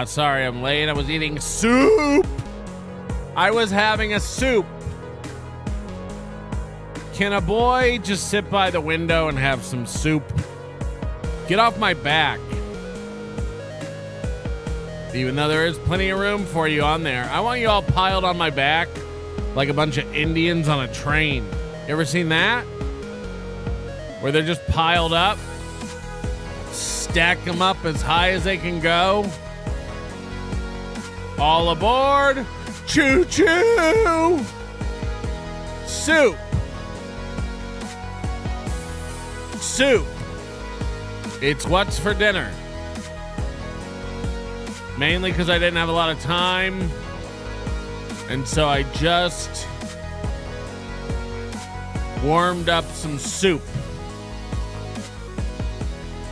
Sorry, I'm late. I was eating soup. I was having a soup. Can a boy just sit by the window and have some soup? Get off my back. Even though there is plenty of room for you on there. I want you all piled on my back like a bunch of Indians on a train. You ever seen that? Where they're just piled up? Stack them up as high as they can go. All aboard. Choo-choo. Soup. Soup. It's what's for dinner. Mainly because I didn't have a lot of time. And so I just warmed up some soup.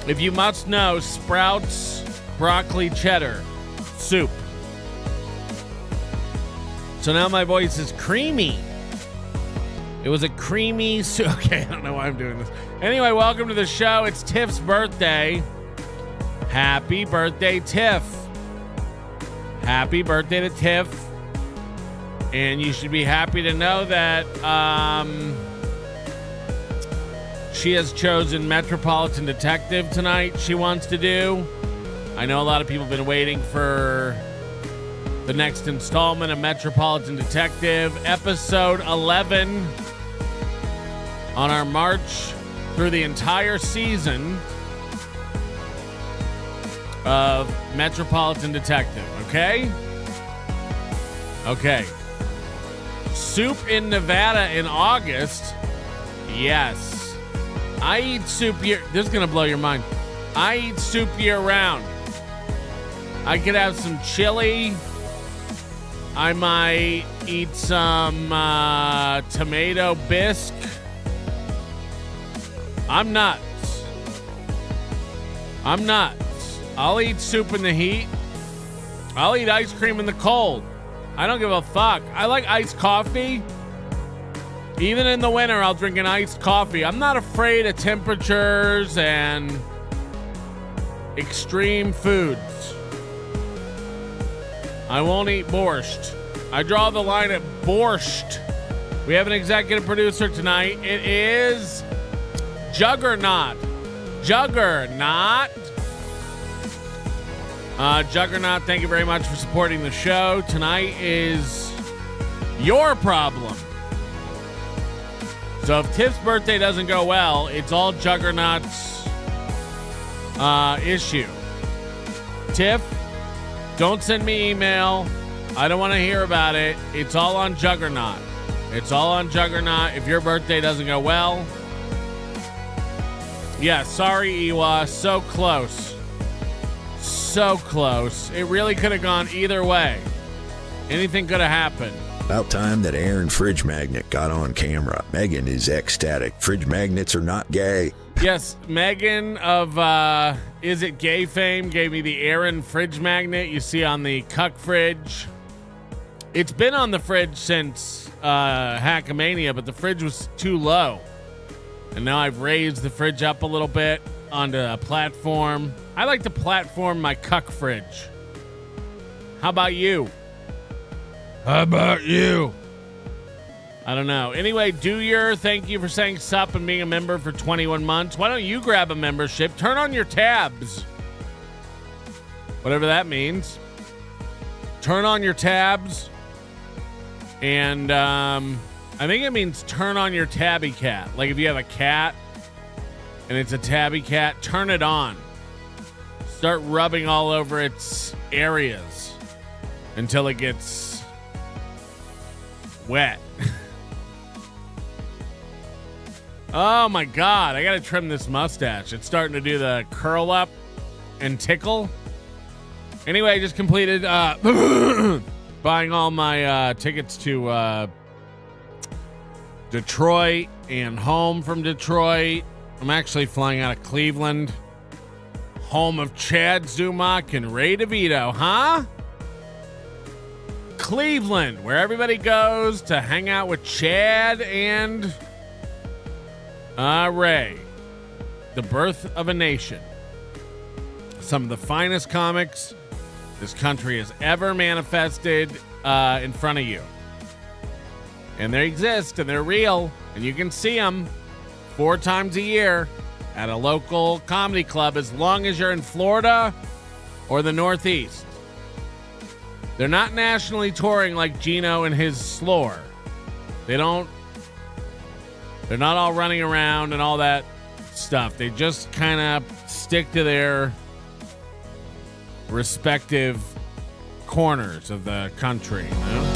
If you must know, Sprouts broccoli cheddar soup. So now my voice is creamy. It was a creamy soup. Okay, I don't know why I'm doing this. Anyway, welcome to the show. It's Tiff's birthday. Happy birthday, Tiff. Happy birthday to Tiff. And you should be happy to know that she has chosen Metropolitan Detective tonight. She wants to do. I know a lot of people have been waiting for the next installment of Metropolitan Detective, episode 11 on our march through the entire season of Metropolitan Detective, okay? Okay. Soup in Nevada in August? Yes. I eat soup year... This is going to blow your mind. I eat soup year-round. I could have some chili. I might eat some tomato bisque. I'm nuts. I'm nuts. I'll eat soup in the heat. I'll eat ice cream in the cold. I don't give a fuck. I like iced coffee. Even in the winter, I'll drink an iced coffee. I'm not afraid of temperatures and extreme foods. I won't eat borscht. I draw the line at borscht. We have an executive producer tonight. It is Juggernaut. Juggernaut, thank you very much for supporting the show. Tonight is your problem. So if Tiff's birthday doesn't go well, it's all Juggernaut's issue. Tiff, don't send me email. I don't want to hear about it. It's all on Juggernaut. It's all on Juggernaut. If your birthday doesn't go well. Yeah, sorry, Iwa. So close. So close. It really could have gone either way. Anything could have happened. About time that Aaron Fridge Magnet got on camera. Megan is ecstatic. Fridge magnets are not gay. Yes, Megan of Is It Gay fame gave me the Aaron Fridge Magnet you see on the Cuck Fridge. It's been on the fridge since Hackamania, but the fridge was too low. And now I've raised the fridge up a little bit onto a platform. I like to platform my Cuck Fridge. How about you? How about you? I don't know. Anyway, thank you for saying sup and being a member for 21 months. Why don't you grab a membership? Turn on your tabs. Whatever that means. Turn on your tabs. And I think it means turn on your tabby cat. Like if you have a cat and it's a tabby cat, turn it on. Start rubbing all over its areas until it gets wet. Oh my God, I gotta trim this mustache. It's starting to do the curl up and tickle. Anyway, I just completed buying all my tickets to Detroit and home from Detroit. I'm actually flying out of Cleveland, home of Chad Zumock and Ray DeVito, huh? Cleveland, where everybody goes to hang out with Chad and Ray. The birth of a nation. Some of the finest comics this country has ever manifested in front of you. And they exist, and they're real, and you can see them 4 times a year at a local comedy club as long as you're in Florida or the Northeast. They're not nationally touring like Gino and his slore. They're not all running around and all that stuff. They just kind of stick to their respective corners of the country, you know?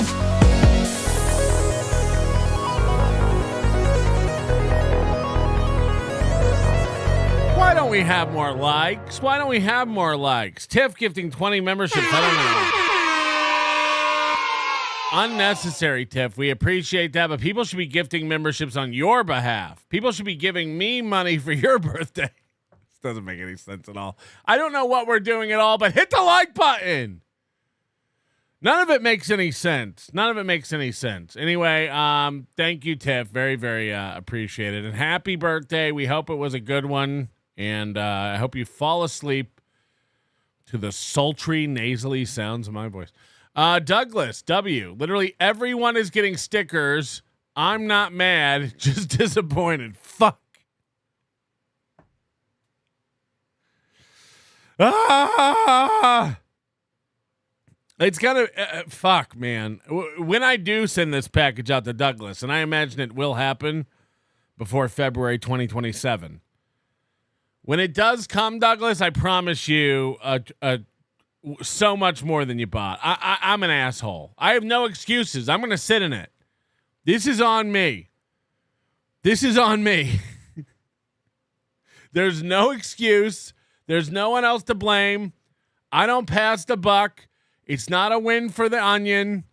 Why don't we have more likes? Why don't we have more likes? Tiff gifting 20 memberships. I don't know. Unnecessary, Tiff. We appreciate that, but people should be gifting memberships on your behalf. People should be giving me money for your birthday. This doesn't make any sense at all. I don't know what we're doing at all, but hit the like button. None of it makes any sense. None of it makes any sense. Anyway, thank you, Tiff. Very, very appreciated. And happy birthday. We hope it was a good one. And I hope you fall asleep to the sultry, nasally sounds of my voice. Douglas W. Literally everyone is getting stickers. I'm not mad, just disappointed. Fuck. It's gotta fuck, man. When I do send this package out to Douglas, and I imagine it will happen before February 2027. When it does come, Douglas, I promise you so much more than you bought. I'm an asshole. I have no excuses. I'm going to sit in it. This is on me. This is on me. There's no excuse. There's no one else to blame. I don't pass the buck. It's not a win for the Onion.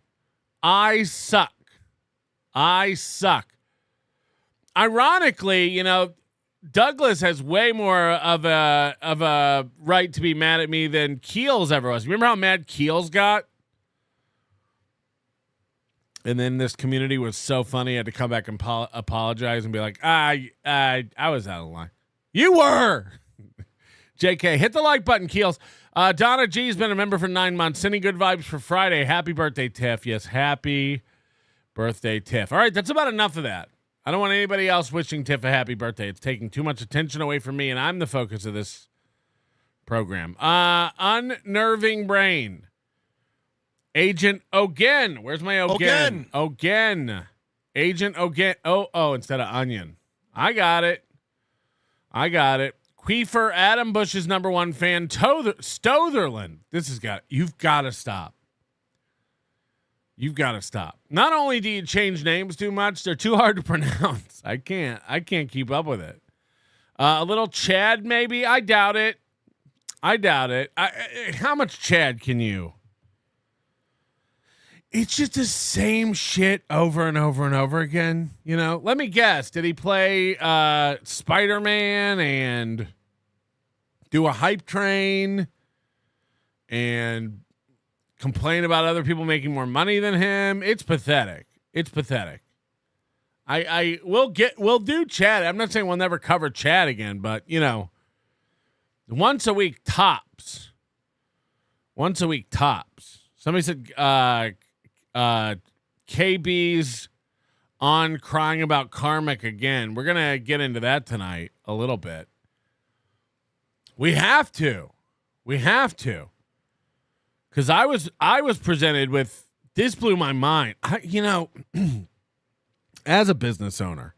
I suck. I suck. Ironically, you know, Douglas has way more of a right to be mad at me than Keels ever was. Remember how mad Keels got? And then this community was so funny, I had to come back and apologize and be like, I was out of line. You were! JK, hit the like button, Keels. Donna G's been a member for 9 months. Sending good vibes for Friday. Happy birthday, Tiff. Yes, happy birthday, Tiff. All right, that's about enough of that. I don't want anybody else wishing Tiff a happy birthday. It's taking too much attention away from me, and I'm the focus of this program. Unnerving Brain. Agent Ogen. Where's my Ogen? Ogen. Agent Ogen. Oh, instead of Onion. I got it. Queefer, Adam Bush's #1 fan, Stotherland. You've got to stop. You've got to stop. Not only do you change names too much, they're too hard to pronounce. I can't keep up with it. A little Chad, maybe? I doubt it. How much Chad can you? It's just the same shit over and over and over again. You know, let me guess. Did he play Spider-Man and do a hype train and complain about other people making more money than him? It's pathetic. We'll do Chad. I'm not saying we'll never cover Chad again, but you know, once a week tops. Somebody said KB's on crying about Karmic again. We're gonna get into that tonight a little bit. We have to. Because I was presented with, this blew my mind. As a business owner,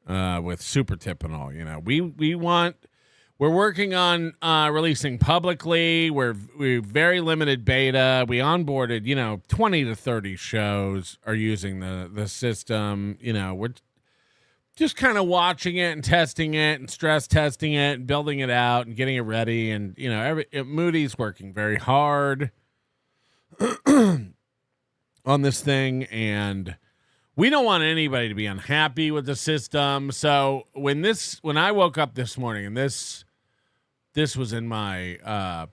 with Super Tip and all, you know, we're working on releasing publicly. We're very limited beta. We onboarded, 20 to 30 shows are using the system. You know, we're just kind of watching it and testing it and stress testing it and building it out and getting it ready. And, Moody's working very hard on this thing. And we don't want anybody to be unhappy with the system. So when I woke up this morning and this was in my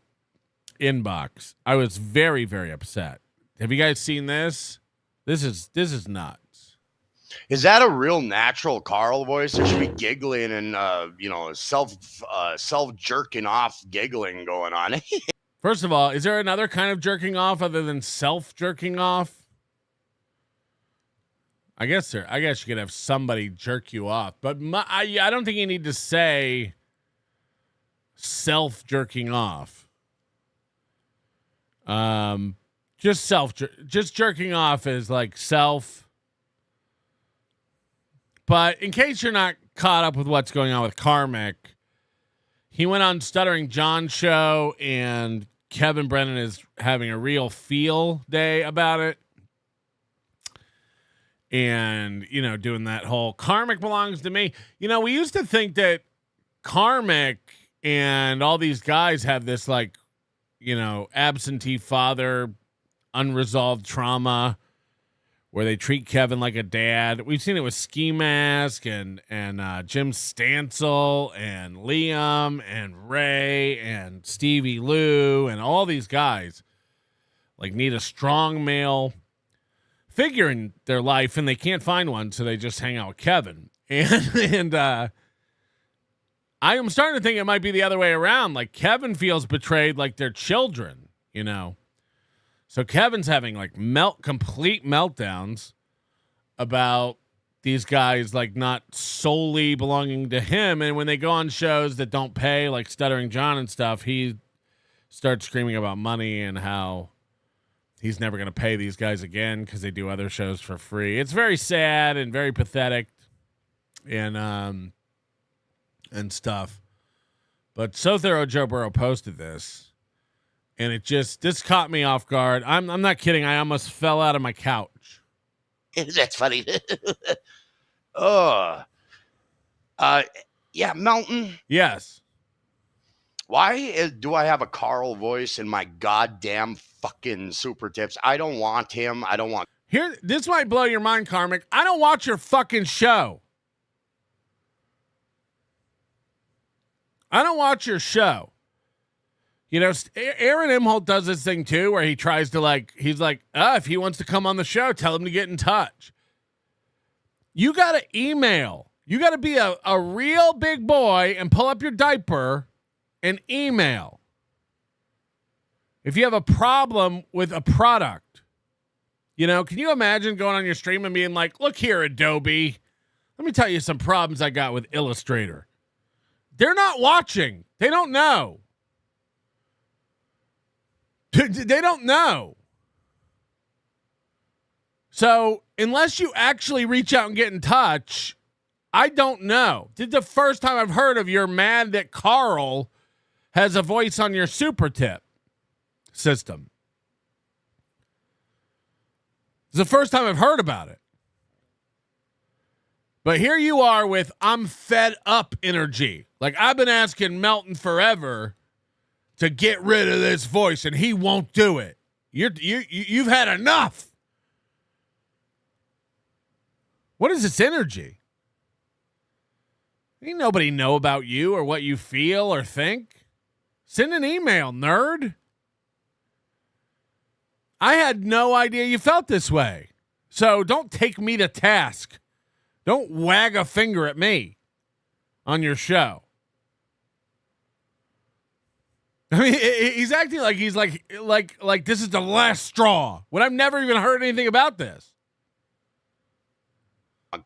inbox, I was very, very upset. Have you guys seen this? This is nuts. Is that a real natural Carl voice? There should be giggling and self jerking off giggling going on. First of all, is there another kind of jerking off other than self-jerking off? I guess you could have somebody jerk you off, but I don't think you need to say self-jerking off. Just jerking off is like self. But in case you're not caught up with what's going on with Karmic, he went on Stuttering John's show, and Kevin Brennan is having a real feel day about it. And, doing that whole Karmic belongs to me. We used to think that Karmic and all these guys have this absentee father, unresolved trauma where they treat Kevin like a dad. We've seen it with Ski Mask and Jim Stansel and Liam and Ray and Stevie Lou and all these guys need a strong male figure in their life, and they can't find one, so they just hang out with Kevin. And I am starting to think it might be the other way around. Like, Kevin feels betrayed like they're children, So Kevin's having complete meltdowns about these guys not solely belonging to him. And when they go on shows that don't pay, like Stuttering John and stuff, he starts screaming about money and how he's never going to pay these guys again because they do other shows for free. It's very sad and very pathetic and stuff. But So Thorough Joe Burrow posted this, and this caught me off guard. I'm not kidding. I almost fell out of my couch. That's funny. Yeah, Melton. Yes. Why do I have a Carl voice in my goddamn fucking super tips? I don't want him. I don't want. Here, this might blow your mind, Karmic. I don't watch your fucking show. I don't watch your show. Aaron Imholte does this thing too, where he tries to he's like, if he wants to come on the show, tell him to get in touch. You got to email. You got to be a real big boy and pull up your diaper and email. If you have a problem with a product, can you imagine going on your stream and being like, look here, Adobe, let me tell you some problems I got with Illustrator. They're not watching. They don't know. They don't know. So unless you actually reach out and get in touch, I don't know. This is the first time I've heard of you're mad that Carl has a voice on your super tip system. It's the first time I've heard about it. But here you are with I'm fed up energy. I've been asking Melton forever to get rid of this voice, and he won't do it. You've had enough. What is this energy? Ain't nobody know about you or what you feel or think. Send an email, nerd. I had no idea you felt this way. So don't take me to task. Don't wag a finger at me on your show. I mean, he's acting like he's like this is the last straw when I've never even heard anything about this.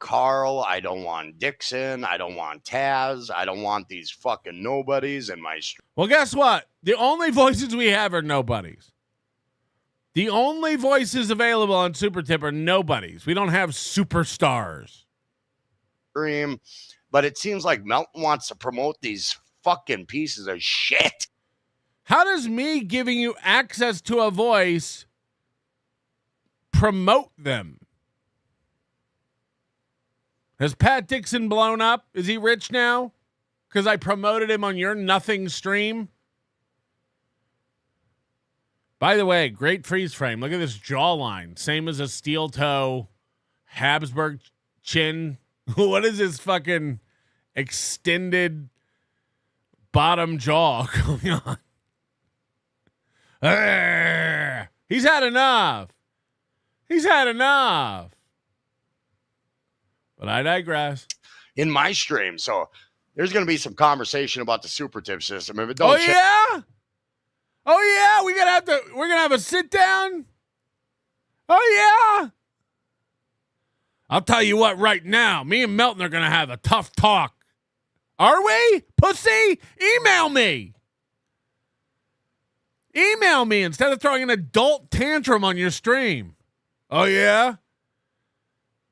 Carl, I don't want Dixon, I don't want Taz, I don't want these fucking nobodies in my stream. Well, guess what? The only voices we have are nobodies. The only voices available on Super Tip are nobodies. We don't have superstars. But it seems like Melton wants to promote these fucking pieces of shit. How does me giving you access to a voice promote them? Has Pat Dixon blown up? Is he rich now? Because I promoted him on your nothing stream? By the way, great freeze frame. Look at this jawline. Same as a steel toe, Habsburg chin. What is this fucking extended bottom jaw going on? He's had enough. He's had enough. But I digress. In my stream, so there's going to be some conversation about the super tip system. If it don't, yeah. Oh yeah, we're gonna have a sit down. Oh yeah. I'll tell you what right now, me and Melton are gonna have a tough talk. Are we? Pussy? Email me. Email me instead of throwing an adult tantrum on your stream. Oh yeah?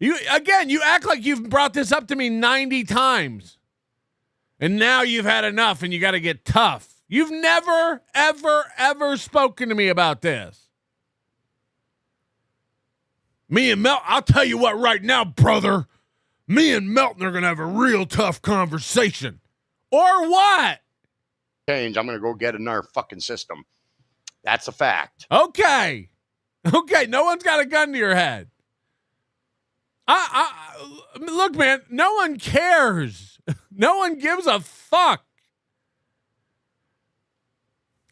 You act like you've brought this up to me 90 times. And now you've had enough and you got to get tough. You've never, ever, ever spoken to me about this. Me and Melton, I'll tell you what right now, brother. Me and Melton are going to have a real tough conversation. Or what? Change. I'm going to go get another fucking system. That's a fact. Okay. No one's got a gun to your head. Look, man, no one cares. No one gives a fuck.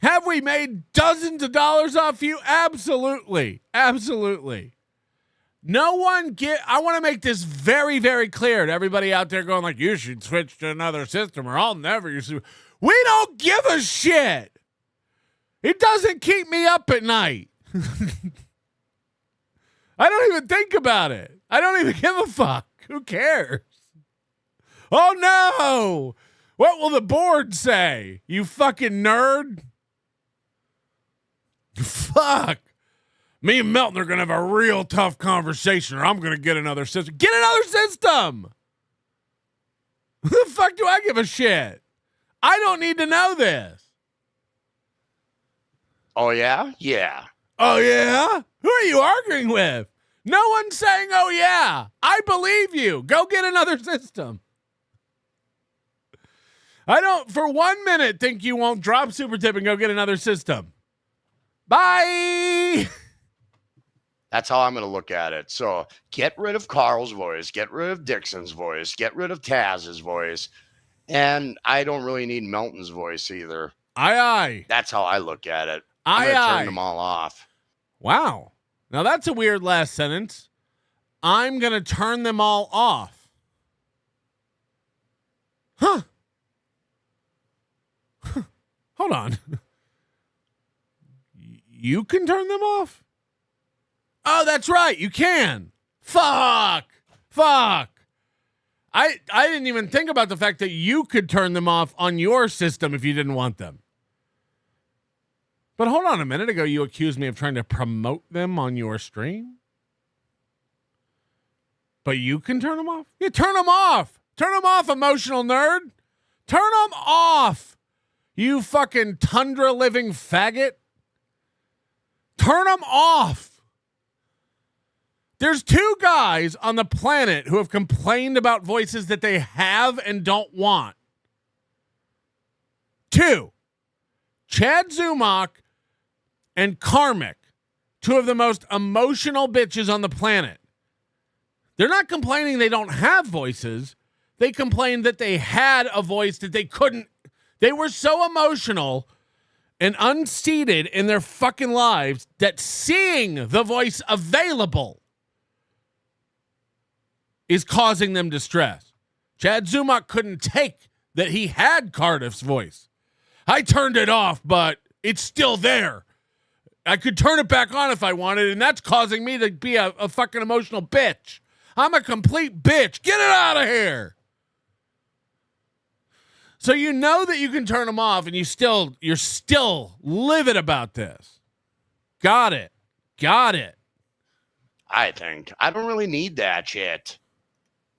Have we made dozens of dollars off you? Absolutely. Absolutely. No one I want to make this very, very clear to everybody out there going like, you should switch to another system or I'll never use it. We don't give a shit. It doesn't keep me up at night. I don't even think about it. I don't even give a fuck. Who cares? Oh no! What will the board say? You fucking nerd? Fuck. Me and Melton are going to have a real tough conversation or I'm going to get another system. Get another system! Who the fuck do I give a shit? I don't need to know this. Oh, yeah? Yeah. Oh, yeah? Who are you arguing with? No one's saying, oh, yeah. I believe you. Go get another system. I don't, for 1 minute, think you won't drop Super Tip and go get another system. Bye. That's how I'm going to look at it. So get rid of Carl's voice. Get rid of Dixon's voice. Get rid of Taz's voice. And I don't really need Melton's voice either. Aye. That's how I look at it. I'm going to turn them all off. Wow. Now that's a weird last sentence. I'm going to turn them all off. Huh. Hold on. You can turn them off? Oh, that's right. You can. Fuck. I didn't even think about the fact that you could turn them off on your system if you didn't want them. But hold on a minute ago, you accused me of trying to promote them on your stream. But you can turn them off? Yeah, turn them off. Turn them off, emotional nerd. Turn them off. You fucking tundra living faggot. Turn them off. There's 2 guys on the planet who have complained about voices that they have and don't want. 2. Chad Zumach and Karmic. 2 of the most emotional bitches on the planet. They're not complaining they don't have voices. They complained that they had a voice that they couldn't. They were so emotional and unseated in their fucking lives that seeing the voice available is causing them distress. Chad Zumach couldn't take that he had Cardiff's voice. I turned it off, but it's still there. I could turn it back on if I wanted, and that's causing me to be a fucking emotional bitch. I'm a complete bitch. Get it out of here. So you know that you can turn them off, and you're still livid about this. Got it. I think. I don't really need that shit.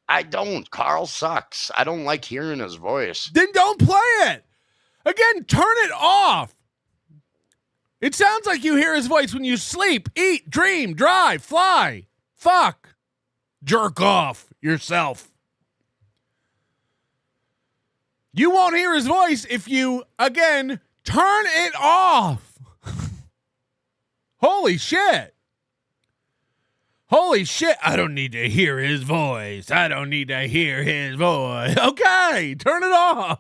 I don't. Carl sucks. I don't like hearing his voice. Then don't play it. Again, turn it off. It sounds like you hear his voice when you sleep, eat, dream, drive, fly, fuck, jerk off yourself. You won't hear his voice if you, again, turn it off. Holy shit. I don't need to hear his voice. Okay, turn it off.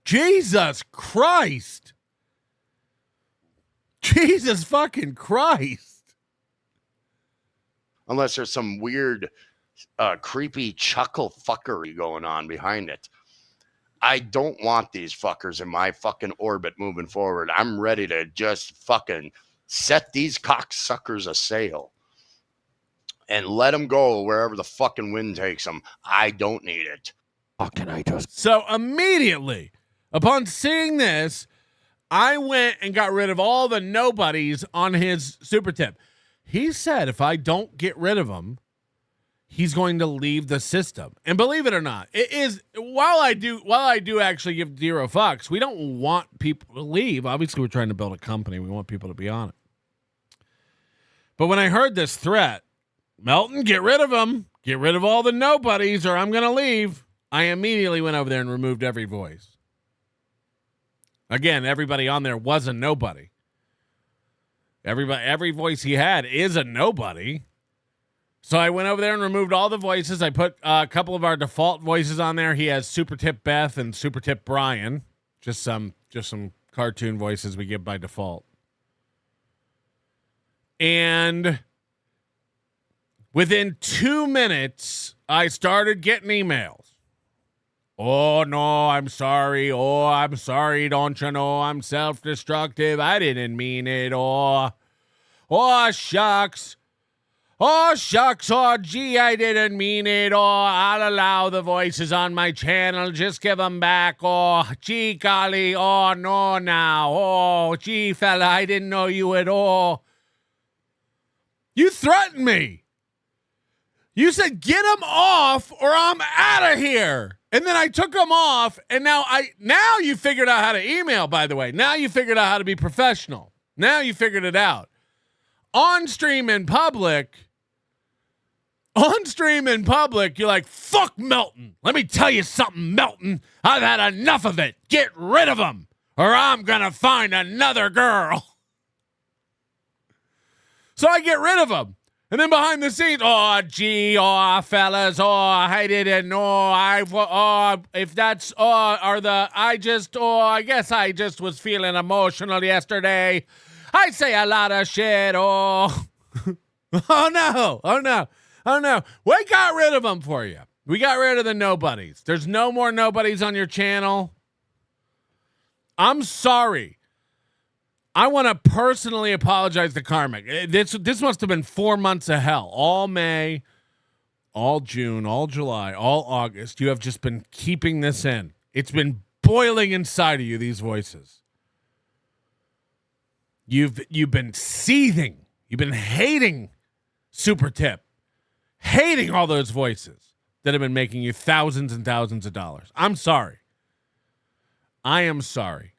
Jesus Christ. Jesus fucking Christ. Unless there's some weird, creepy chuckle fuckery going on behind it. I don't want these fuckers in my fucking orbit moving forward. I'm ready to just fucking set these cocksuckers a sail and let them go wherever the fucking wind takes them. I don't need it. How can I just? So immediately upon seeing this, I went and got rid of all the nobodies on his super tip. He said if I don't get rid of them, he's going to leave the system. And believe it or not, it is while I do actually give zero fucks, we don't want people to leave. Obviously, we're trying to build a company. We want people to be on it. But when I heard this threat, Melton, get rid of them. Get rid of all the nobodies or I'm going to leave. I immediately went over there and removed every voice. Again, everybody on there was a nobody. Every voice he had is a nobody. So I went over there and removed all the voices. I put a couple of our default voices on there. He has Super Tip Beth and Super Tip Brian. Just some cartoon voices we give by default. And within 2 minutes, I started getting emails. Oh, no, I'm sorry. Oh, I'm sorry. Don't you know I'm self-destructive? I didn't mean it. Oh, shucks. Oh, shucks. Oh, gee, I didn't mean it. Oh, I'll allow the voices on my channel. Just give them back. Oh, gee, golly. Oh, no, now. Oh, gee, fella, I didn't know you at all. You threatened me. You said, get them off or I'm out of here. And then I took them off, and now you figured out how to email, by the way. Now you figured out how to be professional. Now you figured it out. On stream in public, you're like, fuck Melton. Let me tell you something, Melton. I've had enough of it. Get rid of him, or I'm going to find another girl. So I get rid of him. And then behind the scenes, oh, gee, oh, fellas, oh, I didn't know, if that's, I guess I just was feeling emotional yesterday. I say a lot of shit, oh. Oh, no. We got rid of them for you. We got rid of the nobodies. There's no more nobodies on your channel. I'm sorry. I want to personally apologize to Karmic. This must have been 4 months of hell. All May, all June, all July, all August. You have just been keeping this in. It's been boiling inside of you, these voices. You've been seething. You've been hating Super Tip. Hating all those voices that have been making you thousands and thousands of dollars. I'm sorry. I am sorry.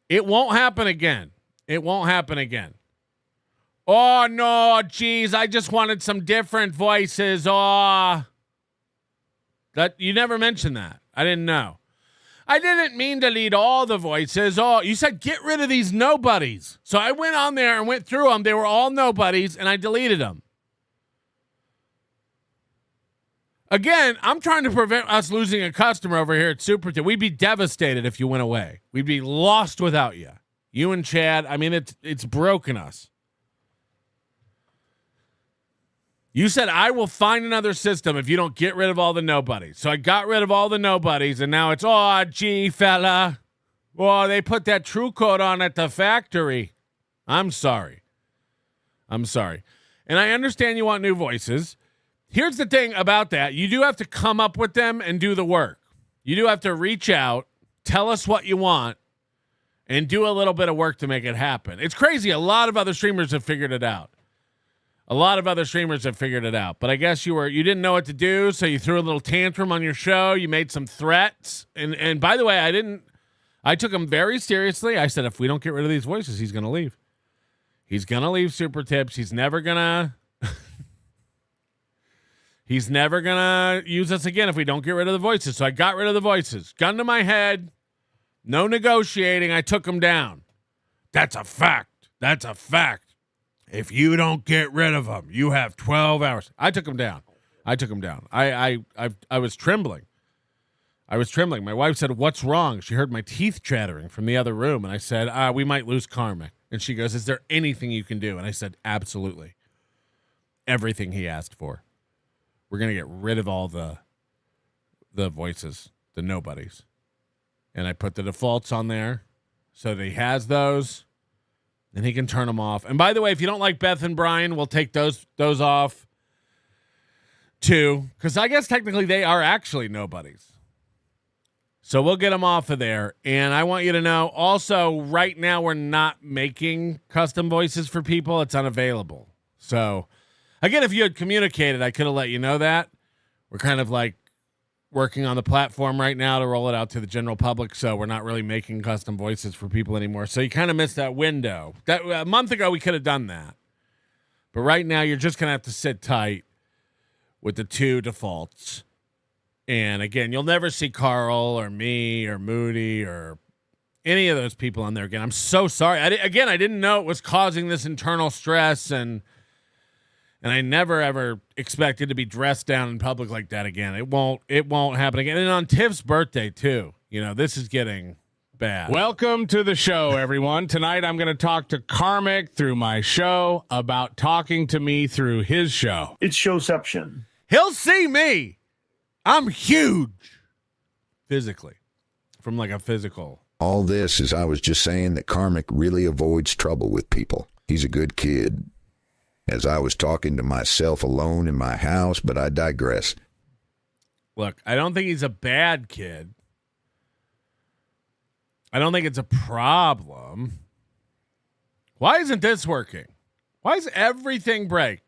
It won't happen again. It won't happen again. Oh, no, geez, I just wanted some different voices. Oh, that you never mentioned that. I didn't know. I didn't mean to delete all the voices. Oh, you said get rid of these nobodies. So I went on there and went through them. They were all nobodies, and I deleted them. Again, I'm trying to prevent us losing a customer over here at Super Tip. We'd be devastated if you went away. We'd be lost without you. You and Chad, I mean, it's broken us. You said, I will find another system if you don't get rid of all the nobodies. So I got rid of all the nobodies, and now it's, oh, gee, fella. Oh, they put that true code on at the factory. I'm sorry. And I understand you want new voices. Here's the thing about that. You do have to come up with them and do the work. You do have to reach out, tell us what you want, and do a little bit of work to make it happen. It's crazy. A lot of other streamers have figured it out. But I guess you didn't know what to do, so you threw a little tantrum on your show. You made some threats. And by the way, I took them very seriously. I said, if we don't get rid of these voices, he's going to leave. He's going to leave Super Tips. He's never going to use us again if we don't get rid of the voices. So I got rid of the voices. Gun to my head. No negotiating. I took them down. That's a fact. If you don't get rid of them, you have 12 hours. I took them down. I was trembling. My wife said, what's wrong? She heard my teeth chattering from the other room. And I said, we might lose Karmic. And she goes, is there anything you can do? And I said, absolutely. Everything he asked for. We're going to get rid of all the voices, the nobodies. And I put the defaults on there so that he has those. And he can turn them off. And by the way, if you don't like Beth and Brian, we'll take those off too. Because I guess technically they are actually nobodies. So we'll get them off of there. And I want you to know also, right now we're not making custom voices for people. It's unavailable. So again, if you had communicated, I could have let you know that. We're kind of like working on the platform right now to roll it out to the general public. So we're not really making custom voices for people anymore. So you kind of missed that window. That a month ago, we could have done that. But right now, you're just going to have to sit tight with the 2 defaults. And again, you'll never see Carl or me or Moody or any of those people on there again. I'm so sorry. I didn't know it was causing this internal stress, and I never ever expected to be dressed down in public like that again. It won't happen again. And on Tiff's birthday too. You know, this is getting bad. Welcome to the show, everyone. Tonight I'm going to talk to Karmic through my show about talking to me through his show. It's showception. He'll see me. I'm huge. Physically. From like a physical. All this is I was just saying that Karmic really avoids trouble with people. He's a good kid. As I was talking to myself alone in my house, but I digress. Look, I don't think he's a bad kid. I don't think it's a problem. Why isn't this working? Why does everything break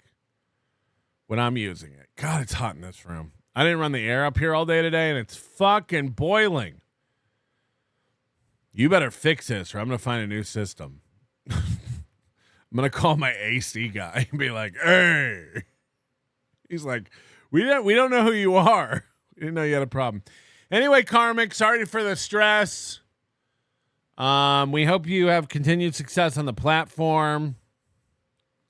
when I'm using it? God, it's hot in this room. I didn't run the air up here all day today, and it's fucking boiling. You better fix this, or I'm going to find a new system. I'm going to call my AC guy and be like, hey. He's like, we don't know who you are. We didn't know you had a problem. Anyway, Karmic, sorry for the stress. We hope you have continued success on the platform.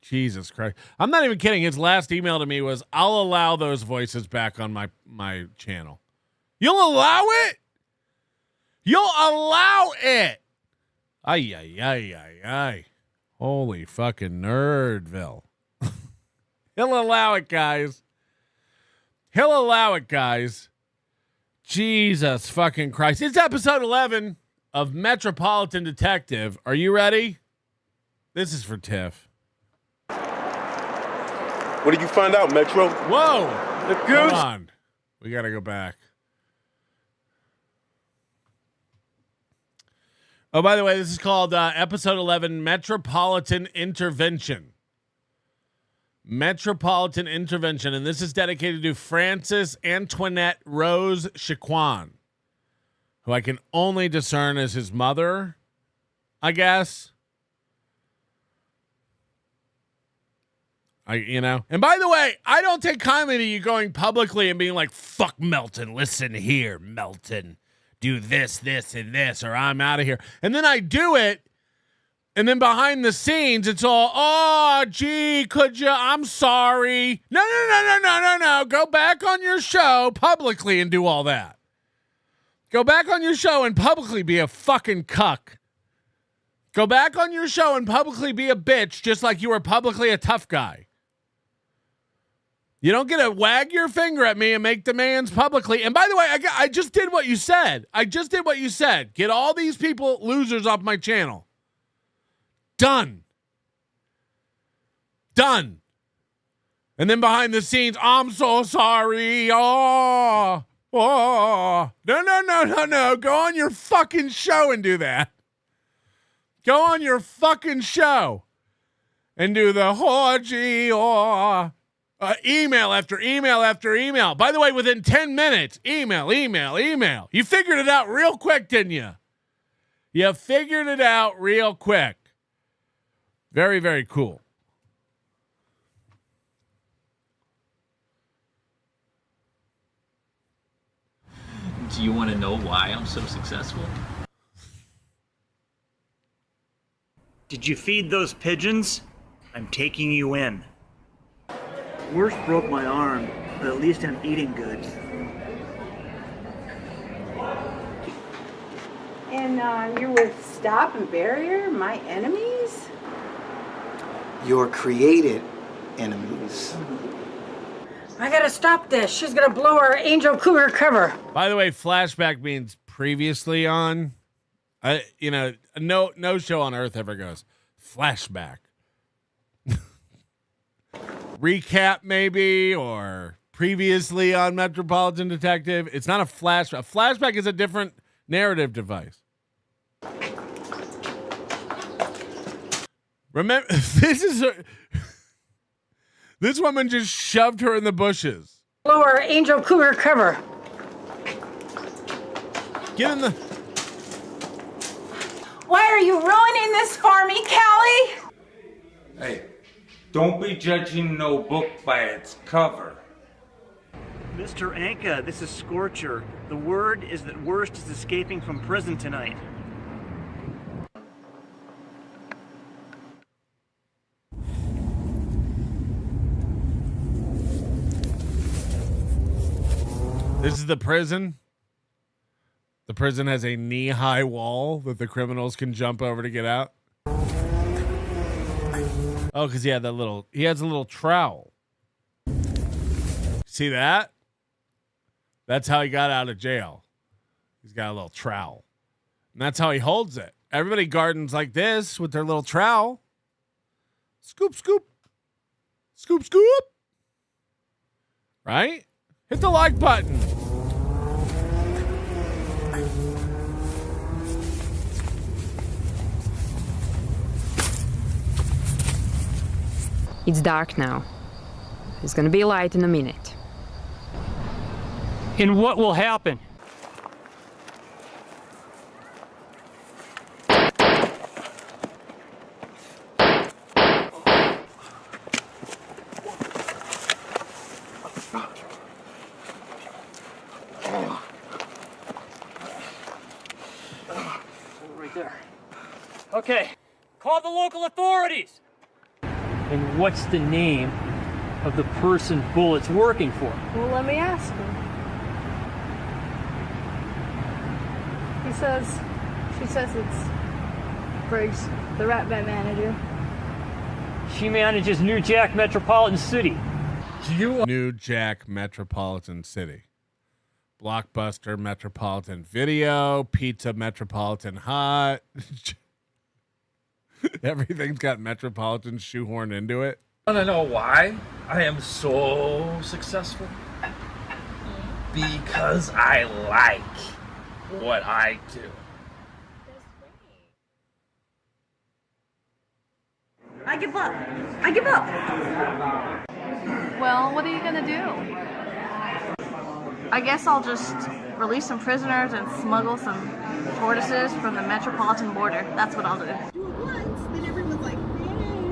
Jesus Christ. I'm not even kidding. His last email to me was, I'll allow those voices back on my channel. You'll allow it? You'll allow it? Ay. Holy fucking nerdville. He'll allow it, guys. He'll allow it, guys. Jesus fucking Christ. It's episode 11 of Metropolitan Detective. Are you ready? This is for Tiff. What did you find out, Metro? Whoa. The goose. Hold on. We got to go back. Oh, by the way, this is called episode 11, Metropolitan Intervention. Metropolitan Intervention. And this is dedicated to Frances Antoinette Rose Chiquan, who I can only discern as his mother, I guess. And by the way, I don't take kindly to you going publicly and being like, fuck Melton, listen here, Melton. Do this, and this, or I'm out of here. And then I do it, and then behind the scenes, it's all, oh, gee, could you? I'm sorry. No. Go back on your show publicly and do all that. Go back on your show and publicly be a fucking cuck. Go back on your show and publicly be a bitch, just like you were publicly a tough guy. You don't get to wag your finger at me and make demands publicly. And by the way, I just did what you said. Get all these people, losers, off my channel. Done. And then behind the scenes, I'm so sorry. Oh. No. Go on your fucking show and do that. Go on your fucking show and do the email after email after email. By the way, within 10 minutes, email. You figured it out real quick, didn't you? You figured it out real quick. Very, very cool. Do you want to know why I'm so successful? Did you feed those pigeons? I'm taking you in. Worst broke my arm, but at least I'm eating good. And you're with Stop and Barrier, my enemies? Your created enemies. I gotta stop this. She's gonna blow our Angel Cougar cover. By the way, flashback means previously on. No show on earth ever goes flashback. Recap maybe, or previously on Metropolitan Detective. It's not a flashback. A flashback is a different narrative device. Remember, this woman just shoved her in the bushes. Lower Angel Cougar cover. Get in the... Why are you ruining this for me, Callie? Hey, don't be judging no book by its cover. Mr. Anka, this is Scorcher. The word is that Worst is escaping from prison tonight. This is the prison. The prison has a knee-high wall that the criminals can jump over to get out. Oh, because he has a little trowel. See that? That's how he got out of jail. He's got a little trowel. And that's how he holds it. Everybody gardens like this with their little trowel. Scoop, scoop. Scoop, scoop. Right? Hit the like button. It's dark now. It's gonna be light in a minute. And what will happen? Right there. Okay, call the local authorities. And what's the name of the person Bullet's working for? Well, let me ask him. She says it's Briggs, the Rat Bat manager. She manages New Jack Metropolitan City. New Jack Metropolitan City. Blockbuster Metropolitan Video, Pizza Metropolitan Hut. Everything's got Metropolitan shoehorned into it. Want to know why I am so successful? Because I like what I do. I give up. I give up. Well, what are you gonna do? I guess I'll just release some prisoners and smuggle some tortoises from the Metropolitan border. That's what I'll do. Then everyone's like, "Yay,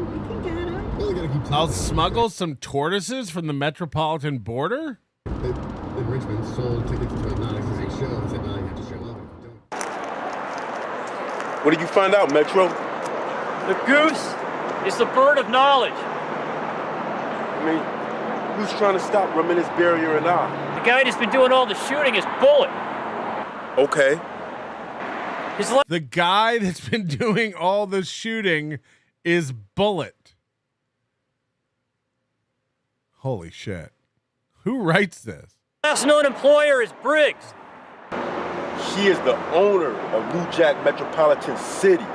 we can get him." I'll smuggle some tortoises from the Metropolitan border? In Richmond, sold tickets to a non-existent show and said, no, you have to show up. What did you find out, Metro? The goose is the bird of knowledge. I mean, who's trying to stop Reminisce Barrier and I? The guy that's been doing all the shooting is Bullet. Okay. The guy that's been doing all the shooting is Bullet. Holy shit. Who writes this? Last known employer is Briggs. She is the owner of New Jack Metropolitan City.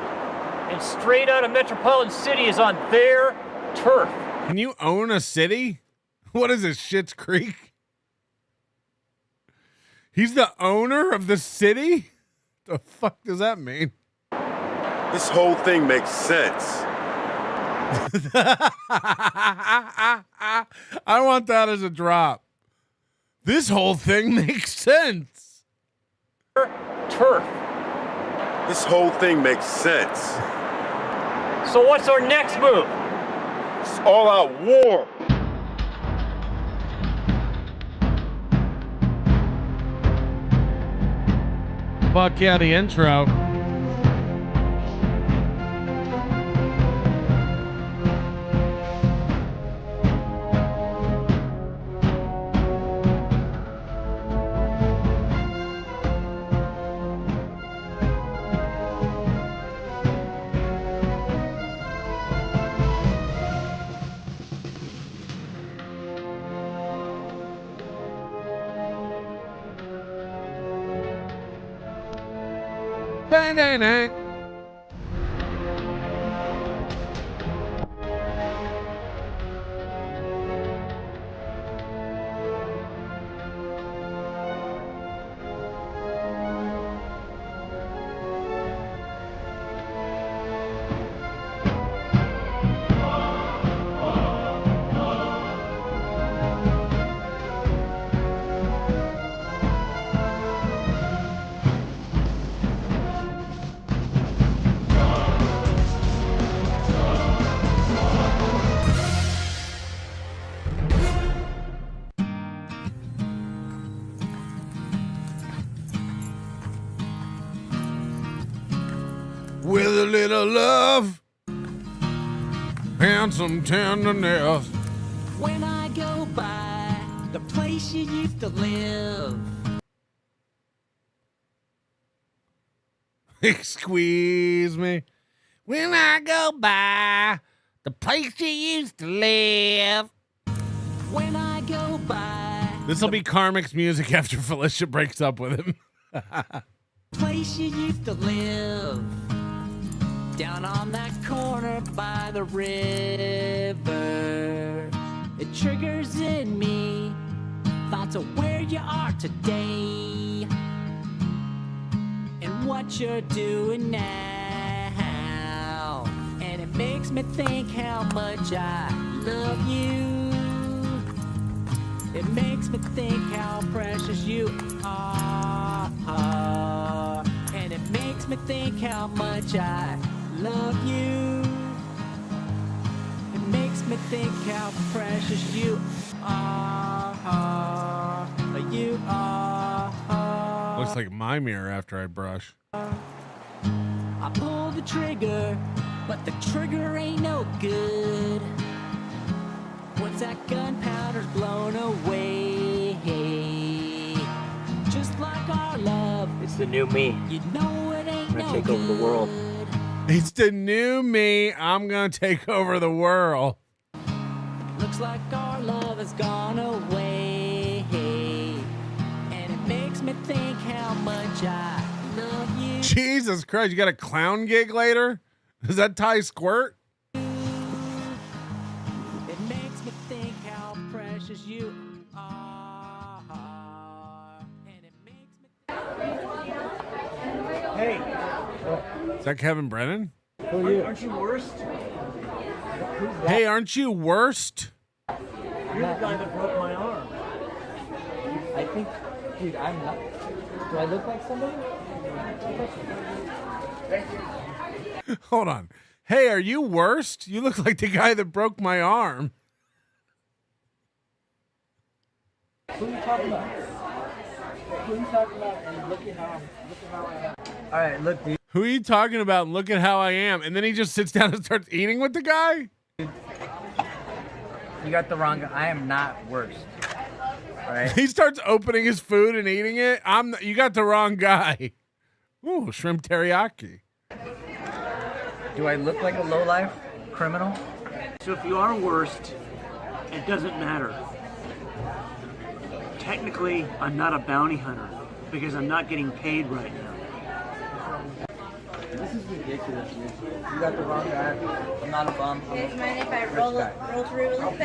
And straight out of Metropolitan City is on their turf. Can you own a city? What is this, Schitt's Creek? He's the owner of the city? The fuck does that mean? This whole thing makes sense. I want that as a drop. This whole thing makes sense. Turf. This whole thing makes sense. So what's our next move? It's all out war. Fuck yeah, the intro. Dang, dang, dang. With a little love and some tenderness. When I go by the place you used to live. Squeeze me. When I go by the place you used to live. When I go by This will be Karmic's music after Felicia breaks up with him. place you used to live. Down on that corner by the river. It triggers in me thoughts of where you are today and what you're doing now. And it makes me think how much I love you. It makes me think how precious you are. And it makes me think how much I love you. It makes me think how precious you are. You are. Looks like my mirror after I brush. I pull the trigger, but the trigger ain't no good. Once that gunpowder's blown away, just like our love, It's the new me. you know it ain't I'm gonna no take over the world. It's the new me. I'm going to take over the world. Looks like our love has gone away, and it makes me think how much I love you. Jesus Christ, you got a clown gig later? Does that tie squirt? It makes me think how precious you are. And it makes me Hey, Is that Kevin Brennan? who are you? Aren't you worst? Hey, aren't you worst? You're the guy that broke my arm. I think, dude, I'm not. Do I look like somebody? Hold on. Hey, are you worst? You look like the guy that broke my arm. Who are you talking about? Who are you talking about? And look at how I am. All right, look, dude. Who are you talking about? Look at how I am. And then he just sits down and starts eating with the guy? You got the wrong guy. I am not worst. All right. He starts opening his food and eating it. You got the wrong guy. Ooh, shrimp teriyaki. Do I look like a lowlife criminal? So if you are worst, it doesn't matter. Technically, I'm not a bounty hunter because I'm not getting paid right now. This is ridiculous, dude. You got the wrong guy. I'm not a bum. Do you guys mind if I roll through really quick?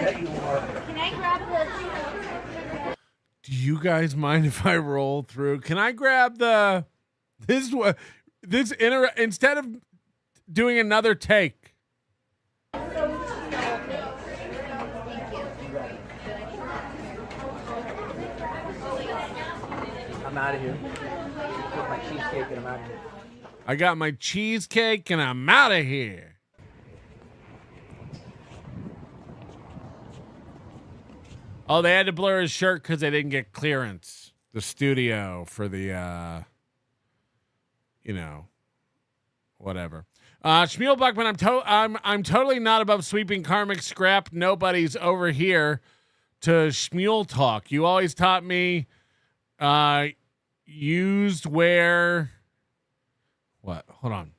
Can I grab the... Do you guys mind if I roll through? Can I grab instead of doing another take? I'm out of here. Put my cheesecake and I'm out of here. I got my cheesecake and I'm out of here. Oh, they had to blur his shirt because they didn't get clearance. The studio for the, whatever. Shmuel Buckman, I'm totally not above sweeping karmic scrap. Nobody's over here to Shmuel talk. You always taught me, used where. What? Hold on.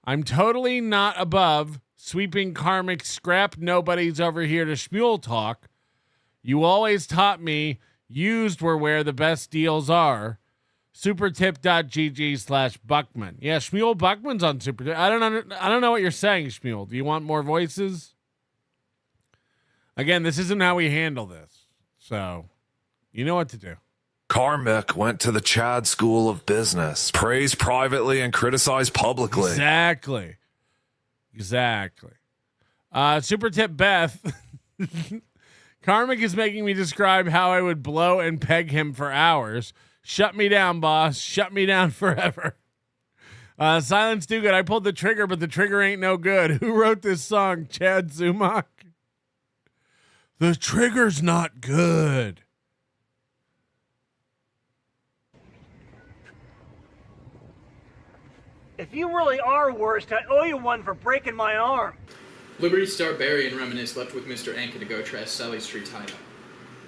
I'm totally not above sweeping karmic scrap. Nobody's over here to Shmuel talk. You always taught me used were where the best deals are. Supertip.gg/Buckman. Yeah, Shmuel Buckman's on Supertip. I don't know what you're saying, Shmuel. Do you want more voices? Again, this isn't how we handle this. So, you know what to do. Karmic went to the Chad School of Business, praised privately and criticized publicly. Exactly. Super Tip Beth. Karmic is making me describe how I would blow and peg him for hours. Shut me down, boss. Shut me down forever. Silence do good. I pulled the trigger, but the trigger ain't no good. Who wrote this song? Chad Zumach. The trigger's not good. If you really are worst, I owe you one for breaking my arm. Liberty Star, Barry, and Reminisce left with Mr. Anka to go trash Sally Street's hideout.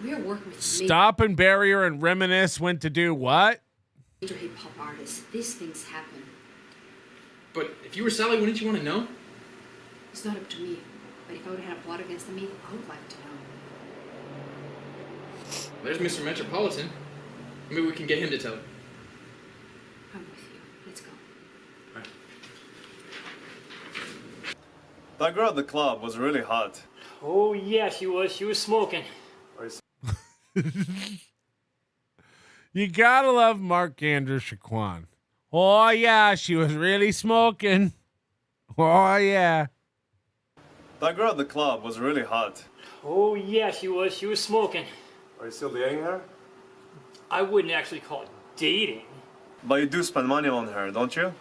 We are working with Stop and Barrier and Reminisce went to do what? major hip-hop artists. These things happen. But if you were Sally, wouldn't you want to know? It's not up to me. But if I would have had a plot against me, I would like to know. There's Mr. Metropolitan. Maybe we can get him to tell. I'm with you. Let's go. Right. That girl at the club was really hot. Oh, yeah, she was. She was smoking. You gotta love Mark Andrew Shaquan. Oh, yeah, she was really smoking. Oh, yeah. That girl at the club was really hot. Oh, yeah, she was. She was smoking. Are you still dating her? I wouldn't actually call it dating. But you do spend money on her, don't you?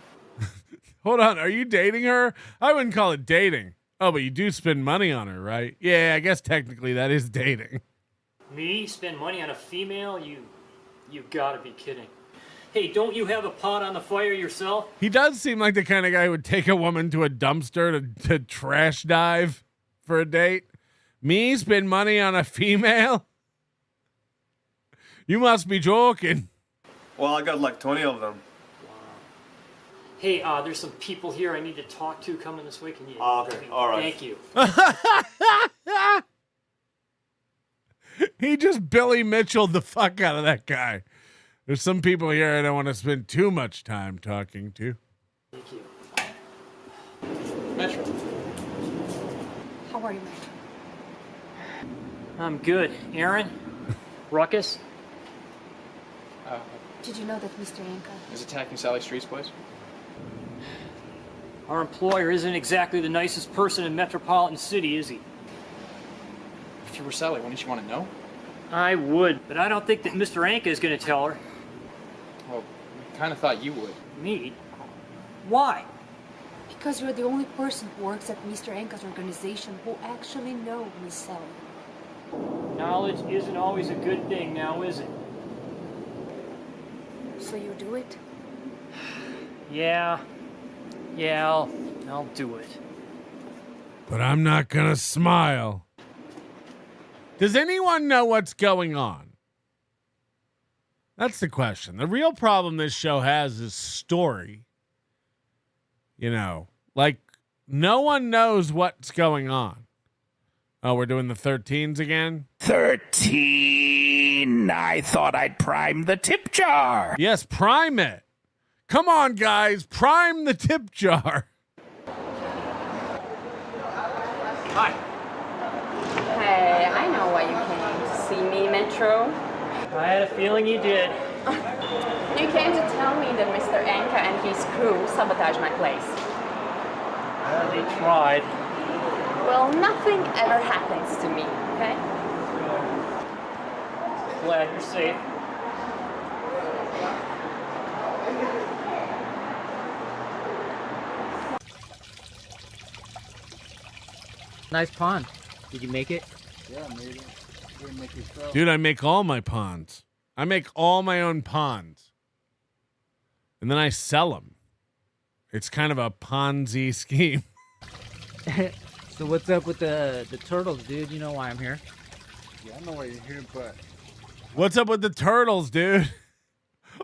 Hold on, are you dating her? I wouldn't call it dating. Oh, but you do spend money on her, right? Yeah, I guess technically that is dating. Me? Spend money on a female? You gotta be kidding. Hey, don't you have a pot on the fire yourself? He does seem like the kind of guy who would take a woman to a dumpster to trash dive for a date. Me? Spend money on a female? You must be joking. Well, I got like 20 of them. Hey, there's some people here I need to talk to coming this way. Can you? Okay, all right. Thank you. He just Billy Mitchell'd the fuck out of that guy. There's some people here I don't want to spend too much time talking to. Thank you. Metro. How are you, Metro? I'm good. Aaron? Ruckus? Did you know that Mr. Anka Is attacking Sally Street's place? Our employer isn't exactly the nicest person in Metropolitan City, is he? If you were Sally, wouldn't you want to know? I would, but I don't think that Mr. Anka is going to tell her. Well, I kind of thought you would. Me? Why? Because you're the only person who works at Mr. Anka's organization who actually know Miss Sally. Knowledge isn't always a good thing now, is it? So you do it? Yeah, I'll do it. But I'm not gonna smile. Does anyone know what's going on? That's the question. The real problem this show has is story. You know, like no one knows what's going on. Oh, we're doing the 13s again? 13. I thought I'd prime the tip jar. Yes, prime it. Come on, guys. Prime the tip jar. Hi. Hey, I know why you came to see me, Metro. I had a feeling you did. You came to tell me that Mr. Anka and his crew sabotaged my place. They tried. Well, nothing ever happens to me, okay? Glad you're safe. Nice pond. Did you make it? Yeah, I made it. Didn't make yourself. Dude, I make all my ponds. I make all my own ponds. And then I sell them. It's kind of a Ponzi scheme. So what's up with the turtles, dude? You know why I'm here. Yeah, I know why you're here, but... What's up with the turtles, dude?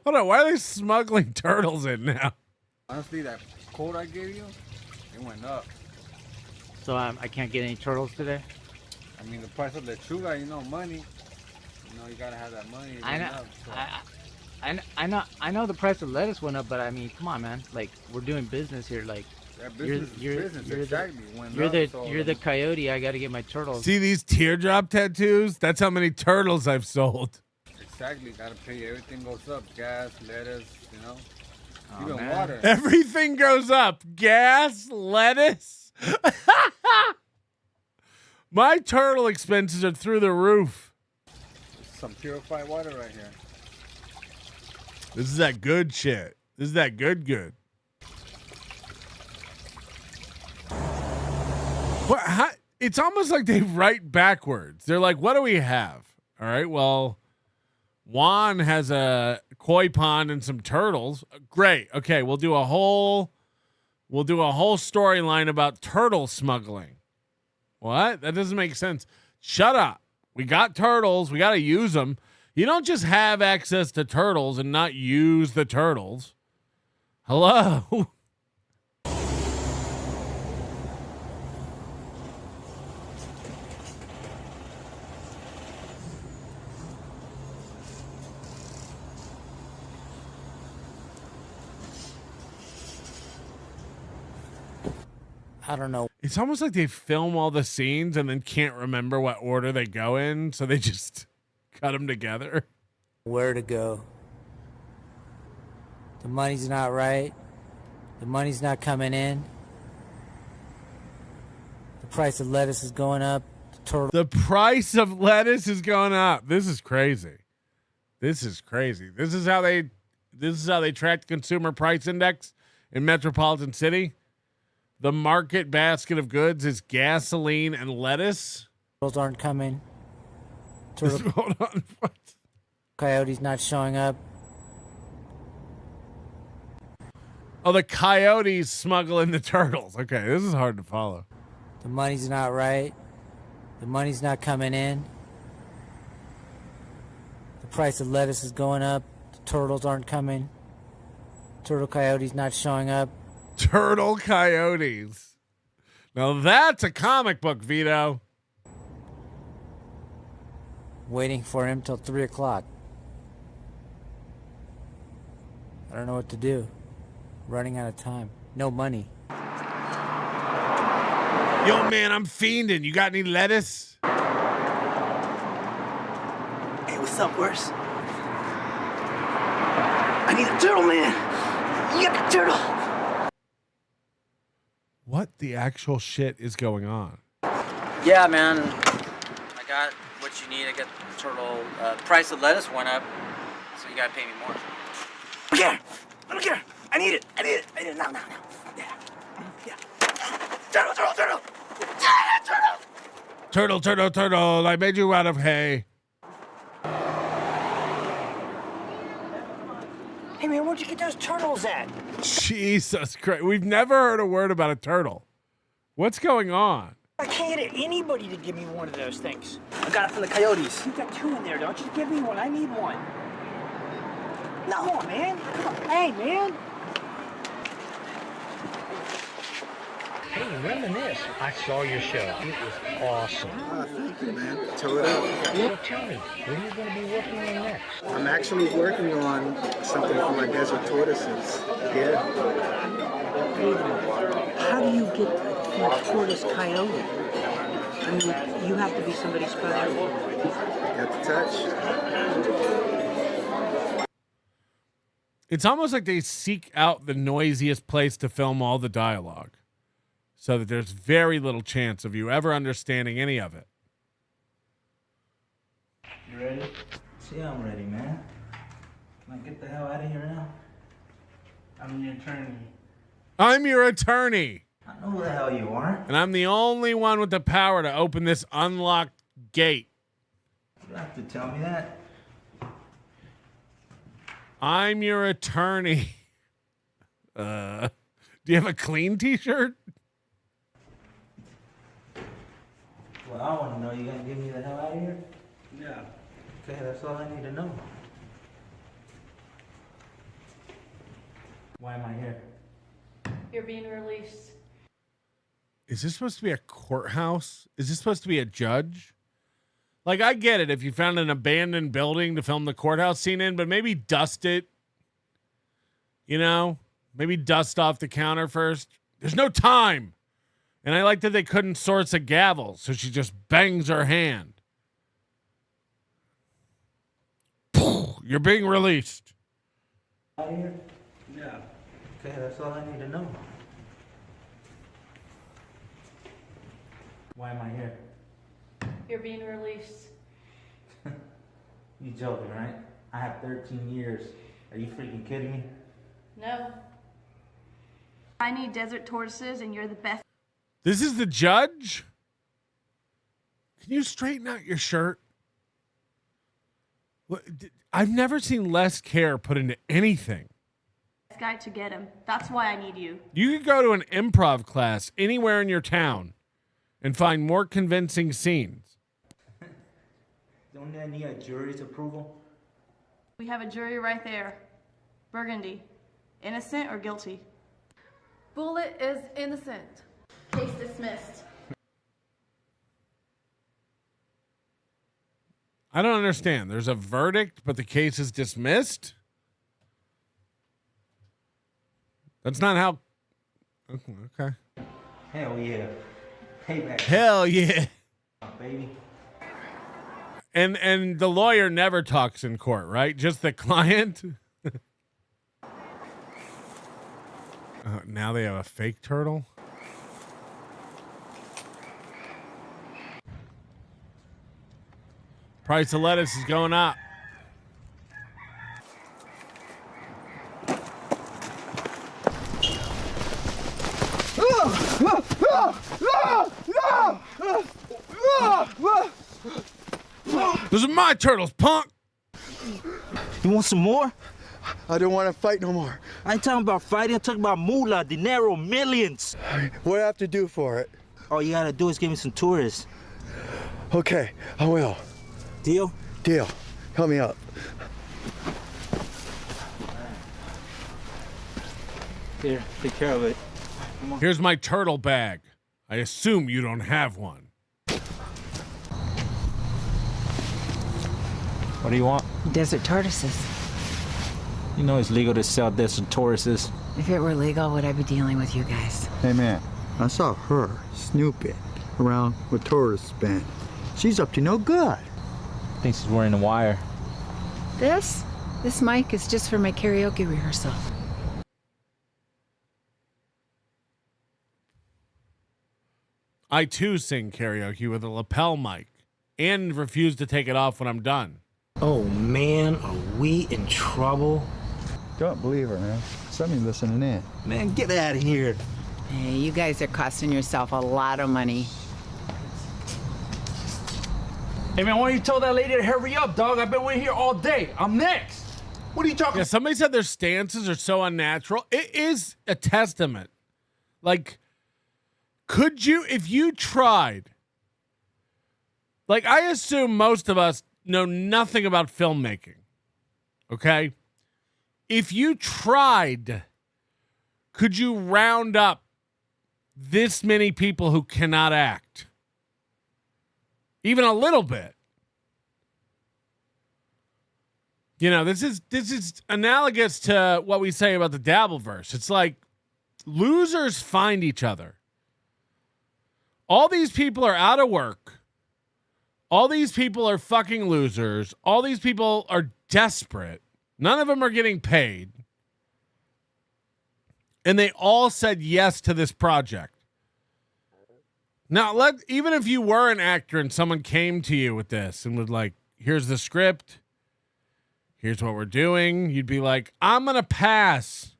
Hold on, why are they smuggling turtles in now? Honestly, that quote I gave you, it went up. So I can't get any turtles today? I mean, the price of lechuga, money. You gotta have that money. I know. Up, so. I know the price of lettuce went up, but I mean, come on, man. Like, we're doing business here. Like, business is business, exactly. You're the coyote. I got to get my turtles. See these teardrop tattoos? That's how many turtles I've sold. Exactly. Gotta pay. Everything goes up. Gas, lettuce, you know. Oh, Even man. water. Everything goes up. Gas, lettuce. My turtle expenses are through the roof. Some purified water right here. This is that good shit. This is that good. What? How, it's almost like they write backwards. They're like, what do we have? All right, well, Juan has a koi pond and some turtles. Great. Okay, we'll do a whole storyline about turtle smuggling. What? That doesn't make sense. Shut up. We got turtles. We got to use them. You don't just have access to turtles and not use the turtles. Hello. I don't know. It's almost like they film all the scenes and then can't remember what order they go in, so they just cut them together. Where to go. The money's not right. The money's not coming in. The price of lettuce is going up. The price of lettuce is going up. This is crazy. This is how they track the consumer price index in Metropolitan City. The market basket of goods is gasoline and lettuce. Turtles aren't coming. Hold on. What? Coyote's not showing up. Oh, the coyotes smuggling the turtles. Okay, this is hard to follow. The money's not right. The money's not coming in. The price of lettuce is going up. The turtles aren't coming. Turtle coyote's not showing up. Turtle coyotes. Now that's a comic book, Vito. Waiting for him till 3 o'clock. I don't know what to do. Running out of time. No money. Yo, man, I'm fiending. You got any lettuce? Hey, what's up, worse? I need a turtle, man. You got the turtle. What the actual shit is going on? Yeah, man. I got what you need. I got the turtle. The price of lettuce went up, so you gotta pay me more. I don't care. I need it. Now. Yeah. Turtle. Turtle. I made you out of hay. Hey, man, where'd you get those turtles at? Jesus Christ. We've never heard a word about a turtle. What's going on? I can't get anybody to give me one of those things. I got it from the coyotes. You got 2 in there, don't you? Give me one. I need one. No. Come on, man. Come on. Hey, man. Hey, reminisce. I saw your show. It was awesome. Thank you, man. Tell it out. Well, tell me, what are you going to be working on next? I'm actually working on something for my desert tortoises. Yeah. How do you get from tortoise coyote? I mean, you have to be somebody special. Got the touch. It's almost like they seek out the noisiest place to film all the dialogue, so that there's very little chance of you ever understanding any of it. You ready? Yeah, I'm ready, man. Can I get the hell out of here now? I'm the attorney. I'm your attorney. I know who the hell you are. And I'm the only one with the power to open this unlocked gate. You don't have to tell me that. I'm your attorney. Do you have a clean t-shirt? Well, I want to know, you gonna get me the hell out of here? Yeah. Okay, that's all I need to know. Why am I here? You're being released. Is this supposed to be a courthouse? Is this supposed to be a judge? Like, I get it if you found an abandoned building to film the courthouse scene in, but maybe dust it. You know? Maybe dust off the counter first. There's no time. And I like that they couldn't source a gavel, so she just bangs her hand. You're being released. Yeah. Okay, that's all I need to know. Why am I here? You're being released. You joking, right? I have 13 years. Are you freaking kidding me? No. I need desert tortoises, and you're the best. This is the judge? Can you straighten out your shirt? I've never seen less care put into anything. Guy to get him. That's why I need you. You could go to an improv class anywhere in your town and find more convincing scenes. Don't I need a jury's approval? We have a jury right there. Burgundy. Innocent or guilty? Bullet is innocent. Case dismissed. I don't understand. There's a verdict, but the case is dismissed? That's not how... Okay. Hell yeah. Payback. Hell yeah. Baby. And the lawyer never talks in court, right? Just the client? Now they have a fake turtle? Price of lettuce is going up. Those are my turtles, punk. You want some more? I don't want to fight no more. I ain't talking about fighting. I'm talking about moolah, dinero, millions. What do I have to do for it? All you gotta do is give me some tourists. Okay, I will. Deal? Deal. Help me up. Here, take care of it. Here's my turtle bag. I assume you don't have one. What do you want? Desert tortoises. You know it's legal to sell desert tortoises. If it were legal, would I be dealing with you guys? Hey, man, I saw her snooping around with tourist band. She's up to no good. I think she's wearing a wire. This mic is just for my karaoke rehearsal. I too sing karaoke with a lapel mic and refuse to take it off when I'm done. Oh man, are we in trouble? Don't believe her, man. Somebody's listening in. Man, get out of here. Hey, you guys are costing yourself a lot of money. Hey man, why don't you tell that lady to hurry up, dog? I've been waiting here all day. I'm next. What are you talking about? Yeah, somebody said their stances are so unnatural. It is a testament. Like, could you, if you tried, like I assume most of us know nothing about filmmaking, okay? If you tried, could you round up this many people who cannot act? Even a little bit. You know, this is analogous to what we say about the Dabbleverse. It's like losers find each other. All these people are out of work. All these people are fucking losers. All these people are desperate. None of them are getting paid. And they all said yes to this project. Now, even if you were an actor and someone came to you with this and was like, here's the script, here's what we're doing, you'd be like, I'm going to pass.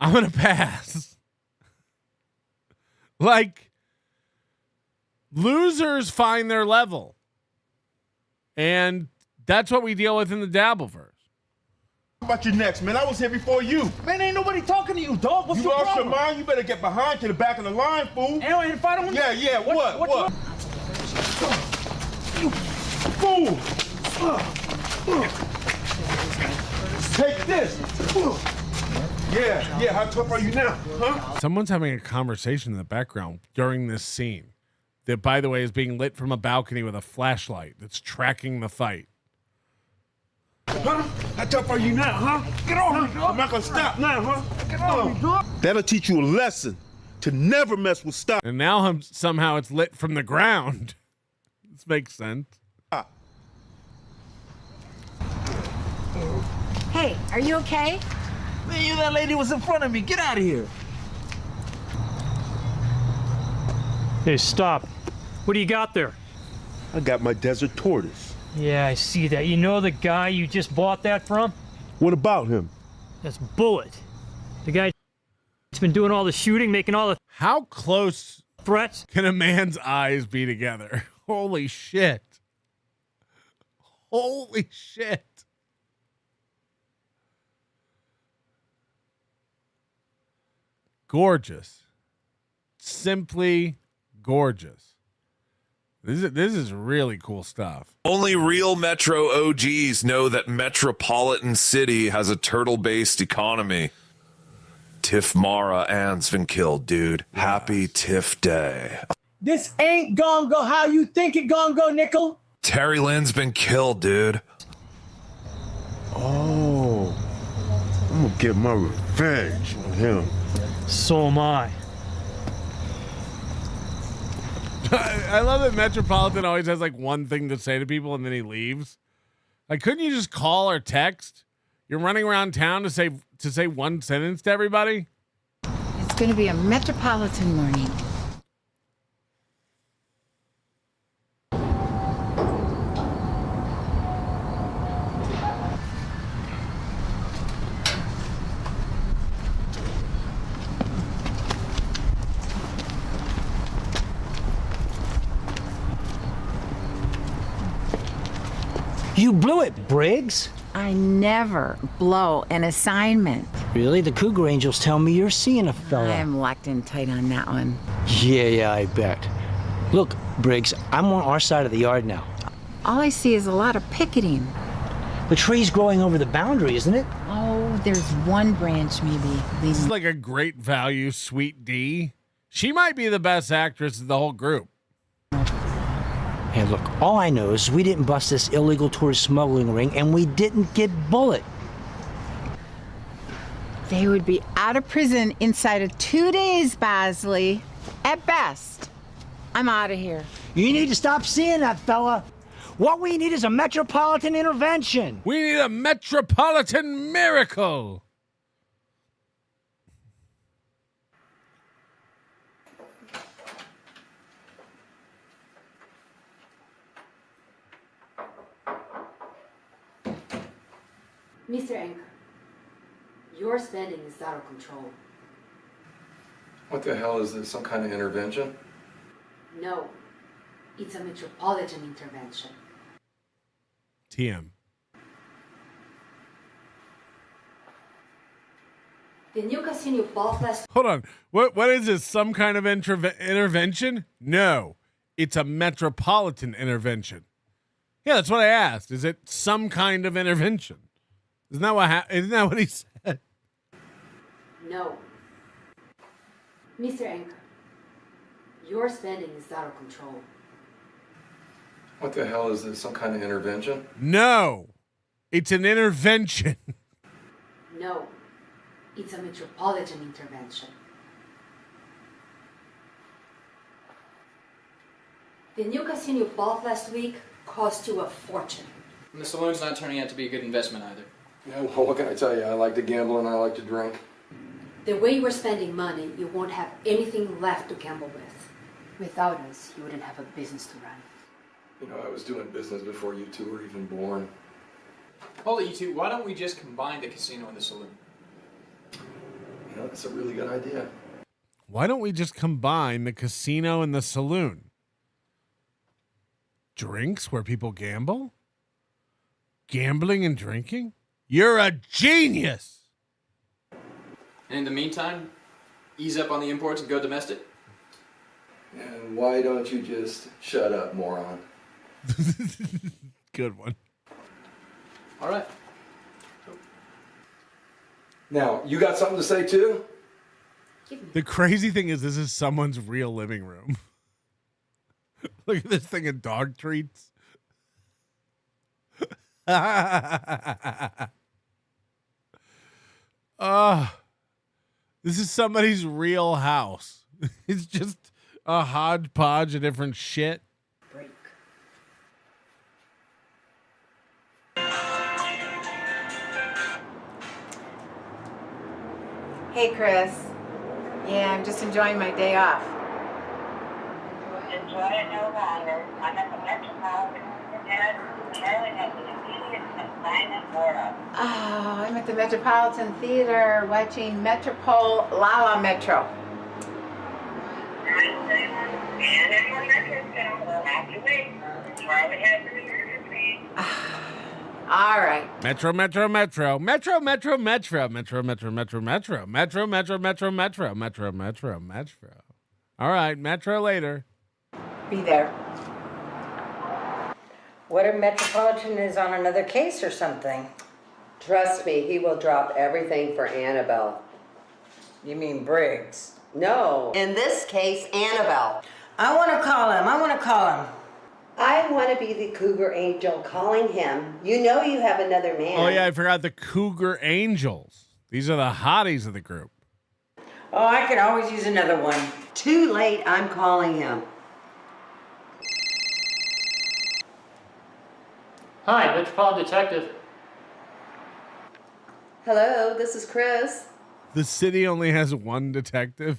I'm going to pass. Like, losers find their level. And that's what we deal with in the Dabbleverse. What about you next, man? I was here before you. Man, ain't nobody talking to you, dog. What's you your lost problem? your mind? You better get behind to the back of the line, fool. And if I don't... Yeah, what? You fool! Take this! Yeah, how tough are you now, huh? Someone's having a conversation in the background during this scene. that, by the way, is being lit from a balcony with a flashlight that's tracking the fight. Huh? How tough are you now, huh? Get on me, dog. I'm not gonna stop now, huh? Get on me, dog. That'll teach you a lesson to never mess with stop. And now somehow it's lit from the ground. This makes sense. Hey, are you okay? Man, you that lady was in front of me. Get out of here. Hey, stop. What do you got there? I got my desert tortoise. Yeah, I see that. You know the guy you just bought that from? What about him? That's Bullet. The guy that's been doing all the shooting, making all the... How close threats can a man's eyes be together? Holy shit. Holy shit. Gorgeous. Simply gorgeous. This is really cool stuff. Only real Metro OGs know that Metropolitan City has a turtle-based economy. Tiff Mara Ann's been killed, dude. Yes. Happy Tiff Day. This ain't gonna go how you think it gonna go, Nickel. Terry Lynn's been killed, dude. Oh, I'm gonna get my revenge on him. So am I. I love that Metropolitan always has like one thing to say to people and then he leaves. Like, couldn't you just call or text? You're running around town to say one sentence to everybody? It's going to be a metropolitan morning. You blew it, Briggs. I never blow an assignment. Really? The Cougar Angels tell me you're seeing a fella. I'm locked in tight on that one. Yeah, I bet. Look, Briggs, I'm on our side of the yard now. All I see is a lot of picketing. The tree's growing over the boundary, isn't it? Oh, there's one branch maybe. This is like a great value, Sweet D. She might be the best actress of the whole group. Hey, look, all I know is we didn't bust this illegal tourist smuggling ring and we didn't get Bullet. They would be out of prison inside of 2 days, Bosley. At best. I'm out of here. You need to stop seeing that fella. What we need is a metropolitan intervention. We need a metropolitan miracle. Mr. Anchor, your spending is out of control. What the hell is this? Some kind of intervention? No, it's a metropolitan intervention. TM. The new casino ball last... Hold on. What is this? Some kind of intervention? No, it's a metropolitan intervention. Yeah, that's what I asked. Is it some kind of intervention? Isn't that what he said? No. Mr. Anchor, your spending is out of control. What the hell is this? Some kind of intervention? No, it's an intervention. No, it's a metropolitan intervention. The new casino bought last week cost you a fortune. And the saloon's not turning out to be a good investment either. Yeah, well, what can I tell you? I like to gamble and I like to drink. The way you are spending money, you won't have anything left to gamble with. Without us, you wouldn't have a business to run. You know, I was doing business before you two were even born. Hold it, you two. Why don't we just combine the casino and the saloon? You know, that's a really good idea. Why don't we just combine the casino and the saloon? Drinks where people gamble? Gambling and drinking? You're a genius! And in the meantime, ease up on the imports and go domestic? And why don't you just shut up, moron? Good one. All right. Now, you got something to say too? The crazy thing is this is someone's real living room. Look at this thing of dog treats. This is somebody's real house. It's just a hodgepodge of different shit. Break. Hey, Chris. Yeah, I'm just enjoying my day off. Enjoy it no longer. I'm at the Metropolitan Detective. Charlie has an immediate assignment for us. Oh, I'm at the Metropolitan Theater watching Metropole La Metro. And anyone Metro's film will have to wait. Charlie has an emergency. All right. Metro, metro, metro. Metro, metro, metro. Metro, metro, metro, metro. Metro, metro, metro, metro. Metro, metro, metro. All right, metro later. Be there. What if Metropolitan is on another case or something? Trust me, he will drop everything for Annabelle. You mean Briggs? No, in this case, Annabelle. I want to call him. I want to be the Cougar Angel calling him. You know you have another man. Oh, yeah, I forgot the Cougar Angels. These are the hotties of the group. Oh, I could always use another one. Too late, I'm calling him. Hi, Metropolitan Detective. Hello, this is Chris. The city only has one detective.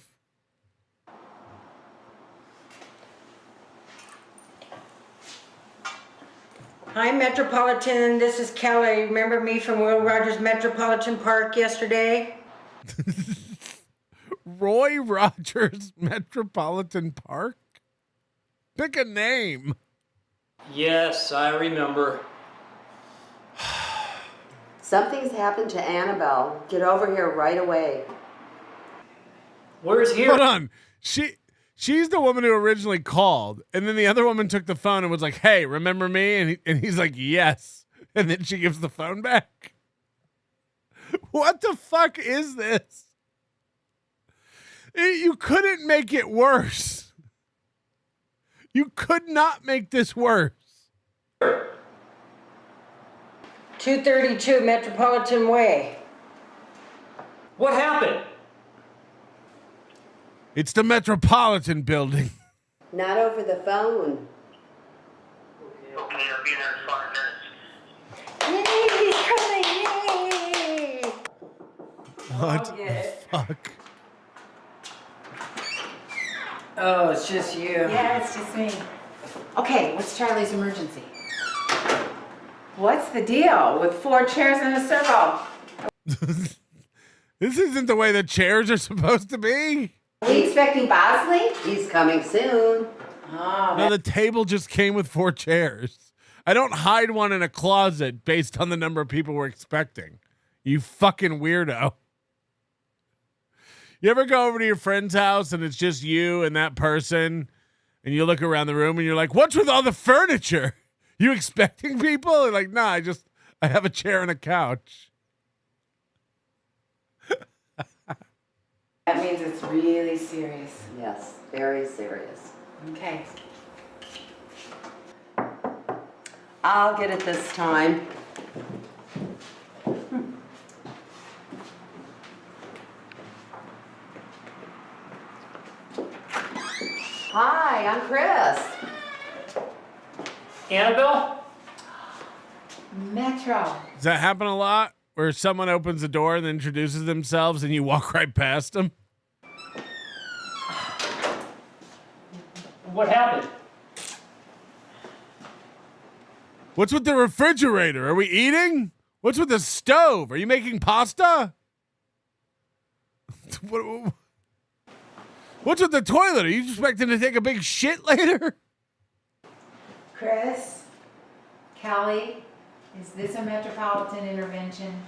Hi, Metropolitan. This is Kelly. Remember me from Will Rogers Metropolitan Park yesterday? Roy Rogers Metropolitan Park? Pick a name. Yes, I remember. Something's happened to Annabelle. Get over here right away. Where's here? Hold on. She's the woman who originally called, and then the other woman took the phone and was like, "Hey, remember me?" And he's like, "Yes." And then she gives the phone back. What the fuck is this? You couldn't make it worse. You could not make this worse. 232 Metropolitan Way. What happened? It's the Metropolitan building. Not over the phone. Okay, I'll be there in 5 minutes. Yay, he's coming, yay! What the fuck? Oh, it's just you. Yeah, it's just me. Okay, what's Charlie's emergency? What's the deal with 4 chairs in a circle? This isn't the way the chairs are supposed to be. Are we expecting Bosley? He's coming soon. Oh, No, the table just came with 4 chairs. I don't hide one in a closet based on the number of people we're expecting. You fucking weirdo. You ever go over to your friend's house and it's just you and that person, and you look around the room and you're like, "What's with all the furniture? You expecting people?" They're like, "Nah, I have a chair and a couch." that means it's really serious. Yes, very serious. Okay. I'll get it this time. Hi, I'm Chris. Annabelle? Metro. Does that happen a lot? Where someone opens the door and introduces themselves and you walk right past them? What happened? What's with the refrigerator? Are we eating? What's with the stove? Are you making pasta? What's with the toilet? Are you expecting to take a big shit later? Chris, Kelly, is this a Metropolitan intervention?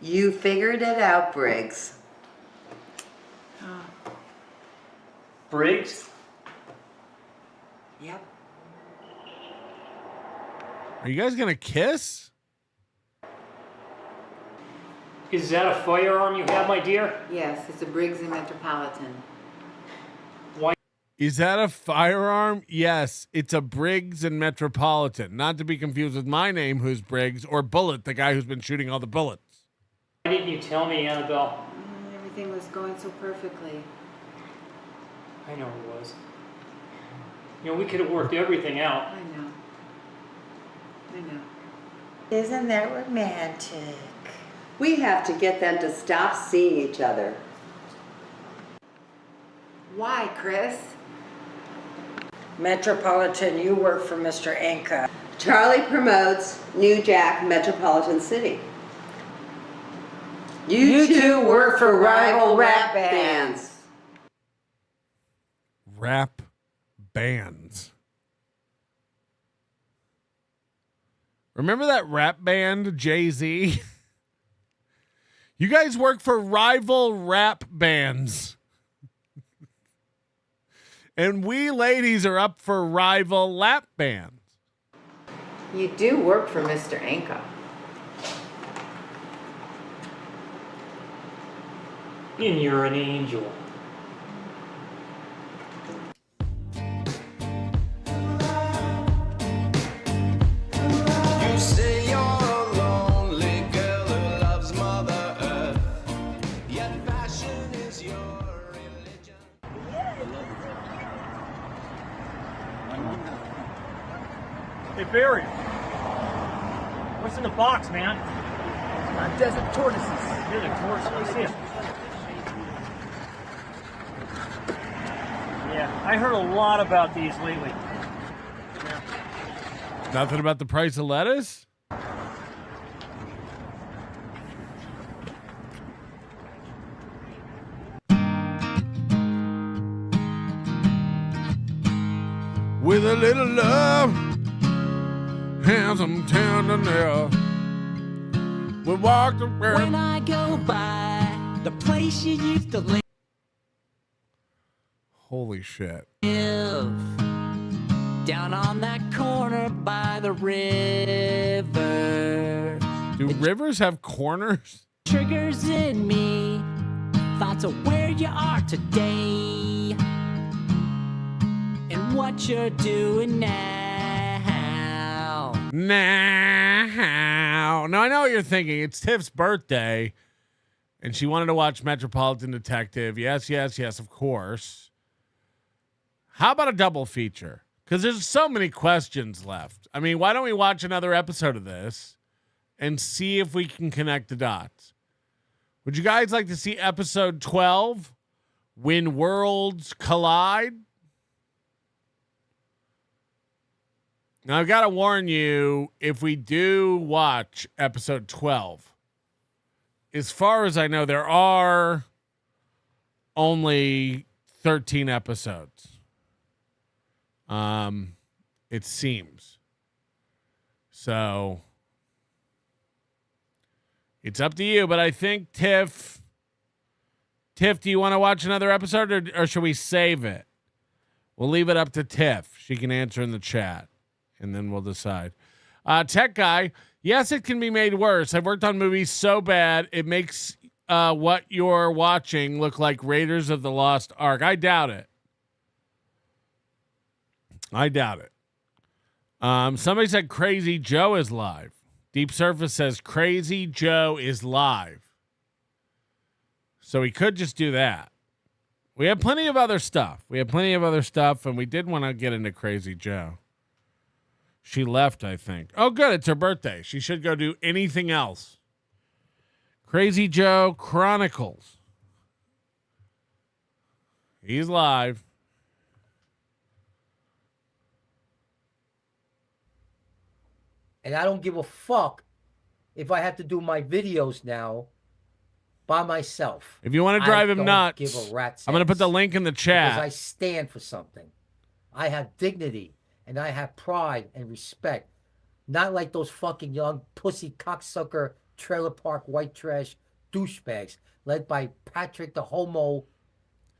You figured it out, Briggs. Oh. Briggs? Yep. Are you guys gonna kiss? Is that a firearm you have, my dear? Yes, it's a Briggs and Metropolitan. Why? Is that a firearm? Yes, it's a Briggs and Metropolitan. Not to be confused with my name, who's Briggs, or Bullet, the guy who's been shooting all the bullets. Why didn't you tell me, Annabelle? Everything was going so perfectly. I know it was. You know, we could have worked everything out. I know. I know. Isn't that romantic? We have to get them to stop seeing each other. Why, Chris? Metropolitan, you work for Mr. Anka. Charlie promotes New Jack Metropolitan City. You two work for rival rap bands. Rap bands. Remember that rap band, Jay-Z? You guys work for rival rap bands. And we ladies are up for rival lap bands. You do work for Mr. Anka. And you're an angel. You say you're a lonely girl who loves Mother Earth, yet fashion is your religion. Hey, Barry. What's in the box, man? Desert tortoises. Desert tortoises. Let me see it. Yeah, I heard a lot about these lately. Nothing about the price of lettuce? With a little love and some tenderness, we walked around. When I go by the place you used to live. Holy shit. Down on that corner by the river. Do rivers have corners? Triggers in me, thoughts of where you are today and what you're doing now. Now, I know what you're thinking. It's Tiff's birthday, and she wanted to watch Metropolitan Detective. Yes, of course. How about a double feature? Because there's so many questions left. I mean, why don't we watch another episode of this and see if we can connect the dots? Would you guys like to see episode 12, When Worlds Collide? Now, I've got to warn you, if we do watch episode 12, as far as I know, there are only 13 episodes. It seems. So it's up to you, but I think Tiff, do you want to watch another episode or should we save it? We'll leave it up to Tiff. She can answer in the chat and then we'll decide. Tech Guy, yes, it can be made worse. I've worked on movies so bad it makes what you're watching look like Raiders of the Lost Ark. I doubt it. Somebody said Crazy Joe is live. Deep Surface says Crazy Joe is live. So we could just do that. We have plenty of other stuff. And we did want to get into Crazy Joe. She left, I think. Oh, good. It's her birthday. She should go do anything else. Crazy Joe Chronicles. He's live. And I don't give a fuck if I have to do my videos now by myself. If you want to drive him nuts, give a rat's I'm going to put the link in the chat. Because I stand for something. I have dignity and I have pride and respect. Not like those fucking young pussy cocksucker trailer park white trash douchebags led by Patrick the Homo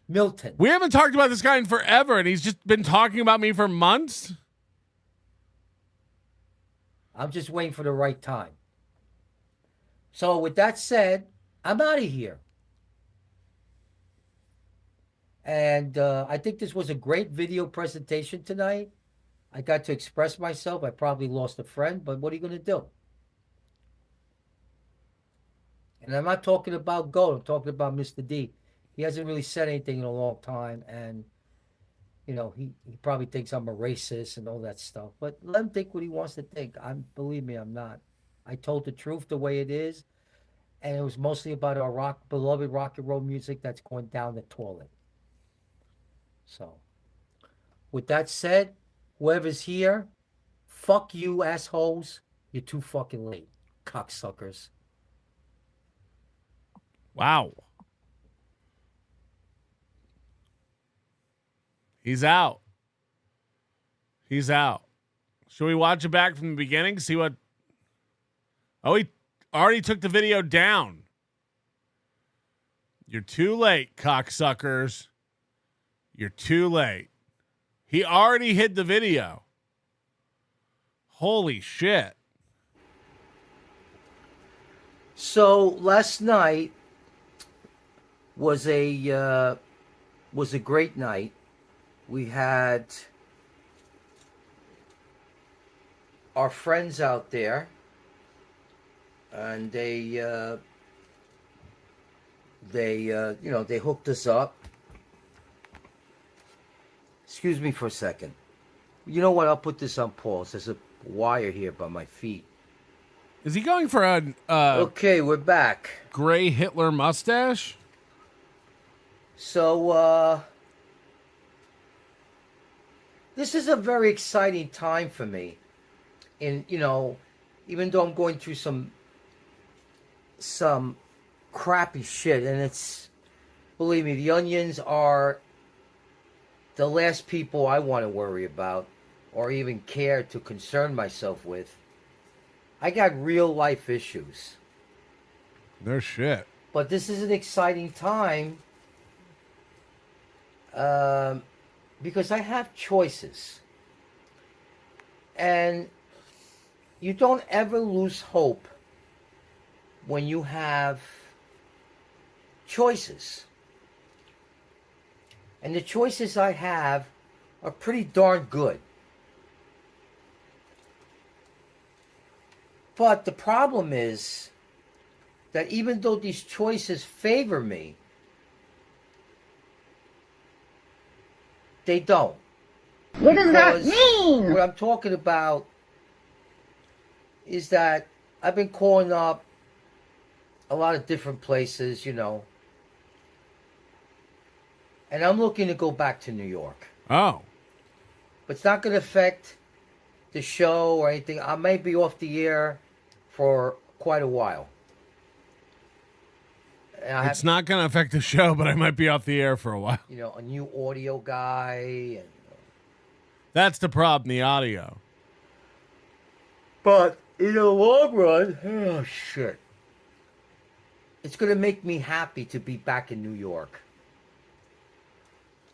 Melton. We haven't talked about this guy in forever, and he's just been talking about me for months. I'm just waiting for the right time. So with that said, I'm out of here. And I think this was a great video presentation tonight. I got to express myself. I probably lost a friend, but what are you going to do? And I'm not talking about Gold. I'm talking about Mr. D. He hasn't really said anything in a long time. And, you know, he probably thinks I'm a racist and all that stuff. But let him think what he wants to think. Believe me, I'm not. I told the truth the way it is. And it was mostly about our beloved rock and roll music that's going down the toilet. So, with that said, whoever's here, fuck you, assholes. You're too fucking late, cocksuckers. Wow. He's out. He's out. Should we watch it back from the beginning? See what... Oh, he already took the video down. You're too late, cocksuckers. You're too late. He already hid the video. Holy shit. So last night was a great night. We had our friends out there, and they hooked us up. Excuse me for a second. You know what? I'll put this on pause. There's a wire here by my feet. Is he going for a... okay, we're back. Gray Hitler mustache? So, this is a very exciting time for me. And, you know, even though I'm going through some crappy shit, and it's... Believe me, the Onions are the last people I want to worry about or even care to concern myself with. I got real life issues. No shit. But this is an exciting time because I have choices. And you don't ever lose hope when you have choices. And the choices I have are pretty darn good. But the problem is that even though these choices favor me, they don't. What does that mean? What I'm talking about is that I've been calling up a lot of different places, you know, and I'm looking to go back to New York. Oh. But it's not going to affect the show or anything. I may be off the air for quite a while. It's not going to affect the show, but I might be off the air for a while. You know, a new audio guy. And that's the problem, the audio. But in the long run, oh shit. It's going to make me happy to be back in New York.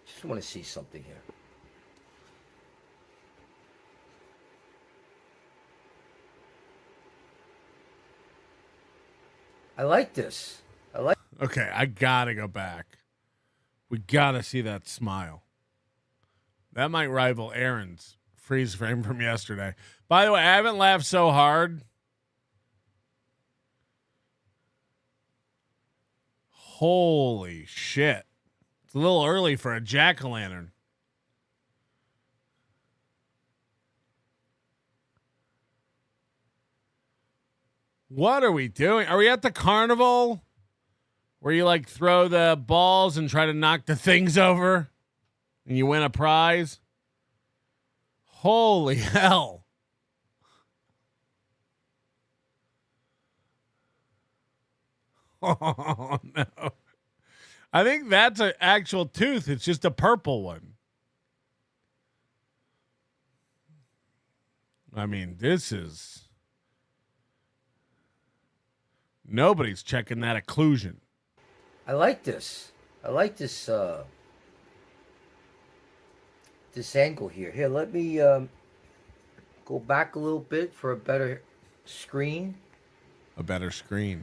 Just want to see something here. I like this. Okay, I gotta go back. We gotta see that smile. That might rival Aaron's freeze frame from yesterday. By the way, I haven't laughed so hard. Holy shit. It's a little early for a jack-o'-lantern. What are we doing? Are we at the carnival where you like throw the balls and try to knock the things over and you win a prize? Holy hell. Oh, no. I think that's an actual tooth. It's just a purple one. I mean, this is... Nobody's checking that occlusion. I like this. I like this this angle here. Here, let me go back a little bit for a better screen. A better screen.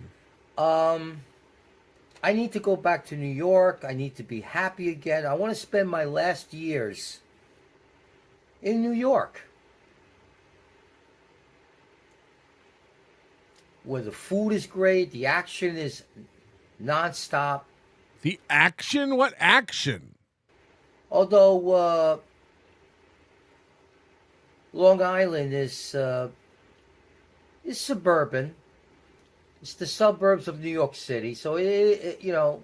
I need to go back to New York. I need to be happy again. I want to spend my last years in New York, where the food is great, the action is nonstop. The action? What action? Although Long Island is suburban. It's the suburbs of New York City, so you know,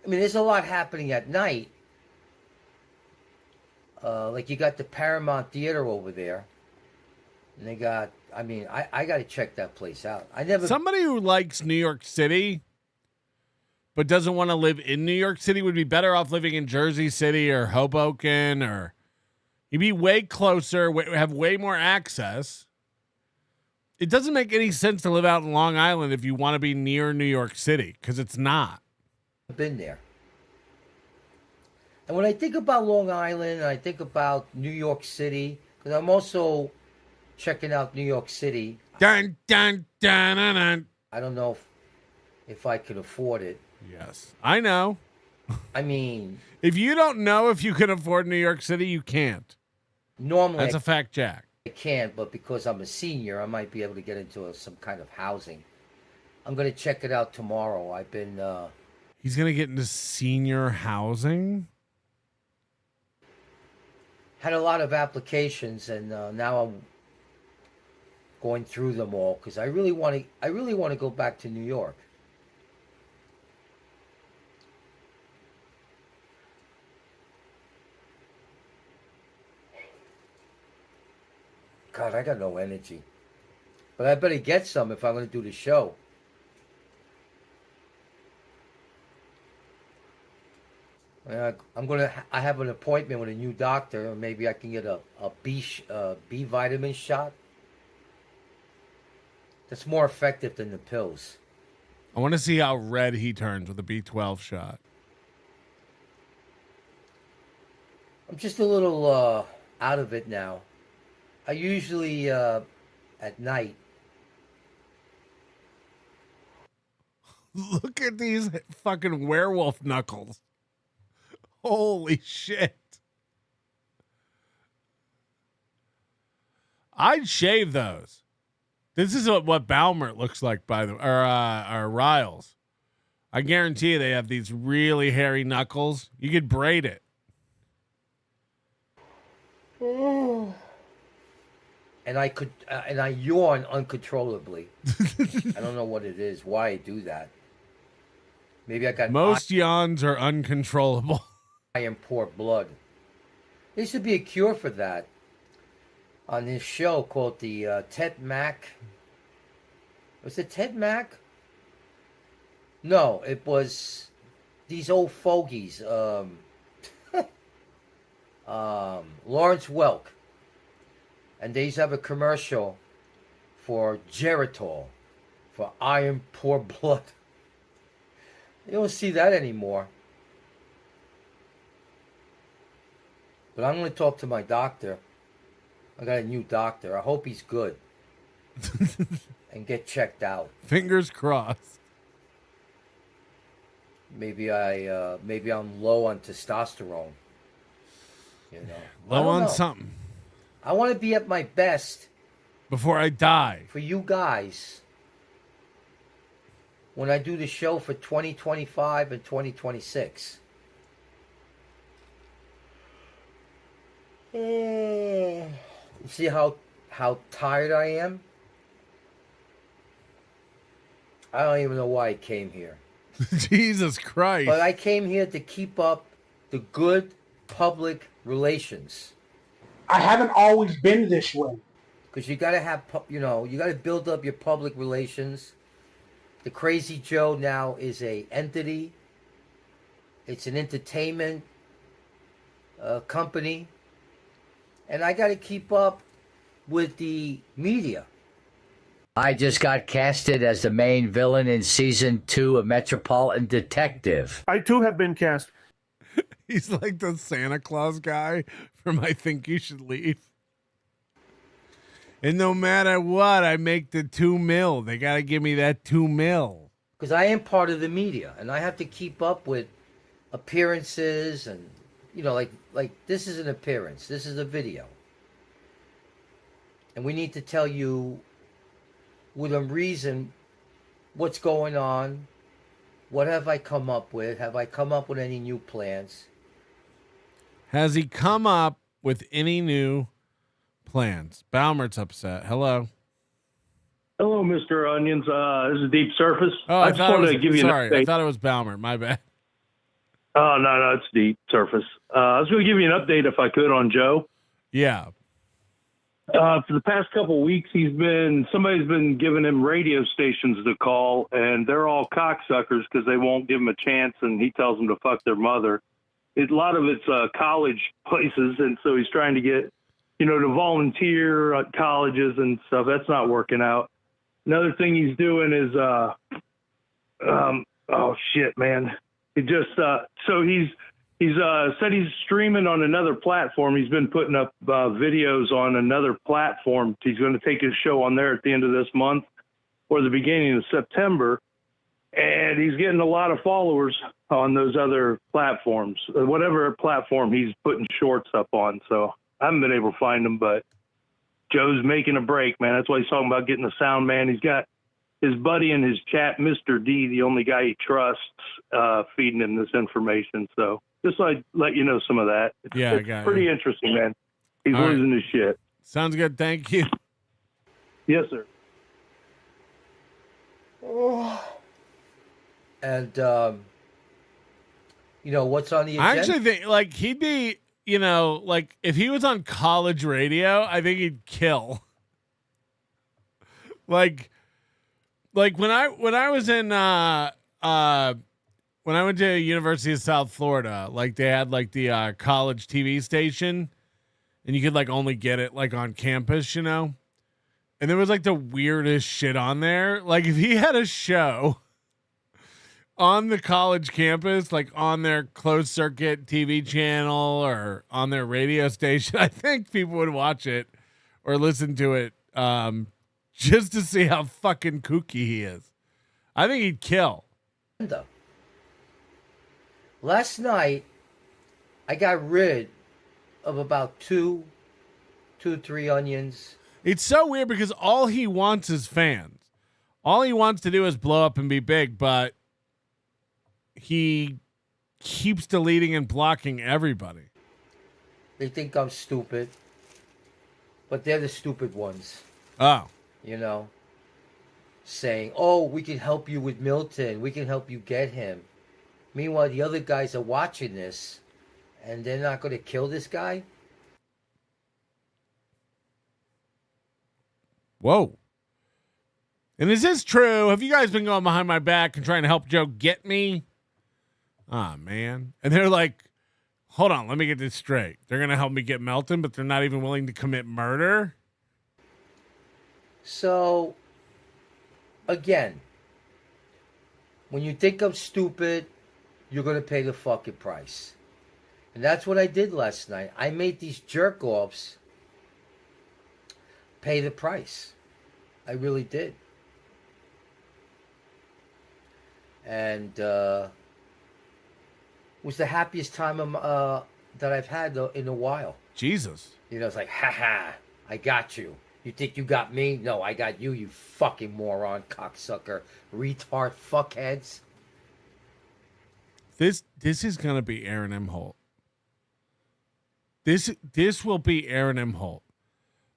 I mean, there's a lot happening at night. Like you got the Paramount Theater over there, and they got. I mean, I got to check that place out. Somebody who likes New York City, but doesn't want to live in New York City would be better off living in Jersey City or Hoboken, or you'd be way closer, have way more access. It doesn't make any sense to live out in Long Island if you want to be near New York City, because it's not. I've been there. And when I think about Long Island, and I think about New York City, because I'm also checking out New York City. Dun, dun, dun, dun, dun. I don't know if I could afford it. Yes, I know. I mean, if you don't know if you can afford New York City, you can't. Normally, that's a fact, Jack. I can't, but because I'm a senior, I might be able to get into some kind of housing. I'm going to check it out tomorrow. I've been... He's going to get into senior housing? Had a lot of applications, and now I'm going through them all because I really want to go back to New York. God, I got no energy. But I better get some if I'm going to do the show. I have an appointment with a new doctor. Maybe I can get a B vitamin shot. That's more effective than the pills. I want to see how red he turns with a B12 shot. I'm just a little out of it now. I usually, at night. Look at these fucking werewolf knuckles. Holy shit. I'd shave those. This is what Baumert looks like, by the way, or Riles. I guarantee you they have these really hairy knuckles. You could braid it. And I yawn uncontrollably. I don't know what it is, why I do that. Maybe I got most yawns are uncontrollable. I am poor blood. There should be a cure for that. On this show called the Ted Mack. Was it Ted Mack? No, it was these old fogies. Lawrence Welk. And they used to have a commercial for Geritol, for iron poor blood. You don't see that anymore. But I'm going to talk to my doctor. I got a new doctor. I hope he's good. And get checked out. Fingers crossed. Maybe I'm low on testosterone. You know, low on something. I want to be at my best before I die. For you guys, when I do the show for 2025 and 2026. You see how tired I am? I don't even know why I came here. Jesus Christ. But I came here to keep up the good public relations. I haven't always been this way. Because you got to have, you got to build up your public relations. The Crazy Joe now is a entity. It's an entertainment company. And I got to keep up with the media. I just got casted as the main villain in season 2 of Metropolitan Detective. I too have been cast. He's like the Santa Claus guy from I Think You Should Leave. And no matter what, I make the $2 million. They got to give me that $2 million. because I am part of the media and I have to keep up with appearances and, you know, like this is an appearance. This is a video. And we need to tell you with a reason what's going on. What have I come up with? Have I come up with any new plans? Has he come up with any new plans? Balmert's upset. Hello. Hello, Mr. Onions. This is Deep Surface. Oh, I just wanted to give you an update. I thought it was Balmert. My bad. Oh, no, it's Deep Surface. I was going to give you an update if I could on Joe. Yeah. For the past couple of weeks, somebody's been giving him radio stations to call, and they're all cocksuckers because they won't give him a chance, and he tells them to fuck their mother. A lot of it's college places, and so he's trying to get, to volunteer at colleges and stuff. That's not working out. Another thing he's doing is, oh shit, man. He just, so he's said he's streaming on another platform. He's been putting up videos on another platform. He's going to take his show on there at the end of this month or the beginning of September. And he's getting a lot of followers on those other platforms, whatever platform he's putting shorts up on. So I haven't been able to find him, but Joe's making a break, man. That's why he's talking about getting the sound man. He's got his buddy in his chat, Mr. D, the only guy he trusts, feeding him this information. So just like let you know some of that. It's pretty interesting, man. He's losing his shit. Sounds good. Thank you. Yes, sir. And what's on the agenda? I actually think he'd be, if he was on college radio, I think he'd kill. Like when I was in when I went to University of South Florida, they had the college TV station, and you could only get it on campus, and there was the weirdest shit on there. If he had a show on the college campus, on their closed circuit TV channel or on their radio station, I think people would watch it or listen to it just to see how fucking kooky he is. I think he'd kill. Last night, I got rid of about two, 3 onions. It's so weird because all he wants is fans. All he wants to do is blow up and be big, but he keeps deleting and blocking everybody. They think I'm stupid, but they're the stupid ones. Oh. Saying, oh, we can help you with Milton. We can help you get him. Meanwhile, the other guys are watching this, and they're not going to kill this guy? Whoa. And is this true? Have you guys been going behind my back and trying to help Joe get me? Ah, man. And they're like, hold on, let me get this straight. They're going to help me get Melton, but they're not even willing to commit murder? So, again, when you think I'm stupid, you're going to pay the fucking price. And that's what I did last night. I made these jerk-offs pay the price. I really did. And it was the happiest time that I've had in a while. Jesus. It's like, ha, I got you. You think you got me? No, I got you, you fucking moron, cocksucker, retard, fuckheads. This is gonna be Aaron Imholte. This will be Aaron Imholte.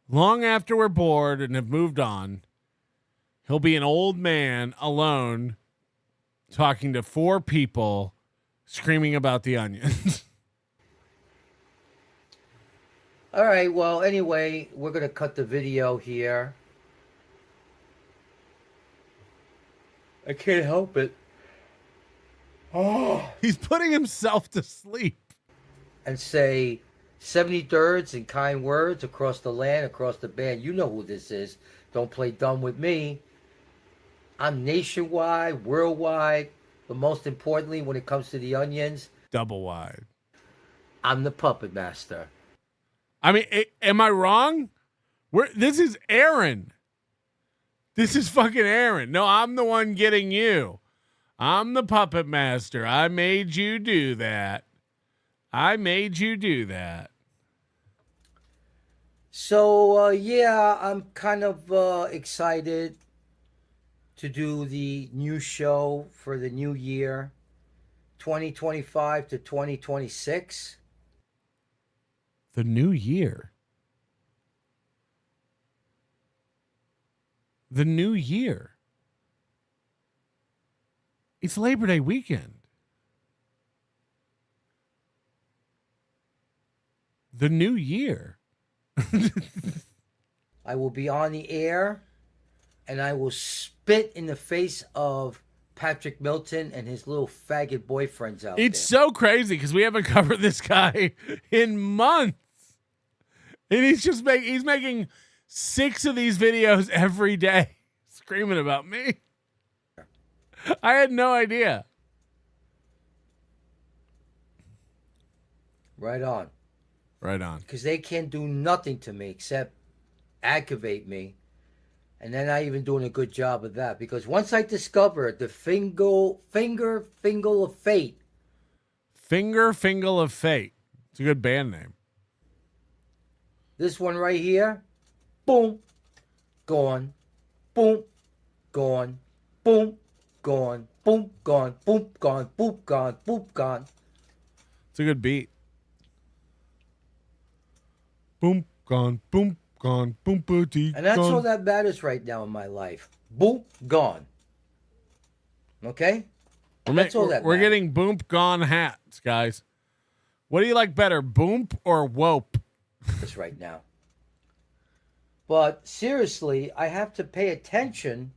Long after we're bored and have moved on, he'll be an old man alone talking to 4 people screaming about the onions. All right, well, anyway, we're going to cut the video here. I can't help it. Oh, he's putting himself to sleep. And say 73rds and kind words across the land, across the band. You know who this is. Don't play dumb with me. I'm nationwide, worldwide, but most importantly, when it comes to the onions, double wide. I'm the puppet master. I mean, am I wrong? This is Aaron. This is fucking Aaron. No, I'm the one getting you. I'm the puppet master. I made you do that. I made you do that. So, yeah, I'm kind of excited to do the new show for the new year, 2025 to 2026. The new year. The new year. It's Labor Day weekend. The new year. I will be on the air and I will spit in the face of Patrick Melton and his little faggot boyfriends out It's there. so crazy because we haven't covered this guy in months. And he's making 6 of these videos every day screaming about me. I had no idea. Right on. Right on. Because they can't do nothing to me except aggravate me. And they're not even doing a good job of that. Because once I discovered the finger of fate. Finger of Fate. It's a good band name. This one right here. Boom. Gone. Boom. Gone. Boom. Gone. Boom. Gone. Boom. Gone. Boom. Gone. Boom. Gone. It's a good beat. Boom. Gone. Boom. Gone. Boom. Booty. And that's gone. all that matters right now in my life. Boom. Gone. Okay? That's all that We're matters. getting boom gone hats, guys. What do you like better, boom or whoop? This right now. But seriously, I have to pay attention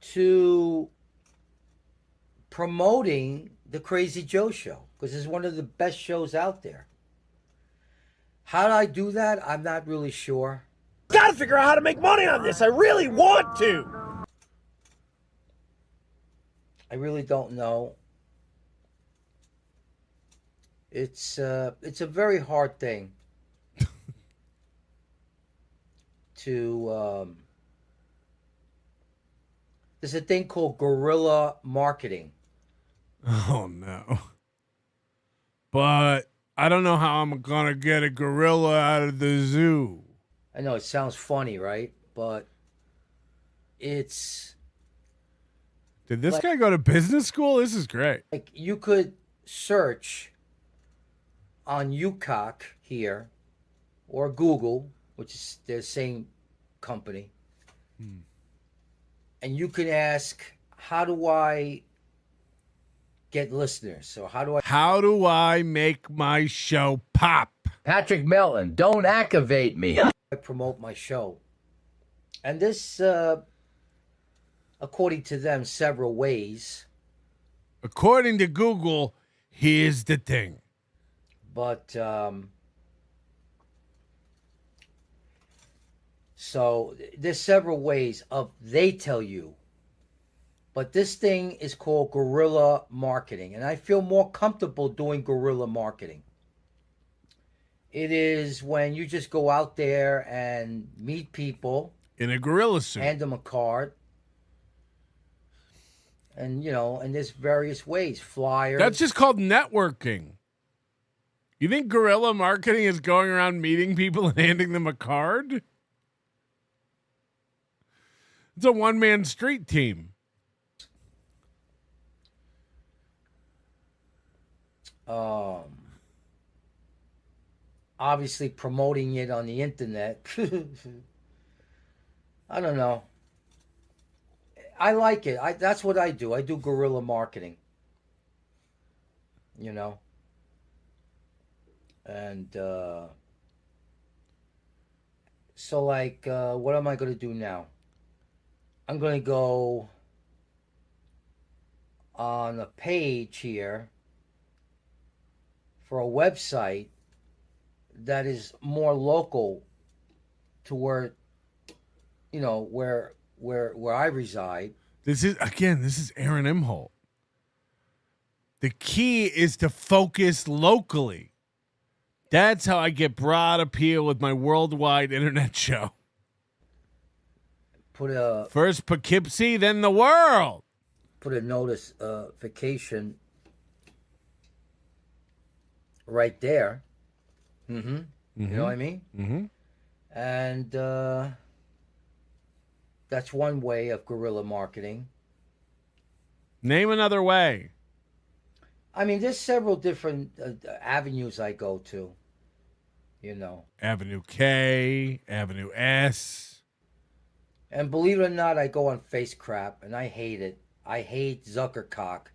to promoting the Crazy Joe show because it's one of the best shows out there. How do I do that? I'm not really sure. Gotta figure out how to make money on this. I really want to. I really don't know. It's a very hard thing to. There's a thing called guerrilla marketing. Oh no. But I don't know how I'm gonna get a gorilla out of the zoo. I know it sounds funny, right? But it's. Did this guy go to business school? This is great. Like you could search on UCOC here or Google, which is the same company. And you can ask, how do I get listeners? So How do I make my show pop? Patrick Melton, don't aggravate me. I promote my show. And this, according to them, several ways. According to Google, here's the thing. But, so there's several ways of they tell you. But this thing is called guerrilla marketing. And I feel more comfortable doing guerrilla marketing. It is when you just go out there and meet people. In a gorilla suit. Hand them a card. And, and there's various ways. Flyers. That's just called networking. You think guerrilla marketing is going around meeting people and handing them a card? It's a one-man street team. Obviously promoting it on the internet. I don't know. I like it. That's what I do. I do guerrilla marketing. And so like what am I going to do now? I'm going to go on a page here for a website that is more local to where where I reside. This is Aaron Imholte. The key is to focus locally. That's how I get broad appeal with my worldwide internet show. Put a first Poughkeepsie, then the world. put a notification right there. You know what I mean? Mm-hmm. And that's one way of guerrilla marketing. Name another way. I mean, there's several different avenues I go to, you know. Avenue K, Avenue S. And believe it or not, I go on face crap, and I hate it. I hate Zuckercock.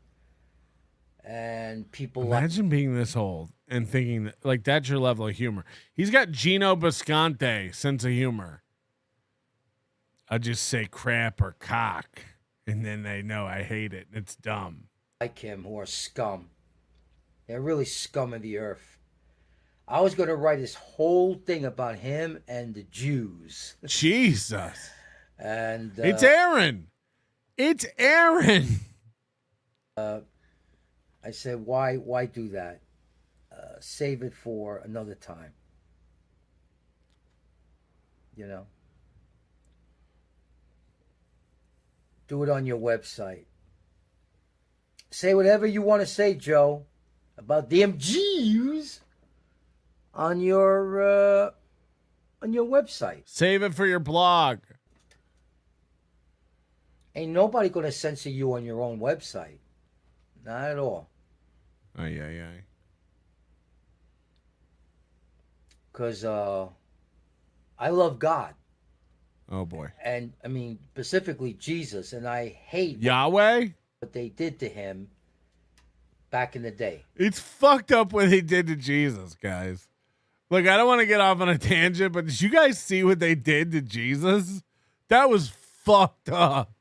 And people Imagine being this old and thinking that, like, that's your level of humor. He's got Gino Bisconte sense of humor. I just say crap or cock, and then they know I hate it. It's dumb. like him who are scum. They're really scum of the earth. I was going to write this whole thing about him and the Jews. Jesus. And it's Aaron. It's Aaron. I said, why do that? Save it for another time. You know? Do it on your website. Say whatever you want to say, Joe, about them Jews on your website. Save it for your blog. Ain't nobody gonna censor you on your own website. Not at all. Aye, aye, aye. Because I love God. Oh, boy. And, I mean, specifically Jesus. And I hate Yahweh? What they did to him back in the day. It's fucked up what they did to Jesus, guys. Look, I don't want to get off on a tangent, but did you guys see what they did to Jesus? That was fucked up.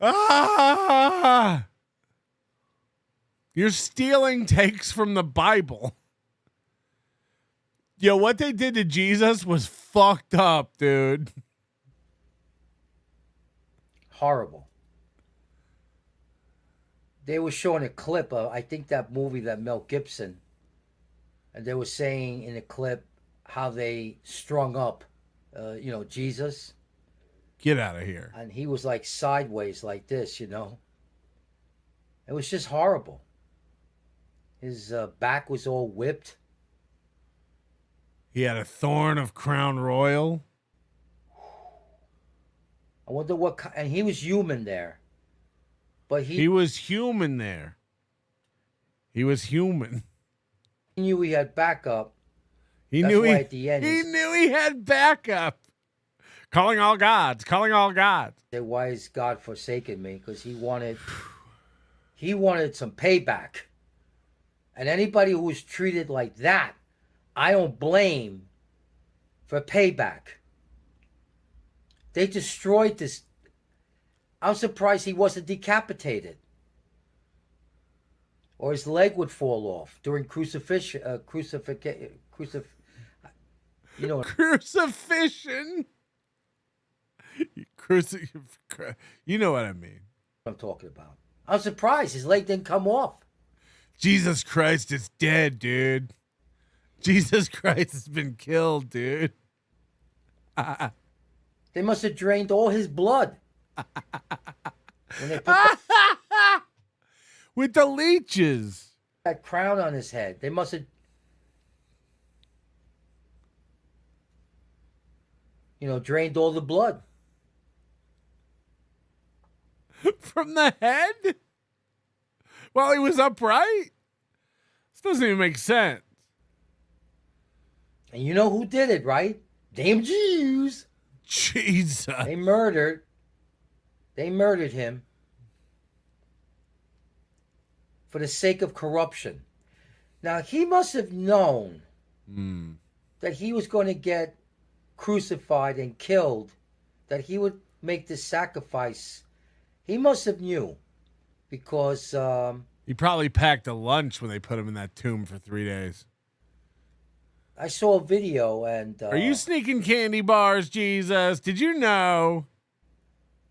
Ah! You're stealing takes from the Bible. Yo, what they did to Jesus was fucked up, dude. Horrible. They were showing a clip of, I think, that movie that Mel Gibson, and they were saying in the clip how they strung up, Jesus. Get out of here. And he was like sideways like this, you know. It was just horrible. His back was all whipped. He had a thorn of Crown Royal. I wonder what and he was human there. But he was human there. He was human. He knew he had backup. He That's knew why he at the end he knew he had backup. Calling all gods, calling all gods. Why is God forsaken me? Because he wanted some payback. And anybody who was treated like that, I don't blame for payback. They destroyed this. I'm surprised he wasn't decapitated. Or his leg would fall off during crucifixion. You know, crucifixion. You know what I mean. I'm talking about. I'm surprised his leg didn't come off. Jesus Christ is dead, dude. Jesus Christ has been killed, dude. They must have drained all his blood. When they put with the leeches. That crown on his head. They must have, drained all the blood. From the head? While he was upright? This doesn't even make sense. And you know who did it, right? Damn Jews. Jesus. They murdered him for the sake of corruption. Now, he must have known that he was going to get crucified and killed, that he would make this sacrifice. He must have knew, because he probably packed a lunch when they put him in that tomb for 3 days. I saw a video and are you sneaking candy bars, Jesus? Did you know?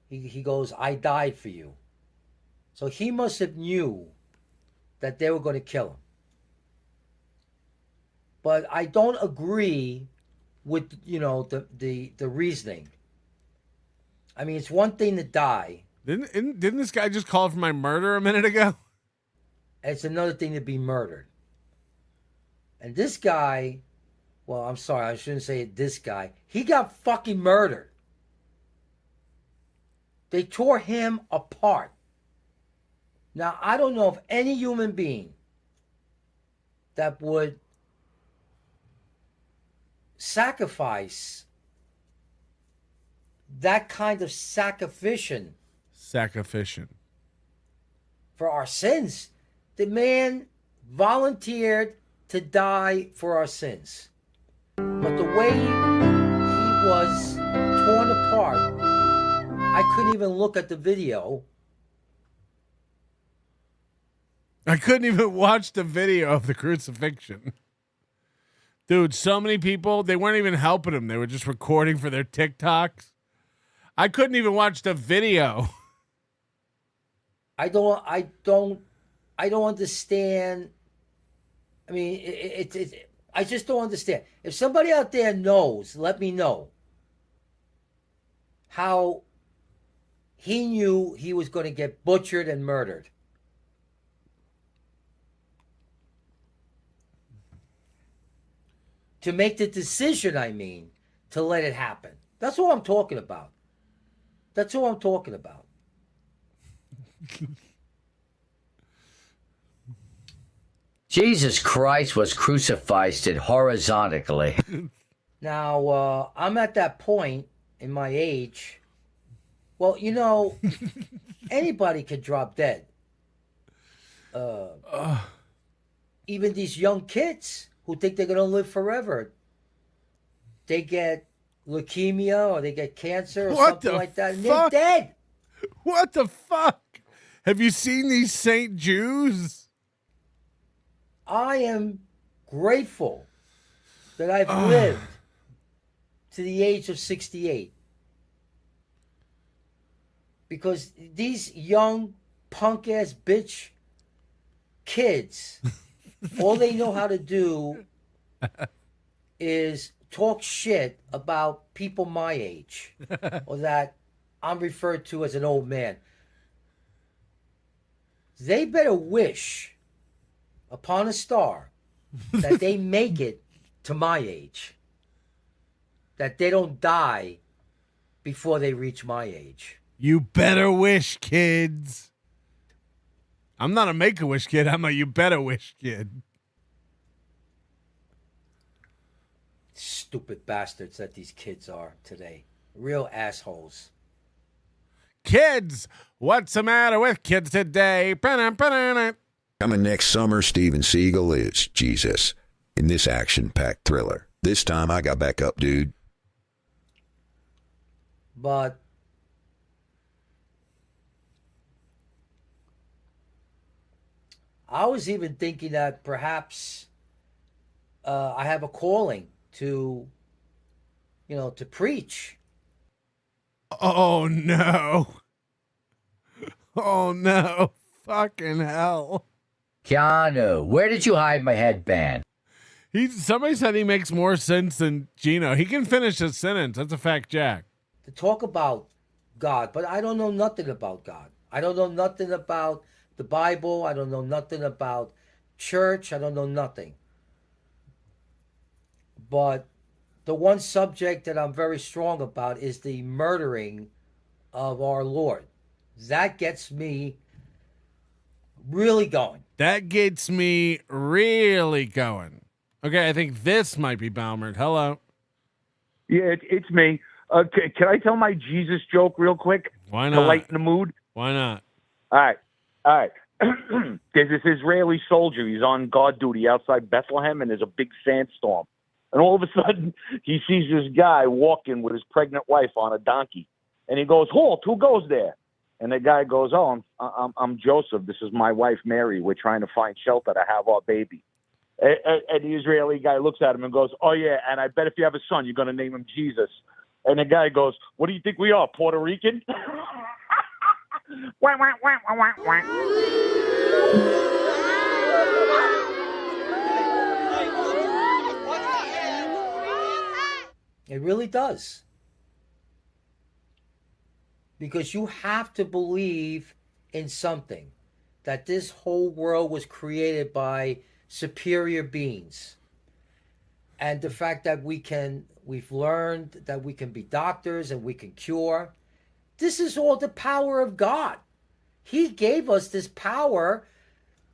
He goes, I died for you. So he must have knew that they were going to kill him. But I don't agree with, the reasoning. I mean, it's one thing to die. Didn't this guy just call for my murder a minute ago? It's another thing to be murdered. And this guy, well, I'm sorry, I shouldn't say this guy. He got fucking murdered. They tore him apart. Now, I don't know of any human being that would sacrifice that kind of sacrificial for our sins. The man volunteered to die for our sins. But the way he was torn apart, I couldn't even look at the video. I couldn't even watch the video of the crucifixion. Dude, so many people, they weren't even helping him. They were just recording for their TikToks. I couldn't even watch the video. I don't understand. I mean, I just don't understand. If somebody out there knows, let me know how he knew he was going to get butchered and murdered. To make the decision, I mean, to let it happen. That's what I'm talking about. That's what I'm talking about. Jesus Christ was crucified horizontally. Now, I'm at that point in my age. Well, you know, anybody could drop dead. Even these young kids who think they're going to live forever. They get leukemia or they get cancer or something like that, and they're dead. What the fuck? Have you seen these Saint Jews? I am grateful that I've lived to the age of 68. Because these young punk-ass bitch kids, all they know how to do is talk shit about people my age, or that I'm referred to as an old man. They better wish upon a star that they make it to my age, that they don't die before they reach my age. You better wish, kids. I'm not a make-a-wish kid. I'm a you better wish kid. Stupid bastards that these kids are today. Real assholes. Kids! What's the matter with kids today? Coming next summer, Steven Seagal is Jesus in this action-packed thriller. This time I got back up, dude. But I was even thinking that perhaps I have a calling to, you know, to preach. Oh, no. Oh, no. Fucking hell. Keanu, where did you hide my headband? Somebody said he makes more sense than Gino. He can finish his sentence. That's a fact, Jack. To talk about God, but I don't know nothing about God. I don't know nothing about the Bible. I don't know nothing about church. I don't know nothing. But the one subject that I'm very strong about is the murdering of our Lord. That gets me really going. That gets me really going. Okay, I think this might be Balmert. Hello. Yeah, it's me. Can I tell my Jesus joke real quick? Why not? To lighten the mood? Why not? All right. There's this Israeli soldier. He's on guard duty outside Bethlehem, and there's a big sandstorm. And all of a sudden, he sees this guy walking with his pregnant wife on a donkey. And he goes, "Halt, who goes there?" And the guy goes, "Oh, I'm Joseph. This is my wife, Mary. We're trying to find shelter to have our baby." And the Israeli guy looks at him and goes, "Oh, yeah, and I bet if you have a son, you're going to name him Jesus." And the guy goes, "What do you think we are, Puerto Rican?" It really does. because you have to believe in something, that this whole world was created by superior beings. And the fact that we've learned that we can be doctors and we can cure. This is all the power of God. He gave us this power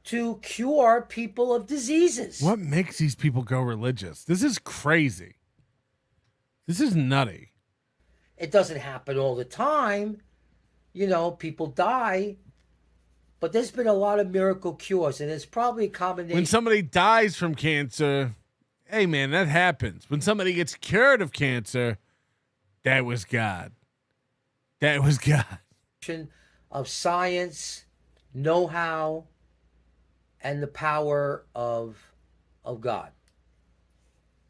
to cure people of diseases. What makes these people go religious? This is crazy. This is nutty. It doesn't happen all the time. You know, people die. But there's been a lot of miracle cures, and it's probably a combination. When somebody dies from cancer, hey, man, that happens. When somebody gets cured of cancer, that was God. That was God. Of science, know-how, and the power of God.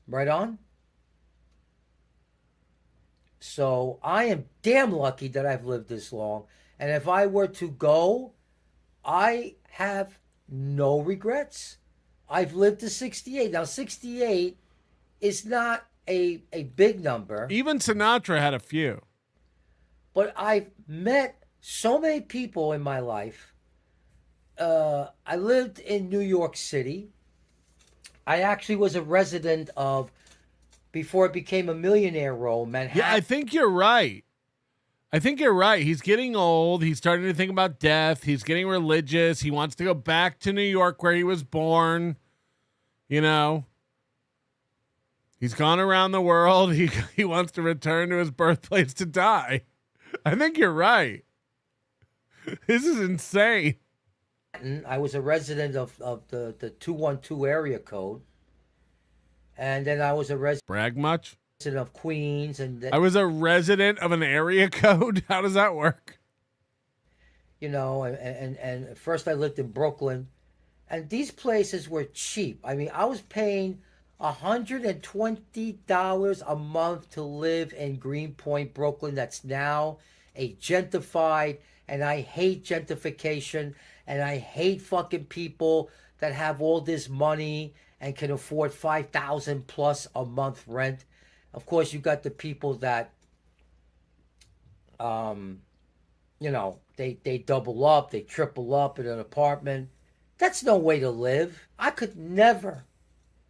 Right on? So I am damn lucky that I've lived this long. And if I were to go, I have no regrets. I've lived to 68. Now, 68 is not a big number. Even Sinatra had a few. But I've met so many people in my life. I lived in New York City. I actually was a resident of, before it became a millionaire row, Manhattan. Yeah, I think you're right. He's getting old. He's starting to think about death. He's getting religious. He wants to go back to New York where he was born. You know, he's gone around the world. He wants to return to his birthplace to die. I think you're right. This is insane. I was a resident of the 212 area code. And then I was a resident. Brag much? Of Queens. And then, I was a resident of an area code. How does that work? You know, and first I lived in Brooklyn. And these places were cheap. I mean, I was paying $120 a month to live in Greenpoint, Brooklyn. That's now a gentrified, and I hate gentrification, and I hate fucking people that have all this money and can afford $5,000 plus a month rent. Of course, you got the people that, you know, they double up, they triple up in an apartment. That's no way to live. I could never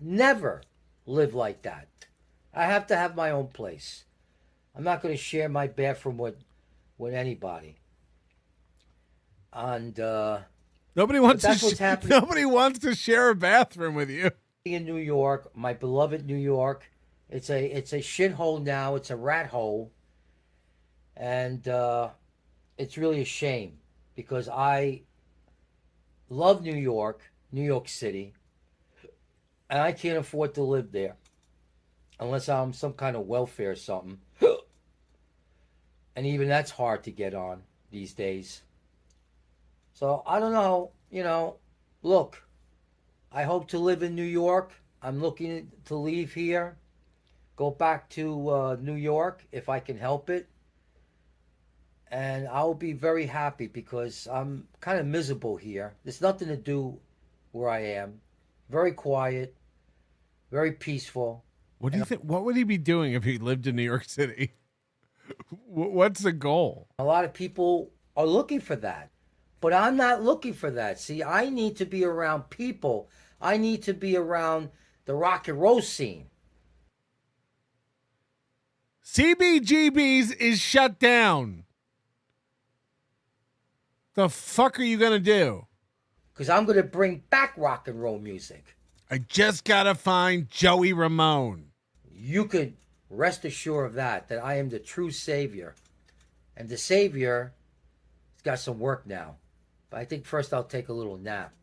live like that. I have to have my own place. I'm not going to share my bathroom with anybody. And nobody wants that's what's happening. Nobody wants to share a bathroom with you. In New York, my beloved New York, it's a shithole now. It's a rat hole, and it's really a shame because I love New York City, and I can't afford to live there unless I'm some kind of welfare or something. And even that's hard to get on these days. So I don't know, you know, look, I hope to live in New York. I'm looking to leave here, go back to New York if I can help it. And I'll be very happy because I'm kind of miserable here. There's nothing to do where I am. Very quiet, very peaceful. What do you think? What would he be doing if he lived in New York City? What's the goal? A lot of people are looking for that, but I'm not looking for that. See, I need to be around people. I need to be around the rock and roll scene. CBGB's is shut down. The fuck are you gonna do? Because I'm gonna bring back rock and roll music. I just gotta find Joey Ramone. You could rest assured of that I am the true savior. And the savior has got some work now. But I think first I'll take a little nap.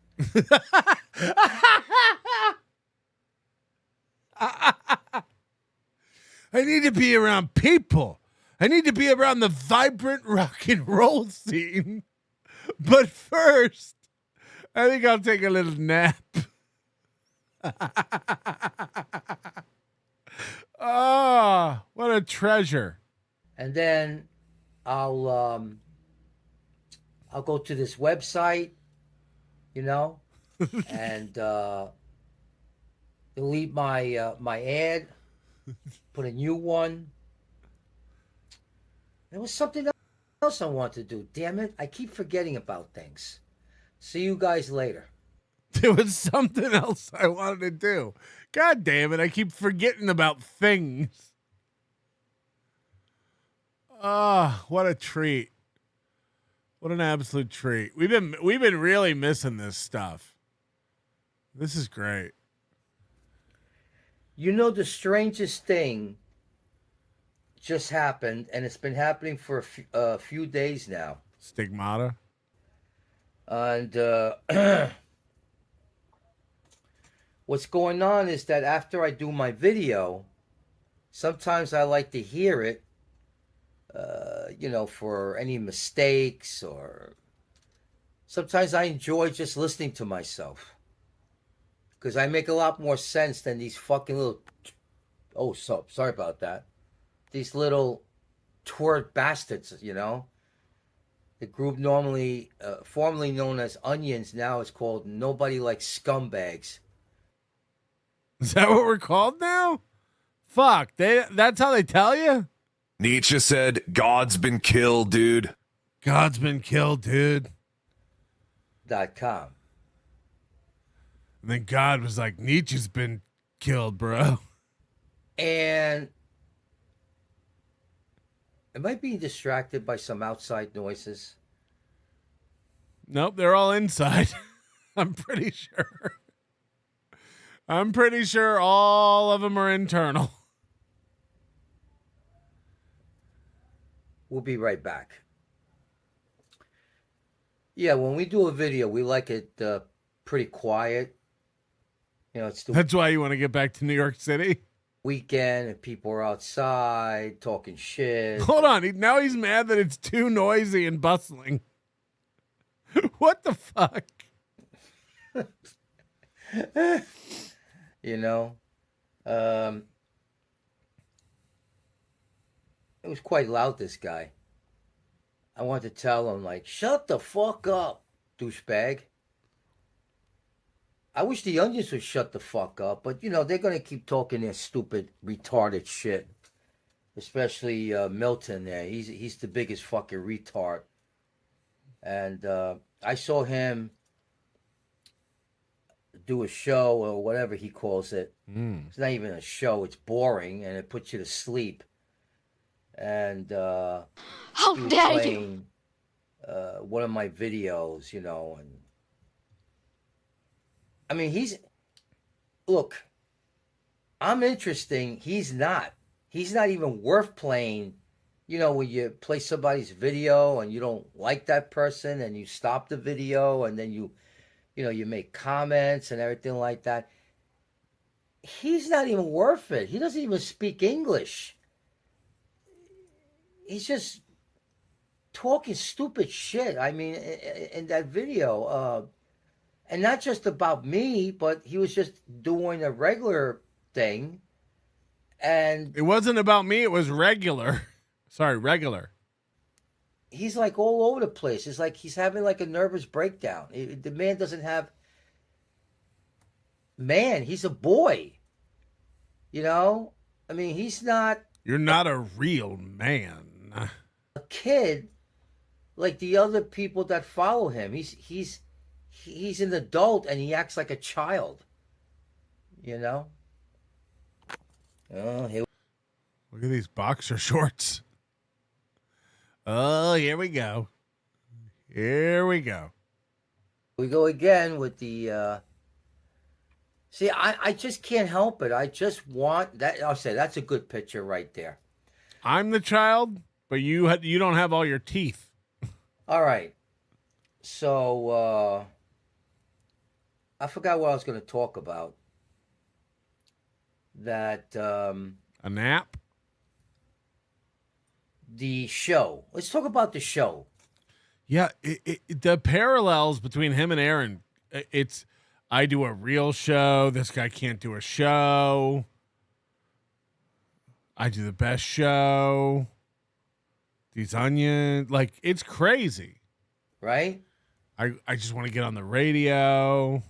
I need to be around people. I need to be around the vibrant rock and roll scene. But first, I think I'll take a little nap. Oh, what a treasure. And then I'll go to this website, you know, and delete my ad, put a new one. There was something else I want to do? Damn it. I keep forgetting about things. See you guys later. There was something else I wanted to do. God damn it. I keep forgetting about things. Ah, what a treat. What an absolute treat. We've been really missing this stuff. This is great. You know, the strangest thing just happened, and it's been happening for a few days now. Stigmata. And what's going on is that after I do my video, sometimes I like to hear it, you know, for any mistakes, or sometimes I enjoy just listening to myself. Because I make a lot more sense than these fucking little... Oh, sorry about that. These little twerp bastards, you know? The group normally, formerly known as Onions, now is called Nobody Likes Scumbags. Is that what we're called now? Fuck, that's how they tell you? Nietzsche said, God's been killed, dude. God's been killed, dude. .com. And then God was like, Nietzsche's been killed, bro. And am I being distracted by some outside noises? Nope, they're all inside. I'm pretty sure. I'm pretty sure all of them are internal. We'll be right back. Yeah, when we do a video, we like it pretty quiet. You know, That's why you want to get back to New York City? Weekend and people are outside talking shit. Hold on. Now he's mad that it's too noisy and bustling. What the fuck? You know? It was quite loud, this guy. I wanted to tell him, like, shut the fuck up, douchebag. I wish the Onions would shut the fuck up, but, you know, they're going to keep talking their stupid, retarded shit. Especially Milton there. He's the biggest fucking retard. And I saw him do a show or whatever he calls it. It's not even a show. It's boring, and it puts you to sleep. And how dare you? One of my videos, you know, and I mean, look, I'm interesting. He's not even worth playing. You know, when you play somebody's video and you don't like that person and you stop the video and then you make comments and everything like that. He's not even worth it. He doesn't even speak English. He's just talking stupid shit. I mean, in that video, and not just about me, but he was just doing a regular thing. And it wasn't about me. It was regular. Sorry, regular. He's like all over the place. It's like he's having like a nervous breakdown. The man doesn't have... Man, he's a boy. You know? I mean, he's not... You're not a real man. A kid like the other people that follow him. He's an adult and he acts like a child. You know? Oh, look at these boxer shorts. Oh, here we go. Here we go. We go again with the... See, I just can't help it. I just want that. I'll say that's a good picture right there. I'm the child, but you don't have all your teeth. All right. So, I forgot what I was going to talk about. That... A nap? The show. Let's talk about the show. Yeah, the parallels between him and Aaron, it's... I do a real show. This guy can't do a show. I do the best show. These onions. Like, it's crazy. Right? I just want to get on the radio.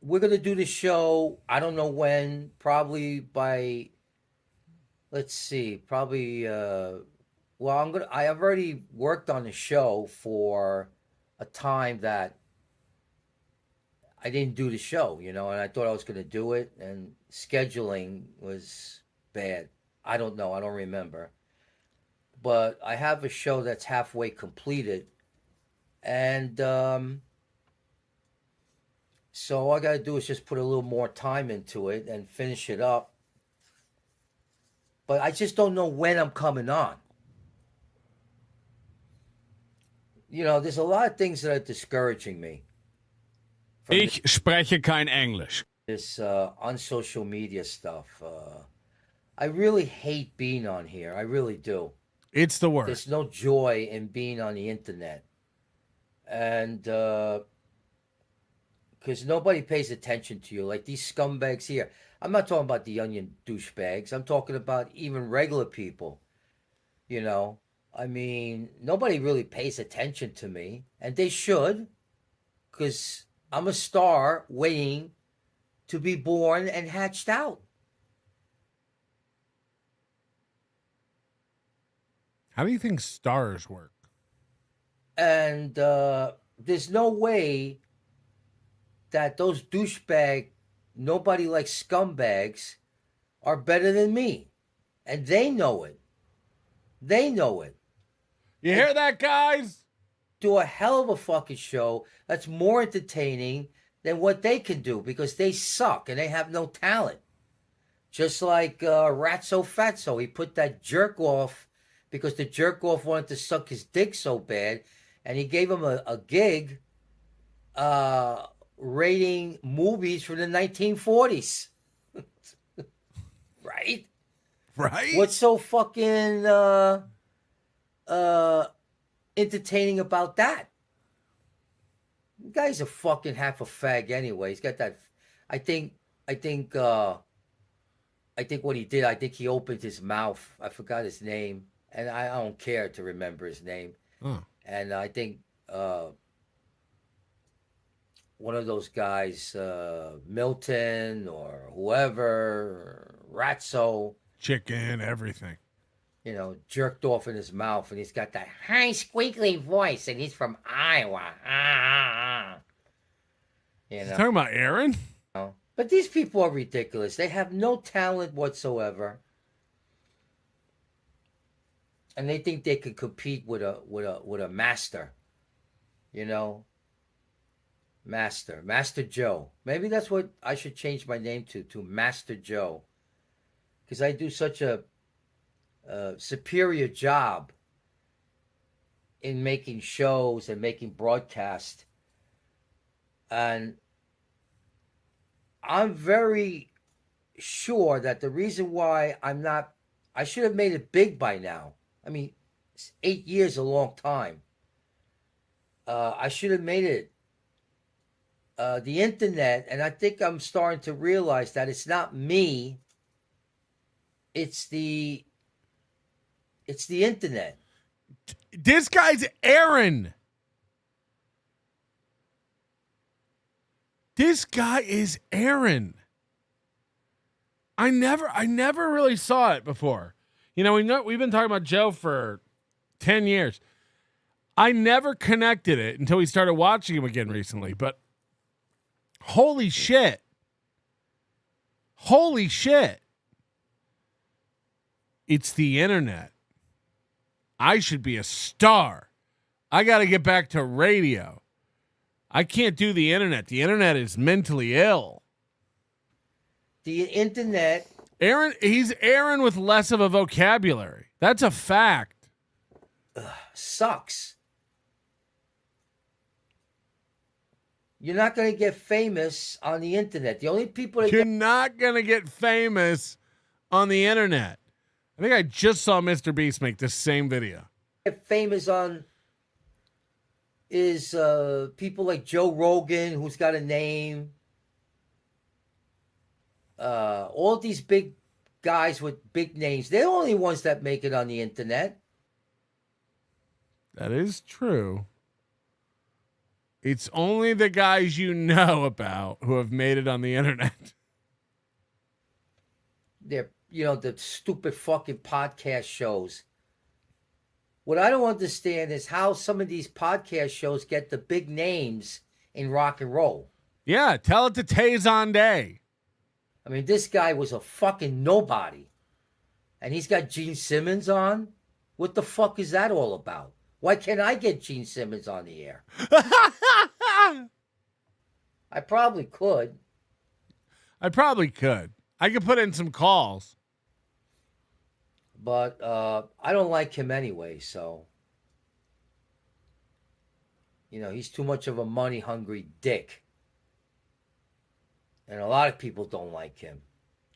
We're going to do the show, I don't know when, probably by, let's see, probably Well, I have already worked on the show for a time that I didn't do the show, and I thought I was going to do it, and scheduling was bad. I don't know. I don't remember. But I have a show that's halfway completed, and so all I got to do is just put a little more time into it and finish it up. But I just don't know when I'm coming on. There's a lot of things that are discouraging me. Ich spreche kein Englisch. This on social media stuff. I really hate being on here. I really do. It's the worst. There's no joy in being on the internet. And because nobody pays attention to you. Like these scumbags here. I'm not talking about the onion douchebags. I'm talking about even regular people. I mean, nobody really pays attention to me. And they should. Because I'm a star waiting to be born and hatched out. How do you think stars work? And there's no way that those douchebag, nobody likes scumbags are better than me. And they know it. They know it. You hear that, guys? Do a hell of a fucking show that's more entertaining than what they can do because they suck and they have no talent. Just like Ratso Fatso, he put that jerk off because the jerk off wanted to suck his dick so bad, and he gave him a gig rating movies from the 1940s. Right? Right? What's so fucking entertaining about that? The guy's a fucking half a fag anyway. He's got that. I think what he did, I think he opened his mouth. I forgot his name, and I don't care to remember his name. And I think one of those guys, Milton or whoever, Ratso, chicken, everything. Jerked off in his mouth, and he's got that high squeaky voice, and he's from Iowa. He's talking about Aaron? But these people are ridiculous. They have no talent whatsoever, and they think they could compete with a master. Master Joe. Maybe that's what I should change my name to Master Joe, because I do such a superior job in making shows and making broadcasts, and I'm very sure that the reason why I should have made it big by now. I mean, 8 years a long time. I should have made it the internet, and I think I'm starting to realize that it's not me, it's the internet. This guy's Aaron. This guy is Aaron. I never really saw it before. We've been talking about Joe for 10 years. I never connected it until we started watching him again recently. But holy shit. Holy shit. It's the internet. I should be a star. I got to get back to radio. I can't do the internet. The internet is mentally ill. The internet. He's Aaron with less of a vocabulary. That's a fact. Sucks. You're not going to get famous on the internet. The only people You're not going to get famous on the internet. I think I just saw Mr. Beast make this same video. Get famous on is people like Joe Rogan, who's got a name. All these big guys with big names, they're the only ones that make it on the internet. That is true. It's only the guys you know about who have made it on the internet. They're, the stupid fucking podcast shows. What I don't understand is how some of these podcast shows get the big names in rock and roll. Yeah, tell it to Tazon Day. I mean, this guy was a fucking nobody. And he's got Gene Simmons on? What the fuck is that all about? Why can't I get Gene Simmons on the air? I probably could. I probably could. I could put in some calls. But I don't like him anyway, so. You know, he's too much of a money-hungry dick. And a lot of people don't like him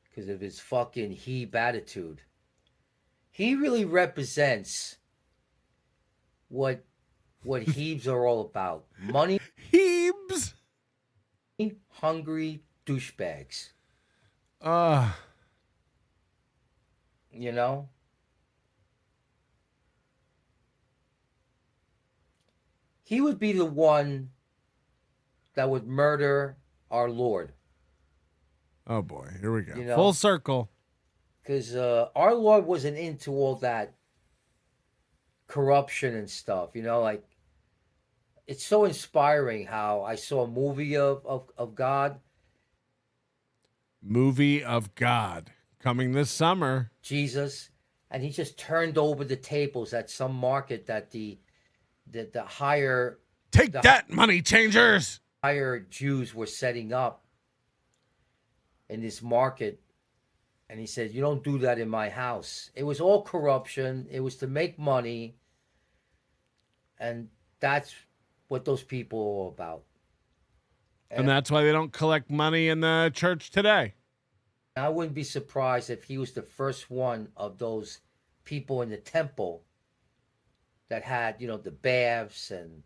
because of his fucking heeb attitude. He really represents what heebs are all about. Money. Heebs. Hungry douchebags. You know? He would be the one that would murder our Lord. Oh boy, here we go. You know? Full circle. Because our Lord wasn't into all that corruption and stuff. You know, like, it's so inspiring how I saw a movie of God. Movie of God coming this summer. Jesus. And he just turned over the tables at some market that the higher... Take that, money changers! Higher Jews were setting up in this market. And he said, you don't do that in my house. It was all corruption. It was to make money. And that's what those people are all about. And that's why they don't collect money in the church today. I wouldn't be surprised if he was the first one of those people in the temple that had, you know, the baths, and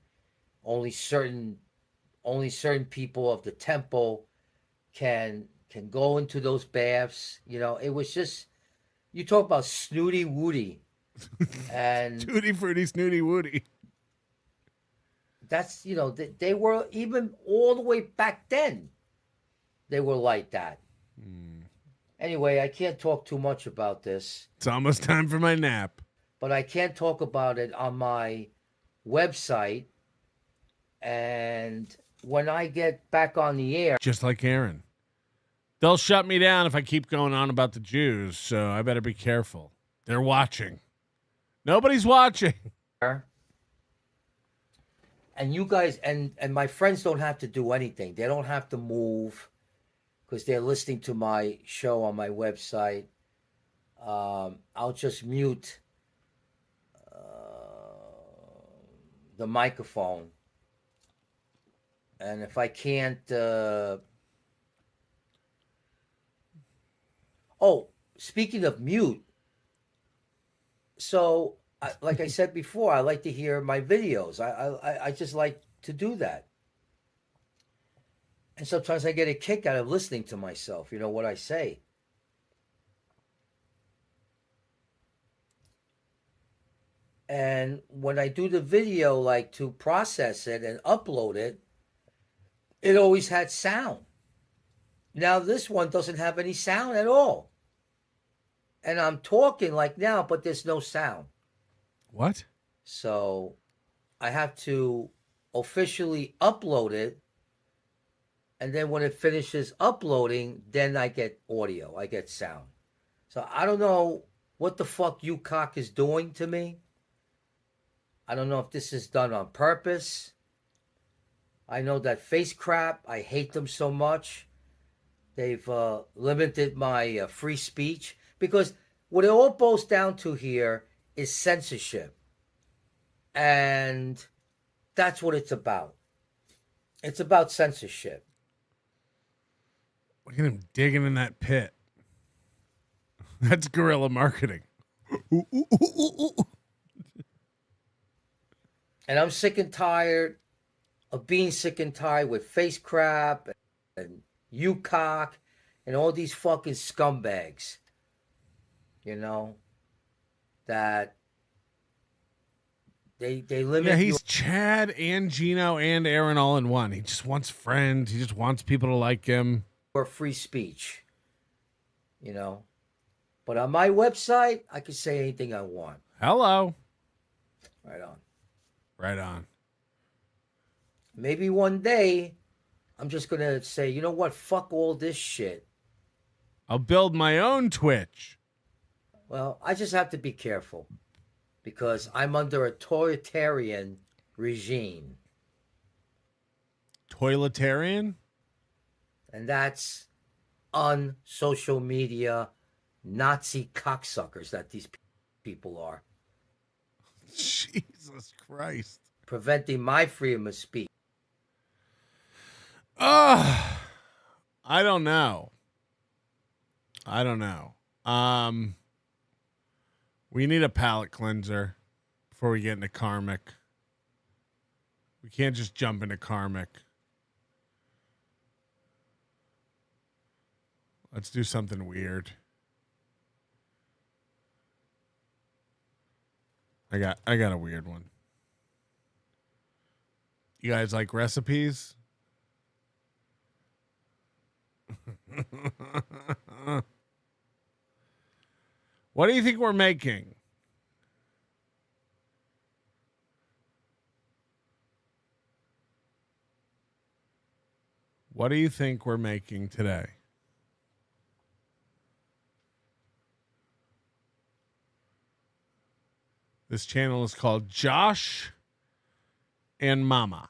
only certain people of the temple can go into those baths. You know, it was just, you talk about snooty woody and Tutti frutti snooty woody. That's, you know, they were, even all the way back then, they were like that. Anyway, I can't talk too much about this. It's almost time for my nap. But I can't talk about it on my website. And when I get back on the air... Just like Aaron. They'll shut me down if I keep going on about the Jews, so I better be careful. They're watching. Nobody's watching. And you guys, and my friends don't have to do anything. They don't have to move because they're listening to my show on my website. I'll just mute the microphone. And if I can't... Oh, speaking of mute, so like I said before, I like to hear my videos. I just like to do that. And sometimes I get a kick out of listening to myself, you know, what I say. And when I do the video, like to process it and upload it, it always had sound. Now this one doesn't have any sound at all. And I'm talking like now, but there's no sound. What? So I have to officially upload it. And then when it finishes uploading, then I get audio. I get sound. So I don't know what the fuck you cock is doing to me. I don't know if this is done on purpose. I know that face crap, I hate them so much. They've limited my free speech. Because what it all boils down to here is censorship. And that's what it's about. It's about censorship. Look at him digging in that pit. That's guerrilla marketing. And I'm sick and tired of being sick and tired with face crap and you cock and all these fucking scumbags. You know, that they limit. Yeah, he's Chad and Gino and Aaron all in one. He just wants friends. He just wants people to like him. Or free speech, you know. But on my website, I can say anything I want. Hello. Right on. Right on. Maybe one day, I'm just going to say, you know what? Fuck all this shit. I'll build my own Twitch. Well, I just have to be careful because I'm under a totalitarian regime. Toiletarian? And that's un-social media Nazi cocksuckers that these people are. Jesus Christ. Preventing my freedom of speech. I don't know. We need a palate cleanser before we get into Karmic. We can't just jump into Karmic. Let's do something weird. I got a weird one. You guys like recipes? What do you think we're making? What do you think we're making today? This channel is called Josh and Mama.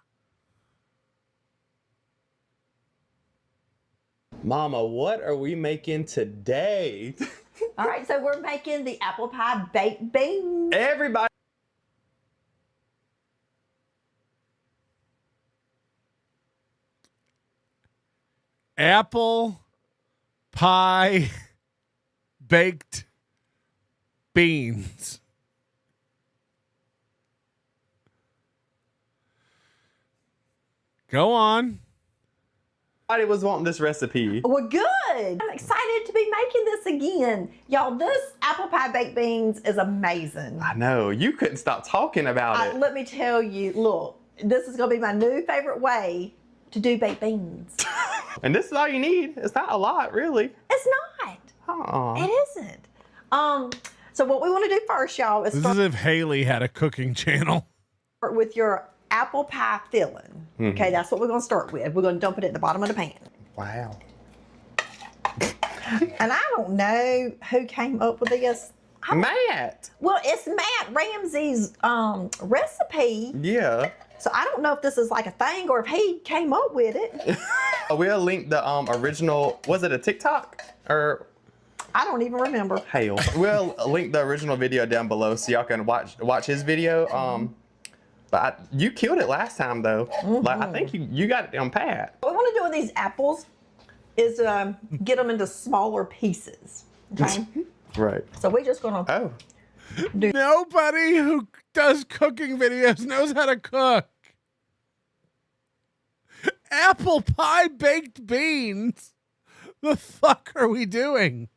Mama, what are we making today? All right, so we're making the apple pie baked beans. Everybody. Apple pie baked beans. Go on. Everybody was wanting this recipe. Well, good. I'm excited to be making this again. Y'all, this apple pie baked beans is amazing. I know. You couldn't stop talking about it. Let me tell you, look, this is going to be my new favorite way to do baked beans. And this is all you need. It's not a lot, really. It's not. Aww. It isn't. So what we want to do first, y'all, is This is if Haley had a cooking channel. start with your apple pie filling. Okay, that's what we're going to start with. We're going to dump it at the bottom of the pan. Wow. And I don't know who came up with this. Matt. Well, it's Matt Ramsey's recipe. Yeah. So I don't know if this is like a thing or if he came up with it. We'll link the original. Was it a TikTok or? I don't even remember. Hell. We'll link the original video down below so y'all can watch his video. But you killed it last time though. Like I think you got it on pat. What we want to do with these apples is get them into smaller pieces. Okay. Right. So we're just gonna. Nobody who does cooking videos knows how to cook. Apple pie baked beans. The fuck are we doing?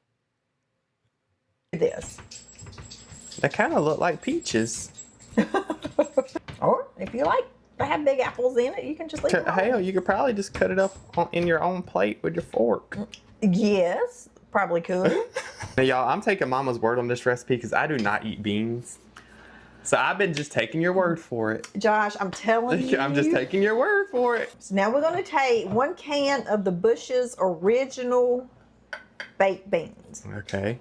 This. They kind of look like peaches. Or if you like to have big apples in it, you can just leave it. Hell, you could probably just cut it up in your own plate with your fork. Yes, probably could. Now, y'all, I'm taking Mama's word on this recipe because I do not eat beans. So I've been just taking your word for it. Josh, I'm telling you. I'm just taking your word for it. So now we're going to take 1 can of the Bush's original baked beans. Okay.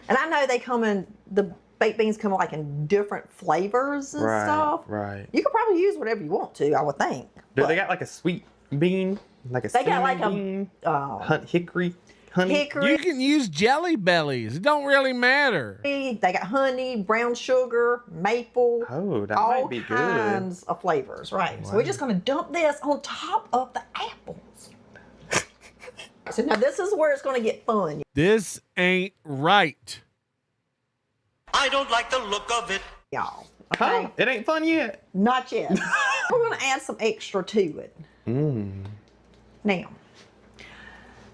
And I know they come in, the baked beans come like in different flavors and stuff. Right. You could probably use whatever you want to, I would think. Do they got like a sweet bean? Like a They got like bean? a hickory? Honey? hickory. You can use jelly bellies. It don't really matter. They got honey, brown sugar, maple. Oh, that all might be good. kinds of flavors, right? So we're just going to dump this on top of the apples. So now this is where it's going to get fun. This ain't right. I don't like the look of it. Y'all. Okay? Huh? It ain't fun yet. Not yet. We're going to add some extra to it. Now,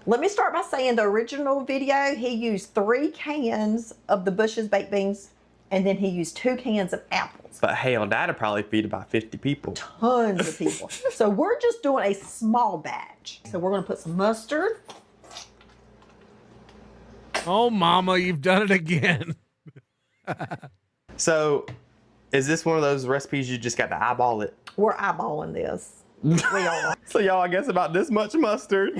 let me start by saying the original video, he used 3 cans of the Bush's baked beans, and then he used 2 cans of apples. But hell, that'd probably feed about 50 people. Tons of people. So we're just doing a small batch. So we're going to put some mustard. Oh, Mama, you've done it again. So Is this one of those recipes you just got to eyeball it? We're eyeballing this. We are. So y'all, I guess about this much mustard.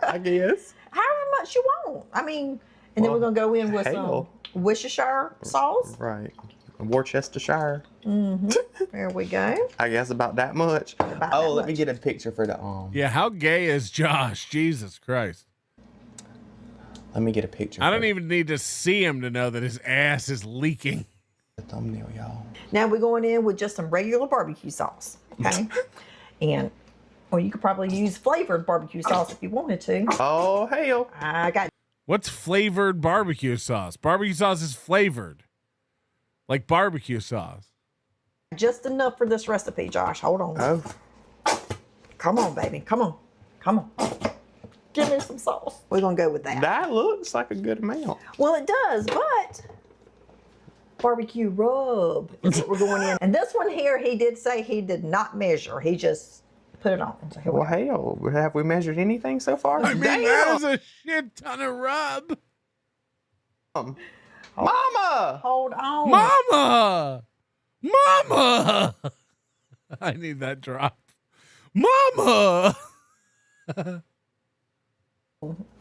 I guess. However much you want. I mean, and then we're gonna go in with some Worcestershire sauce. Right. Worcestershire. There we go. I guess about that much. Let me get a picture for the Yeah, how gay is Josh? Jesus Christ. Let me get a picture. I don't even need to see him to know that his ass is leaking. The thumbnail, y'all. Now we're going in with just some regular barbecue sauce. Okay. And or you could probably use flavored barbecue sauce if you wanted to. Oh hell. I got What's flavored barbecue sauce? Barbecue sauce is flavored. Like barbecue sauce. just enough for this recipe, Josh. Hold on. Oh. Come on, baby. Come on. Come on. Give me some sauce. We're going to go with that. That looks like a good amount. Well, it does, but barbecue rub is what we're going in. And this one here, he did say he did not measure. He just put it on. So here we Well, hell, have we measured anything so far? I mean, that was a shit ton of rub. Mama! Hold on. Mama! Mama! I need that drop. Mama! You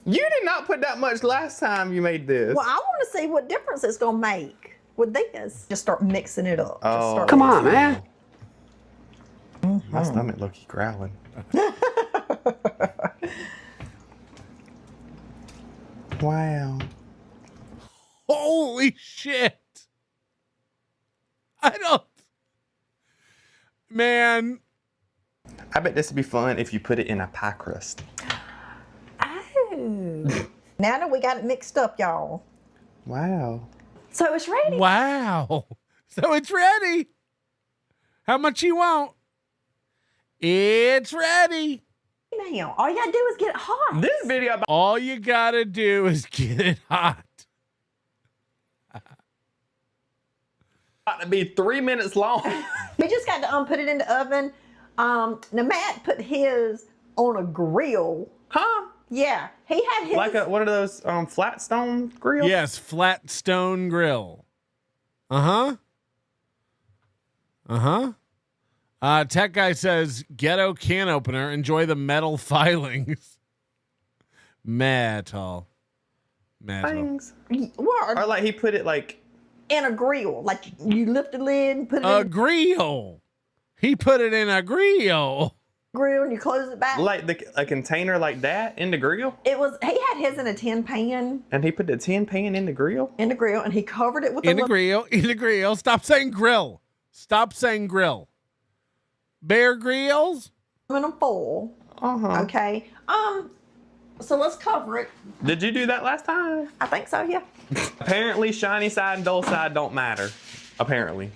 did not put that much last time you made this. Well, I want to see what difference it's going to make with this. Just start mixing it up. Oh, Come on, man. My stomach low-key growling. Wow. Holy shit. I don't. Man. I bet this would be fun if you put it in a pie crust. Oh. Now that we got it mixed up, y'all. Wow. So it's ready. Wow. So it's ready. How much you want? It's ready. Now, all you got to do is get it hot. This video All you got to do is get it hot. about to be 3 minutes long. We just got to put it in the oven. Now Matt put his on a grill. Huh? Yeah, he had his. Like one of those flat stone grills? Yes, flat stone grill. Uh-huh. Uh-huh. Tech guy says, ghetto can opener. Enjoy the metal filings. Metal. Things. What? Or like he put it like In a grill. Like you lift the lid and put it A in grill. He put it in a grill. the grill and you close it back. like a container like that in the grill? It was, he had his in a tin pan And he put the tin pan in the grill? in the grill and he covered it with In the grill. Stop saying grill. Stop saying grill. Bear Grylls? aluminum foil. Uh-huh. Okay. So let's cover it. Did you do that last time? I think so, yeah. Apparently shiny side and dull side don't matter. Apparently.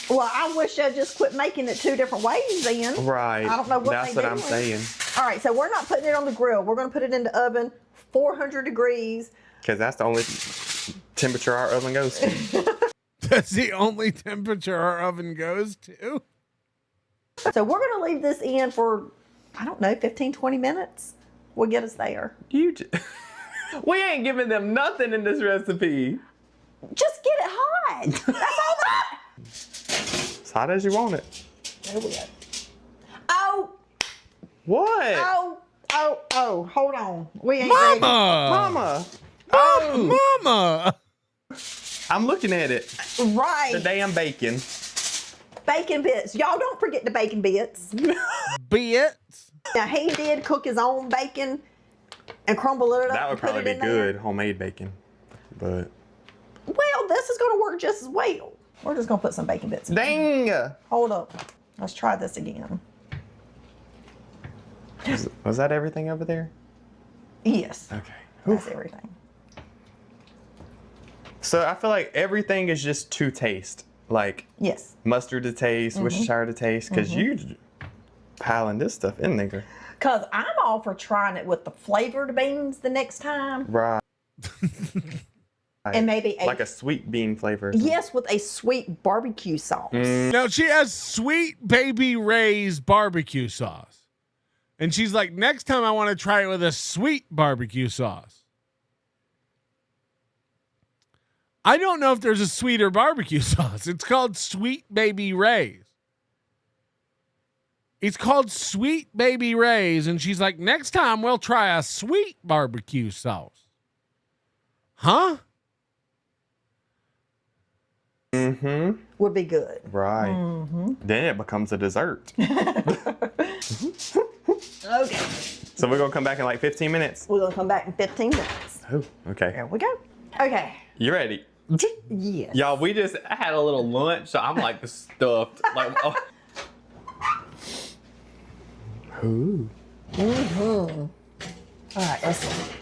Well, I wish I just quit making it two different ways then. Right. I don't know what That's they what I'm doing. saying. All right, so we're not putting it on the grill. We're going to put it in the oven, 400 degrees. Because that's the only temperature our oven goes to. That's the only temperature our oven goes to. So we're going to leave this in for, I don't know, 15, 20 minutes. We'll get us there. We ain't giving them nothing in this recipe. Just get it hot. That's all that. As hot as you want it. There we go. Oh, What? oh, hold on. We ain't Mama! ready. Mama. Oh, Mama! I'm looking at it. Right. The damn bacon. Bacon bits. Y'all don't forget the bacon bits. Bits? Now, he did cook his own bacon and crumble it up. That would and put probably it be in there. good, homemade bacon. But Well, this is going to work just as well. We're just going to put some bacon bits in. dang! Hold up. Let's try this again. Was that everything over there? Yes. Okay. That's everything. So I feel like everything is just to taste. Like Yes. mustard to taste, Worcestershire to taste, because you piling this stuff in there. Because I'm all for trying it with the flavored beans the next time. Right. And maybe like a sweet bean flavor. or something. Yes, with a sweet barbecue sauce. No, she has sweet baby Ray's barbecue sauce. And she's like, next time I want to try it with a sweet barbecue sauce. I don't know if there's a sweeter barbecue sauce. It's called Sweet Baby Ray's. It's called Sweet Baby Ray's. And she's like, next time we'll try a sweet barbecue sauce. Huh? Mm-hmm. Would be good. Right. Mm-hmm. Then it becomes a dessert. Okay. So we're going to come back in like 15 minutes? We're going to come back in 15 minutes. Oh, okay. There we go. Okay. You ready? Yes. Y'all, we just had a little lunch, so I'm like stuffed. Like, oh. Ooh. Mm-hmm. All right, let's see.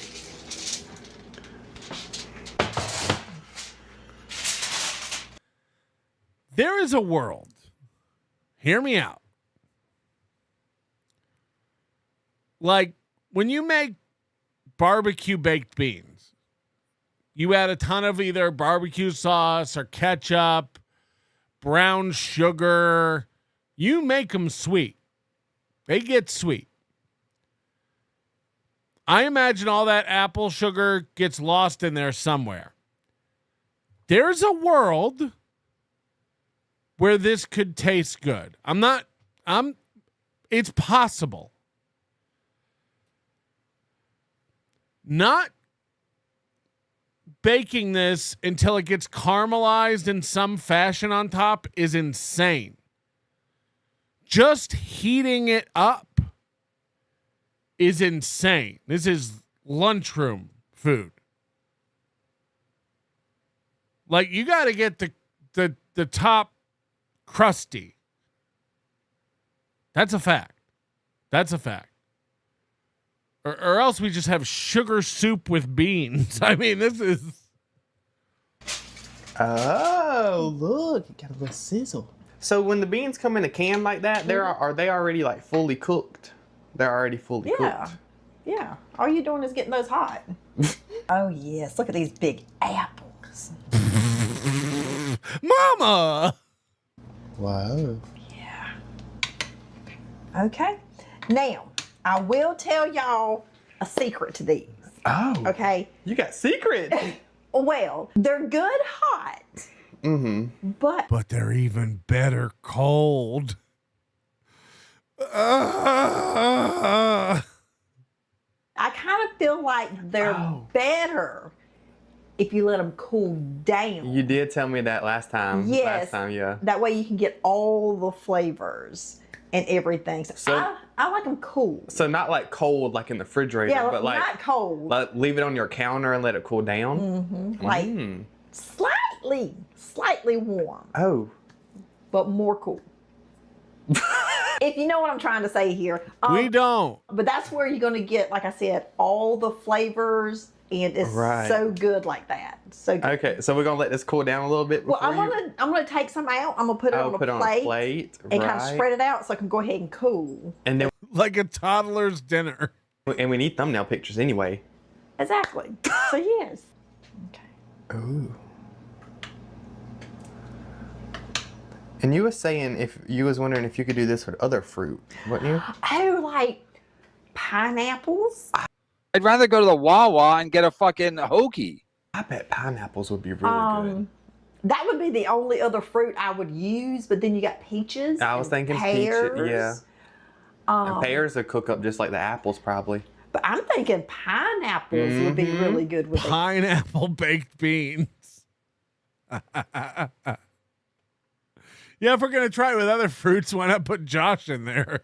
There is a world. Hear me out. Like when you make barbecue baked beans, you add a ton of either barbecue sauce or ketchup, brown sugar. You make them sweet. They get sweet. I imagine all that apple sugar gets lost in there somewhere. There's a world where this could taste good. It's possible. Not baking this until it gets caramelized in some fashion on top is insane. Just heating it up is insane. This is lunchroom food. Like you got to get the top crusty. That's a fact. That's a fact. Or else we just have sugar soup with beans. I mean, this is... Oh, look. It got a little sizzle. So when the beans come in a can like that, are they already like fully cooked? They're already fully cooked. Yeah. All you're doing is getting those hot. Oh, yes. Look at these big apples. Mama! Wow. Yeah. Okay. Now, I will tell y'all a secret to these. Oh. Okay. You got secrets. Well, they're good hot. Mm-hmm. But they're even better cold. I kind of feel like they're better if you let them cool down. You did tell me that last time. Yes. Last time, yeah. That way you can get all the flavors and everything. So I like them cool. So not like cold, like in the refrigerator, Yeah, but like not cold. Like leave it on your counter and let it cool down. Mm-hmm. Like slightly warm. Oh. But more cool. If you know what I'm trying to say here. We don't. But that's where you're going to get, like I said, all the flavors, and it's so good like that. So good. Okay, so we're gonna let this cool down a little bit. Well, I'm gonna take some out. I'm gonna put it on a plate and kind of spread it out so I can go ahead and cool. And then like a toddler's dinner. And we need thumbnail pictures anyway. Exactly. So yes. Okay. Ooh. And you were saying if you was wondering if you could do this with other fruit, wasn't you? Oh, like pineapples? I'd rather go to the Wawa and get a fucking hoagie. I bet pineapples would be really good. That would be the only other fruit I would use, but then you got peaches. I was thinking pears. peaches, yeah. And pears would cook up just like the apples, probably. But I'm thinking pineapples would be really good with pineapple baked beans. Yeah, if we're gonna try it with other fruits, why not put Josh in there?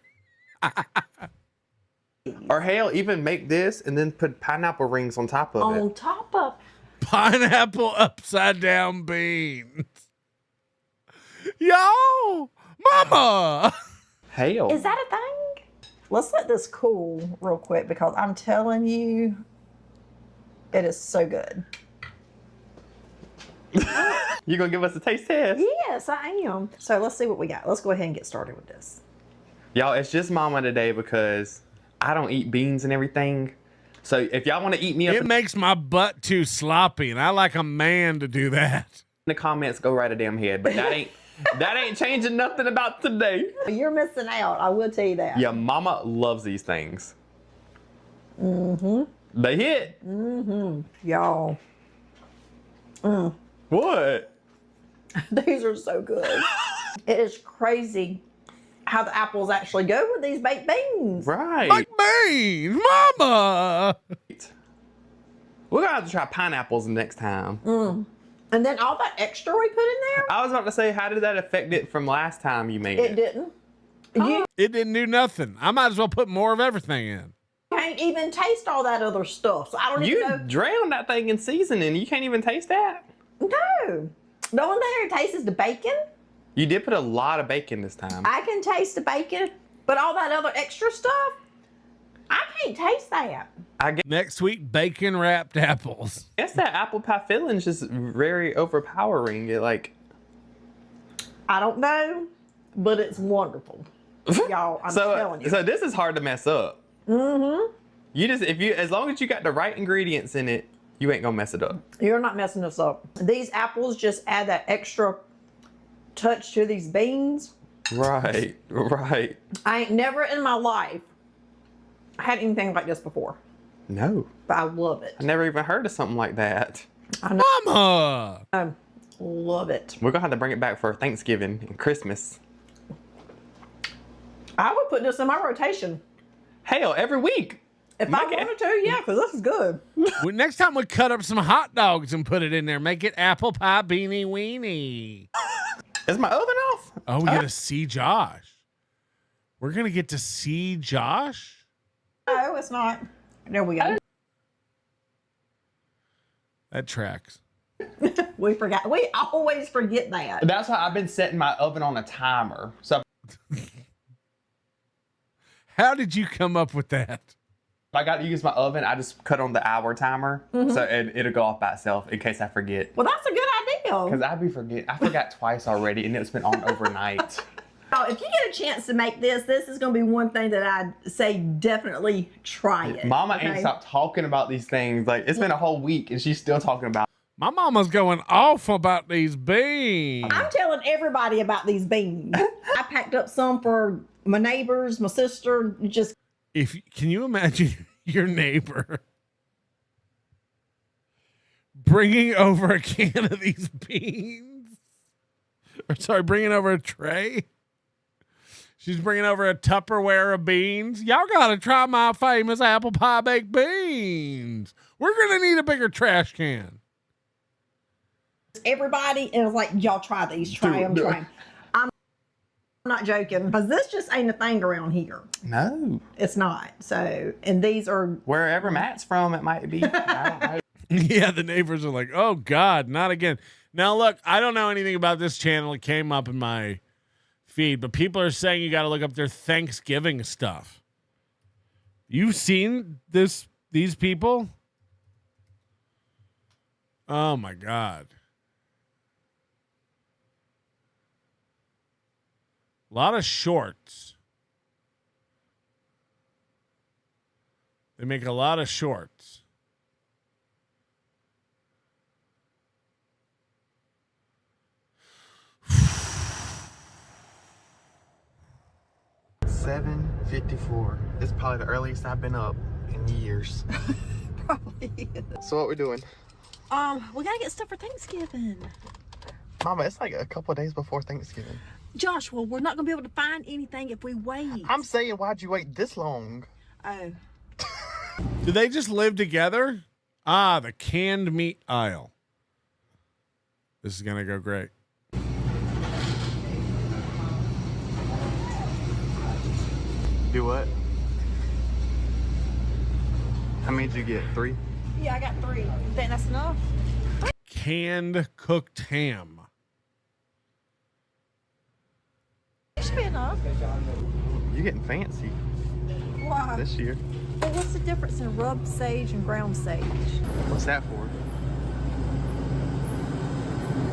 Or hell, even make this and then put pineapple rings on top of it. On top of pineapple upside down beans. Yo, mama. Hell. Is that a thing? Let's let this cool real quick because I'm telling you, it is so good. You gonna give us a taste test? Yes, I am. So let's see what we got. Let's go ahead and get started with this. Y'all, it's just mama today because I don't eat beans and everything. So if y'all want to eat me up, it makes my butt too sloppy, and I like a man to do that. In the comments, go right a damn head. But that ain't changing nothing about today. You're missing out. I will tell you that. Yeah, mama loves these things. Mm-hmm. They hit. Mm-hmm. Y'all. What? These are so good. It is crazy how the apples actually go with these baked beans. Right. Like beans, mama. We're gonna have to try pineapples next time. And then all that extra we put in there? I was about to say, how did that affect it from last time you made it? It didn't. It didn't do nothing. I might as well put more of everything in. You can't even taste all that other stuff. So I don't even know. You drowned that thing in seasoning. You can't even taste that. No. The only thing that tastes is the bacon. You did put a lot of bacon this time. I can taste the bacon, but all that other extra stuff, I can't taste that. Next week, bacon wrapped apples. I guess that apple pie filling's just very overpowering. It like. I don't know, but it's wonderful. Y'all, I'm telling you. So this is hard to mess up. Mm-hmm. As long as you got the right ingredients in it, you ain't gonna mess it up. You're not messing us up. These apples just add that extra touch to these beans. Right. I ain't never in my life had anything like this before. No. But I love it. I never even heard of something like that. I know. Mama! I love it. We're gonna have to bring it back for Thanksgiving and Christmas. I would put this in my rotation. Hell, every week. If I wanted to, yeah, because this is good. Well, next time we cut up some hot dogs and put it in there. Make it apple pie beanie weenie. Is my oven off? Oh, we get to see Josh. We're going to get to see Josh? No, it's not. There we go. That tracks. We forgot. We always forget that. That's why I've been setting my oven on a timer. So how did you come up with that? if I got to use my oven, I just cut on the hour timer, so it'll go off by itself in case I forget. Well, that's a good idea. Because I forgot twice already, and it's been on overnight. Oh, if you get a chance to make this is going to be one thing that I'd say definitely try it. Mama ain't stopped talking about these things. Like, it's been a whole week, and she's still talking about it. My mama's going off about these beans. I'm telling everybody about these beans. I packed up some for my neighbors, my sister, just. Can you imagine your neighbor bringing over a can of these beans? Or sorry, bringing over a tray? She's bringing over a Tupperware of beans. Y'all got to try my famous apple pie baked beans. We're going to need a bigger trash can. Everybody, and it's like, y'all try these. Try them. I'm not joking, because this just ain't a thing around here. No. It's not. So, and these are. Wherever Matt's from, it might be. I don't know. Yeah, the neighbors are like, oh, God, not again. Now, look, I don't know anything about this channel. It came up in my feed, but people are saying you got to look up their Thanksgiving stuff. You've seen these people? Oh, my God. A lot of shorts. They make a lot of shorts. $7:54. It's probably the earliest I've been up in years. Probably. So what we're doing? We gotta get stuff for Thanksgiving. Mama, it's like a couple of days before Thanksgiving. Joshua, we're not gonna be able to find anything if we wait. I'm saying, why'd you wait this long? Oh. Do they just live together? Ah, the canned meat aisle. This is gonna go great. Do what? How many did you get? 3? Yeah, I got 3. You think that's enough? Canned cooked ham. It should be enough. You're getting fancy. Why? This year. Well, what's the difference in rubbed sage and ground sage? What's that for?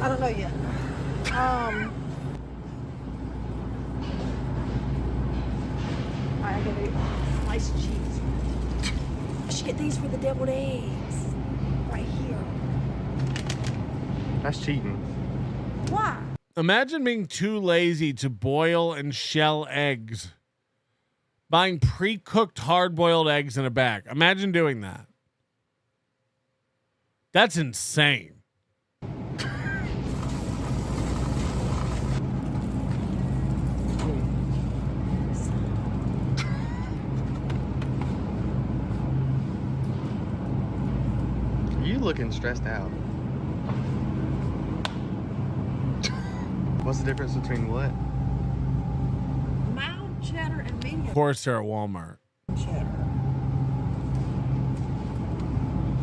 I don't know yet. I gotta slice cheese. I should get these for the deviled eggs. Right here. That's cheating. Why? Imagine being too lazy to boil and shell eggs. Buying pre-cooked hard-boiled eggs in a bag. Imagine doing that. That's insane. You looking stressed out. What's the difference between what? Mild cheddar and medium Of course, they're at Walmart. cheddar.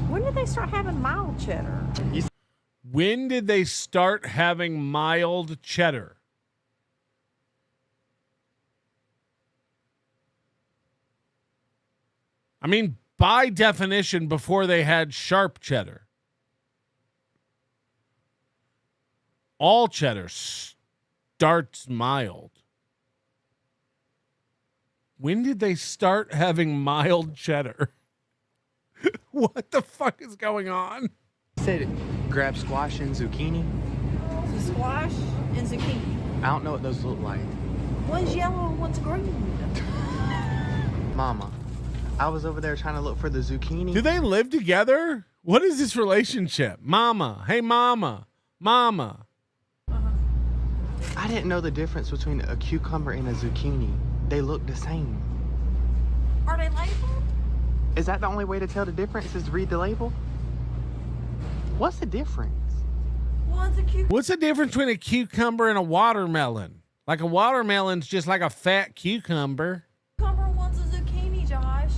When did they start having mild cheddar? When did they start having mild cheddar? I mean, by definition, before they had sharp cheddar. All cheddar starts mild. When did they start having mild cheddar? What the fuck is going on? You said grab squash and zucchini. Some squash and zucchini. I don't know what those look like. One's yellow and one's green. Mama, I was over there trying to look for the zucchini. Do they live together? What is this relationship? Mama. Hey, mama. Mama. I didn't know the difference between a cucumber and a zucchini. They look the same. Are they labeled? Is that the only way to tell the difference is to read the label? What's the difference? One's a cucumber. What's the difference between a cucumber and a watermelon? Like a watermelon's just like a fat cucumber. One's a zucchini, Josh.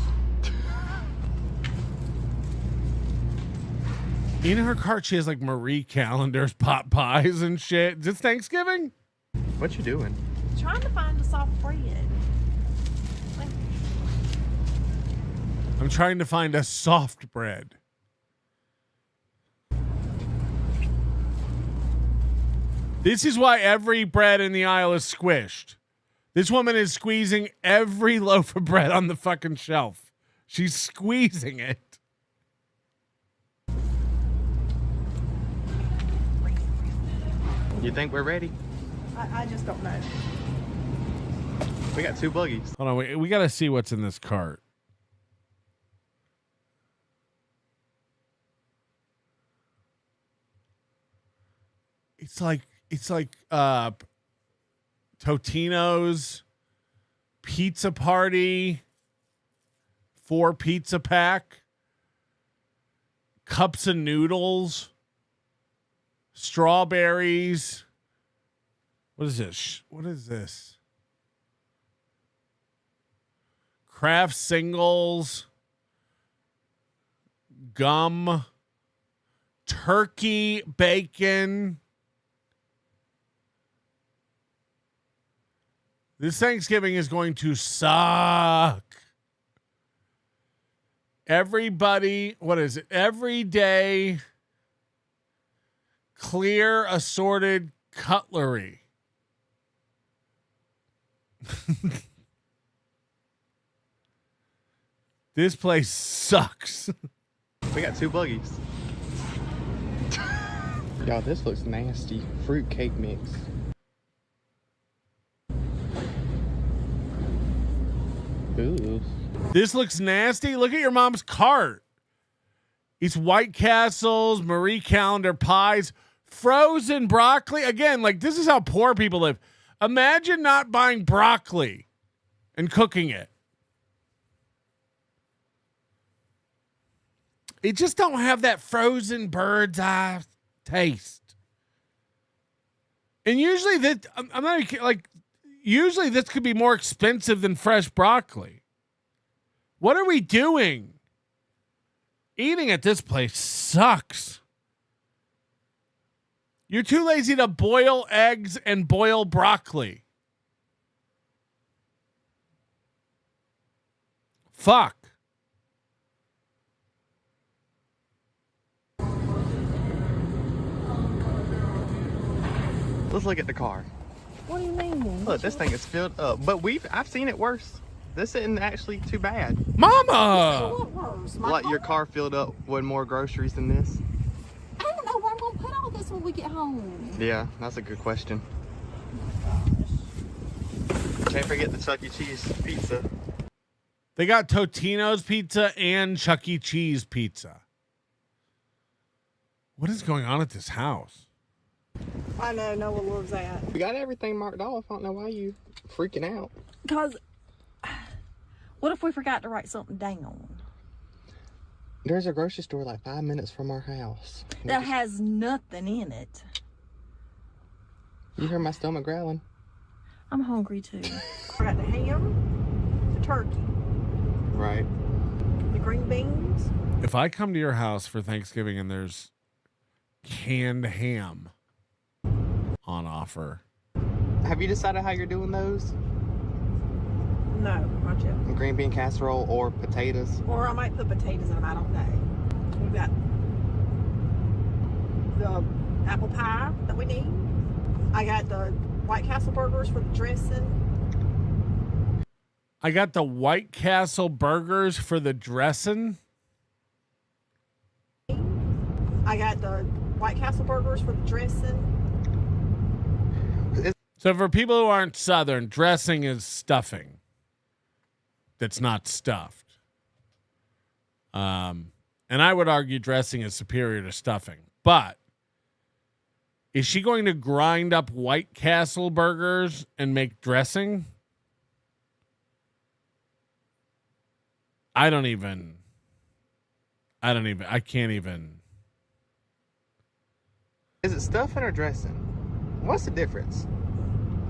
In her cart, she has like Marie Callender's pot pies and shit. Is it Thanksgiving? What you doing? Trying to find a soft bread. I'm trying to find a soft bread. This is why every bread in the aisle is squished. This woman is squeezing every loaf of bread on the fucking shelf. She's squeezing it. You think we're ready? I just don't know. We got 2 buggies. Hold on, we got to see what's in this cart. It's like Totino's pizza party, 4 pizza pack, cups of noodles, strawberries. What is this? What is this? Kraft singles, gum, turkey, bacon. This Thanksgiving is going to suck. Everybody, what is it? Everyday clear assorted cutlery. This place sucks. We got 2 buggies. Y'all, this looks nasty. Fruit cake mix. Ooh. This looks nasty. Look at your mom's cart. It's White Castles, Marie Callender pies, frozen broccoli. Again, like this is how poor people live. Imagine not buying broccoli and cooking it. It just don't have that frozen bird's eye taste. And usually that I'm not even like usually this could be more expensive than fresh broccoli. What are we doing? Eating at this place sucks. You're too lazy to boil eggs and boil broccoli. Fuck. Let's look at the car. What do you mean? Look, this thing is filled up. But I've seen it worse. This isn't actually too bad. Mama! What worse? Like your car filled up with more groceries than this? I don't know where I'm gonna put all this when we get home. Yeah, that's a good question. Can't forget the Chuck E. Cheese pizza. They got Totino's pizza and Chuck E. Cheese pizza. What is going on at this house? I know, Noah loves that. We got everything marked off. I don't know why you freaking out. Because what if we forgot to write something down? There's a grocery store like 5 minutes from our house. That has nothing in it. You hear my stomach growling? I'm hungry too. I got the ham, the turkey, Right. the green beans. If I come to your house for Thanksgiving and there's canned ham on offer. Have you decided how you're doing those? No, not yet. Green bean casserole or potatoes? Or I might put potatoes in them. I don't know. We've got the apple pie that we need. I got the White Castle burgers for the dressing. I got the White Castle burgers for the dressing. I got the White Castle burgers for the dressing. So for people who aren't Southern, dressing is stuffing that's not stuffed. And I would argue dressing is superior to stuffing. But is she going to grind up White Castle burgers and make dressing? I can't even. Is it stuffing or dressing? What's the difference?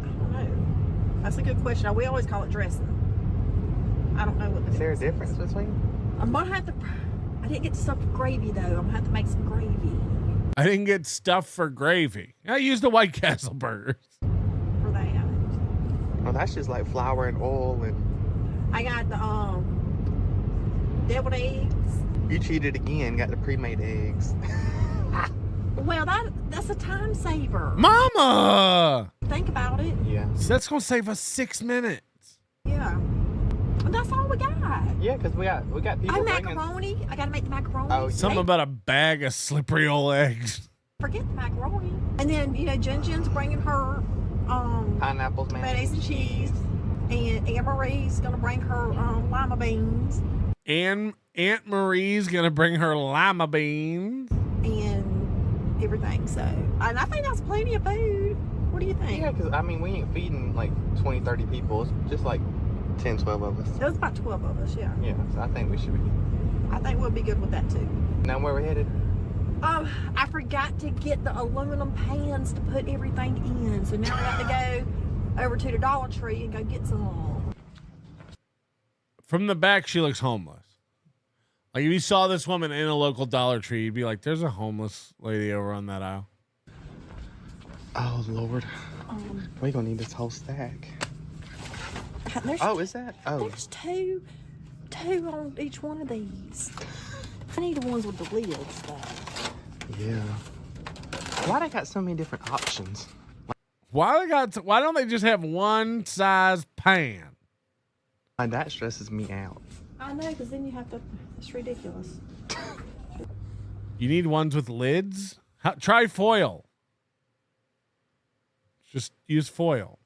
I don't know. That's a good question. We always call it dressing. I don't know what the Is there a difference between? I'm gonna have to. I didn't get stuff for gravy though. I'm gonna have to make some gravy I didn't get stuff for gravy. I used the White Castle burgers. for that. Oh, that's just like flour and oil and. I got the deviled eggs. You cheated again. Got the pre-made eggs. Well, that's a time saver. Mama! Think about it. Yeah. So that's going to save us 6 minutes. Yeah. And that's all we got. Yeah, because we got people bringing. Macaroni. I gotta make the macaroni. Oh, Something about a bag of slippery old eggs. Forget the macaroni. And then Jen's bringing her Pineapples, mayonnaise and cheese, and Aunt Marie's gonna bring her lima beans, And Aunt Marie's going to bring her lima beans. and everything. So, and I think that's plenty of food. What do you think? Yeah, because I mean, we ain't feeding like 20, 30 people. It's just like 10, 12 of us. It was about 12 of us, yeah. Yeah, so I think we should be. I think we'll be good with that too. Now where we're headed? I forgot to get the aluminum pans to put everything in. So now I got to go over to the Dollar Tree and go get some. From the back, she looks homeless. Like if you saw this woman in a local Dollar Tree, you'd be like, there's a homeless lady over on that aisle. Oh, Lord. We're going to need this whole stack. Oh, is that? Oh. There's two on each one of these. I need the ones with the lids, though. Yeah. Why they got so many different options? Why don't they just have one size pan? That stresses me out. I know, because then you have to. It's ridiculous. You need ones with lids? Try foil. Just use foil.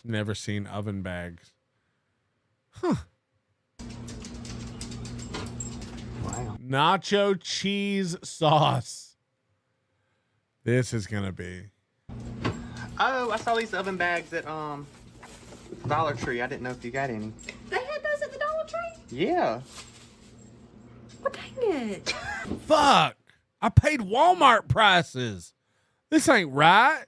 Never seen oven bags. Huh. Wow. Nacho cheese sauce. This is gonna be. Oh, I saw these oven bags at Dollar Tree. I didn't know if you got any. They had those at the Dollar Tree? Yeah. Well, dang it. Fuck! I paid Walmart prices. This ain't right.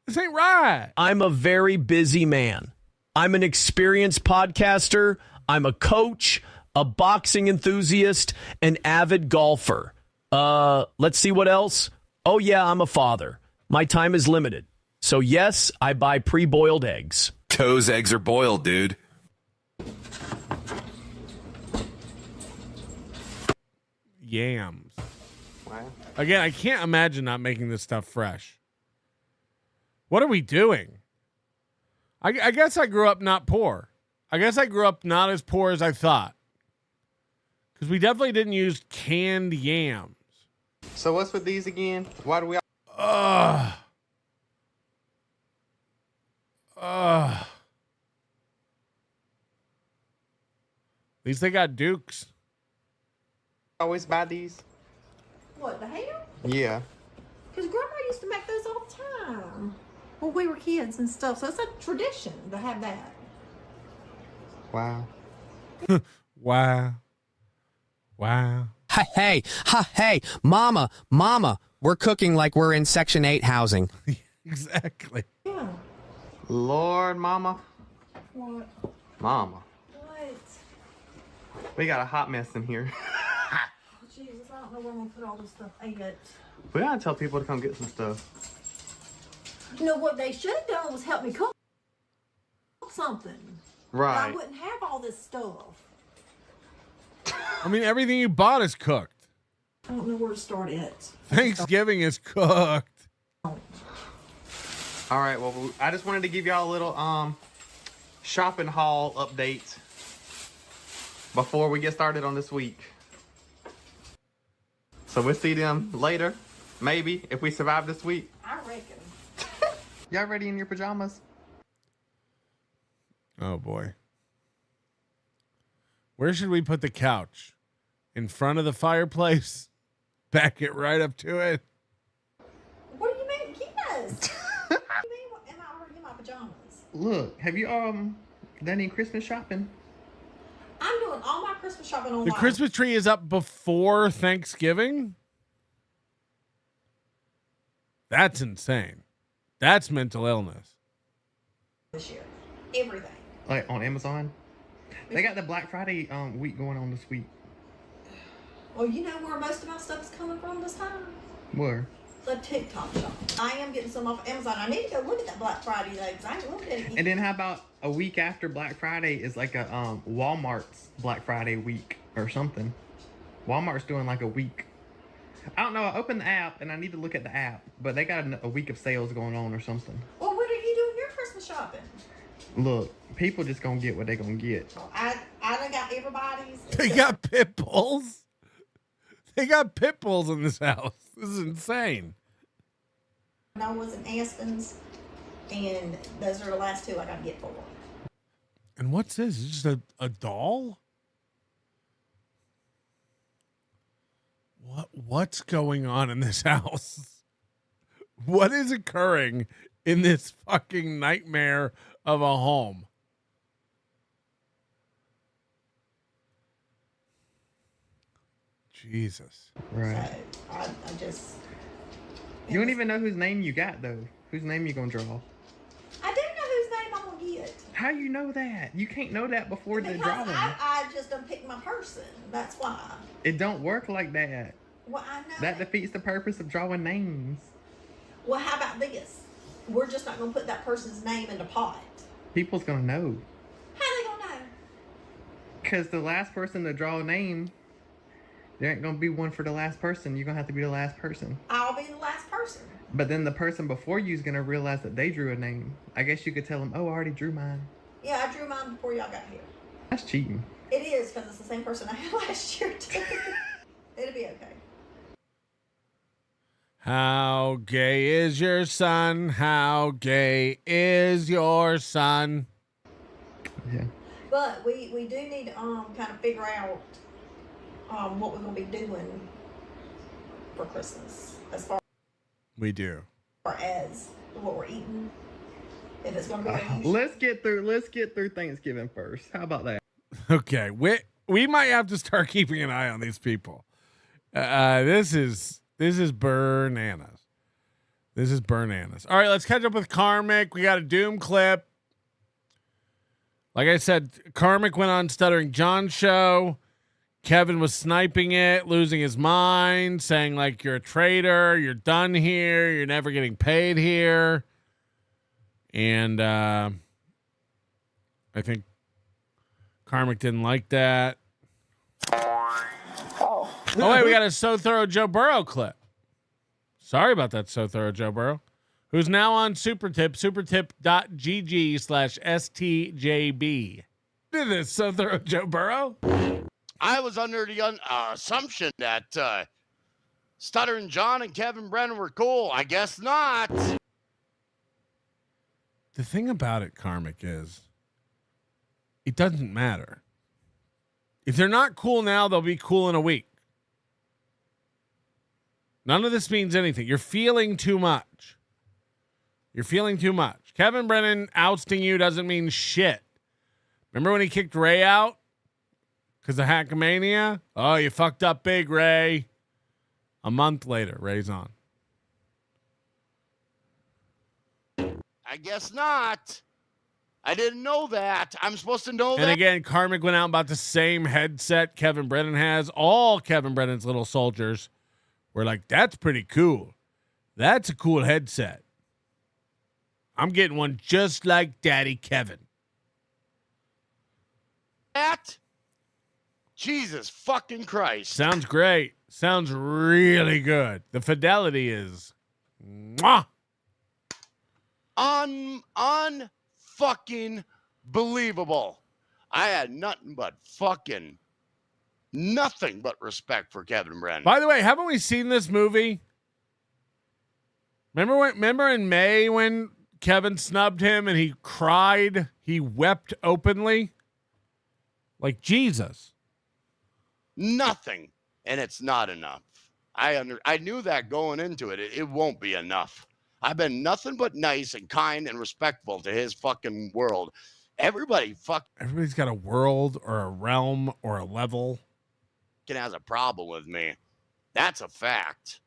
This ain't right. I'm a very busy man. I'm an experienced podcaster. I'm a coach, a boxing enthusiast, an avid golfer. Let's see what else. Oh, yeah, I'm a father. My time is limited. So, yes, I buy pre-boiled eggs. Those eggs are boiled, dude. Yams. Wow. Again, I can't imagine not making this stuff fresh. What are we doing? I guess I grew up not poor. I guess I grew up not as poor as I thought. Because we definitely didn't use canned yams. So what's with these again? Why do we... At least they got Dukes. always buy these? What, the ham? Yeah. Because Grandma used to make those all the time when we were kids and stuff. So it's a tradition to have that. Wow. Wow. Wow. Hey, mama, we're cooking like we're in Section 8 housing. Exactly. Yeah. Lord, Mama. What? Mama. What? We got a hot mess in here. Oh, Jesus, I don't know where I'm going to put all this stuff yet. We gotta tell people to come get some stuff. You know, what they should have done was help me cook something. Right. I wouldn't have all this stuff. I mean, everything you bought is cooked. I don't know where to start it. Thanksgiving is cooked. All right. Well, I just wanted to give y'all a little shopping haul update before we get started on this week. So we'll see them later, maybe, if we survive this week. I reckon. Y'all ready in your pajamas? Oh, boy. Where should we put the couch? In front of the fireplace? Back it right up to it? What do you mean? Yes. What do you mean? Am I already in my pajamas? Look, have you done any Christmas shopping? I'm doing all my Christmas shopping online. The Christmas tree is up before Thanksgiving? That's insane. That's mental illness. This year. Everything. Like on Amazon? They got the Black Friday week going on this week. Well, you know where most of my stuff is coming from this time? Where? The TikTok shop. I am getting some off Amazon. I need to go look at that Black Friday though, because I ain't looked at it yet. And then how about a week after Black Friday is like a Walmart's Black Friday week or something. Walmart's doing like a week. I don't know. I opened the app and I need to look at the app, but they got a week of sales going on or something. Well, what are you doing your Christmas shopping? Look, people just gonna get what they gonna get. I done got everybody's. They got pit bulls. They got pit bulls in this house. This is insane. Noah's and Aspen's, and those are the last two I gotta get for. And what's this? Is it just a doll? What's going on in this house? What is occurring in this fucking nightmare of a home? Jesus. Right. So I just. You don't even know whose name you got though. Whose name you gonna draw? I do know whose name I'm gonna get. How you know that? You can't know that before the drawing. I just done picked my person. That's why. It don't work like that. Well, I know. That defeats the purpose of drawing names. Well, how about this? We're just not gonna put that person's name in the pot. People's gonna know. How they gonna know? Because the last person to draw a name, there ain't gonna be one for the last person. You're gonna have to be the last person. I'll be the last person. But then the person before you is gonna realize that they drew a name. I guess you could tell them, "Oh, I already drew mine." Yeah, I drew mine before y'all got here. That's cheating. It is, because it's the same person I had last year too. It'll be okay. How gay is your son? How gay is your son? Yeah. But we do need to kind of figure out what we're gonna be doing for Christmas as far We do. as what we're eating. If it's gonna be Let's get through Thanksgiving first. How about that? Okay, we might have to start keeping an eye on these people. This is bananas. This is bananas. All right, let's catch up with Karmic. We got a Doom clip. Like I said, Karmic went on Stuttering John's show. Kevin was sniping it, losing his mind, saying like, you're a traitor, you're done here, you're never getting paid here. And I think Karmic didn't like that. Oh, wait, we got a So Thorough Joe Burrow clip. Sorry about that, So Thorough Joe Burrow, who's now on Supertip, supertip.gg/STJB. Did this, So Thorough Joe Burrow? I was under the assumption that Stuttering John and Kevin Brennan were cool. I guess not. The thing about it, Karmic, is it doesn't matter. If they're not cool now, they'll be cool in a week. None of this means anything. You're feeling too much. You're feeling too much. Kevin Brennan ousting you doesn't mean shit. Remember when he kicked Ray out? Because of Hackamania? Oh, you fucked up big, Ray. A month later, Ray's on. I guess not. I didn't know that. I'm supposed to know that. And again, Karmic went out and bought the same headset Kevin Brennan has. All Kevin Brennan's little soldiers were like, that's pretty cool. That's a cool headset. I'm getting one just like Daddy Kevin. That? Jesus fucking Christ. Sounds great. Sounds really good. The fidelity is mwah. Unfucking believable. I had nothing but respect for Kevin Brennan. By the way, haven't we seen this movie? Remember in May when Kevin snubbed him and he cried? He wept openly. Like Jesus. Nothing. And it's not enough. I knew that going into it. It won't be enough. I've been nothing but nice and kind and respectful to his fucking world. Everybody's got a world or a realm or a level. Has a problem with me. That's a fact.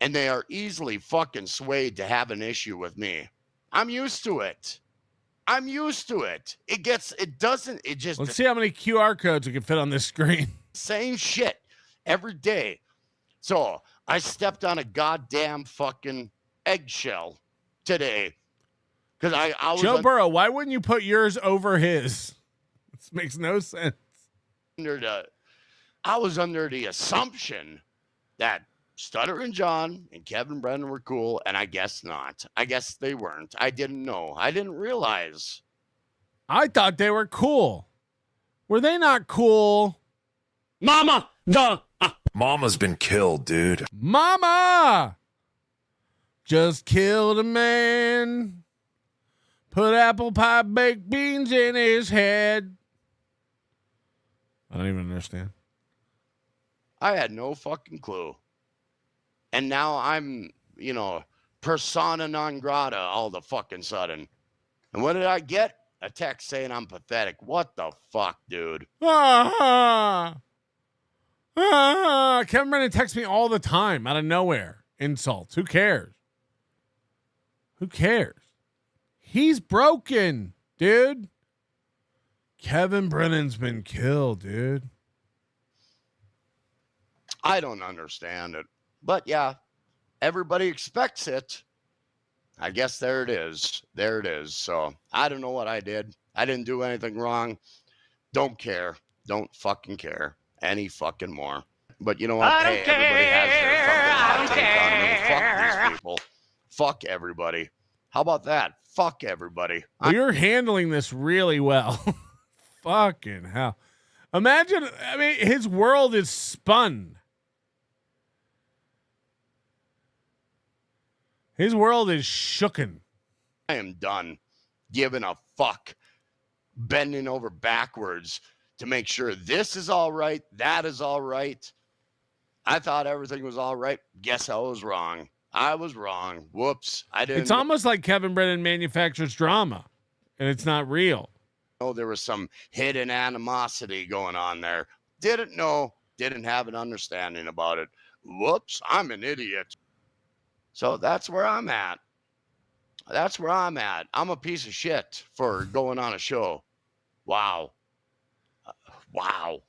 And they are easily fucking swayed to have an issue with me. I'm used to it. Let's see how many QR codes we can fit on this screen. Same shit every day. So I stepped on a goddamn fucking eggshell today. Because I was Joe Burrow, why wouldn't you put yours over his? This makes no sense. I was under the assumption that Stuttering John and Kevin Brennan were cool, and I guess not. I guess they weren't. I didn't know. I didn't realize. I thought they were cool. Were they not cool? Mama! Mama's been killed, dude. Mama! Just killed a man. Put apple pie baked beans in his head. I don't even understand. I had no fucking clue. And now I'm, persona non grata all the fucking sudden. And what did I get? A text saying I'm pathetic. What the fuck, dude? Kevin Brennan texts me all the time out of nowhere. Insults. Who cares? He's broken, dude. Kevin Brennan's been killed, dude. I don't understand it. But yeah, everybody expects it. I guess there it is. So I don't know what I did. I didn't do anything wrong. Don't care. Don't fucking care any fucking more. But you know what? Hey, everybody has their fucking hot take on me. Fuck these people. Fuck everybody. How about that? Fuck everybody. Well, you're handling this really well. Fucking hell. Imagine, his world is spun. His world is shooken. I am done giving a fuck, bending over backwards to make sure this is all right, that is all right. I thought everything was all right. Guess I was wrong. Whoops. I didn't. It's almost like Kevin Brennan manufactures drama, and it's not real. Oh, there was some hidden animosity going on there. Didn't know. Didn't have an understanding about it. Whoops. I'm an idiot. So that's where I'm at. I'm a piece of shit for going on a show. Wow. How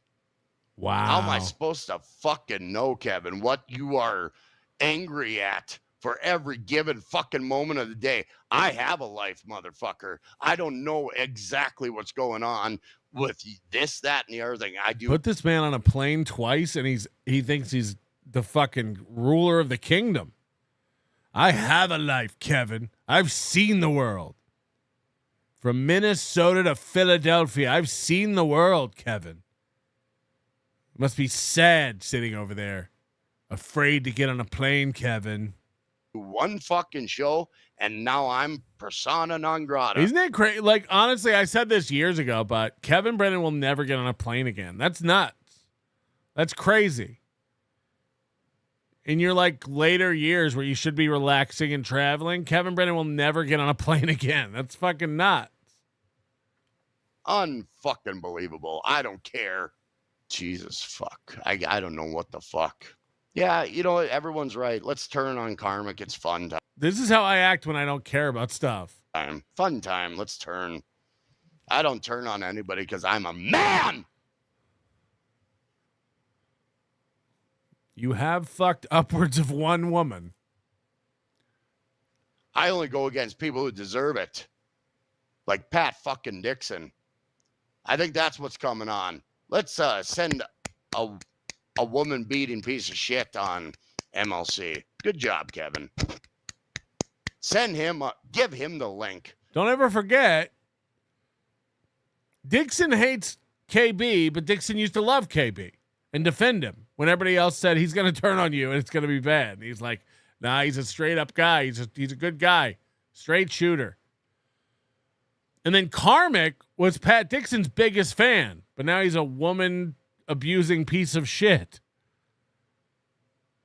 am I supposed to fucking know, Kevin, what you are angry at for every given fucking moment of the day? I have a life, motherfucker. I don't know exactly what's going on with this, that, and the other thing. I do. Put this man on a plane twice, and he thinks he's the fucking ruler of the kingdom. I have a life, Kevin. I've seen the world. From Minnesota to Philadelphia, I've seen the world, Kevin. It must be sad sitting over there, afraid to get on a plane, Kevin. One fucking show, and now I'm persona non grata. Isn't it crazy? Like, honestly, I said this years ago, but Kevin Brennan will never get on a plane again. That's nuts. That's crazy. in your like later years where you should be relaxing and traveling, Kevin Brennan will never get on a plane again. That's fucking nuts. Unfucking believable. I don't care. Jesus fuck. I don't know what the fuck. Yeah, you know what? Everyone's right. Let's turn on Karmic. It's fun time. This is how I act when I don't care about stuff. Fun time. Let's turn. I don't turn on anybody because I'm a man. You have fucked upwards of one woman. I only go against people who deserve it. Like Pat fucking Dixon. I think that's what's coming on. Let's send a woman beating piece of shit on MLC. Good job, Kevin. Send him, give him the link. Don't ever forget, Dixon hates KB, but Dixon used to love KB and defend him when everybody else said he's going to turn on you and it's going to be bad. And he's like, nah, he's a straight up guy. He's a good guy. Straight shooter. And then Karmic was Pat Dixon's biggest fan, but now he's a woman abusing piece of shit.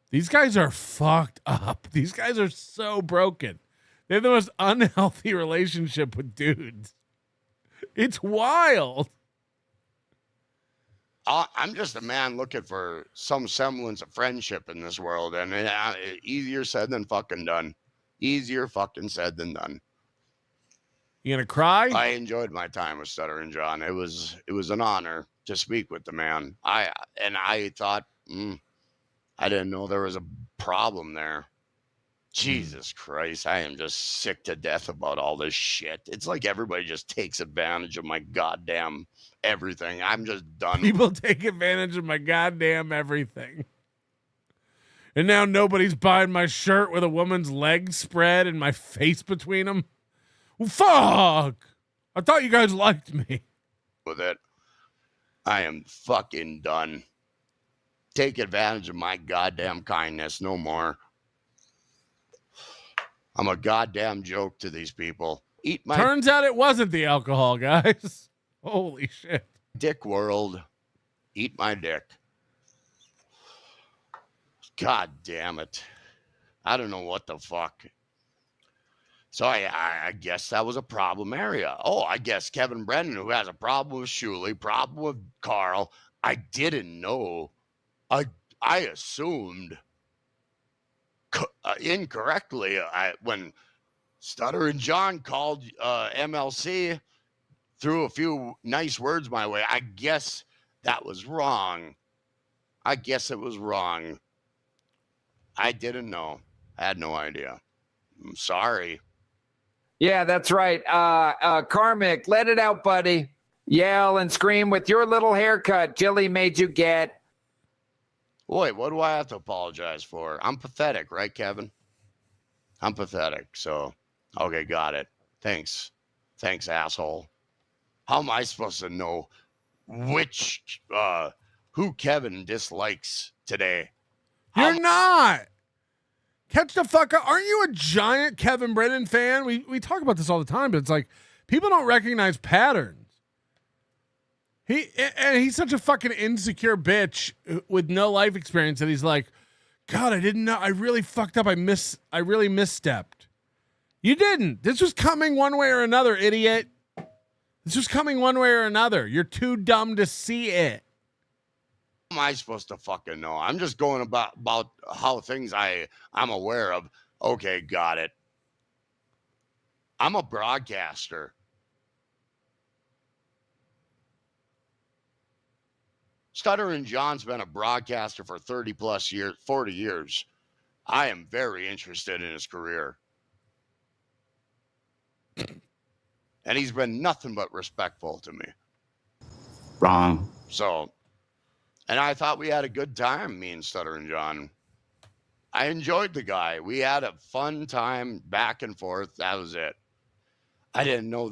These guys are fucked up. These guys are so broken. They have the most unhealthy relationship with dudes. It's wild. I'm just a man looking for some semblance of friendship in this world, and easier said than fucking done. Easier fucking said than done. You gonna cry? I enjoyed my time with Stuttering John. It was an honor to speak with the man. I thought, I didn't know there was a problem there. Jesus Christ, I am just sick to death about all this shit. It's like everybody just takes advantage of my goddamn everything. I'm just done. People take advantage of my goddamn everything. And now nobody's buying my shirt with a woman's legs spread and my face between them. Well, fuck! I thought you guys liked me. With it, I am fucking done. Take advantage of my goddamn kindness. No more. I'm a goddamn joke to these people. Eat my. Turns out it wasn't the alcohol, guys. Holy shit. Dick world. Eat my dick. God damn it. I don't know what the fuck. So I guess that was a problem area. Oh, I guess Kevin Brennan, who has a problem with Shuley, problem with Carl. I didn't know. I assumed incorrectly when Stuttering John called MLC, threw a few nice words my way. I guess that was wrong. I guess it was wrong. I didn't know. I had no idea. I'm sorry. Yeah, that's right. Karmic, let it out, buddy. Yell and scream with your little haircut Jilly made you get. Wait, what do I have to apologize for? I'm pathetic, right, Kevin? I'm pathetic. So, okay, got it. Thanks. Thanks, asshole. How am I supposed to know who Kevin dislikes today? You're not. Catch the fuck up. Aren't you a giant Kevin Brennan fan? We talk about this all the time, but it's like people don't recognize patterns. He's such a fucking insecure bitch with no life experience that he's like, God, I didn't know. I really fucked up. I really misstepped. You didn't. This was coming one way or another, idiot. This was coming one way or another. You're too dumb to see it. How am I supposed to fucking know? I'm just going about how things I'm aware of. Okay, got it. I'm a broadcaster. Stuttering John's been a broadcaster for 30 plus years, 40 years. I am very interested in his career. And he's been nothing but respectful to me. Wrong. So, and I thought we had a good time, me and Stuttering John. I enjoyed the guy. We had a fun time back and forth. That was it. I didn't know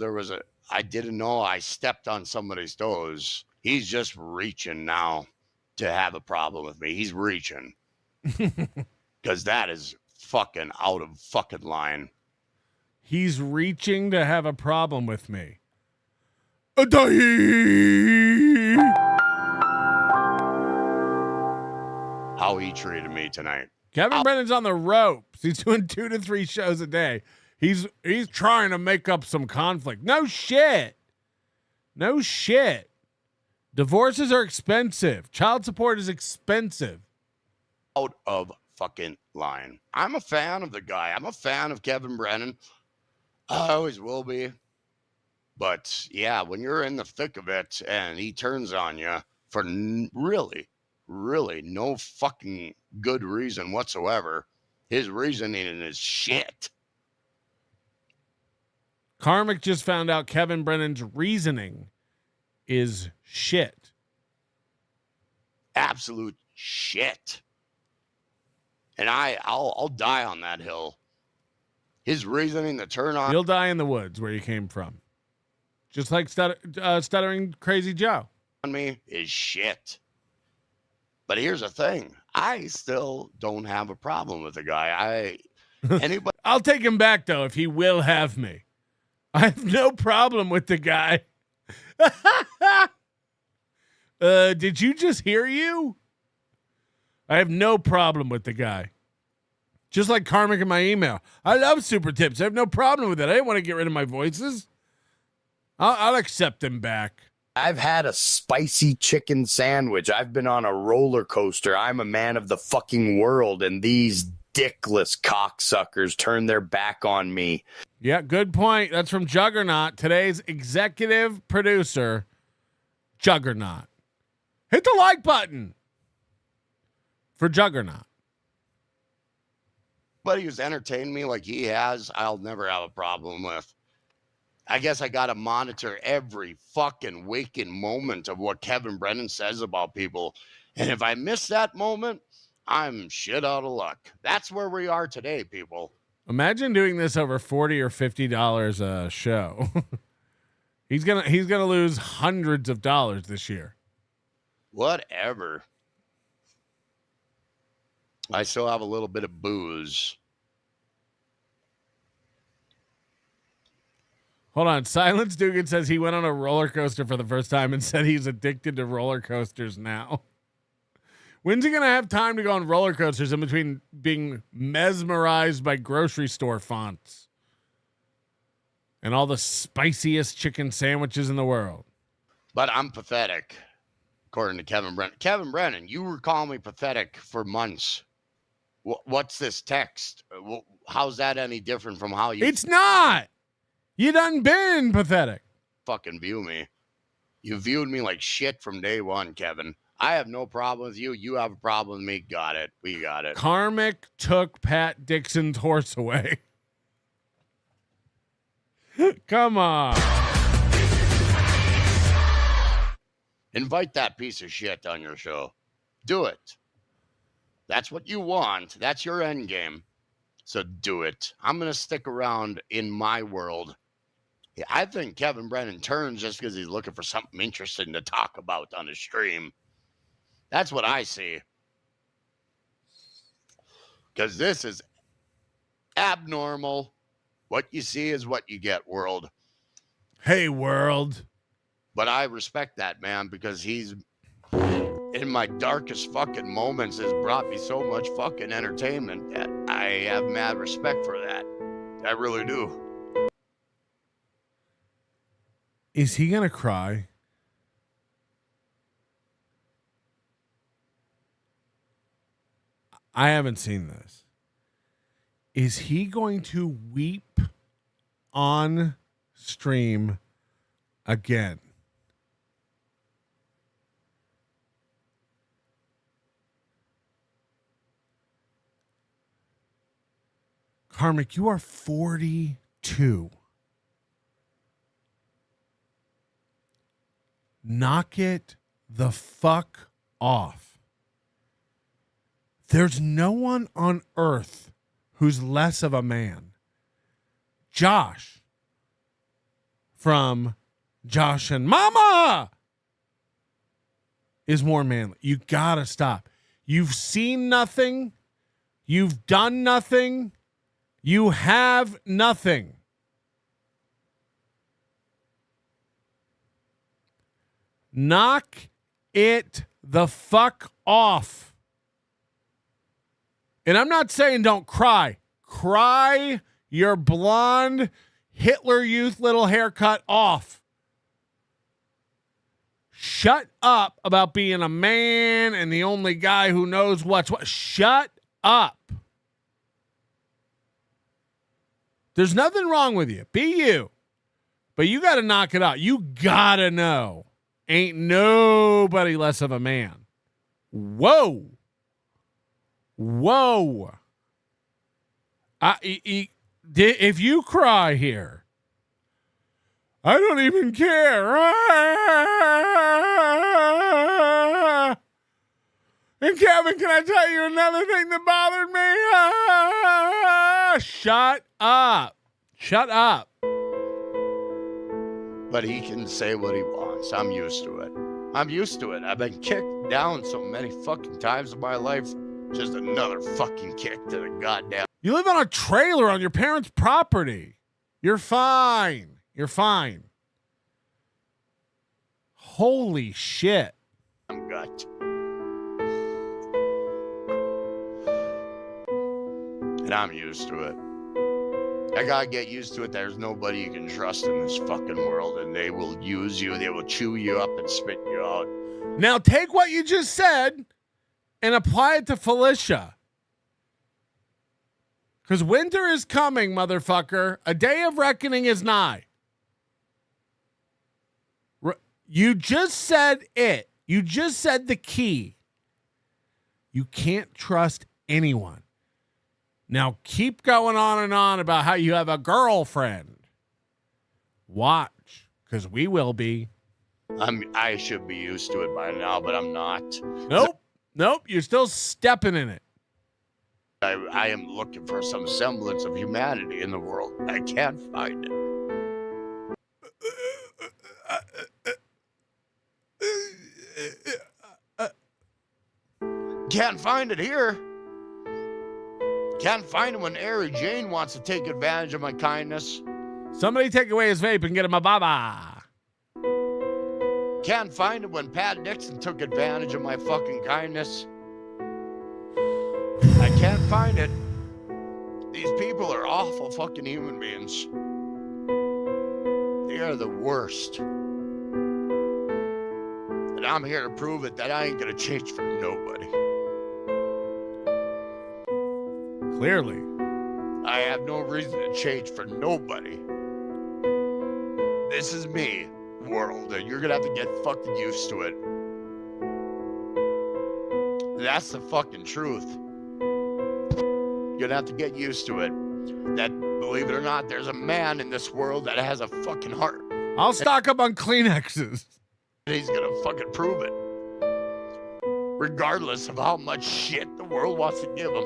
I stepped on somebody's toes. He's just reaching now to have a problem with me. He's reaching. Because that is fucking out of fucking line. He's reaching to have a problem with me. How he treated me tonight. Kevin Brennan's on the ropes. He's doing 2 to 3 shows a day. He's trying to make up some conflict. No shit. No shit. Divorces are expensive. Child support is expensive. Out of fucking line. I'm a fan of the guy. I'm a fan of Kevin Brennan. I always will be. But yeah, when you're in the thick of it and he turns on you for really, really no fucking good reason whatsoever, his reasoning is shit. Karmic just found out Kevin Brennan's reasoning is shit. Absolute shit. And I'll die on that hill. His reasoning to turn on. You'll die in the woods where you came from. Just like stuttering Crazy Joe. On me is shit. But here's the thing. I still don't have a problem with the guy. Anybody. I'll take him back, though, if he will have me. I have no problem with the guy. Did you just hear you? I have no problem with the guy. Just like Karmic in my email. I love super tips. I have no problem with it. I didn't want to get rid of my voices. I'll accept them back. I've had a spicy chicken sandwich. I've been on a roller coaster. I'm a man of the fucking world, and these dickless cocksuckers turn their back on me. Yeah, good point. That's from Juggernaut, today's executive producer, Juggernaut. Hit the like button for Juggernaut. Anybody who's entertained me like he has, I'll never have a problem with. I guess I got to monitor every fucking waking moment of what Kevin Brennan says about people. And if I miss that moment, I'm shit out of luck. That's where we are today, people. Imagine doing this over $40 or $50 a show. He's gonna lose hundreds of dollars this year. Whatever. I still have a little bit of booze. Hold on. Silence Dugan says he went on a roller coaster for the first time and said he's addicted to roller coasters now. When's he going to have time to go on roller coasters in between being mesmerized by grocery store fonts and all the spiciest chicken sandwiches in the world? But I'm pathetic, according to Kevin Brennan. Kevin Brennan, you were calling me pathetic for months. What's this text? How's that any different from how you... It's not! You done been pathetic. Fucking view me. You viewed me like shit from day one, Kevin. I have no problem with you. You have a problem with me. Got it. We got it. Karmic took Pat Dixon's horse away. Come on. Invite that piece of shit on your show. Do it. That's what you want. That's your end game. So do it. I'm going to stick around in my world. Yeah, I think Kevin Brennan turns just because he's looking for something interesting to talk about on his stream. That's what I see. Because this is abnormal. What you see is what you get, world. Hey, world. But I respect that, man, because he's, in my darkest fucking moments, has brought me so much fucking entertainment that I have mad respect for that. I really do. Is he going to cry? I haven't seen this. Is he going to weep on stream again? Karmic, you are 42. Knock it the fuck off. There's no one on earth who's less of a man. Josh from Josh and Mama is more manly. You gotta stop. You've seen nothing. You've done nothing. You have nothing. Knock it the fuck off. And I'm not saying don't cry. Cry your blonde Hitler Youth little haircut off. Shut up about being a man and the only guy who knows what's what. Shut up. There's nothing wrong with you. Be you. But you got to knock it out. You got to know. Ain't nobody less of a man. Whoa. Whoa. If you cry here, I don't even care. And Kevin, can I tell you another thing that bothered me? Shut up. Shut up. But he can say what he wants. I'm used to it. I'm used to it. I've been kicked down so many fucking times in my life. Just another fucking kick to the goddamn. You live on a trailer on your parents' property. You're fine. You're fine. Holy shit. Gut. And I'm used to it. I gotta get used to it. There's nobody you can trust in this fucking world, and they will use you. They will chew you up and spit you out. Now take what you just said and apply it to Felicia. Because winter is coming, motherfucker. A day of reckoning is nigh. You just said it. You just said the key. You can't trust anyone. Now keep going on and on about how you have a girlfriend. Watch, because we will be. I should be used to it by now, but I'm not. Nope. You're still stepping in it. I am looking for some semblance of humanity in the world. I can't find it. Can't find it here. Can't find it when Ari Jane wants to take advantage of my kindness. Somebody take away his vape and get him a baba. Can't find it when Pat Nixon took advantage of my fucking kindness. I can't find it. These people are awful fucking human beings. They are the worst. And I'm here to prove it that I ain't gonna change for nobody. Clearly. I have no reason to change for nobody. This is me, world, and you're gonna have to get fucking used to it. That's the fucking truth. You're gonna have to get used to it. That, believe it or not, there's a man in this world that has a fucking heart. I'll stock up on Kleenexes. And he's gonna fucking prove it. Regardless of how much shit the world wants to give him.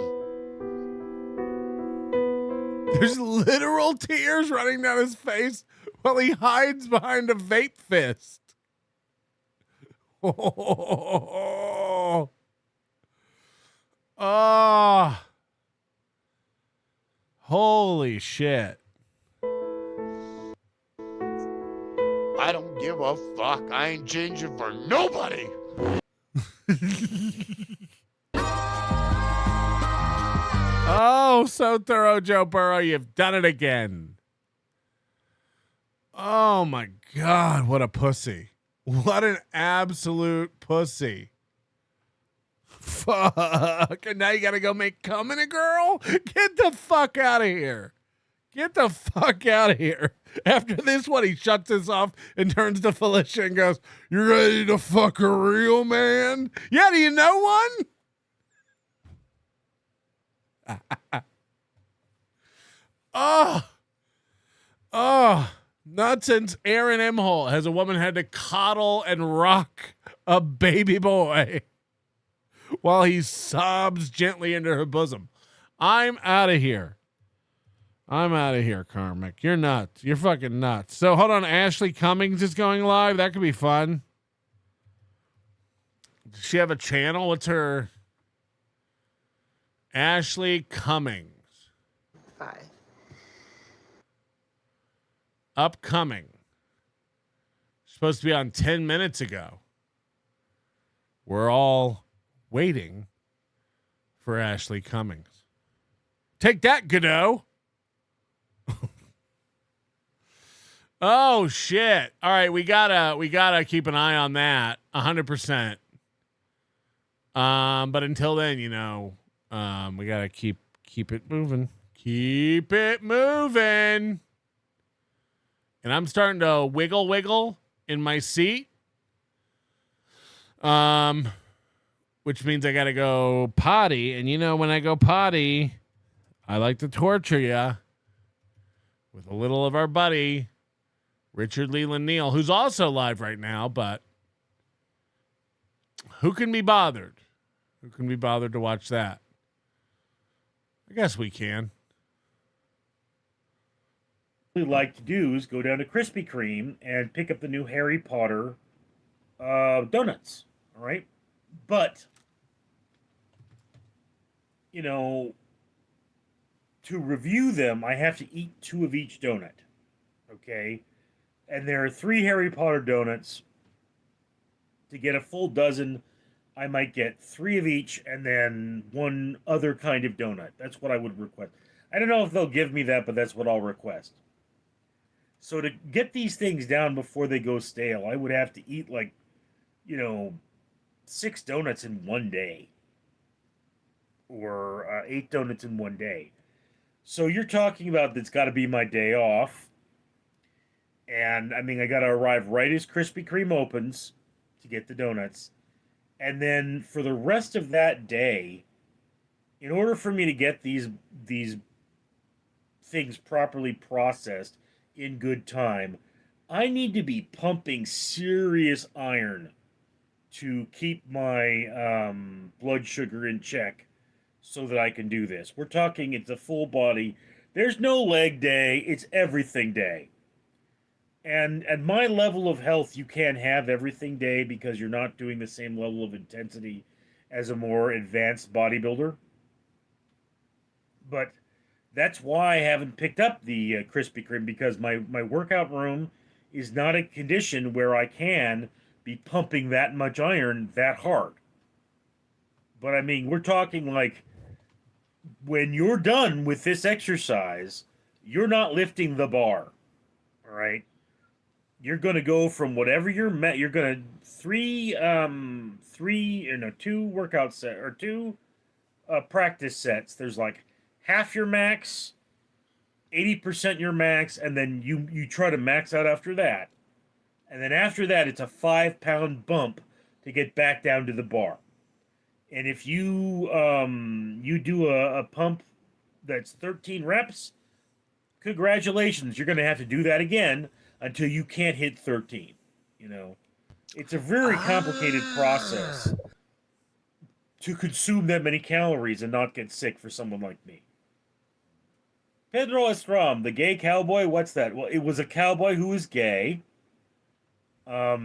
There's literal tears running down his face while he hides behind a vape fist. Oh. Holy shit. I don't give a fuck. I ain't changing for nobody. Oh, so thorough, Joe Burrow. You've done it again. Oh, my God. What a pussy. What an absolute pussy. Fuck. And now you got to go make cum in a girl? Get the fuck out of here. Get the fuck out of here. After this one, he shuts this off and turns to Felicia and goes, "You ready to fuck a real man?" Yeah, do you know one? Not since Aaron Imholte has a woman had to coddle and rock a baby boy while he sobs gently into her bosom. I'm out of here. I'm out of here, Karmic. You're nuts. You're fucking nuts. So hold on. Ashley Cummings is going live. That could be fun. Does she have a channel? What's her? Ashley Cummings. Hi. Upcoming. Supposed to be on 10 minutes ago. We're all waiting for Ashley Cummings. Take that, Godot. Oh shit. All right, we gotta keep an eye on that 100%. But until then, we gotta keep it moving. Keep it moving. And I'm starting to wiggle in my seat. Which means I gotta go potty. And when I go potty, I like to torture you with a little of our buddy, Richard Leland Neal, who's also live right now, but who can be bothered? Who can be bothered to watch that? I guess we can. What we like to do is go down to Krispy Kreme and pick up the new Harry Potter donuts. All right. But, to review them, I have to eat 2 of each donut. Okay. And there are 3 Harry Potter donuts. To get a full dozen, I might get 3 of each and then 1 other kind of donut. That's what I would request. I don't know if they'll give me that, but that's what I'll request. So to get these things down before they go stale, I would have to eat 6 donuts in one day. Or 8 donuts in one day. So you're talking about that's got to be my day off. And, I got to arrive right as Krispy Kreme opens to get the donuts. And then for the rest of that day, in order for me to get these things properly processed in good time, I need to be pumping serious iron to keep my blood sugar in check so that I can do this. We're talking it's a full body. There's no leg day. It's everything day. And at my level of health, you can't have everything day because you're not doing the same level of intensity as a more advanced bodybuilder. But that's why I haven't picked up the Krispy Kreme, because my workout room is not a condition where I can be pumping that much iron that hard. But we're talking when you're done with this exercise, you're not lifting the bar. All right? You're going to go from whatever you're going to 2 workout set or 2 practice sets. There's half your max, 80% your max, and then you try to max out after that. And then after that, it's a 5-pound bump to get back down to the bar. And if you do a pump that's 13 reps, congratulations, you're going to have to do that again until you can't hit 13. It's a very complicated process to consume that many calories and not get sick for someone like me. Pedro Estram, the gay cowboy, what's that? Well, it was a cowboy who was gay. I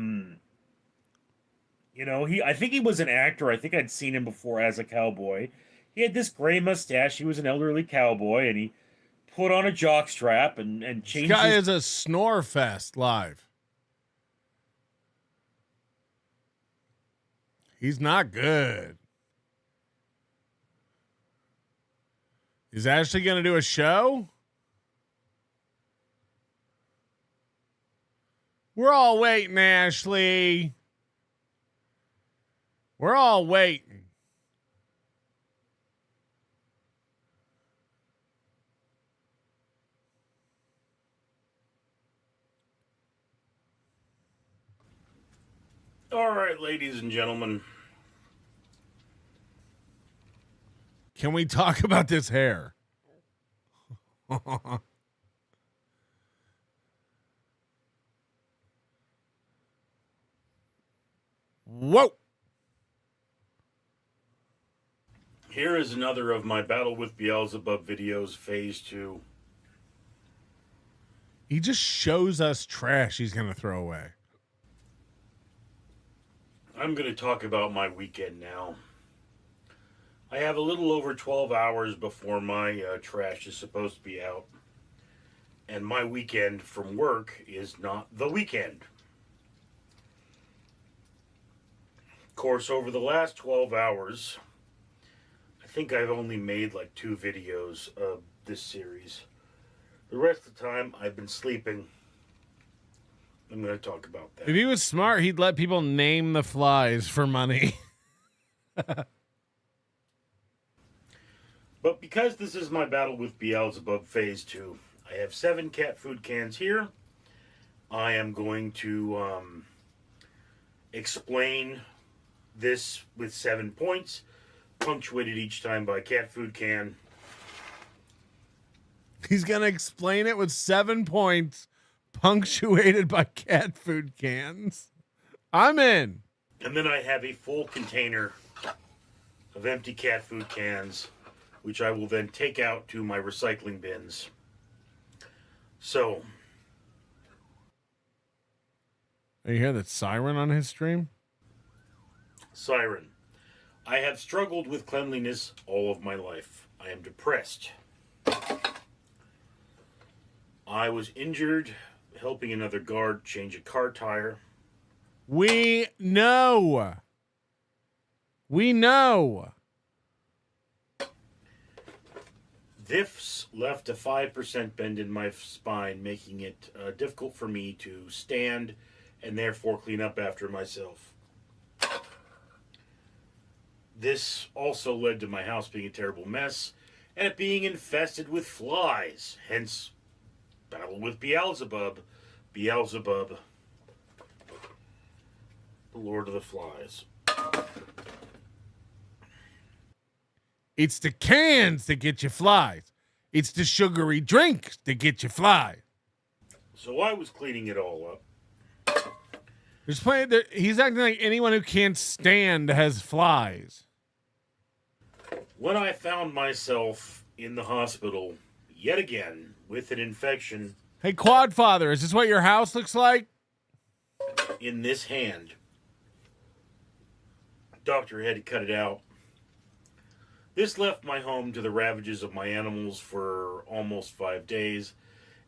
think he was an actor. I think I'd seen him before as a cowboy. He had this gray mustache. He was an elderly cowboy, and he put on a jockstrap and changed. This guy is a snore fest live. He's not good. Is Ashley going to do a show? We're all waiting, Ashley. We're all waiting. All right, ladies and gentlemen. Can we talk about this hair? Whoa. Here is another of my Battle with Beelzebub videos, phase 2. He just shows us trash he's going to throw away. I'm going to talk about my weekend now. I have a little over 12 hours before my trash is supposed to be out. And my weekend from work is not the weekend. Of course, over the last 12 hours, I think I've only made like 2 videos of this series. The rest of the time, I've been sleeping. I'm going to talk about that. If he was smart, he'd let people name the flies for money. But because this is my battle with Beelzebub Phase 2, I have 7 cat food cans here. I am going to explain this with 7 points, punctuated each time by cat food can. He's going to explain it with 7 points, punctuated by cat food cans. I'm in. And then I have a full container of empty cat food cans, which I will then take out to my recycling bins. So, you hear that siren on his stream? Siren. I have struggled with cleanliness all of my life. I am depressed. I was injured helping another guard change a car tire. We know. We know. This left a 5% bend in my spine, making it difficult for me to stand and therefore clean up after myself. This also led to my house being a terrible mess and it being infested with flies. Hence, battle with Beelzebub. Beelzebub, the Lord of the Flies. It's the cans that get you flies. It's the sugary drinks that get you flies. So I was cleaning it all up. He's acting like anyone who can't stand has flies. When I found myself in the hospital yet again with an infection. Hey, Quadfather, is this what your house looks like? In this hand. Doctor had to cut it out. This left my home to the ravages of my animals for almost 5 days.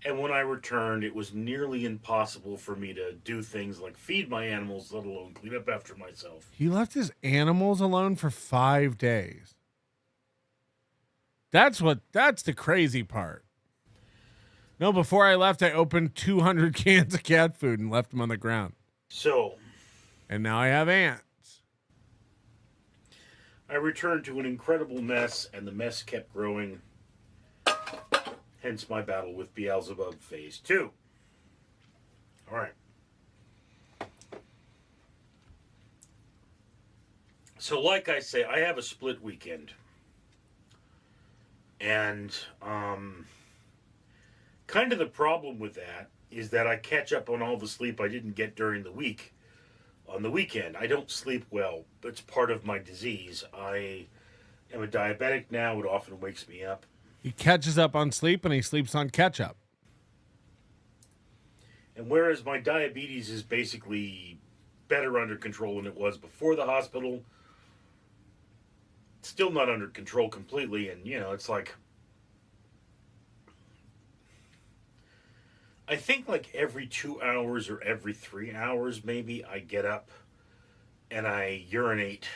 And when I returned, it was nearly impossible for me to do things like feed my animals, let alone clean up after myself. He left his animals alone for 5 days. That's the crazy part. No, before I left, I opened 200 cans of cat food and left them on the ground. So. And now I have ants. I returned to an incredible mess, and the mess kept growing. Hence my battle with Beelzebub Phase 2. All right. So like I say, I have a split weekend. And kind of the problem with that is that I catch up on all the sleep I didn't get during the week. On the weekend, I don't sleep well. It's part of my disease. I am a diabetic now. It often wakes me up. He catches up on sleep and he sleeps on catch up. And whereas my diabetes is basically better under control than it was before the hospital, still not under control completely. And, it's like, I think like every 2 hours or every 3 hours, maybe, I get up and I urinate.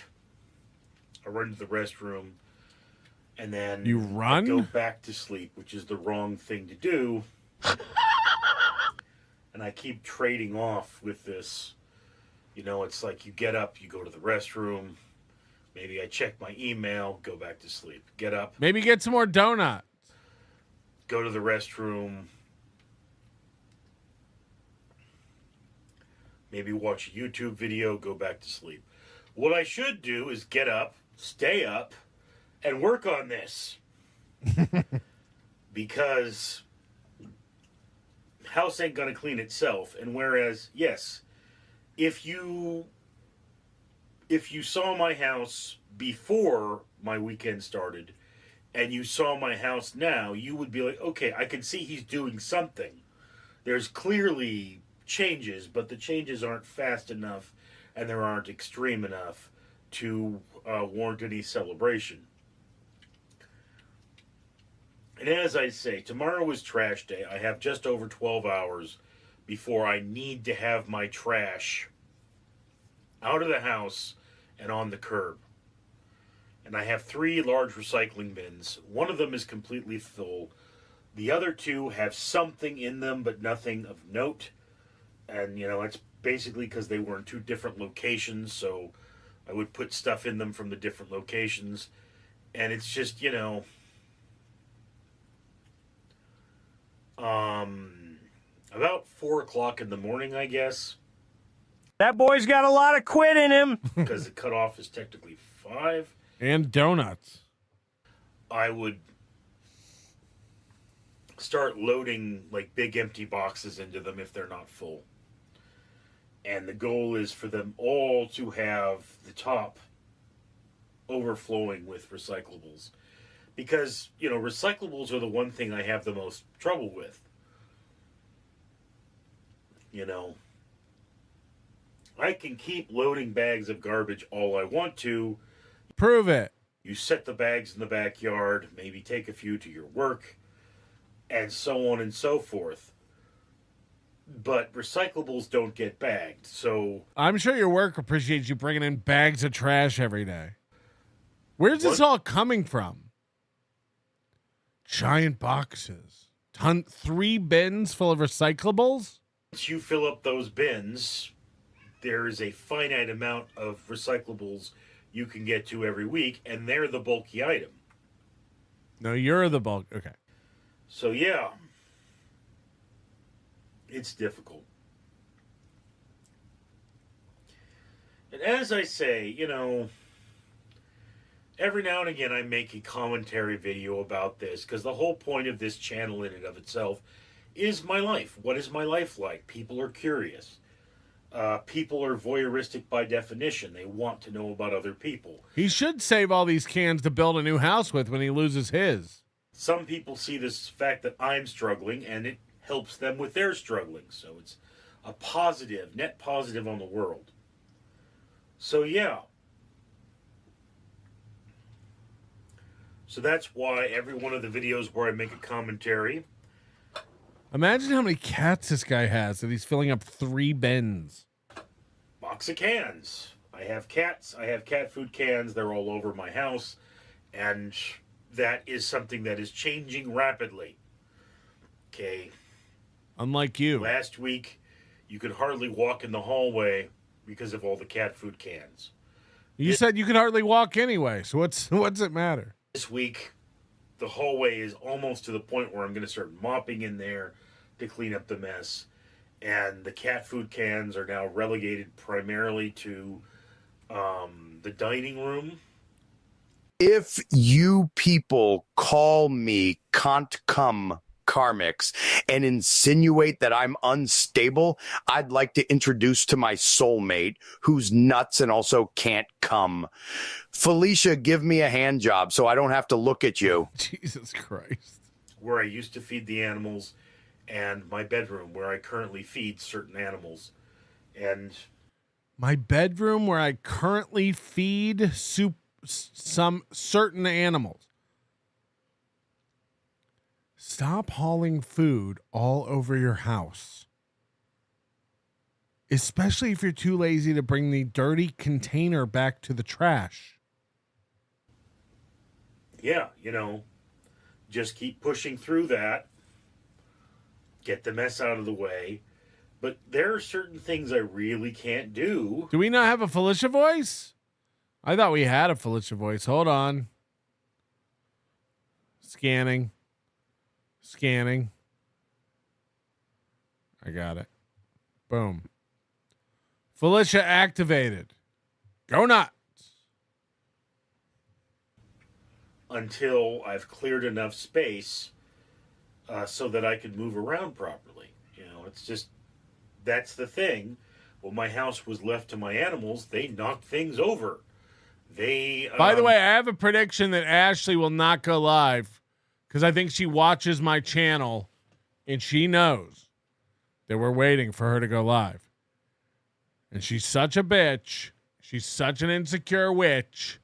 I run to the restroom and then you run? I go back to sleep, which is the wrong thing to do. And I keep trading off with this. It's like you get up, you go to the restroom. Maybe I check my email, go back to sleep. Get up. Maybe get some more donuts. Go to the restroom. Maybe watch a YouTube video, go back to sleep. What I should do is get up, stay up, and work on this. Because house ain't gonna clean itself. And whereas, yes, if you saw my house before my weekend started and you saw my house now, you would be like, okay, I can see he's doing something. There's clearly changes, but the changes aren't fast enough and they aren't extreme enough to warrant any celebration. And as I say, tomorrow is trash day. I have just over 12 hours before I need to have my trash out of the house and on the curb. And I have 3 large recycling bins. One of them is completely full. The other 2 have something in them, but nothing of note. And, it's basically because they were in 2 different locations, so I would put stuff in them from the different locations. And it's just, about 4 o'clock in the morning, I guess. That boy's got a lot of quit in him. Because the cutoff is technically 5. And donuts. I would start loading like big empty boxes into them if they're not full. And the goal is for them all to have the top overflowing with recyclables. Because, recyclables are the one thing I have the most trouble with. I can keep loading bags of garbage all I want to. Prove it. You set the bags in the backyard, maybe take a few to your work, and so on and so forth. But recyclables don't get bagged, so... I'm sure your work appreciates you bringing in bags of trash every day. Where's this all coming from? Giant boxes. 3 bins full of recyclables? Once you fill up those bins, there is a finite amount of recyclables you can get to every week, and they're the bulky item. No, you're the bulk. Okay. So, yeah. It's difficult. And as I say, every now and again I make a commentary video about this, because the whole point of this channel in and of itself is my life. What is my life like? People are curious. People are voyeuristic by definition. They want to know about other people. He should save all these cans to build a new house with when he loses his. Some people see this fact that I'm struggling, and it helps them with their struggling. So it's a positive, net positive on the world. So yeah. So that's why every one of the videos where I make a commentary. Imagine how many cats this guy has that he's filling up 3 bins. Box of cans. I have cats. I have cat food cans. They're all over my house. And that is something that is changing rapidly. Okay. Unlike you. Last week, you could hardly walk in the hallway because of all the cat food cans. You said you could hardly walk anyway, so what's it matter? This week, the hallway is almost to the point where I'm going to start mopping in there to clean up the mess. And the cat food cans are now relegated primarily to the dining room. If you people call me can't come Karmics and insinuate that I'm unstable, I'd like to introduce to my soulmate who's nuts and also can't come. Felicia, give me a hand job so I don't have to look at you. Jesus Christ. Where I used to feed the animals, and my bedroom where I currently feed certain animals. And my bedroom where I currently feed some certain animals. Stop hauling food all over your house. Especially if you're too lazy to bring the dirty container back to the trash. Yeah, just keep pushing through that. Get the mess out of the way. But there are certain things I really can't do. Do we not have a Felicia voice? I thought we had a Felicia voice. Hold on. Scanning. I got it. Boom. Felicia activated. Go nuts. Until I've cleared enough space so that I can move around properly. It's just, that's the thing. When my house was left to my animals, they knocked things over. By the way, I have a prediction that Ashley will not go live because I think she watches my channel and she knows that we're waiting for her to go live. And she's such a bitch. She's such an insecure witch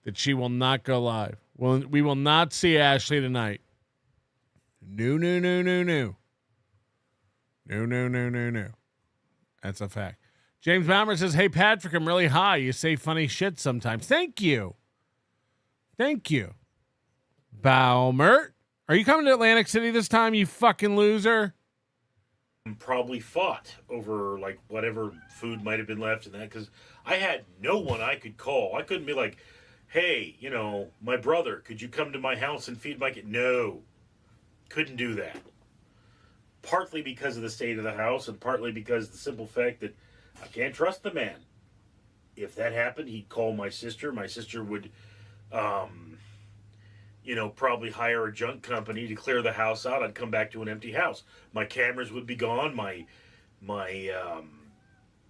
that she will not go live. Well, we will not see Ashley tonight. No. No. That's a fact. James Baumer says, hey, Patrick, I'm really high. You say funny shit sometimes. Thank you. Thank you. Baumert. Are you coming to Atlantic City this time, you fucking loser? Probably fought over like whatever food might have been left in that, because I had no one I could call. I couldn't be like, hey, you know, my brother, could you come to my house and feed my kid? No, couldn't do that. Partly because of the state of the house, and partly because of the simple fact that I can't trust the man. If that happened, he'd call my sister. My sister would, probably hire a junk company to clear the house out. I'd come back to an empty house. My cameras would be gone. My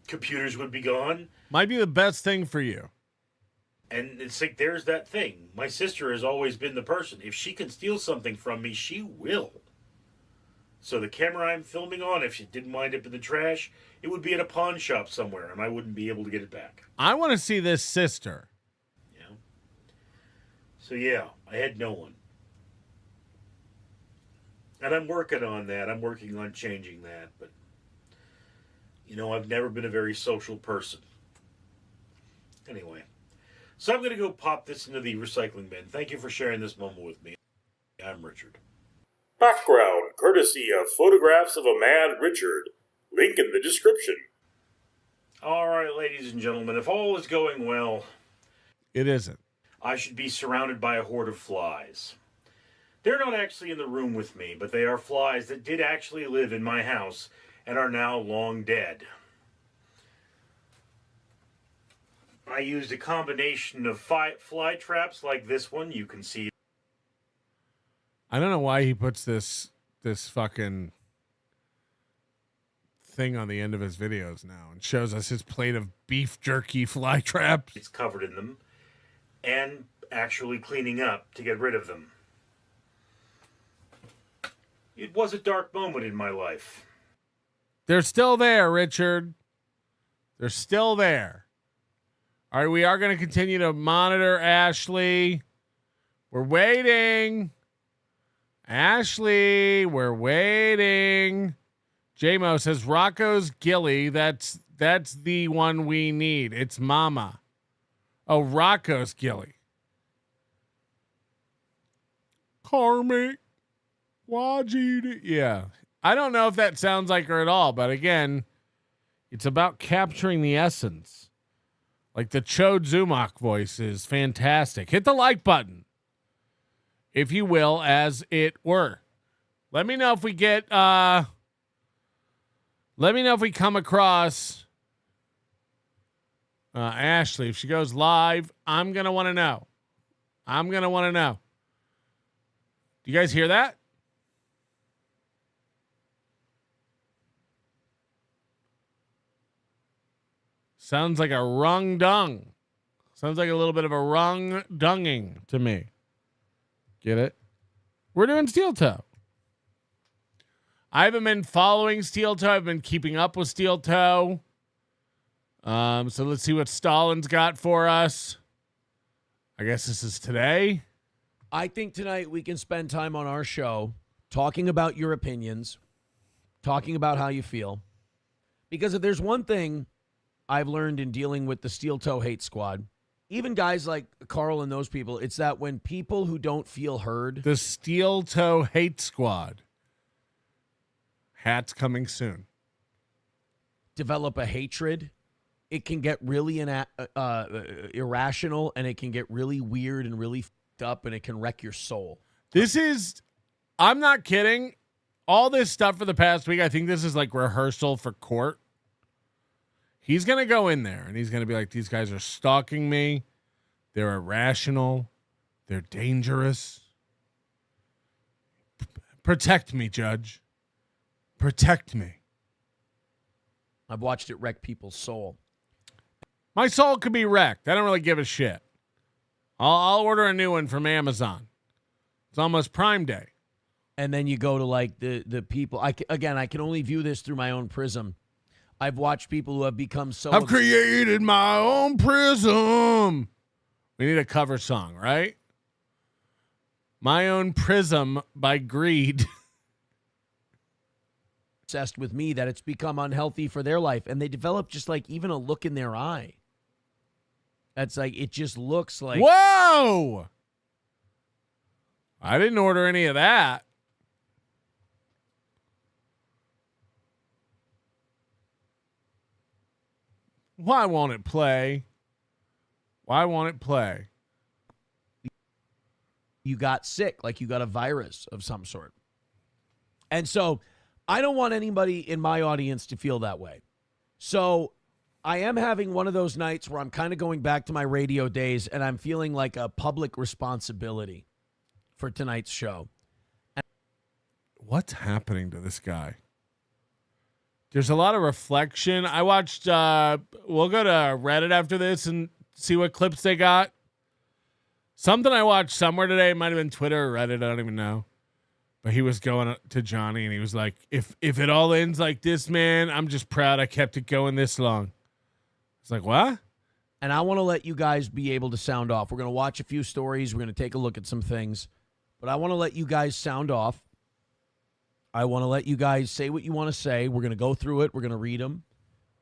computers would be gone. Might be the best thing for you. And it's like, there's that thing. My sister has always been the person. If she can steal something from me, she will. So the camera I'm filming on, if it didn't wind up in the trash, it would be at a pawn shop somewhere, and I wouldn't be able to get it back. I want to see this sister. Yeah. So yeah, I had no one. And I'm working on that. I'm working on changing that. But, I've never been a very social person. Anyway. So I'm going to go pop this into the recycling bin. Thank you for sharing this moment with me. I'm Richard. Background, courtesy of Photographs of a Mad Richard. Link in the description. All right, ladies and gentlemen, if all is going well... It isn't. I should be surrounded by a horde of flies. They're not actually in the room with me, but they are flies that did actually live in my house and are now long dead. I used a combination of fly traps like this one. You can see. I don't know why he puts this fucking thing on the end of his videos now and shows us his plate of beef jerky fly traps. It's covered in them and actually cleaning up to get rid of them. It was a dark moment in my life. They're still there, Richard. They're still there. All right, we are going to continue to monitor Ashley. We're waiting. Ashley, we're waiting. J-Mo says Rocco's Gilly. That's the one we need. It's Mama. Oh, Rocco's Gilly. Karmic. Why'd you do? Yeah. I don't know if that sounds like her at all, but again, it's about capturing the essence. Like the Chode Zumach voice is fantastic. Hit the like button, if you will, as it were. Let me know if we get, let me know if we come across Ashley. If she goes live, I'm going to want to know. I'm going to want to know. Do you guys hear that? Sounds like a rung dung. Sounds like a little bit of a rung dunging to me. Get it? We're doing Steel Toe. I haven't been following Steel Toe. I've been keeping up with Steel Toe. So let's see what Stalin's got for us. I guess this is today. I think tonight we can spend time on our show talking about your opinions, talking about how you feel. Because if there's one thing I've learned in dealing with the Steel Toe Hate Squad, even guys like Carl and those people, it's that when people who don't feel heard. The Steel Toe Hate Squad. Hat's coming soon. Develop a hatred. It can get really irrational, and it can get really weird and really fucked up, and it can wreck your soul. I'm not kidding. All this stuff for the past week, I think this is like rehearsal for court. He's going to go in there, and he's going to be like, these guys are stalking me. They're irrational. They're dangerous. Protect me, Judge. Protect me. I've watched it wreck people's soul. My soul could be wrecked. I don't really give a shit. I'll order a new one from Amazon. It's almost Prime Day. And then you go to like the people. I can only view this through my own prism. I've watched people who have become so... I've created my own prism. We need a cover song, right? My Own Prism by Greed. Obsessed with me that it's become unhealthy for their life. And they develop just like even a look in their eye. That's like, it just looks like... Whoa! I didn't order any of that. Why won't it play? Why won't it play? You got sick, like you got a virus of some sort. And so I don't want anybody in my audience to feel that way. So I am having one of those nights where I'm kind of going back to my radio days and I'm feeling like a public responsibility for tonight's show. What's happening to this guy? There's a lot of reflection. I watched, we'll go to Reddit after this and see what clips they got. Something I watched somewhere today, it might have been Twitter or Reddit, I don't even know. But he was going to Johnny and he was like, if it all ends like this, man, I'm just proud I kept it going this long. It's like, what? And I want to let you guys be able to sound off. We're going to watch a few stories. We're going to take a look at some things. But I want to let you guys sound off. I want to let you guys say what you want to say. We're going to go through it. We're going to read them.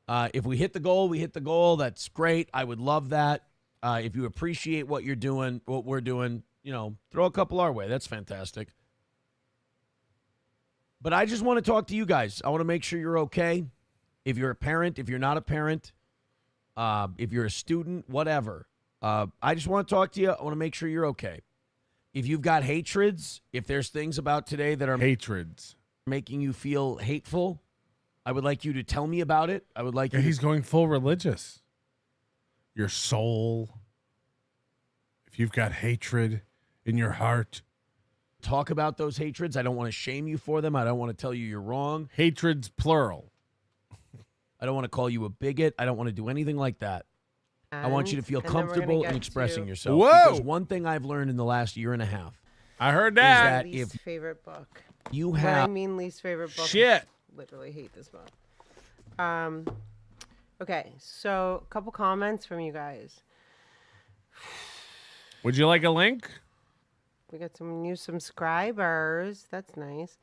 If we hit the goal, we hit the goal. That's great. I would love that. If you appreciate what you're doing, what we're doing, throw a couple our way. That's fantastic. But I just want to talk to you guys. I want to make sure you're okay. If you're a parent, if you're not a parent, if you're a student, whatever. I just want to talk to you. I want to make sure you're okay. If you've got hatreds, if there's things about today that are hatreds making you feel hateful, I would like you to tell me about it. I would like you. He's going full religious. Your soul. If you've got hatred in your heart, talk about those hatreds. I don't want to shame you for them. I don't want to tell you you're wrong. Hatreds plural. I don't want to call you a bigot. I don't want to do anything like that. I want you to feel comfortable in expressing yourself. Whoa! Because one thing I've learned in the last year and a half, I heard that. is Least if favorite book. you When have I mean least favorite book. Shit. I literally hate this book. Okay, so a couple comments from you guys. Would you like a link? We got some new subscribers. That's nice.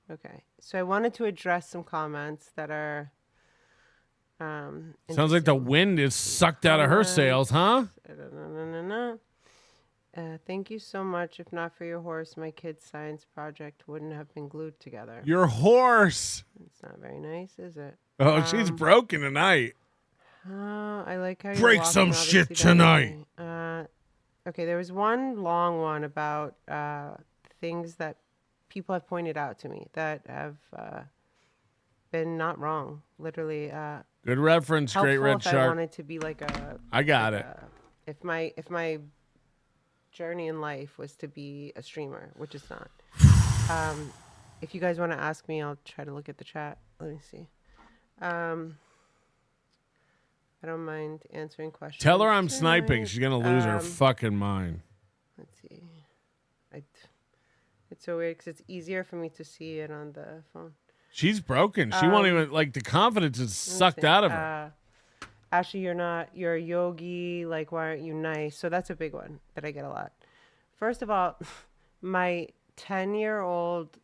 Okay, so I wanted to address some comments that are. Sounds like the wind is sucked out of her sails, huh? Thank you so much. If not for your horse, my kid's science project wouldn't have been glued together. Your horse. It's not very nice, is it? Oh, she's broken tonight. I like how you Break some shit tonight. Okay, there was one long one about things that people have pointed out to me that have been not wrong. Literally. Good reference, Great Red if I Shark. wanted to be like a. I got it. If my journey in life was to be a streamer, which it's not. If you guys want to ask me, I'll try to look at the chat. Let me see. I don't mind answering questions. Tell her I'm sniping. She's going to lose her fucking mind. Let's see. It's so weird because it's easier for me to see it on the phone. She's broken. She won't even, the confidence is sucked out of her. Ashley, you're a yogi. Like, why aren't you nice? So that's a big one that I get a lot. First of all, my 10-year-old,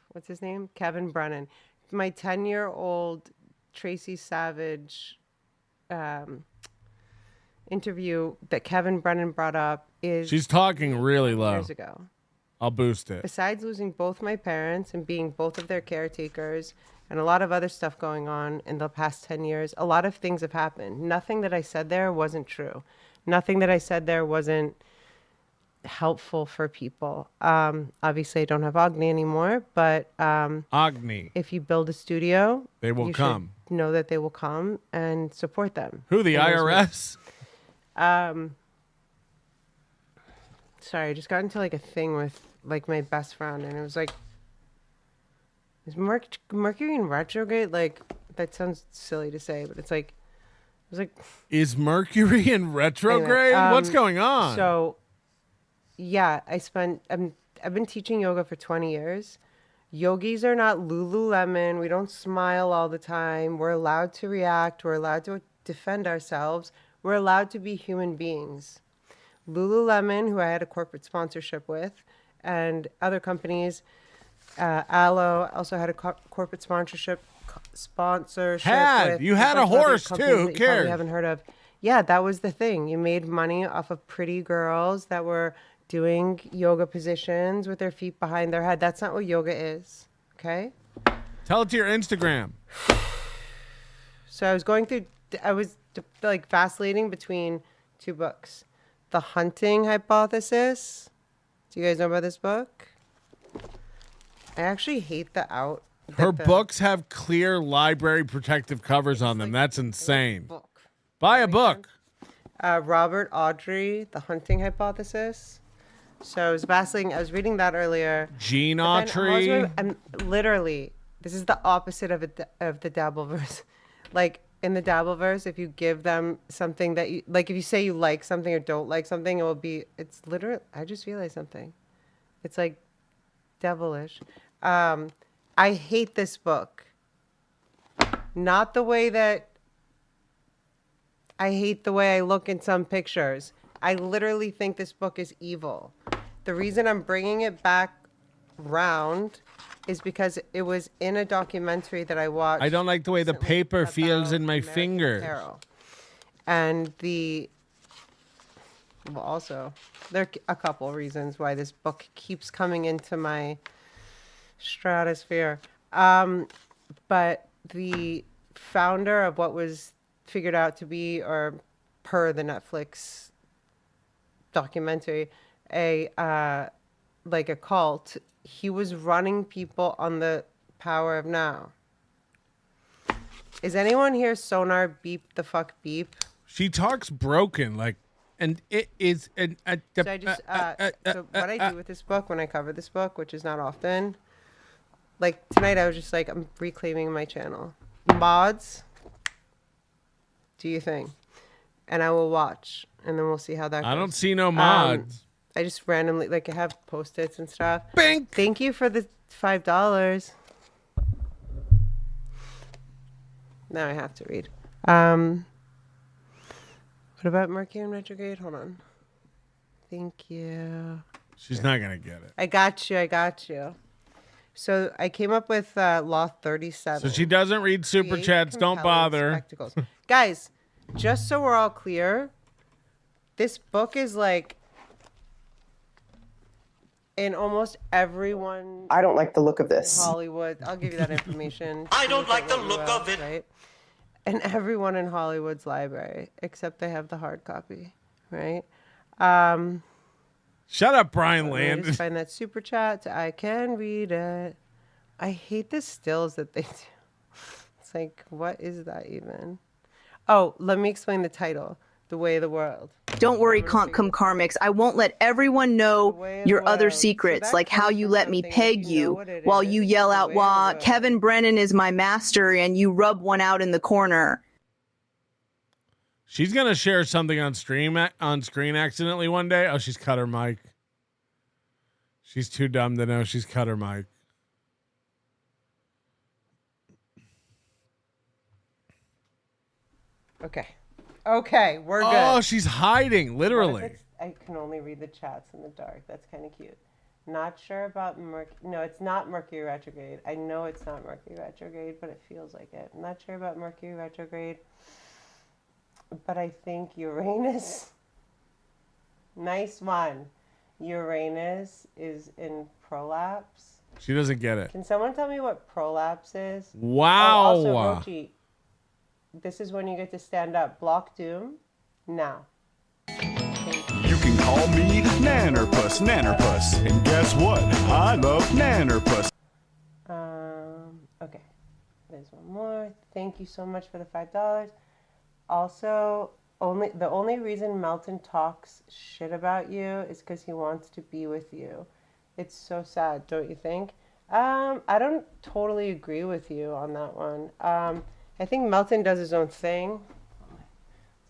what's his name? Kevin Brennan. My 10-year-old Tracy Savage interview that Kevin Brennan brought up is. She's talking really low. Years ago. I'll boost it. Besides losing both my parents and being both of their caretakers and a lot of other stuff going on in the past 10 years, a lot of things have happened. Nothing that I said there wasn't true. Nothing that I said there wasn't helpful for people. Obviously, I don't have Agni anymore, but Agni. If you build a studio, they will come. Know that they will come and support them. Who, the IRS? Sorry, I just got into a thing with my best friend, and it was like, is Mercury in retrograde? That sounds silly to say, but it's like, it was like, is Mercury in retrograde? Anyway, what's going on? So, yeah, I've been teaching yoga for 20 years. Yogis are not Lululemon. We don't smile all the time. We're allowed to react. We're allowed to defend ourselves. We're allowed to be human beings. Lululemon, who I had a corporate sponsorship with, and other companies, Aloe also had a corporate sponsorship you had with a horse too. that Who you cares? probably haven't heard of. Yeah, that was the thing. You made money off of pretty girls that were doing yoga positions with their feet behind their head. That's not what yoga is. Okay? Tell it to your Instagram. So I was like vacillating between two books. The Hunting Hypothesis. Do you guys know about this book? I actually hate Her books have clear library protective covers on them. That's insane. Buy a book. Robert Audrey, The Hunting Hypothesis. So I was vacillating. I was reading that earlier. Gene But then Autry. I'm literally, this is the opposite of the Dabbleverse. Like in the Dabbleverse, if you give them something that you like, if you say you like something or don't like something, it's literally. I just realized something. It's like devilish. I hate this book. Not the way that. I hate the way I look in some pictures. I literally think this book is evil. The reason I'm bringing it back round is because it was in a documentary that I watched. I don't like the way the paper feels in my fingers. And also, there are a couple reasons why this book keeps coming into my stratosphere. But the founder of what was figured out to be, or per the Netflix documentary, like a cult. He was running people on the power of now. Is anyone here sonar beep the fuck beep? She talks broken, like, and it is. So what I do with this book when I cover this book, which is not often, like tonight I was just like, I'm reclaiming my channel. Mods, do you think? And I will watch, and then we'll see how that goes. I don't see no mods. I just randomly, like, I have Post-its and stuff. Bink! Thank you for the $5. Now I have to read. What about Mercury in retrograde? Hold on. Thank you. She's not going to get it. I got you. So I came up with Law 37. So she doesn't read super chats. Don't bother. Spectacles. Guys, just so we're all clear, this book is like in almost everyone. I don't like the look of this. Hollywood. I'll give you that information. I don't like the look of it. Right? And everyone in Hollywood's library, except they have the hard copy, right? Shut up, Brian Let me Land. just find that super chat. I can read it. I hate the stills that they do. It's like, what is that even? Oh, let me explain the title. The Way of the World. Don't worry, Karmics. I won't let everyone know your other secrets, like how you let me peg you while you yell out, "Wah, Kevin Brennan is my master," and you rub one out in the corner. She's gonna share something on screen accidentally one day. Oh, she's cut her mic. She's too dumb to know she's cut her mic. Okay, we're good. Oh, she's hiding, literally. What if I can only read the chats in the dark. That's kind of cute. Not sure about Mercury. No, it's not Mercury retrograde. I know it's not Mercury retrograde, but it feels like it. I'm not sure about Mercury retrograde, but I think Uranus. Nice one. Uranus is in prolapse. She doesn't get it. Can someone tell me what prolapse is? Wow. Oh, also, Rochi, this is when you get to stand up. Block Doom now. You can call me Nannerpuss, and guess what? I love Nannerpuss. Okay. There's one more. Thank you so much for the $5. Also, the only reason Melton talks shit about you is because he wants to be with you. It's so sad, don't you think? I don't totally agree with you on that one. I think Melton does his own thing. Let's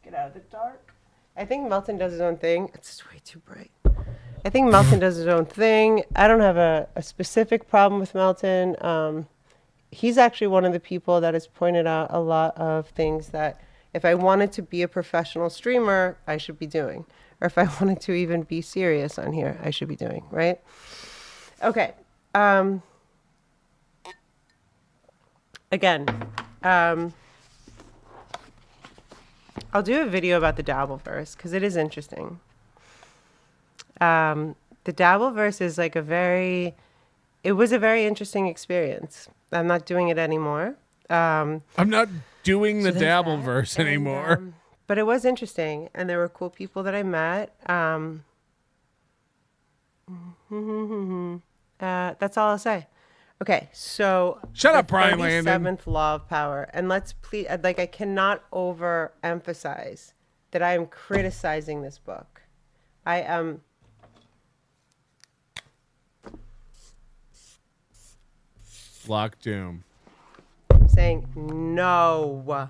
get out of the dark. I think Melton does his own thing. It's just way too bright. I think Melton does his own thing. I don't have a specific problem with Melton. He's actually one of the people that has pointed out a lot of things that if I wanted to be a professional streamer, I should be doing. Or if I wanted to even be serious on here, I should be doing, right? Okay. Again, I'll do a video about the Dabbleverse because it is interesting. The Dabbleverse is like it was a very interesting experience. I'm not doing it anymore. I'm not doing the Dabbleverse anymore. But it was interesting, and there were cool people that I met. That's all I'll say. Okay, so shut up, Brian Landon. 37th law of power, and let's please, I cannot overemphasize that I am criticizing this book. I am. Lock Doom. Saying no,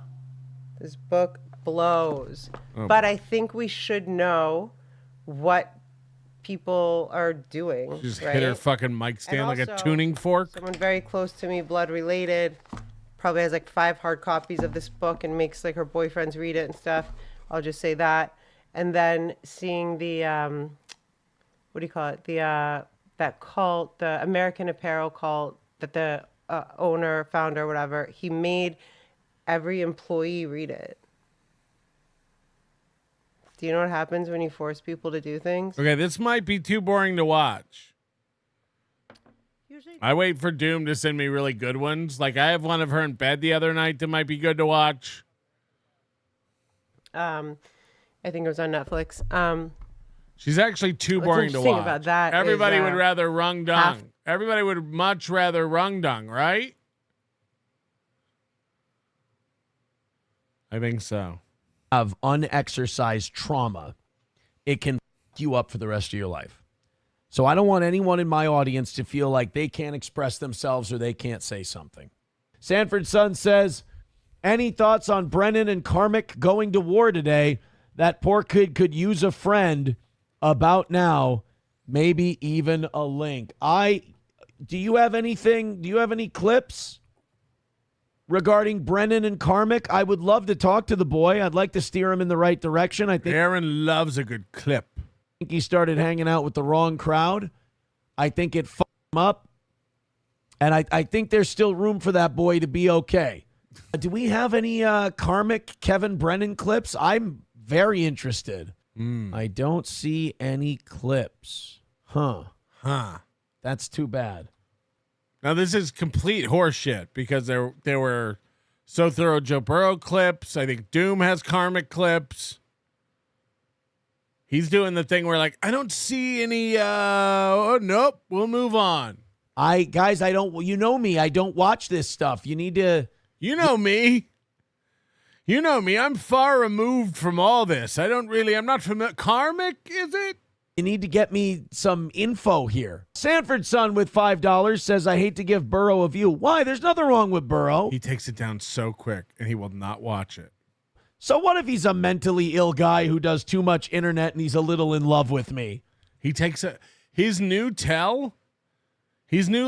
this book blows. Oh. But I think we should know what people are doing. She just right? hit her fucking mic stand like a tuning fork. Someone very close to me, blood related, probably has like 5 hard copies of this book and makes like her boyfriends read it and stuff. I'll just say that. And then seeing the what do you call it? The that cult, the American Apparel cult that the owner, founder, whatever, he made every employee read it. Do you know what happens when you force people to do things? Okay, this might be too boring to watch. I wait for Doom to send me really good ones. Like I have one of her in bed the other night that might be good to watch. I think it was on Netflix. She's actually too boring to watch. About that Everybody is, would rather Rung Dung. Everybody would much rather Rung Dung, right? I think so. Of unexercised trauma, it can f you up for the rest of your life. So I don't want anyone in my audience to feel like they can't express themselves or they can't say something. Sanford Sun says, any thoughts on Brennan and Karmic going to war today? That poor kid could use a friend about now, maybe even a link. Do you have anything? Do you have any clips regarding Brennan and Karmic? I would love to talk to the boy. I'd like to steer him in the right direction. I think Aaron loves a good clip. I think he started hanging out with the wrong crowd. I think it fucked him up. And I think there's still room for that boy to be okay. Do we have any Karmic Kevin Brennan clips? I'm very interested. I don't see any clips. Huh. That's too bad. Now this is complete horseshit because there were So Thorough Joe Burrow clips. I think Doom has Karmic clips. He's doing the thing where like I don't see any. Oh nope, we'll move on. Guys, I don't. You know me. I don't watch this stuff. You need to. You know me. You know me. I'm far removed from all this. I'm not familiar. Karmic, is it? You need to get me some info here. Sanford Son with $5 says, I hate to give Burrow a view. Why? There's nothing wrong with Burrow. He takes it down so quick, and he will not watch it. So what if he's a mentally ill guy who does too much internet and he's a little in love with me? He takes his new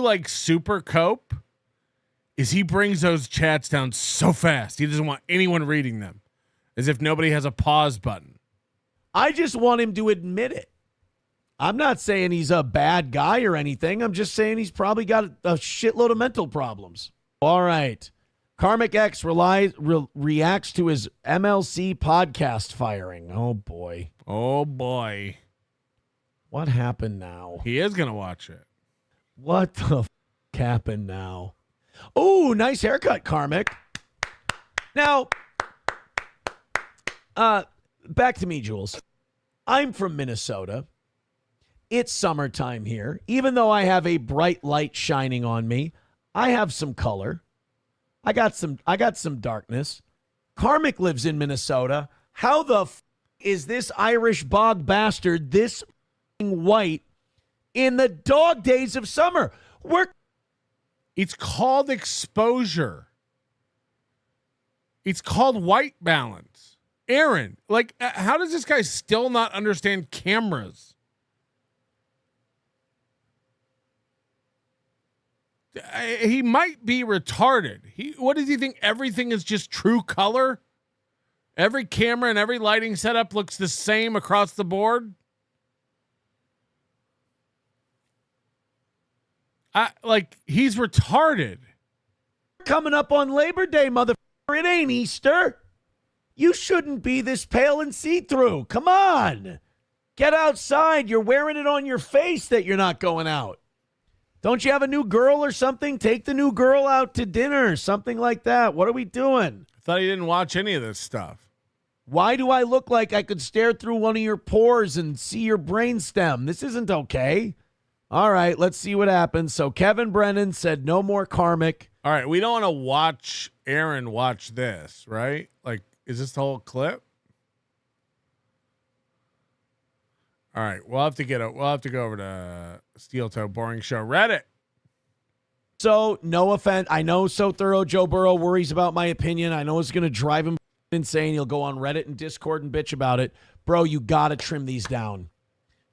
like super cope is he brings those chats down so fast. He doesn't want anyone reading them, as if nobody has a pause button. I just want him to admit it. I'm not saying he's a bad guy or anything. I'm just saying he's probably got a shitload of mental problems. All right. Karmic X reacts to his MLC podcast firing. Oh, boy. Oh, boy. What happened now? He is going to watch it. What the happened now? Oh, nice haircut, Karmic. Now, back to me, Jules. I'm from Minnesota. It's summertime here. Even though I have a bright light shining on me, I have some color. I got some darkness. Karmic lives in Minnesota. How the is this Irish bog bastard this white in the dog days of summer? It's called exposure. It's called white balance. Aaron, like, how does this guy still not understand cameras? He might be retarded. What does he think? Everything is just true color? Every camera and every lighting setup looks the same across the board? He's retarded. Coming up on Labor Day, motherfucker. It ain't Easter. You shouldn't be this pale and see-through. Come on. Get outside. You're wearing it on your face that you're not going out. Don't you have a new girl or something? Take the new girl out to dinner, something like that. What are we doing? I thought you didn't watch any of this stuff. Why do I look like I could stare through one of your pores and see your brainstem? This isn't okay. All right, let's see what happens. So Kevin Brennan said no more Karmic. All right, we don't want to watch Aaron watch this, right? Like, is this the whole clip? All right, we'll have to go over to Steel Toe Boring Show Reddit. So, no offense. I know So Thorough Joe Burrow worries about my opinion. I know it's going to drive him insane. He'll go on Reddit and Discord and bitch about it. Bro, you got to trim these down.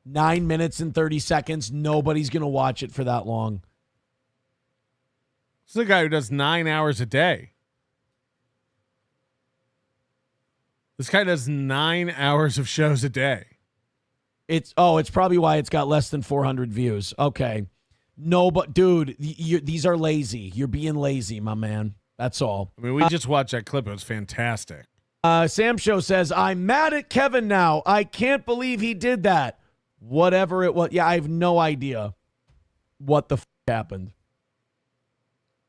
9 minutes and 30 seconds. Nobody's going to watch it for that long. This is a guy who does 9 hours a day. This guy does 9 hours of shows a day. It's probably why it's got less than 400 views. Okay. No, but dude, these are lazy. You're being lazy, my man. That's all. I mean, we just watched that clip. It was fantastic. Sam Show says, I'm mad at Kevin now. I can't believe he did that. Whatever it was. Yeah, I have no idea what the happened.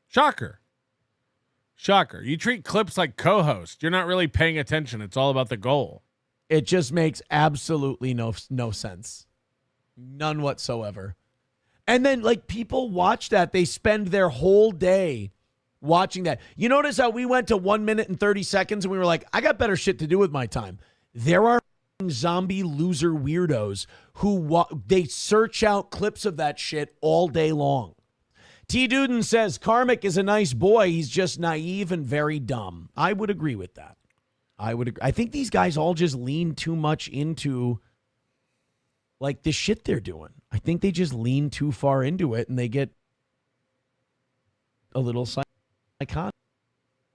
Shocker. You treat clips like co-host. You're not really paying attention. It's all about the goal. It just makes absolutely no sense. None whatsoever. And then, like, people watch that. They spend their whole day watching that. You notice how we went to 1 minute and 30 seconds and we were like, I got better shit to do with my time. There are zombie loser weirdos who they search out clips of that shit all day long. T. Duden says, Karmic is a nice boy. He's just naive and very dumb. I would agree with that. I think these guys all just lean too much into, like, the shit they're doing. I think they just lean too far into it and they get a little psychotic.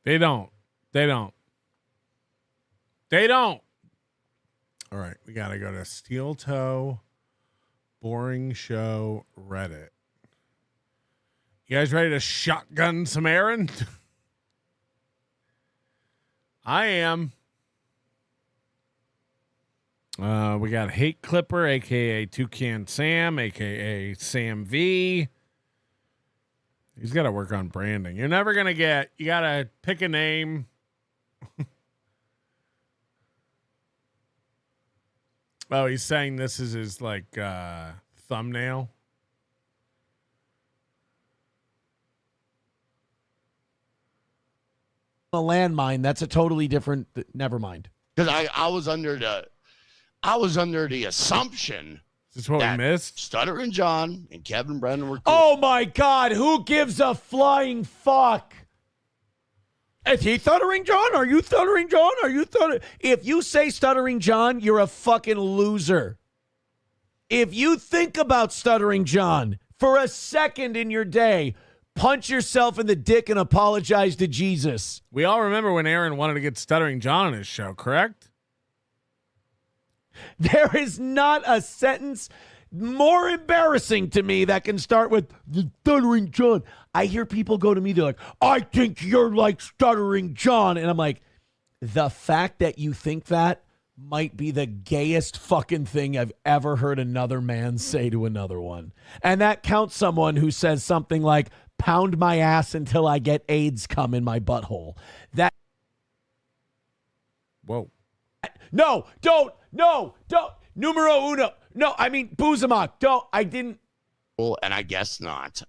They don't. All right, we got to go to Steel Toe Boring Show Reddit. You guys ready to shotgun some Aaron? I am. We got Hate Clipper, a.k.a. Toucan Sam, a.k.a. Sam V. He's got to work on branding. You're never going to get... You got to pick a name. Oh, he's saying this is his, like, thumbnail. A landmine, that's a totally different... Never mind. Because I was under the assumption Is this what we missed? Stuttering John and Kevin Brennan were cool. Oh my God, who gives a flying fuck? Is he Stuttering John? Are you Stuttering John? If you say Stuttering John, you're a fucking loser. If you think about Stuttering John for a second in your day, punch yourself in the dick and apologize to Jesus. We all remember when Aaron wanted to get Stuttering John on his show, correct? There is not a sentence more embarrassing to me that can start with Stuttering John. I hear people go to me, they're like, I think you're like Stuttering John. And I'm like, the fact that you think that might be the gayest fucking thing I've ever heard another man say to another one. And that counts someone who says something like, pound my ass until I get AIDS cum in my butthole. That. Whoa. No, don't. Numero uno. No, I mean, Boozamak. I didn't. Well, and I guess not.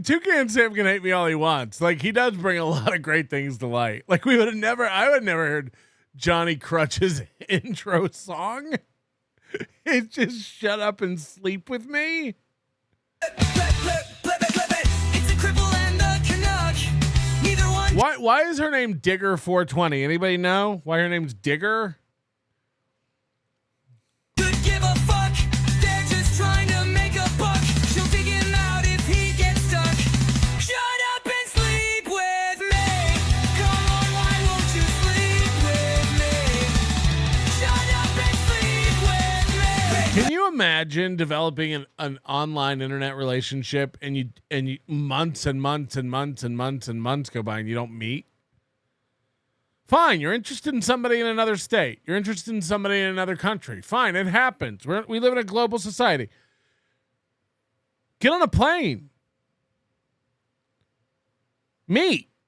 Toucan Sam can hate me all he wants. Like, he does bring a lot of great things to light. Like, I would have never heard Johnny Crutch's intro song. It's just shut up and sleep with me. It's a cripple Why is her name Digger 420? Anybody know why her name's Digger? Could give a fuck. They're just trying to make a buck. She'll dig him out if he gets stuck. Shut up and sleep with me. Come on, why won't you sleep with me? Shut up and sleep with me. Can you imagine developing an online internet relationship and you months and months and months and months and months go by and you don't meet? Fine, you're interested in somebody in another state. You're interested in somebody in another country. Fine, it happens. We live in a global society. Get on a plane. Meet.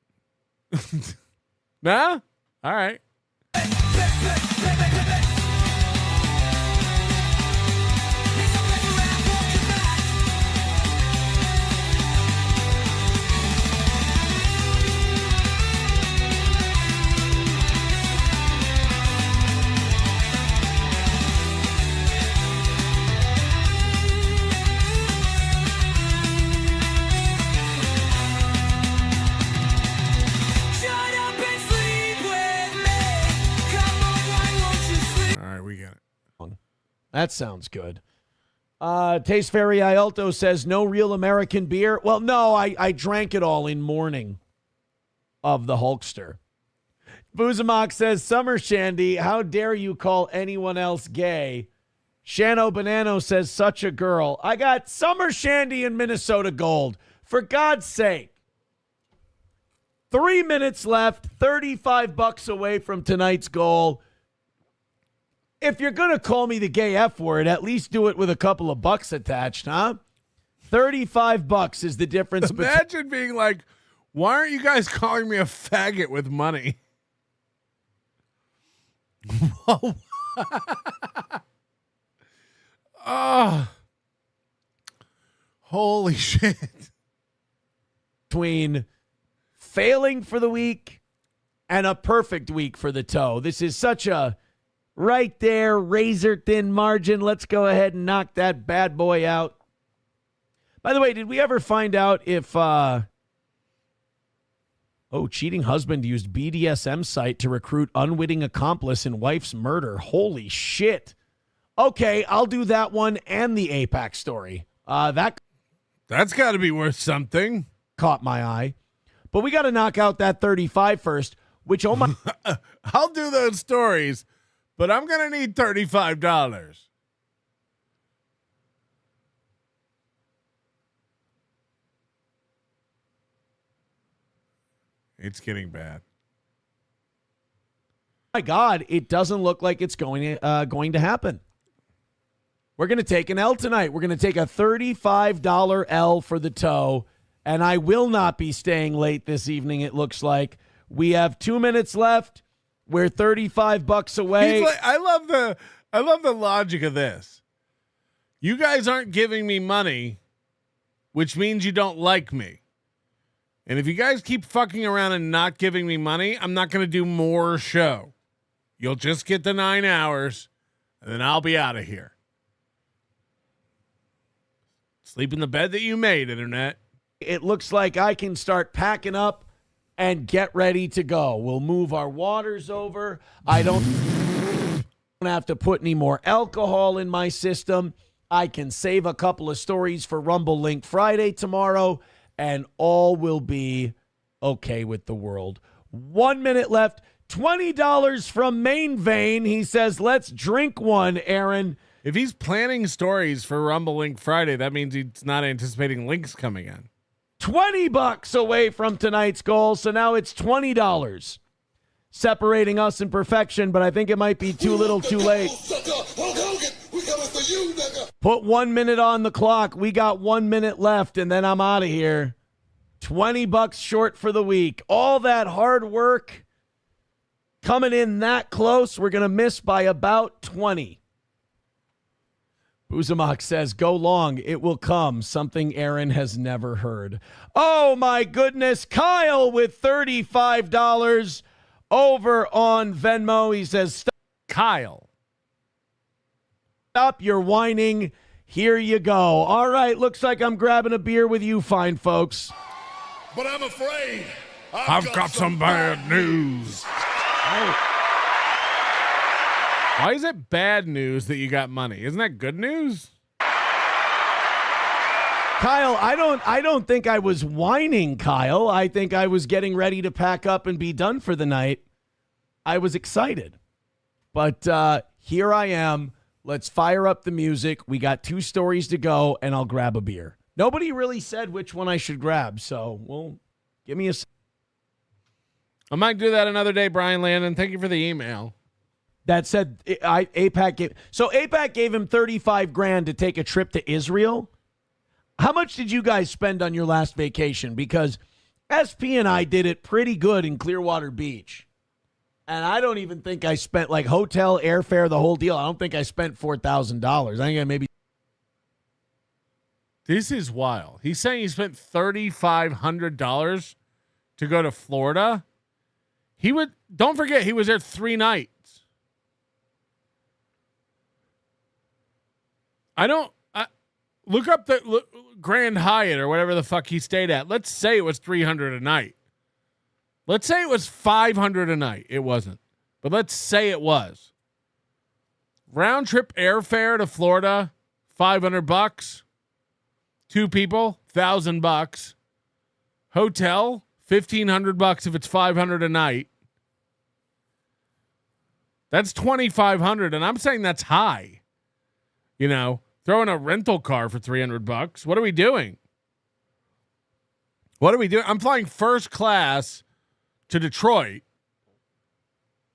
Nah? All right. That sounds good. Taste Fairy Ialto says, no real American beer. Well, no, I drank it all in mourning of the Hulkster. Boozamock says, Summer Shandy, how dare you call anyone else gay? Shano Banano says, such a girl. I got Summer Shandy in Minnesota Gold. For God's sake. 3 minutes left, $35 away from tonight's goal. If you're going to call me the gay F word, at least do it with a couple of bucks attached, huh? $35 is the difference. Imagine being like, why aren't you guys calling me a faggot with money? Oh, holy shit. Between failing for the week and a perfect week for the toe. This is such a right there, razor thin margin. Let's go ahead and knock that bad boy out. By the way, did we ever find out if, cheating husband used BDSM site to recruit unwitting accomplice in wife's murder. Holy shit. Okay, I'll do that one and the APAC story. That's got to be worth something. Caught my eye. But we got to knock out that 35 first, which, oh my. I'll do those stories. But I'm going to need $35. It's getting bad. My God, it doesn't look like it's going to happen. We're going to take an L tonight. We're going to take a $35 L for the toe, and I will not be staying late this evening, it looks like. We have 2 minutes left. We're $35 away. I love the logic of this. You guys aren't giving me money, which means you don't like me. And if you guys keep fucking around and not giving me money, I'm not going to do more show. You'll just get the 9 hours, and then I'll be out of here. Sleep in the bed that you made, Internet. It looks like I can start packing up and get ready to go. We'll move our waters over. I don't have to put any more alcohol in my system. I can save a couple of stories for Rumble Link Friday tomorrow, and all will be okay with the world. 1 minute left. $20 from Main Vein. He says, let's drink one, Aaron. If he's planning stories for Rumble Link Friday, that means he's not anticipating links coming in. $20 away from tonight's goal, so now it's $20 separating us in perfection, but I think it might be too little too late. Put 1 minute on the clock. We got 1 minute left, and then I'm out of here. $20 short for the week. All that hard work coming in that close. We're going to miss by about 20. Boozamock says, go long. It will come. Something Aaron has never heard. Oh, my goodness. Kyle with $35 over on Venmo. He says, Kyle, stop your whining. Here you go. All right. Looks like I'm grabbing a beer with you fine folks. But I'm afraid I've got some bad news. Why is it bad news that you got money? Isn't that good news? Kyle, I don't think I was whining, Kyle. I think I was getting ready to pack up and be done for the night. I was excited. But here I am. Let's fire up the music. We got 2 stories to go, and I'll grab a beer. Nobody really said which one I should grab, so, well, give me a... I might do that another day, Brian Landon. Thank you for the email. That said, APAC gave him 35 grand to take a trip to Israel. How much did you guys spend on your last vacation? Because SP and I did it pretty good in Clearwater Beach. And I don't even think I spent, like, hotel, airfare, the whole deal. I don't think I spent $4,000. I think I maybe... This is wild. He's saying he spent $3,500 to go to Florida. Don't forget, he was there 3 nights. Look up the Grand Hyatt or whatever the fuck he stayed at. Let's say it was $300 a night. Let's say it was $500 a night. It wasn't, but let's say it was. Round trip airfare to Florida, $500. 2 people, $1,000. Hotel, $1,500 if it's $500 a night. That's $2,500, and I'm saying that's high. You know, throwing a rental car for $300. What are we doing? I'm flying first class to Detroit,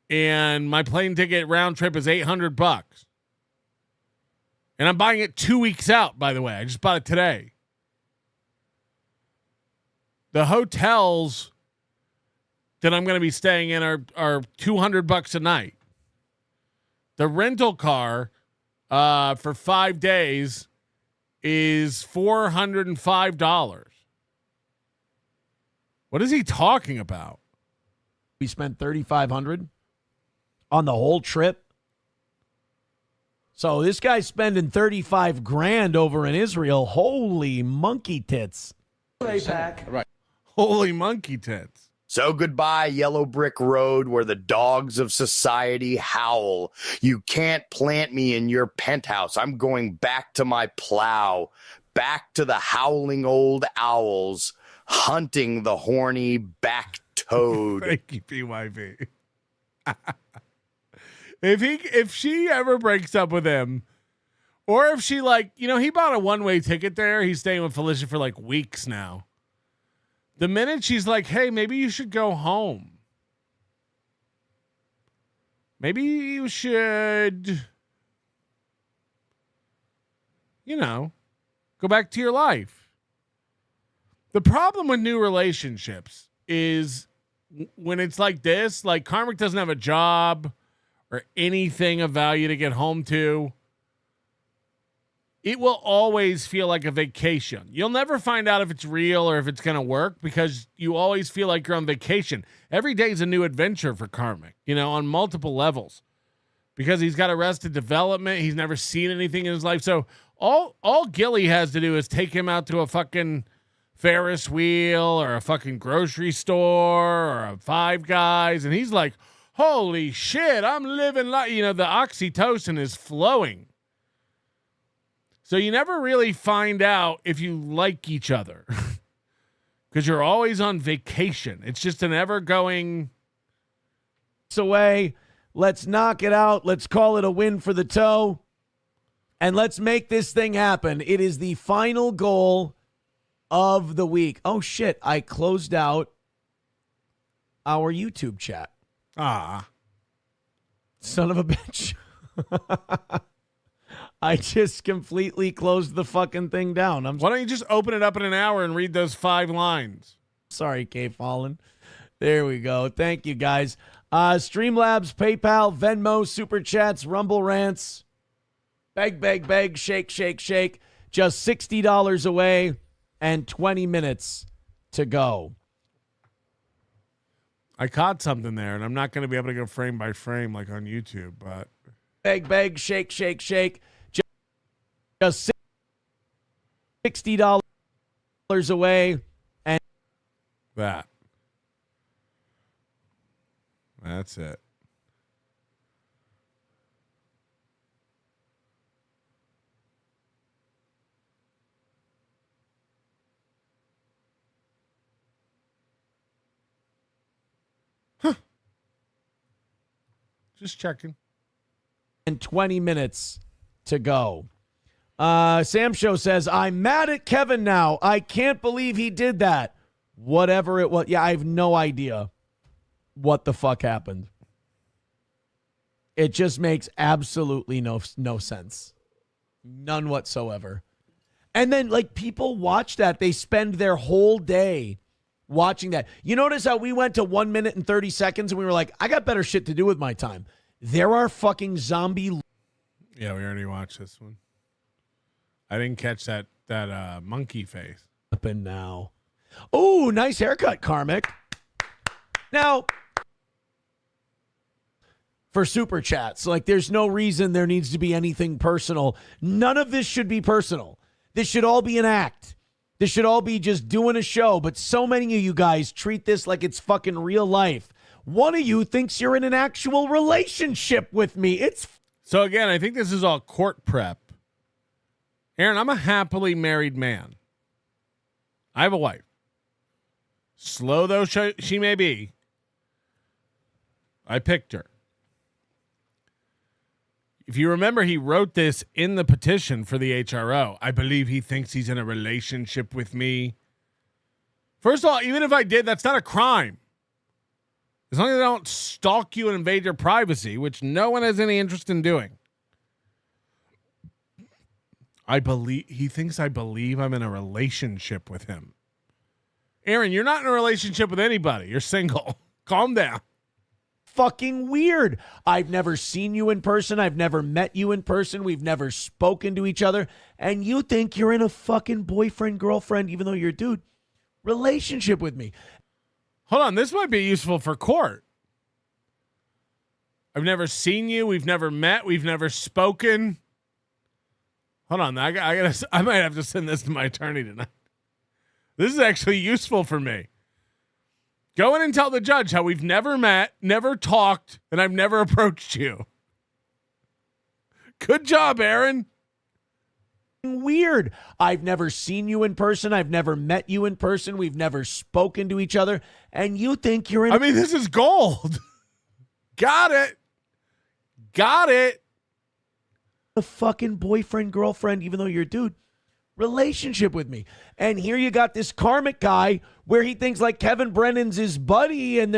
and my plane ticket round trip is $800. And I'm buying it 2 weeks out, by the way. I just bought it today. The hotels that I'm going to be staying in are $200 a night. The rental car for 5 days is $405. What is he talking about? We spent $3,500 on the whole trip. So this guy's spending 35 grand over in Israel. Holy monkey tits. Right. Holy monkey tits. So goodbye, Yellow Brick Road, where the dogs of society howl. You can't plant me in your penthouse. I'm going back to my plow, back to the howling old owls, hunting the horny back toad. Thank you, PYV. If she ever breaks up with him, or if she, like, you know, he bought a one-way ticket there. He's staying with Felicia for like weeks now. The minute she's like, hey, maybe you should go home. Maybe you should, you know, go back to your life. The problem with new relationships is when it's like this, like Karmic doesn't have a job or anything of value to get home to. It will always feel like a vacation. You'll never find out if it's real or if it's going to work because you always feel like you're on vacation. Every day is a new adventure for Karmic, you know, on multiple levels. Because he's got Arrested Development. He's never seen anything in his life. So all Gilly has to do is take him out to a fucking Ferris wheel or a fucking grocery store or a Five Guys. And he's like, holy shit, I'm living like, you know, the oxytocin is flowing. So you never really find out if you like each other because you're always on vacation. It's just an ever-going away. Let's knock it out. Let's call it a win for the toe. And let's make this thing happen. It is the final goal of the week. Oh, shit. I closed out our YouTube chat. Son of a bitch. I just completely closed the fucking thing down. Why don't you just open it up in an hour and read those 5 lines? Sorry, K. Fallen. There we go. Thank you, guys. Streamlabs, PayPal, Venmo, Super Chats, Rumble Rants. Beg, shake, shake, shake. Just $60 away and 20 minutes to go. I caught something there, and I'm not going to be able to go frame by frame like on YouTube, but... Beg, shake, shake, shake. Just $60 away and that. That's it. Just checking. And 20 minutes to go. Sam Show says, I'm mad at Kevin now. I can't believe he did that. Whatever it was. Yeah, I have no idea what the fuck happened. It just makes absolutely no sense. None whatsoever. And then, like, people watch that. They spend their whole day watching that. You notice how we went to 1 minute and 30 seconds and we were like, I got better shit to do with my time. There are fucking zombie. Yeah, we already watched this one. I didn't catch that monkey face. Up and now. Oh, nice haircut, Karmic. Now, for super chats, like, there's no reason there needs to be anything personal. None of this should be personal. This should all be an act. This should all be just doing a show. But so many of you guys treat this like it's fucking real life. One of you thinks you're in an actual relationship with me. It's so again, I think this is all court prep. Aaron, I'm a happily married man. I have a wife. Slow though she may be, I picked her. If you remember, he wrote this in the petition for the HRO. I believe he thinks he's in a relationship with me. First of all, even if I did, that's not a crime. As long as I don't stalk you and invade your privacy, which no one has any interest in doing. He thinks I believe I'm in a relationship with him. Aaron, you're not in a relationship with anybody. You're single. Calm down. Fucking weird. I've never seen you in person. I've never met you in person. We've never spoken to each other. And you think you're in a fucking boyfriend, girlfriend, even though you're a dude, relationship with me. Hold on. This might be useful for court. I've never seen you. We've never met. We've never spoken. Hold on. I might have to send this to my attorney tonight. This is actually useful for me. Go in and tell the judge how we've never met, never talked, and I've never approached you. Good job, Aaron. Weird. I've never seen you in person. I've never met you in person. We've never spoken to each other. And you think you're in... I mean, this is gold. Got it. Got it. A fucking boyfriend, girlfriend, even though you're a dude, relationship with me. And here you got this Karmic guy where he thinks like Kevin Brennan's his buddy, and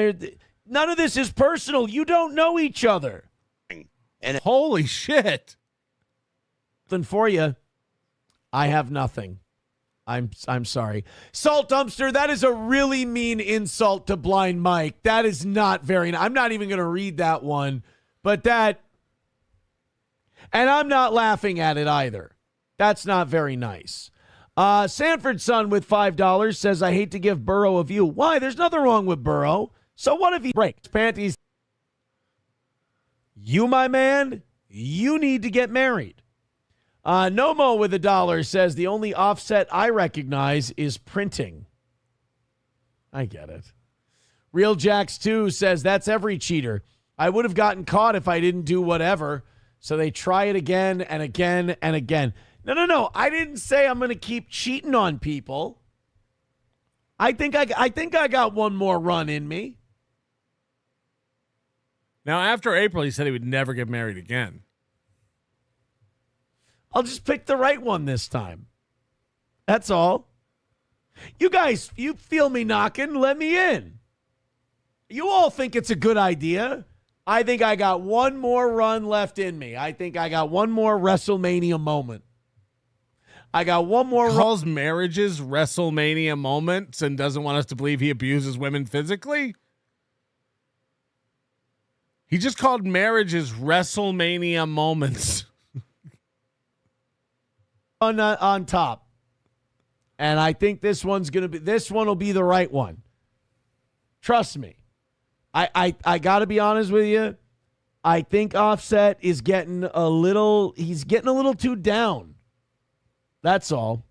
none of this is personal. You don't know each other. And holy shit. Then for you, I have nothing. I'm sorry. Salt Dumpster, that is a really mean insult to Blind Mike. That is not very... I'm not even going to read that one, but that... And I'm not laughing at it either. That's not very nice. Sanford Son with $5 says, I hate to give Burrow a view. Why? There's nothing wrong with Burrow. So what if he breaks panties? You, my man, you need to get married. Nomo with $1 says, the only offset I recognize is printing. I get it. Real Jacks 2 says, that's every cheater. I would have gotten caught if I didn't do whatever. So they try it again and again and again. No. I didn't say I'm going to keep cheating on people. I think I got one more run in me. Now, after April, he said he would never get married again. I'll just pick the right one this time. That's all. You guys, you feel me knocking, let me in. You all think it's a good idea. I think I got one more run left in me. I think I got one more WrestleMania moment. I got one more. Calls marriages WrestleMania moments and doesn't want us to believe he abuses women physically? He just called marriages WrestleMania moments. On top. And I think this one will be the right one. Trust me. I got to be honest with you. I think Offset is getting a little too down. That's all.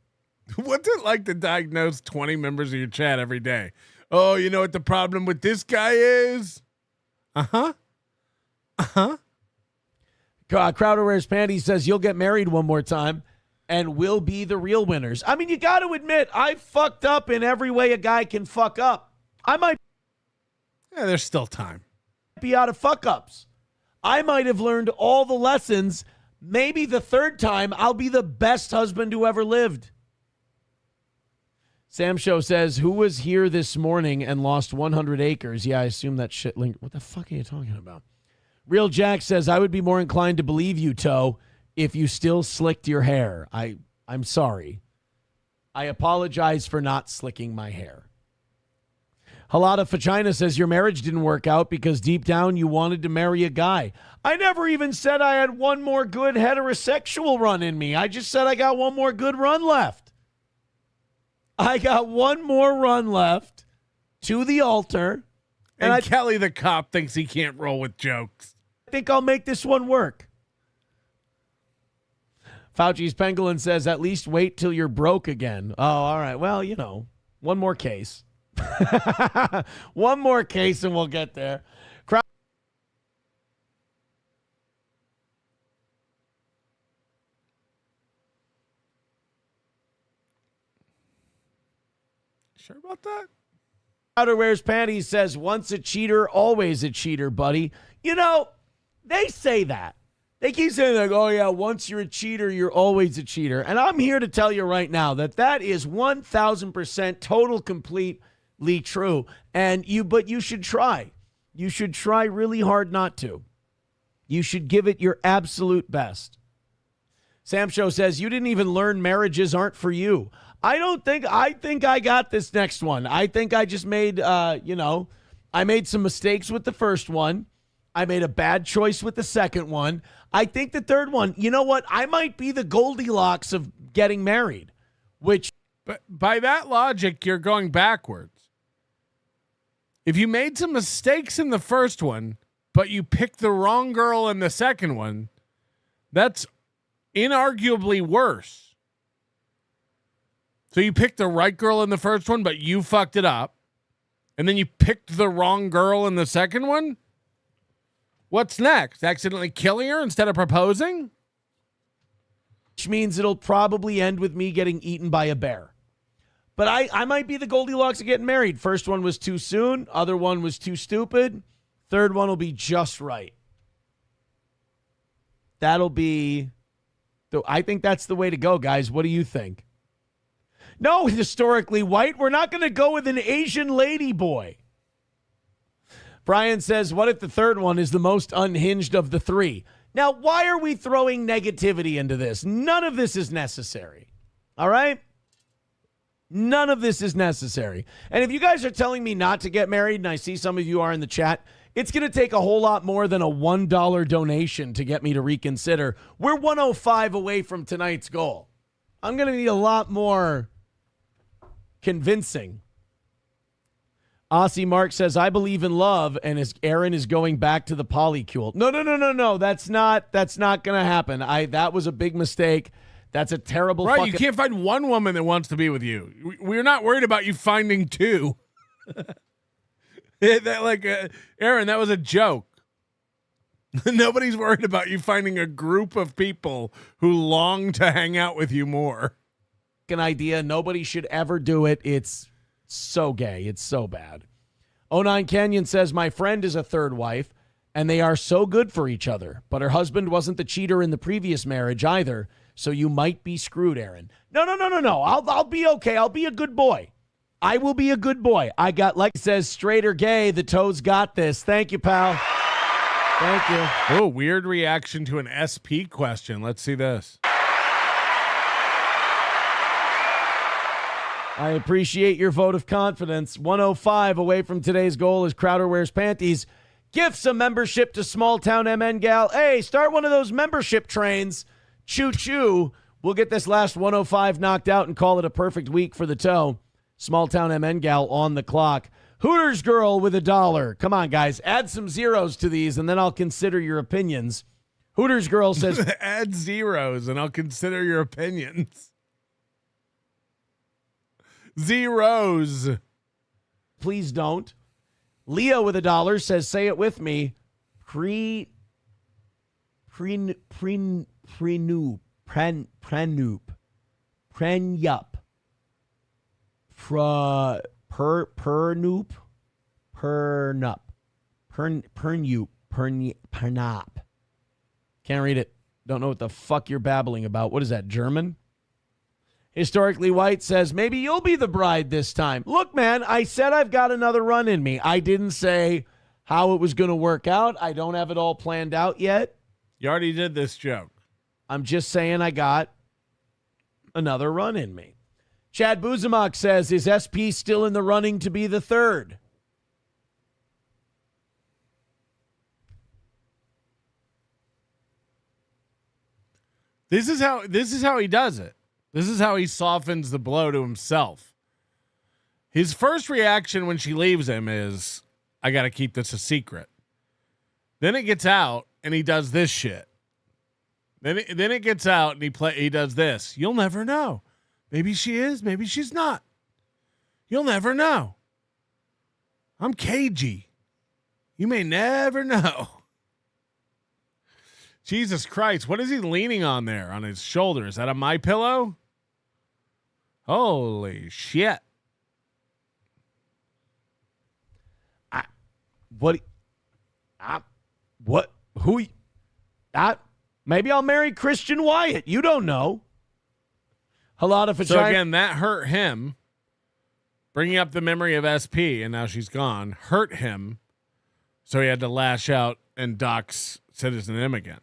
What's it like to diagnose 20 members of your chat every day? Oh, you know what the problem with this guy is? Crowder Wears Panties says you'll get married one more time and we'll be the real winners. I mean, you got to admit, I fucked up in every way a guy can fuck up. I might. Yeah, there's still time. Be out of fuck ups. I might have learned all the lessons. Maybe the third time I'll be the best husband who ever lived. Sam Show says, who was here this morning and lost 100 acres? Yeah, I assume that shit linked. What the fuck are you talking about? Real Jack says, I would be more inclined to believe you, Toe, if you still slicked your hair. I'm sorry. I apologize for not slicking my hair. Halada Fagina says, your marriage didn't work out because deep down you wanted to marry a guy. I never even said I had one more good heterosexual run in me. I just said I got one more good run left. I got one more run left to the altar. And Kelly the cop thinks he can't roll with jokes. I think I'll make this one work. Fauci's Pangolin says, at least wait till you're broke again. Oh, all right. Well, you know, one more case. One more case and we'll get there. Sure about that? Crowder Wears Panties says, once a cheater, always a cheater, buddy. You know, they say that. They keep saying, like, oh, yeah, once you're a cheater, you're always a cheater. And I'm here to tell you right now that that is 1,000% total, completely true. But you should try. You should try really hard not to. You should give it your absolute best. Sam Show says, you didn't even learn marriages aren't for you. I think I got this next one. I think I just made, I made some mistakes with the first one. I made a bad choice with the second one. I think the third one, you know what? I might be the Goldilocks of getting married, which. But by that logic, you're going backwards. If you made some mistakes in the first one, but you picked the wrong girl in the second one, that's inarguably worse. So you picked the right girl in the first one, but you fucked it up. And then you picked the wrong girl in the second one? What's next? Accidentally killing her instead of proposing? Which means it'll probably end with me getting eaten by a bear. But I might be the Goldilocks of getting married. First one was too soon. Other one was too stupid. Third one will be just right. That'll be... I think that's the way to go, guys. What do you think? No, historically white. We're not going to go with an Asian lady boy. Brian says, what if the third one is the most unhinged of the three? Now, why are we throwing negativity into this? None of this is necessary. All right? None of this is necessary. And if you guys are telling me not to get married, and I see some of you are in the chat, it's going to take a whole lot more than a $1 donation to get me to reconsider. We're 105 away from tonight's goal. I'm going to need a lot more convincing. Aussie Mark says, I believe in love, and Aaron is going back to the polycule. No. That's not going to happen. That was a big mistake. That's a terrible right, you can't find one woman that wants to be with you. We're not worried about you finding two. Aaron, that was a joke. Nobody's worried about you finding a group of people who long to hang out with you more. An idea. Nobody should ever do it. It's so gay. It's so bad. 09 Canyon says, my friend is a third wife, and they are so good for each other. But her husband wasn't the cheater in the previous marriage either, so you might be screwed, Aaron. No. I'll be okay. I'll be a good boy. I will be a good boy. I got, like it says, straight or gay, the Toes got this. Thank you, pal. Thank you. Oh, weird reaction to an SP question. Let's see this. I appreciate your vote of confidence. 105 away from today's goal is Crowder Wears Panties. Gifts a membership to Small Town MN Gal. Hey, start one of those membership trains. Choo-choo. We'll get this last 105 knocked out and call it a perfect week for the Toe. Small Town MN Gal on the clock. Hooters Girl with $1. Come on, guys. Add some zeros to these, and then I'll consider your opinions. Hooters Girl says... Add zeros, and I'll consider your opinions. Zeros. Please don't. Leo with $1 says, say it with me. Prenup. Pernup. Can't read it. Don't know what the fuck you're babbling about. What is that, German? Historically White says, maybe you'll be the bride this time. Look, man, I said I've got another run in me. I didn't say how it was going to work out. I don't have it all planned out yet. You already did this joke. I'm just saying I got another run in me. Chad Buzamok says, is SP still in the running to be the third? This is how he does it. This is how he softens the blow to himself. His first reaction when she leaves him is, I got to keep this a secret. Then it gets out and he does this shit. Then it gets out and he does this. You'll never know. Maybe she is, maybe she's not. You'll never know. I'm cagey. You may never know. Jesus Christ, what is he leaning on there on his shoulder? Is that a MyPillow? Holy shit. Maybe I'll marry Christian Wyatt. You don't know. So again, that hurt him. Bringing up the memory of SP, and now she's gone, hurt him. So he had to lash out and dox Citizen M again.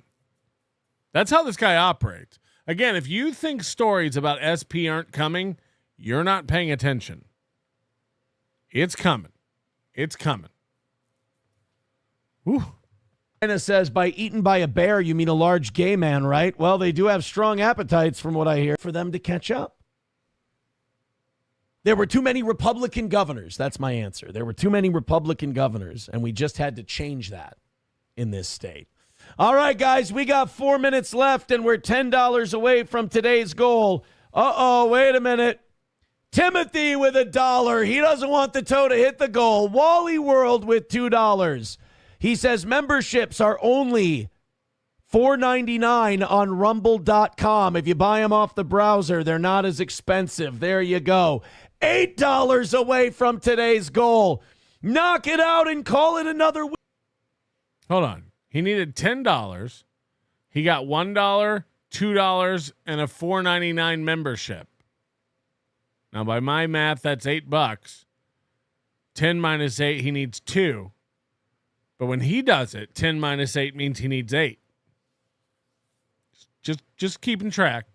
That's how this guy operates. Again, if you think stories about SP aren't coming, you're not paying attention. It's coming. It's coming. Whew. Anna says, by eaten by a bear, you mean a large gay man, right? Well, they do have strong appetites, from what I hear, for them to catch up. There were too many Republican governors. That's my answer. There were too many Republican governors, and we just had to change that in this state. All right, guys, we got 4 minutes left, and we're $10 away from today's goal. Uh-oh, wait a minute. Timothy with $1. He doesn't want the toe to hit the goal. Wally World with $2. He says memberships are only $4.99 on rumble.com. If you buy them off the browser, they're not as expensive. There you go. $8 away from today's goal. Knock it out and call it another week. Hold on. He needed $10. He got $1, $2, and a $4.99 membership. Now, by my math, that's $8. 10 minus 8, he needs 2. But when he does it, 10 minus 8 means he needs 8. Just keeping track.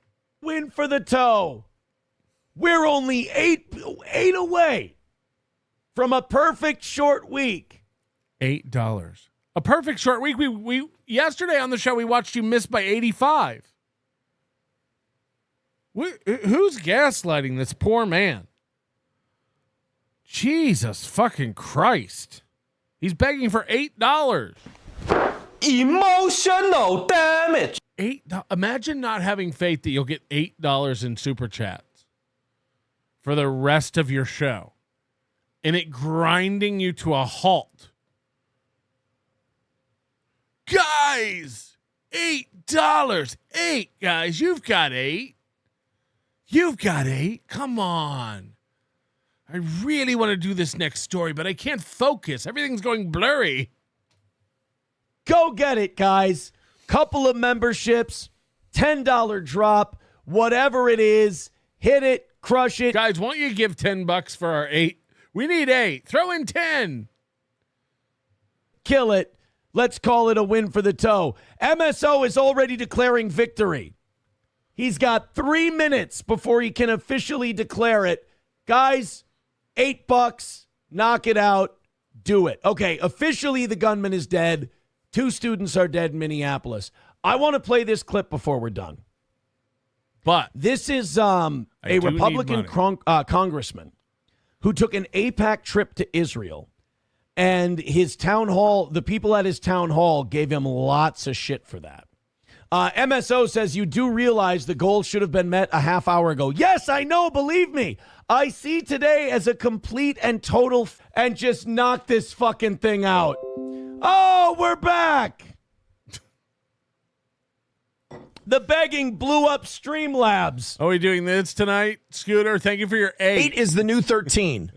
Win for the toe. We're only eight away from a perfect short week. $8. A perfect short week. We yesterday on the show we watched you miss by 85. Who's gaslighting this poor man? Jesus fucking Christ. He's begging for $8. Emotional damage. Imagine not having faith that you'll get $8 in super chats for the rest of your show and it grinding you to a halt. Guys, $8. 8, guys. You've got 8. You've got 8. Come on. I really want to do this next story, but I can't focus. Everything's going blurry. Go get it, guys. Couple of memberships, $10 drop, whatever it is. Hit it, crush it. Guys, won't you give $10 for our 8? We need 8. Throw in 10. Kill it. Let's call it a win for the toe. MSO is already declaring victory. He's got 3 minutes before he can officially declare it. Guys, $8. Knock it out. Do it. Okay, officially the gunman is dead. 2 students are dead in Minneapolis. I want to play this clip before we're done. But this is a Republican congressman who took an AIPAC trip to Israel. And his town hall, the people at his town hall gave him lots of shit for that. MSO says you do realize the goal should have been met a half hour ago. Yes, I know. Believe me. I see today as a complete and total and just knock this fucking thing out. Oh, we're back. The begging blew up Streamlabs. Are we doing this tonight, Scooter? Thank you for your 8. 8 is the new 13.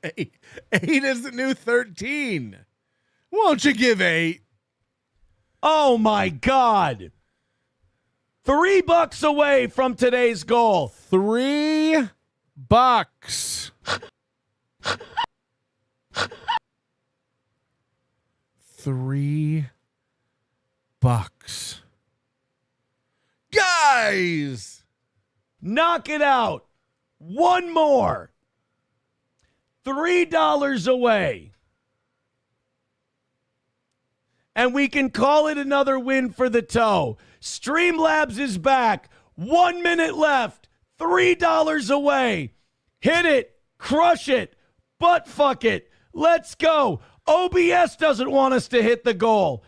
8 is the new 13. Won't you give 8? Oh, my God. $3 away from today's goal. $3. $3. Guys, knock it out. One more. $3 away. And we can call it another win for the toe. Streamlabs is back. 1 minute left. $3 away. Hit it. Crush it. Butt fuck it. Let's go. OBS doesn't want us to hit the goal.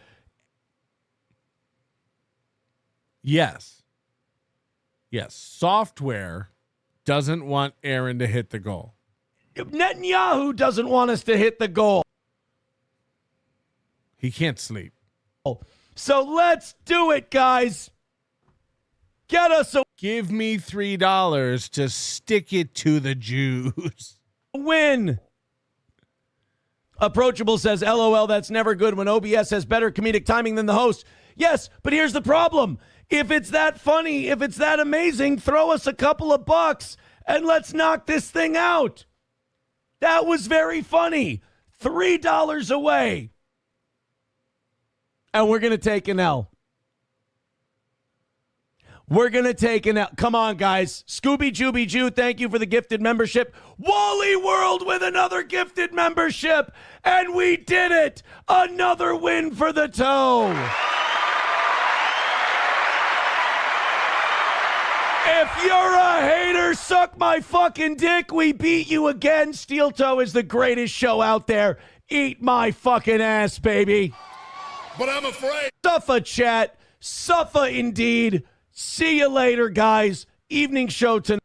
Yes. Software doesn't want Aaron to hit the goal. Netanyahu doesn't want us to hit the goal. He can't sleep. So let's do it, guys. Get us a Give me $3 to stick it to the Jews. Win. Approachable says, LOL, that's never good when OBS has better comedic timing than the host. Yes, but here's the problem. If it's that funny, if it's that amazing, throw us a couple of bucks and let's knock this thing out. That was very funny. $3 away. And we're going to take an L. We're going to take an L. Come on, guys. Scooby Jooby Jew, thank you for the gifted membership. Wally World with another gifted membership. And we did it. Another win for the toe. If you're a hater, suck my fucking dick. We beat you again. Steel Toe is the greatest show out there. Eat my fucking ass, baby. But I'm afraid. Suffer, chat. Suffer indeed. See you later, guys. Evening show tonight.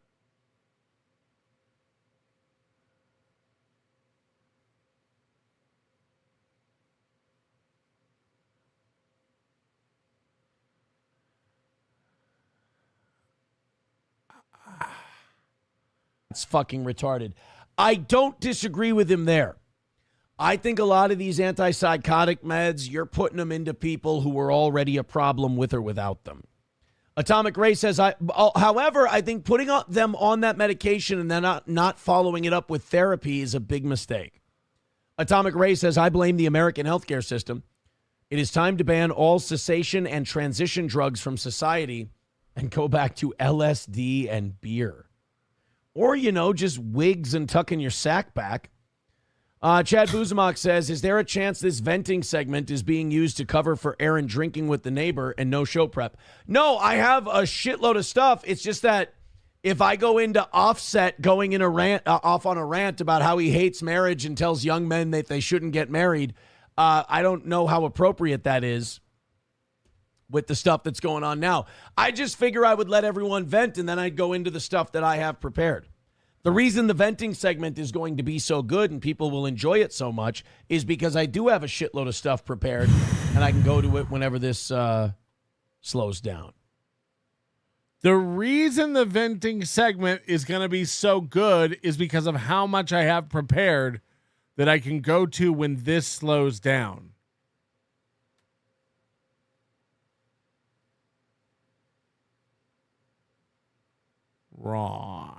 It's fucking retarded. I don't disagree with him there. I think a lot of these antipsychotic meds, you're putting them into people who are already a problem with or without them. Atomic Ray says, however, I think putting them on that medication and then not following it up with therapy is a big mistake. Atomic Ray says, I blame the American healthcare system. It is time to ban all cessation and transition drugs from society and go back to LSD and beer. Or, just wigs and tucking your sack back. Chad Buzamok says, is there a chance this venting segment is being used to cover for Aaron drinking with the neighbor and no show prep? No, I have a shitload of stuff. It's just that if I go into Offset going in a rant, off on a rant about how he hates marriage and tells young men that they shouldn't get married, I don't know how appropriate that is with the stuff that's going on now. I just figure I would let everyone vent and then I'd go into the stuff that I have prepared. The reason the venting segment is going to be so good and people will enjoy it so much is because I do have a shitload of stuff prepared and I can go to it whenever this slows down. The reason the venting segment is going to be so good is because of how much I have prepared that I can go to when this slows down. Wrong.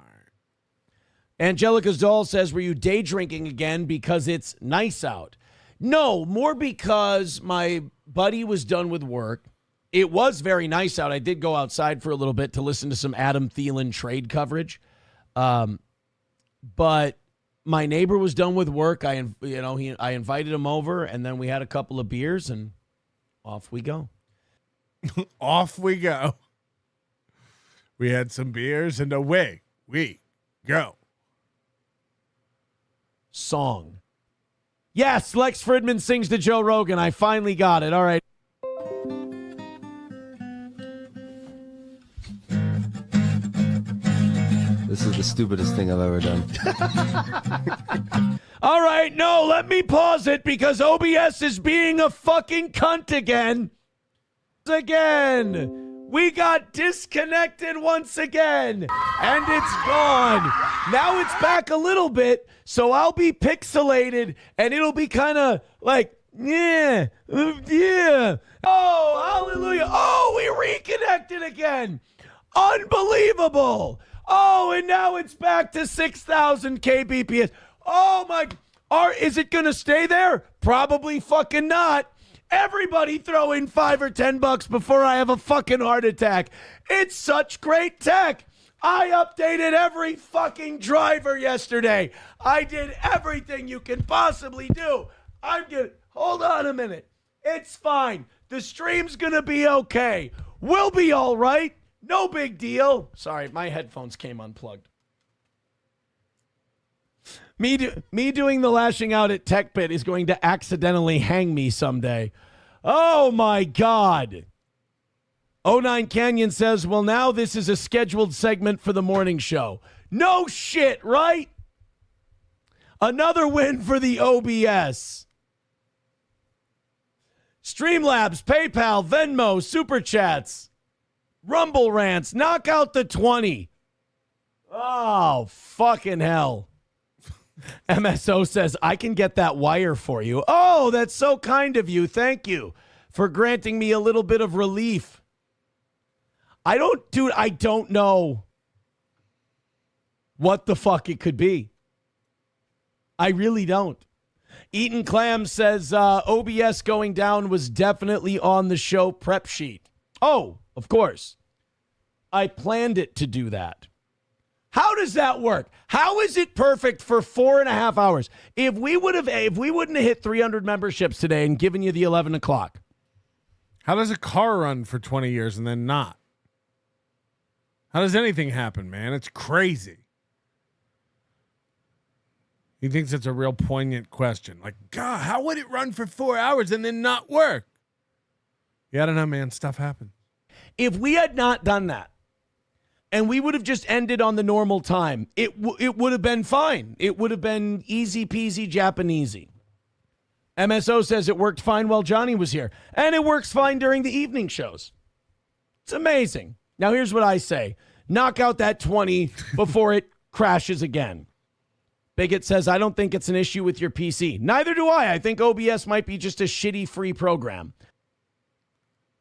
Angelica's doll says, were you day drinking again because it's nice out? No, more because my buddy was done with work. It was very nice out. I did go outside for a little bit to listen to some Adam Thielen trade coverage. But my neighbor was done with work. I invited him over, and then we had a couple of beers, and off we go. Off we go. We had some beers, and away we go. Song. Yes, Lex Fridman sings to Joe Rogan. I finally got it. All right. This is the stupidest thing I've ever done. All right, no, let me pause it because OBS is being a fucking cunt again. We got disconnected once again, and it's gone. Now it's back a little bit, so I'll be pixelated, and it'll be kind of like, yeah. Oh, hallelujah. Oh, we reconnected again. Unbelievable. Oh, and now it's back to 6,000 kbps. Oh, my. Is it going to stay there? Probably fucking not. Everybody throw in $5 or $10 before I have a fucking heart attack. It's such great tech. I updated every fucking driver yesterday. I did everything you can possibly do. Hold on a minute. It's fine. The stream's going to be okay. We'll be all right. No big deal. Sorry, my headphones came unplugged. Me doing the lashing out at TechBit is going to accidentally hang me someday. Oh, my God. 09 Canyon says, well, now this is a scheduled segment for the morning show. No shit, right? Another win for the OBS. Streamlabs, PayPal, Venmo, Super Chats, Rumble Rants, knock out the 20. Oh, fucking hell. MSO says, I can get that wire for you. Oh, that's so kind of you. Thank you for granting me a little bit of relief. I don't know what the fuck it could be. I really don't. Eaton Clam says, OBS going down was definitely on the show prep sheet. Oh, of course. I planned it to do that. How does that work? How is it perfect for 4.5 hours? If we wouldn't have hit 300 memberships today and given you the 11 o'clock. How does a car run for 20 years and then not? How does anything happen, man? It's crazy. He thinks it's a real poignant question. Like, God, how would it run for 4 hours and then not work? Yeah, I don't know, man. Stuff happens. If we had not done that, and we would have just ended on the normal time, it would have been fine. It would have been easy peasy Japanesey. MSO says it worked fine while Johnny was here. And it works fine during the evening shows. It's amazing. Now here's what I say. Knock out that 20 before it crashes again. Bigot says, I don't think it's an issue with your PC. Neither do I. I think OBS might be just a shitty free program.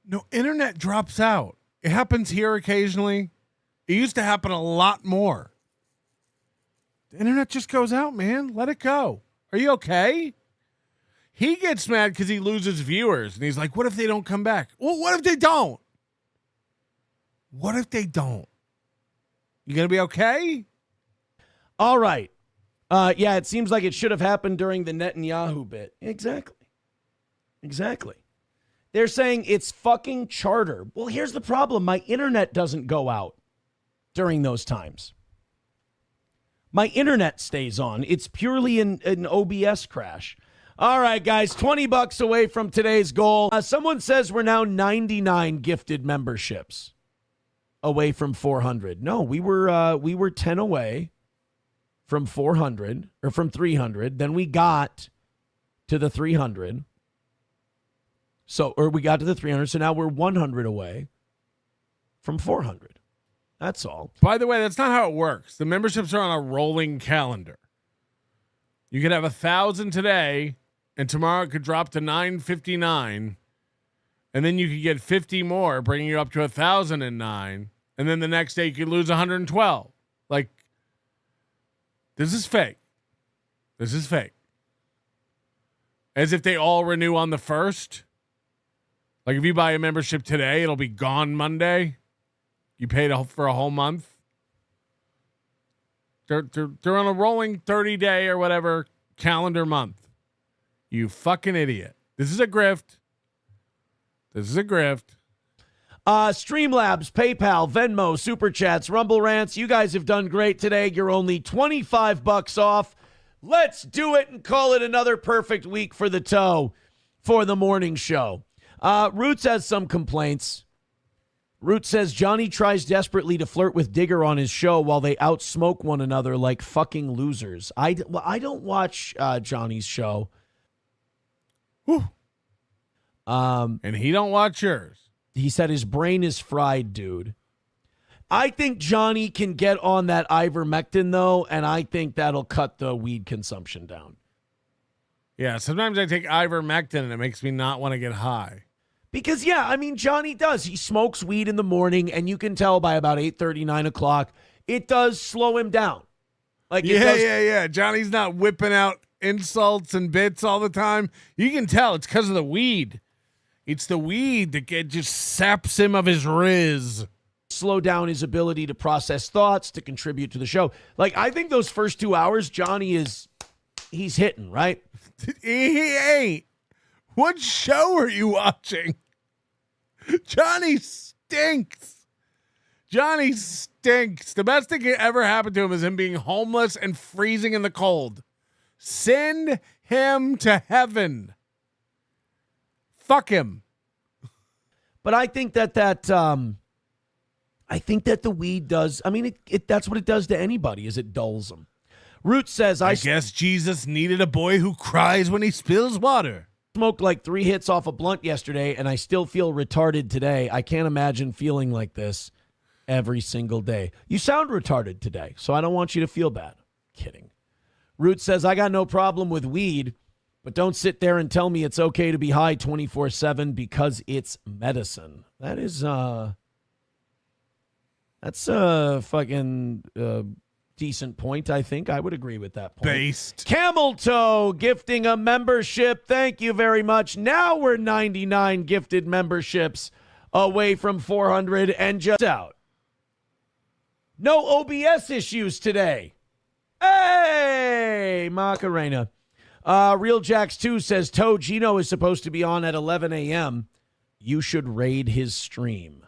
No, internet drops out. It happens here occasionally. It used to happen a lot more. The internet just goes out, man. Let it go. Are you okay? He gets mad because he loses viewers. And he's like, what if they don't come back? Well, what if they don't? What if they don't? You going to be okay? All right. Yeah, it seems like it should have happened during the Netanyahu bit. Exactly. They're saying it's fucking Charter. Well, here's the problem. My internet doesn't go out during those times. My internet stays on. It's purely an OBS crash. All right, guys, $20 away from today's goal. Someone says we're now 99 gifted memberships away from 400. No, we were 10 away from 400 or from 300. Then we got to the 300. We got to the 300. So now we're 100 away from 400. That's all. By the way, that's not how it works. The memberships are on a rolling calendar. You could have 1,000 today, and tomorrow it could drop to 959, and then you could get 50 more, bringing you up to 1,009, and then the next day you could lose 112. Like, this is fake. This is fake. As if they all renew on the 1st. Like, if you buy a membership today, it'll be gone Monday. You paid for a whole month. They're on a rolling 30-day or whatever calendar month. You fucking idiot. This is a grift. Streamlabs, PayPal, Venmo, Super Chats, Rumble Rants. You guys have done great today. You're only $25 off. Let's do it and call it another perfect week for the toe for the morning show. Roots has some complaints. Root says Johnny tries desperately to flirt with Digger on his show while they outsmoke one another like fucking losers. I don't watch Johnny's show. And he don't watch yours. He said his brain is fried, dude. I think Johnny can get on that ivermectin, though, and I think that'll cut the weed consumption down. Yeah, sometimes I take ivermectin and it makes me not want to get high. Because, yeah, I mean, Johnny does. He smokes weed in the morning, and you can tell by about 8:30, 9 o'clock, it does slow him down. Like, Yeah. Johnny's not whipping out insults and bits all the time. You can tell it's because of the weed. It's the weed that just saps him of his riz. Slow down his ability to process thoughts, to contribute to the show. Like, I think those first 2 hours, he's hitting, right? He ain't. What show are you watching? Johnny stinks. Johnny stinks. The best thing that ever happened to him is him being homeless and freezing in the cold. Send him to heaven. Fuck him. But I think that the weed does. I mean, that's what it does to anybody. Is it dulls them. Root says, I guess Jesus needed a boy who cries when he spills water. Smoked like 3 hits off a blunt yesterday, and I still feel retarded today. I can't imagine feeling like this every single day. You sound retarded today, so I don't want you to feel bad. Kidding. Root says, I got no problem with weed, but don't sit there and tell me it's okay to be high 24/7 because it's medicine. That's a fucking decent point, I think. I would agree with that point. Based. Camel Toe gifting a membership. Thank you very much. Now we're 99 gifted memberships away from 400 and just out. No OBS issues today. Hey, Macarena. Real Jacks 2 says, Toe, Gino is supposed to be on at 11 a.m. You should raid his stream.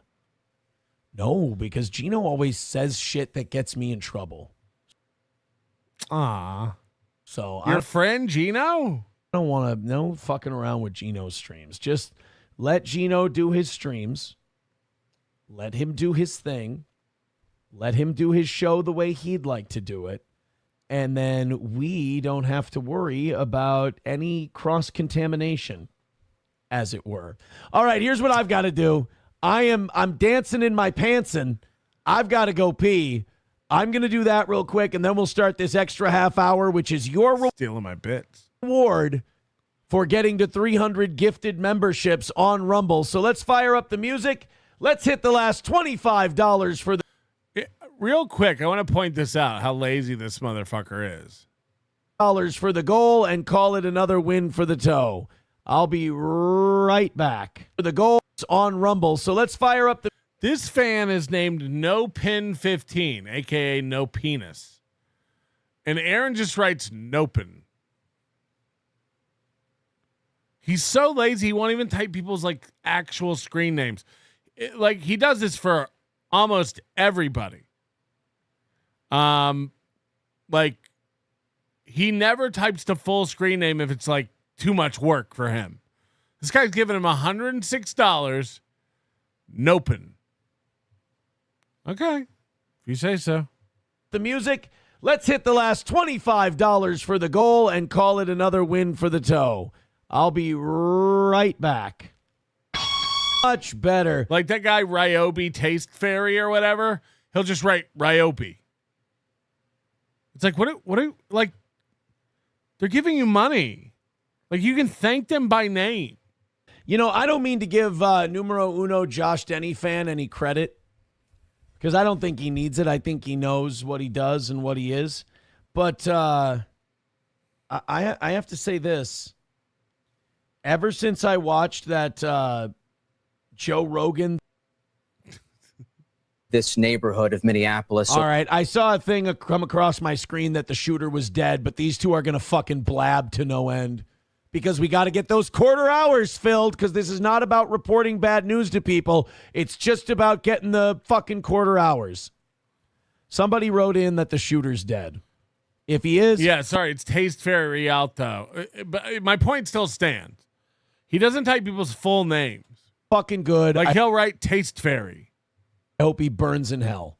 No, because Gino always says shit that gets me in trouble. So your friend Gino? I don't want to no fucking around with Gino's streams. Just let Gino do his streams. Let him do his thing. Let him do his show the way he'd like to do it. And then we don't have to worry about any cross-contamination, as it were. All right, here's what I've got to do. I'm dancing in my pantsin'. I've got to go pee. I'm going to do that real quick, and then we'll start this extra half hour, which is your stealing my bits reward for getting to 300 gifted memberships on Rumble. So let's fire up the music. Let's hit the last $25 for the... Real quick, I want to point this out, how lazy this motherfucker is. Dollars for the goal and call it another win for the toe. I'll be right back. For the goal on Rumble. So let's fire up the... This fan is named No Pin 15, a.k.a. No Penis. And Aaron just writes Nopin. He's so lazy, he won't even type people's, like, actual screen names. He does this for almost everybody. He never types the full screen name if it's, like, too much work for him. This guy's giving him $106. Nopin. Okay, if you say so. The music. Let's hit the last $25 for the goal and call it another win for the toe. I'll be right back. Much better. Like that guy Ryobi Taste Fairy or whatever. He'll just write Ryobi. It's like what like they're giving you money. Like you can thank them by name. You know, I don't mean to give numero uno Josh Denny fan any credit, because I don't think he needs it. I think he knows what he does and what he is. But I have to say this. Ever since I watched that Joe Rogan, this neighborhood of Minneapolis. All right, I saw a thing come across my screen that the shooter was dead, but these two are going to fucking blab to no end. Because we got to get those quarter hours filled, because this is not about reporting bad news to people. It's just about getting the fucking quarter hours. Somebody wrote in that the shooter's dead. If he is... Yeah, sorry, it's Taste Fairy Rialto. But my point still stands. He doesn't type people's full names. Fucking good. Like he'll write Taste Fairy. I hope he burns in hell.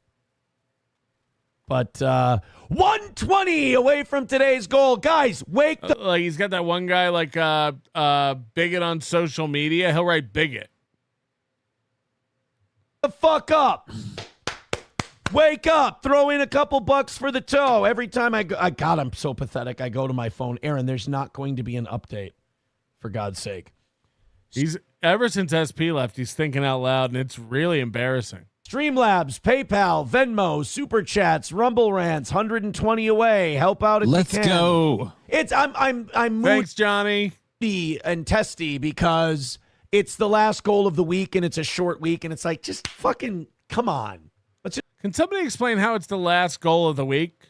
But 120 away from today's goal. Guys, wake the... Like he's got that one guy like bigot on social media. He'll write bigot. The fuck up. Wake up. Throw in a couple bucks for the toe. Every time I go... God, I'm so pathetic. I go to my phone. Aaron, there's not going to be an update. For God's sake. He's ever since SP left, he's thinking out loud, and it's really embarrassing. Streamlabs, PayPal, Venmo, Super Chats, Rumble Rants, 120 away. Help out if Let's you can. go. It's I'm Thanks, Johnny. And testy because it's the last goal of the week and it's a short week and it's like just fucking come on. Can somebody explain how it's the last goal of the week?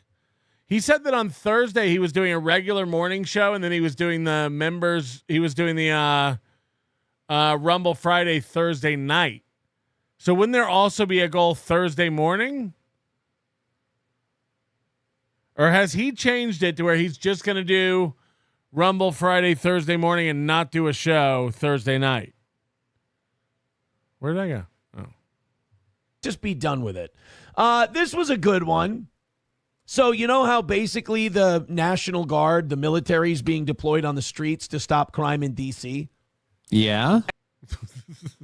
He said that on Thursday he was doing a regular morning show and then he was doing the members. He was doing the Rumble Friday, Thursday night. So wouldn't there also be a goal Thursday morning? Or has he changed it to where he's just going to do Rumble Friday, Thursday morning and not do a show Thursday night? Where did I go? Oh. Just be done with it. This was a good one. So you know how basically the National Guard, the military is being deployed on the streets to stop crime in D.C.? Yeah.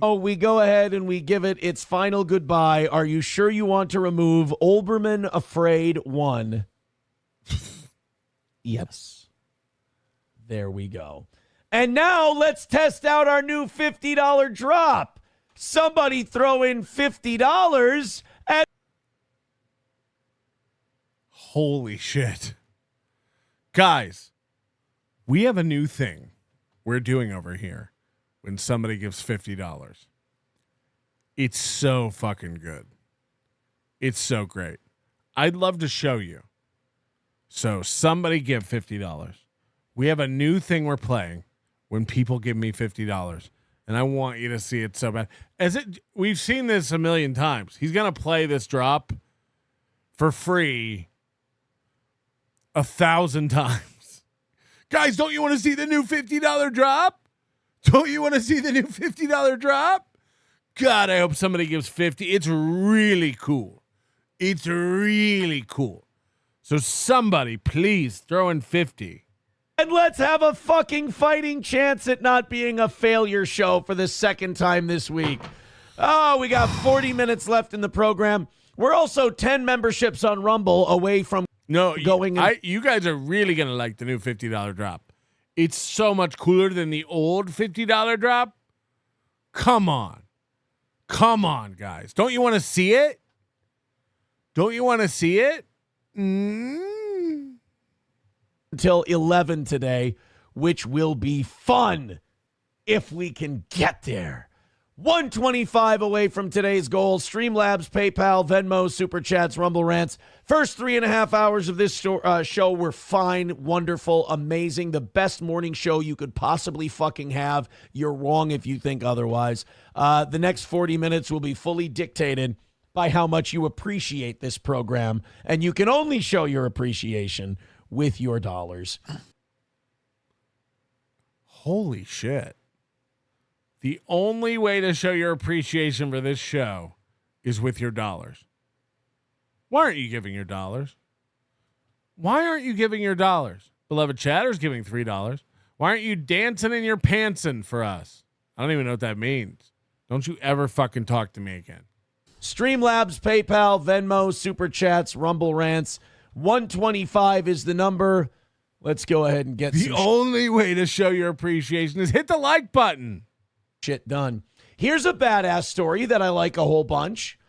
Oh, we go ahead and we give it its final goodbye. Are you sure you want to remove Olbermann Afraid 1? Yes. There we go. And now let's test out our new $50 drop. Somebody throw in $50 at... Holy shit. Guys, we have a new thing we're doing over here when somebody gives $50. It's so fucking good. It's so great. I'd love to show you. So somebody give $50. We have a new thing we're playing when people give me $50. And I want you to see it so bad. We've seen this a million times. He's going to play this drop for free 1,000 times. Guys, don't you want to see the new $50 drop? Don't you want to see the new $50 drop? God, I hope somebody gives 50. It's really cool. It's really cool. So somebody, please throw in 50. And let's have a fucking fighting chance at not being a failure show for the second time this week. Oh, we got 40 minutes left in the program. We're also 10 memberships on Rumble away from going. You guys are really going to like the new $50 drop. It's so much cooler than the old $50 drop. Come on. Come on, guys. Don't you want to see it? Don't you want to see it? Until 11 today, which will be fun if we can get there. 125 away from today's goal. Streamlabs, PayPal, Venmo, Super Chats, Rumble Rants. First 3.5 hours of this show were fine, wonderful, amazing. The best morning show you could possibly fucking have. You're wrong if you think otherwise. The next 40 minutes will be fully dictated by how much you appreciate this program. And you can only show your appreciation with your dollars. Holy shit. The only way to show your appreciation for this show is with your dollars. Why aren't you giving your dollars? Why aren't you giving your dollars? Beloved Chatter's giving $3. Why aren't you dancing in your pantsin' for us? I don't even know what that means. Don't you ever fucking talk to me again. Streamlabs, PayPal, Venmo, Super Chats, Rumble Rants. 125 is the number. Let's go ahead and get the only way to show your appreciation is hit the like button. Shit done. Here's a badass story that I like a whole bunch.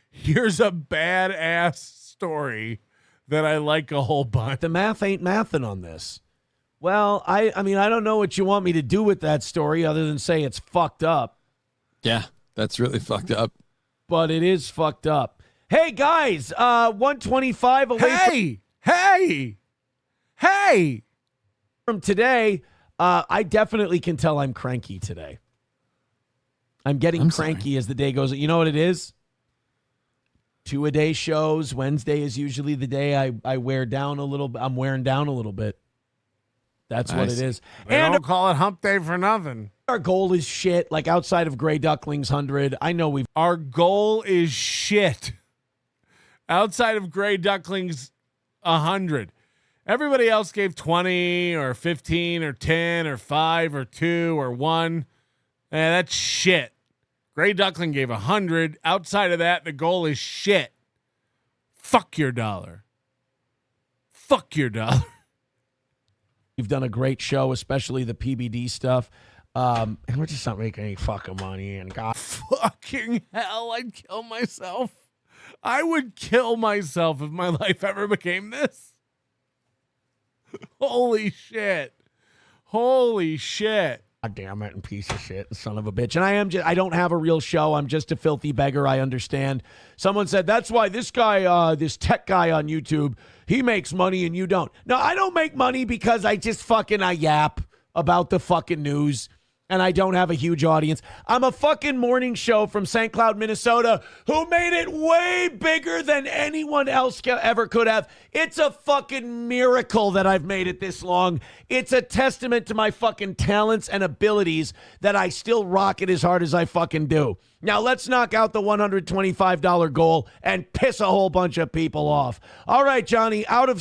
Here's a badass story that I like a whole bunch. The math ain't mathing on this. Well, I mean, I don't know what you want me to do with that story other than say it's fucked up. Yeah, that's really fucked up. But it is fucked up. Hey, guys, 125 away Hey! From today, I definitely can tell I'm cranky today. I'm getting cranky as the day goes. You know what it is? 2-a-day shows. Wednesday is usually the day I wear down a little bit. I'm wearing down a little bit. That's what it is. They don't call it hump day for nothing. Our goal is shit, like outside of Gray Ducklings 100. I know Our goal is shit. Outside of Gray Ducklings 100. Everybody else gave 20 or 15 or 10 or 5 or 2 or 1. That's shit. Gray Duckling gave 100. Outside of that, the goal is shit. Fuck your dollar. Fuck your dollar. We've done a great show, especially the PBD stuff. And we're just not making any fucking money. And God, Fucking hell, I'd kill myself. I would kill myself if my life ever became this. Holy shit. Holy shit. God damn it, and piece of shit, son of a bitch. And I don't have a real show. I'm just a filthy beggar. I understand. Someone said, that's why this guy, this tech guy on YouTube, he makes money and you don't. No, I don't make money because I yap about the fucking news. And I don't have a huge audience. I'm a fucking morning show from St. Cloud, Minnesota, who made it way bigger than anyone else ever could have. It's a fucking miracle that I've made it this long. It's a testament to my fucking talents and abilities that I still rock it as hard as I fucking do. Now let's knock out the $125 goal and piss a whole bunch of people off. All right, Johnny, out of...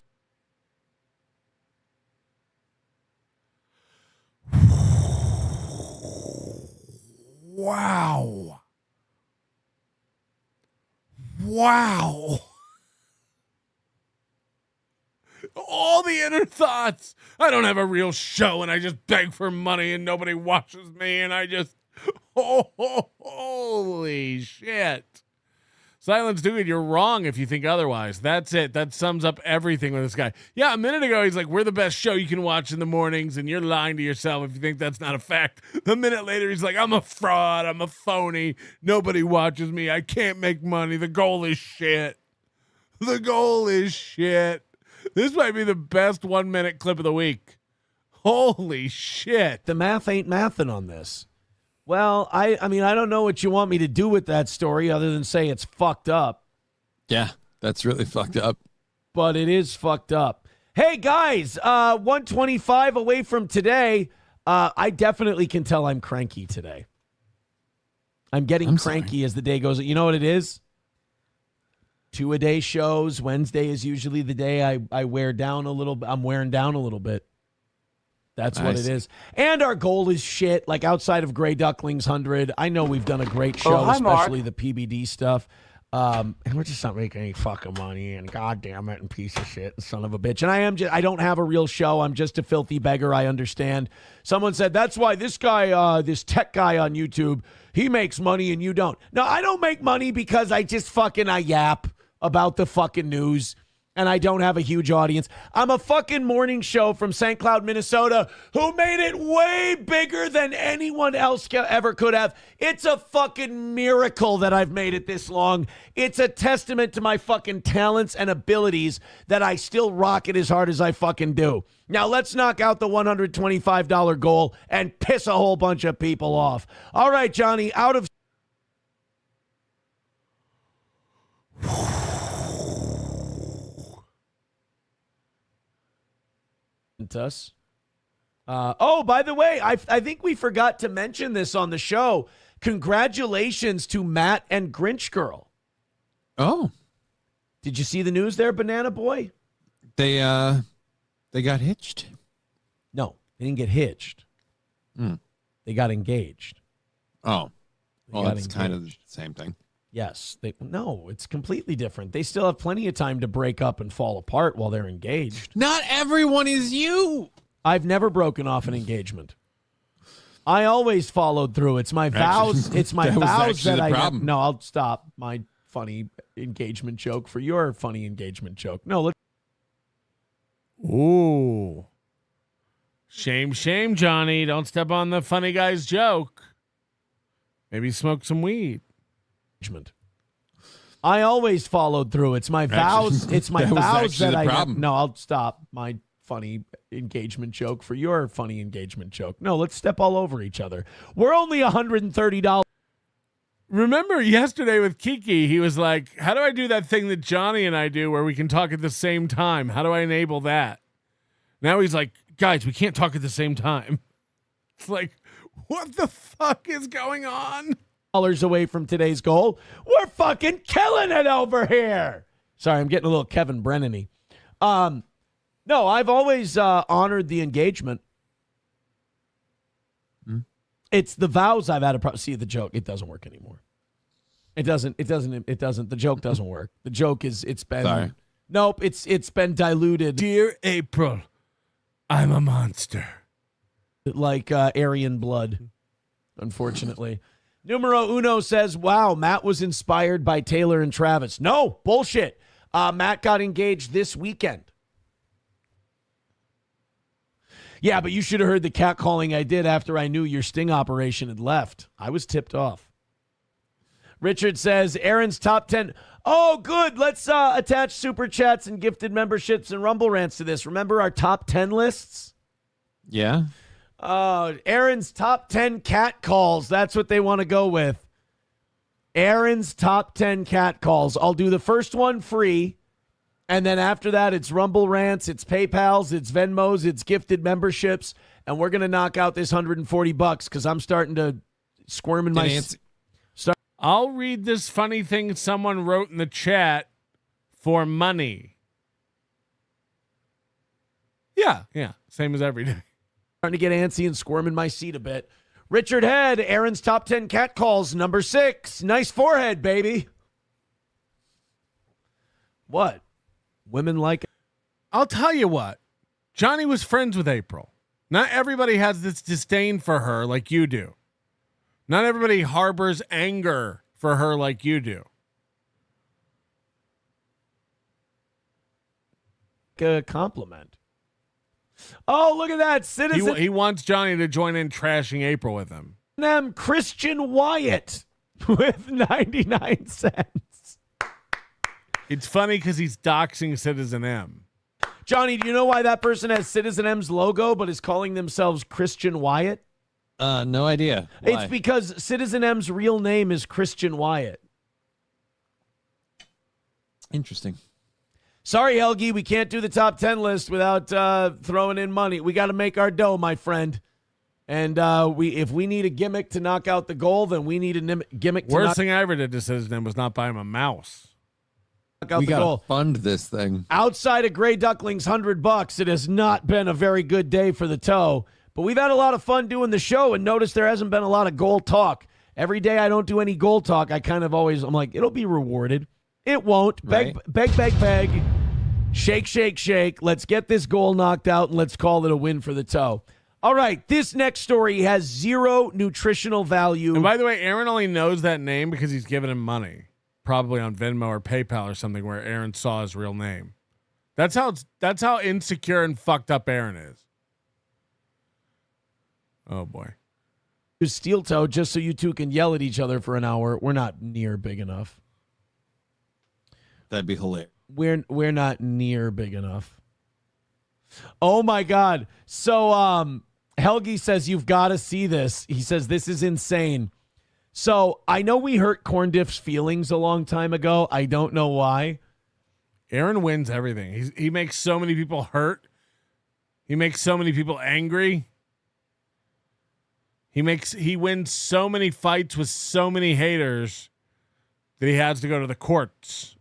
Wow. Wow. All the inner thoughts. I don't have a real show and I just beg for money and nobody watches me and I just... holy shit. Silence Dude, you're wrong if you think otherwise. That's it. That sums up everything with this guy. Yeah, a minute ago, he's like, we're the best show you can watch in the mornings, and you're lying to yourself if you think that's not a fact. A minute later, he's like, I'm a fraud. I'm a phony. Nobody watches me. I can't make money. The goal is shit. The goal is shit. This might be the best 1 minute clip of the week. Holy shit. The math ain't mathing on this. Well, I mean, I don't know what you want me to do with that story other than say it's fucked up. Yeah, that's really fucked up. But it is fucked up. Hey, guys, 125 away from today. I definitely can tell I'm cranky today. I'm getting cranky as the day goes. You know what it is? 2-a-day shows. Wednesday is usually the day I wear down a little. I'm wearing down a little bit. That's what it is. And our goal is shit, like outside of Gray Ducklings 100. I know we've done a great show, especially the PBD stuff. And we're just not making any fucking money. And God damn it, and piece of shit, son of a bitch. And I don't have a real show. I'm just a filthy beggar. I understand. Someone said, that's why this guy, this tech guy on YouTube, he makes money and you don't. No, I don't make money because I yap about the fucking news. And I don't have a huge audience. I'm a fucking morning show from St. Cloud, Minnesota, who made it way bigger than anyone else ever could have. It's a fucking miracle that I've made it this long. It's a testament to my fucking talents and abilities that I still rock it as hard as I fucking do. Now let's knock out the $125 goal and piss a whole bunch of people off. All right, Johnny, out of... us. Oh, by the way, I think we forgot to mention this on the show. Congratulations to Matt and Grinch Girl. Oh. Did you see the news there, Banana Boy? They got hitched? No, they didn't get hitched. They got engaged. Oh. Well, it's kind of the same thing. Yes. No, it's completely different. They still have plenty of time to break up and fall apart while they're engaged. Not everyone is you. I've never broken off an engagement. I always followed through. It's my vows. It's my vows that I have. No, I'll stop my funny engagement joke for your funny engagement joke. No, let's. Ooh. Shame, Johnny. Don't step on the funny guy's joke. Maybe smoke some weed. I always followed through. It's my vows. It's my vows that I have. No, I'll stop my funny engagement joke for your funny engagement joke. No, let's step all over each other. We're only $130. Remember yesterday with Kiki, he was like, how do I do that thing that Johnny and I do where we can talk at the same time? How do I enable that? Now he's like, guys, we can't talk at the same time. It's like, what the fuck is going on? Dollars away from today's goal. We're fucking killing it over here. Sorry, I'm getting a little Kevin Brennan-y. No, I've always honored the engagement. It's the vows I've had to see the joke. It doesn't work anymore. It doesn't. The joke doesn't work. The joke it's been. Sorry. Nope. It's been diluted. Dear April, I'm a monster. Like Aryan blood, unfortunately. Numero uno says, wow, Matt was inspired by Taylor and Travis. No, bullshit. Matt got engaged this weekend. Yeah, but you should have heard the catcalling I did after I knew your sting operation had left. I was tipped off. Richard says, Aaron's top 10. Oh, good. Let's attach super chats and gifted memberships and Rumble rants to this. Remember our top 10 lists? Yeah. Aaron's top 10 cat calls. That's what they want to go with. Aaron's top 10 cat calls. I'll do the first one free. And then after that, it's Rumble rants, it's PayPals, it's Venmos, it's gifted memberships. And we're going to knock out this $140 because I'm starting to squirm in my... I'll read this funny thing someone wrote in the chat for money. Yeah. Same as every day. Starting to get antsy and squirm in my seat a bit. Richard Head, Aaron's top 10 cat calls, number 6. Nice forehead, baby. What? Women like it. I'll tell you what. Johnny was friends with April. Not everybody has this disdain for her like you do. Not everybody harbors anger for her like you do. A compliment. Oh, look at that. Citizen. He wants Johnny to join in trashing April with him. Christian Wyatt with 99 cents. It's funny because he's doxing Citizen M. Johnny, do you know why that person has Citizen M's logo but is calling themselves Christian Wyatt? No idea. Why? It's because Citizen M's real name is Christian Wyatt. Interesting. Sorry, Helgi, we can't do the top 10 list without throwing in money. We got to make our dough, my friend. And if we need a gimmick to knock out the goal, then we need a gimmick to Worst thing I ever did to Citizen M was not buy him a mouse. knock out We the gotta goal. fund this thing. Outside of Gray Duckling's $100, it has not been a very good day for the toe. But we've had a lot of fun doing the show, and notice there hasn't been a lot of goal talk. Every day I don't do any goal talk, I kind of always, I'm like, it'll be rewarded. It won't. Beg, Right. beg. Shake, shake, shake. Let's get this goal knocked out, and let's call it a win for the toe. All right, this next story has zero nutritional value. And by the way, Aaron only knows that name because he's given him money, probably on Venmo or PayPal or something, where Aaron saw his real name. That's how insecure and fucked up Aaron is. Oh boy. Steel toe just so you two can yell at each other for an hour. We're not near big enough. That'd be hilarious. We're not near big enough. Oh my God. So Helgi says you've got to see this. He says this is insane. So I know we hurt Corn Diff's feelings a long time ago. I don't know why. Aaron wins everything. He makes so many people hurt. He makes so many people angry. He wins so many fights with so many haters that he has to go to the courts.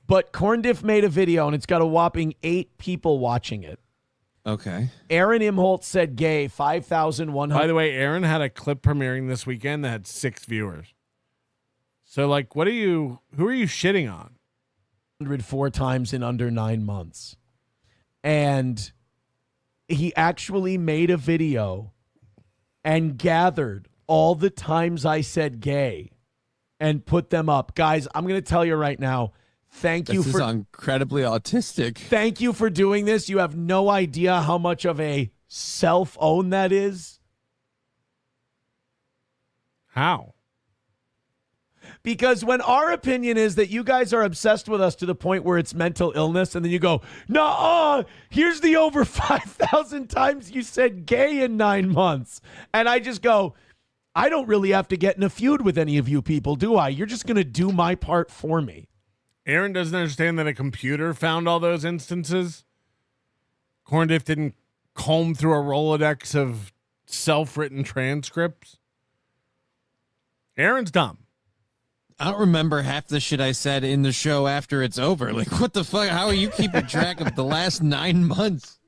But Corn Diff made a video, and it's got a whopping 8 people watching it. Okay. Aaron Imholte said gay, 5,100. By the way, Aaron had a clip premiering this weekend that had 6 viewers. So, like, who are you shitting on? 104 times in under 9 months. And he actually made a video and gathered all the times I said gay and put them up. Guys, I'm going to tell you right now, thank you This is incredibly autistic. Thank you for doing this. You have no idea how much of a self-own that is. How? Because when our opinion is that you guys are obsessed with us to the point where it's mental illness, and then you go, no, here's the over 5,000 times you said gay in 9 months. And I just go, I don't really have to get in a feud with any of you people, do I? You're just going to do my part for me. Aaron doesn't understand that a computer found all those instances. Corn Diff didn't comb through a Rolodex of self-written transcripts. Aaron's dumb. I don't remember half the shit I said in the show after it's over. Like, what the fuck? How are you keeping track of the last 9 months?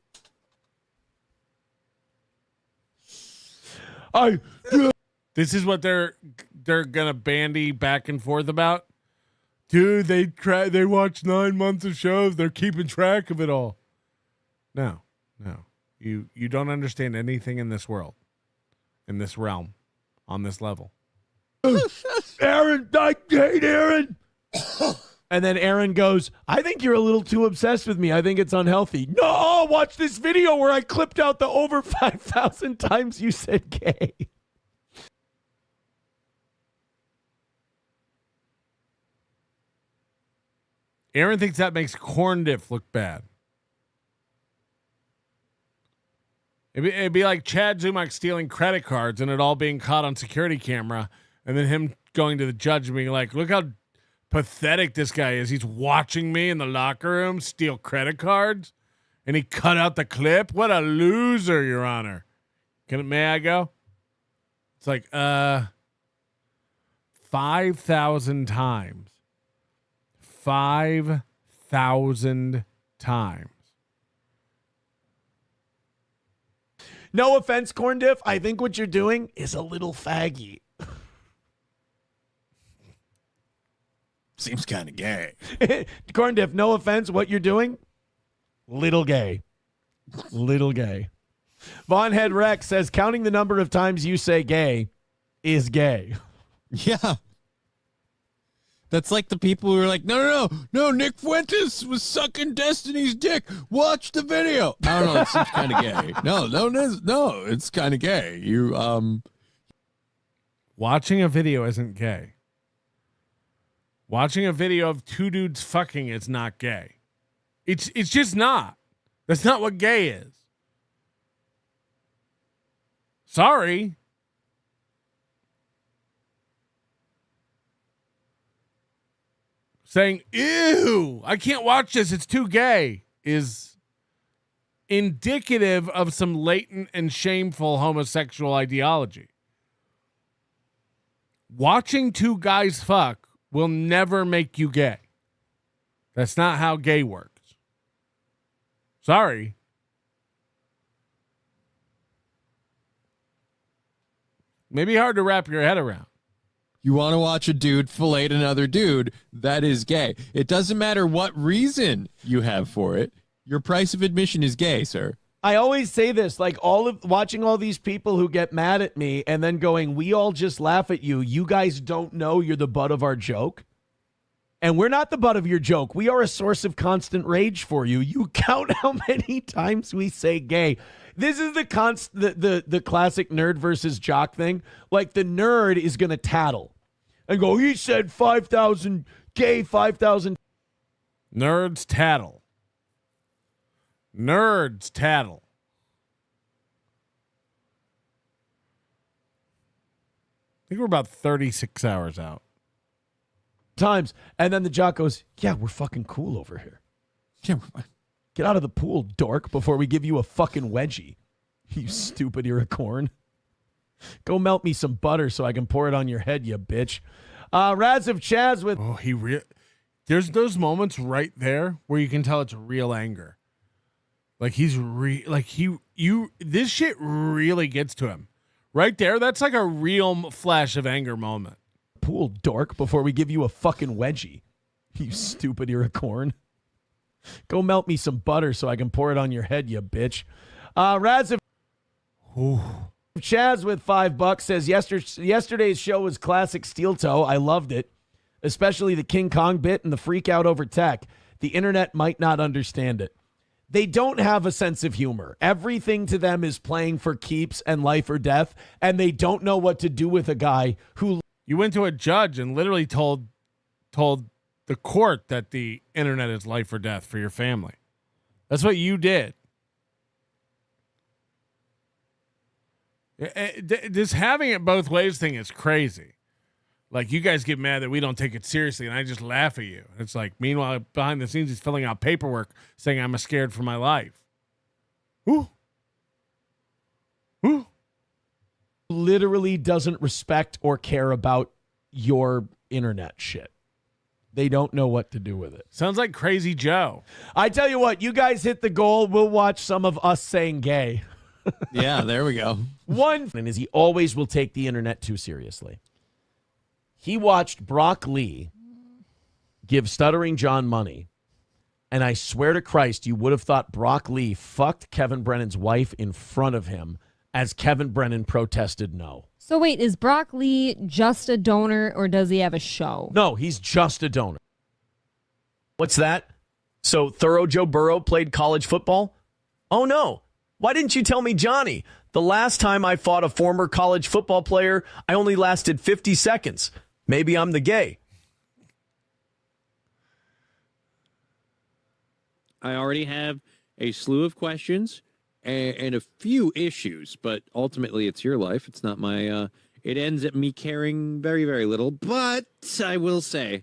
This is what they're gonna bandy back and forth about. Dude, they watch 9 months of shows. They're keeping track of it all. No. You don't understand anything in this world, in this realm, on this level. Aaron, I hate Aaron. And then Aaron goes, I think you're a little too obsessed with me. I think it's unhealthy. No, watch this video where I clipped out the over 5,000 times you said gay. Aaron thinks that makes corn dip look bad. It'd be like Chad Zumach stealing credit cards and it all being caught on security camera, and then him going to the judge and being like, look how pathetic this guy is. He's watching me in the locker room steal credit cards, and he cut out the clip. What a loser, Your Honor. May I go? It's like 5,000 times. 5,000 times. No offense, Corn Diff. I think what you're doing is a little faggy. Seems kind of gay. Corn Diff, no offense. What you're doing? Little gay. Little gay. Von Head Rex says, counting the number of times you say gay is gay. Yeah. That's like the people who are like, no, Nick Fuentes was sucking Destiny's dick. Watch the video. I don't know. It seems kind of gay. No, it's kind of gay. Watching a video isn't gay. Watching a video of two dudes fucking is not gay. It's just not. That's not what gay is. Sorry. Saying, ew, I can't watch this, it's too gay, is indicative of some latent and shameful homosexual ideology. Watching two guys fuck will never make you gay. That's not how gay works. Sorry. Maybe hard to wrap your head around. You want to watch a dude fillet another dude, that is gay. It doesn't matter what reason you have for it. Your price of admission is gay, sir. I always say this, like watching all these people who get mad at me and then going, we all just laugh at you. You guys don't know you're the butt of our joke. And we're not the butt of your joke. We are a source of constant rage for you. You count how many times we say gay. This is the classic nerd versus jock thing. Like the nerd is going to tattle and go, he said 5,000 gay, 5,000. Nerds tattle. Nerds tattle. I think we're about 36 hours out. Times. And then the jock goes, yeah, we're fucking cool over here. Yeah, get out of the pool, dork, before we give you a fucking wedgie. You stupid unicorn. Go melt me some butter so I can pour it on your head, you bitch. Raz of Chaz with... Oh, there's those moments right there where you can tell it's real anger. Like this shit really gets to him. Right there, that's like a real flash of anger moment. Pool, dork, before we give you a fucking wedgie. You stupid unicorn. Go melt me some butter so I can pour it on your head, you bitch. Raz of Chaz with $5 says yesterday's show was classic steel toe. I loved it, especially the King Kong bit and the freak out over tech. The internet might not understand it. They don't have a sense of humor. Everything to them is playing for keeps and life or death, and they don't know what to do with a guy who... You went to a judge and literally told the court that the internet is life or death for your family. That's what you did. This having it both ways thing is crazy. Like, you guys get mad that we don't take it seriously, and I just laugh at you. It's like, meanwhile, behind the scenes, he's filling out paperwork saying I'm scared for my life. Ooh. literally doesn't respect or care about your internet shit. They don't know what to do with it. Sounds like Crazy Joe. I tell you what, you guys hit the goal. We'll watch some of us saying gay. Yeah, there we go. One thing is he always will take the internet too seriously. He watched Brock Lee give Stuttering John money, and I swear to Christ, you would have thought Brock Lee fucked Kevin Brennan's wife in front of him as Kevin Brennan protested no. So wait, is Brock Lee just a donor or does he have a show? No, he's just a donor. What's that? So Thorough Joe Burrow played college football? Oh, no. Why didn't you tell me, Johnny? The last time I fought a former college football player, I only lasted 50 seconds. Maybe I'm the gay. I already have a slew of questions and a few issues, but ultimately it's your life. It's not my, it ends at me caring very, very little, but I will say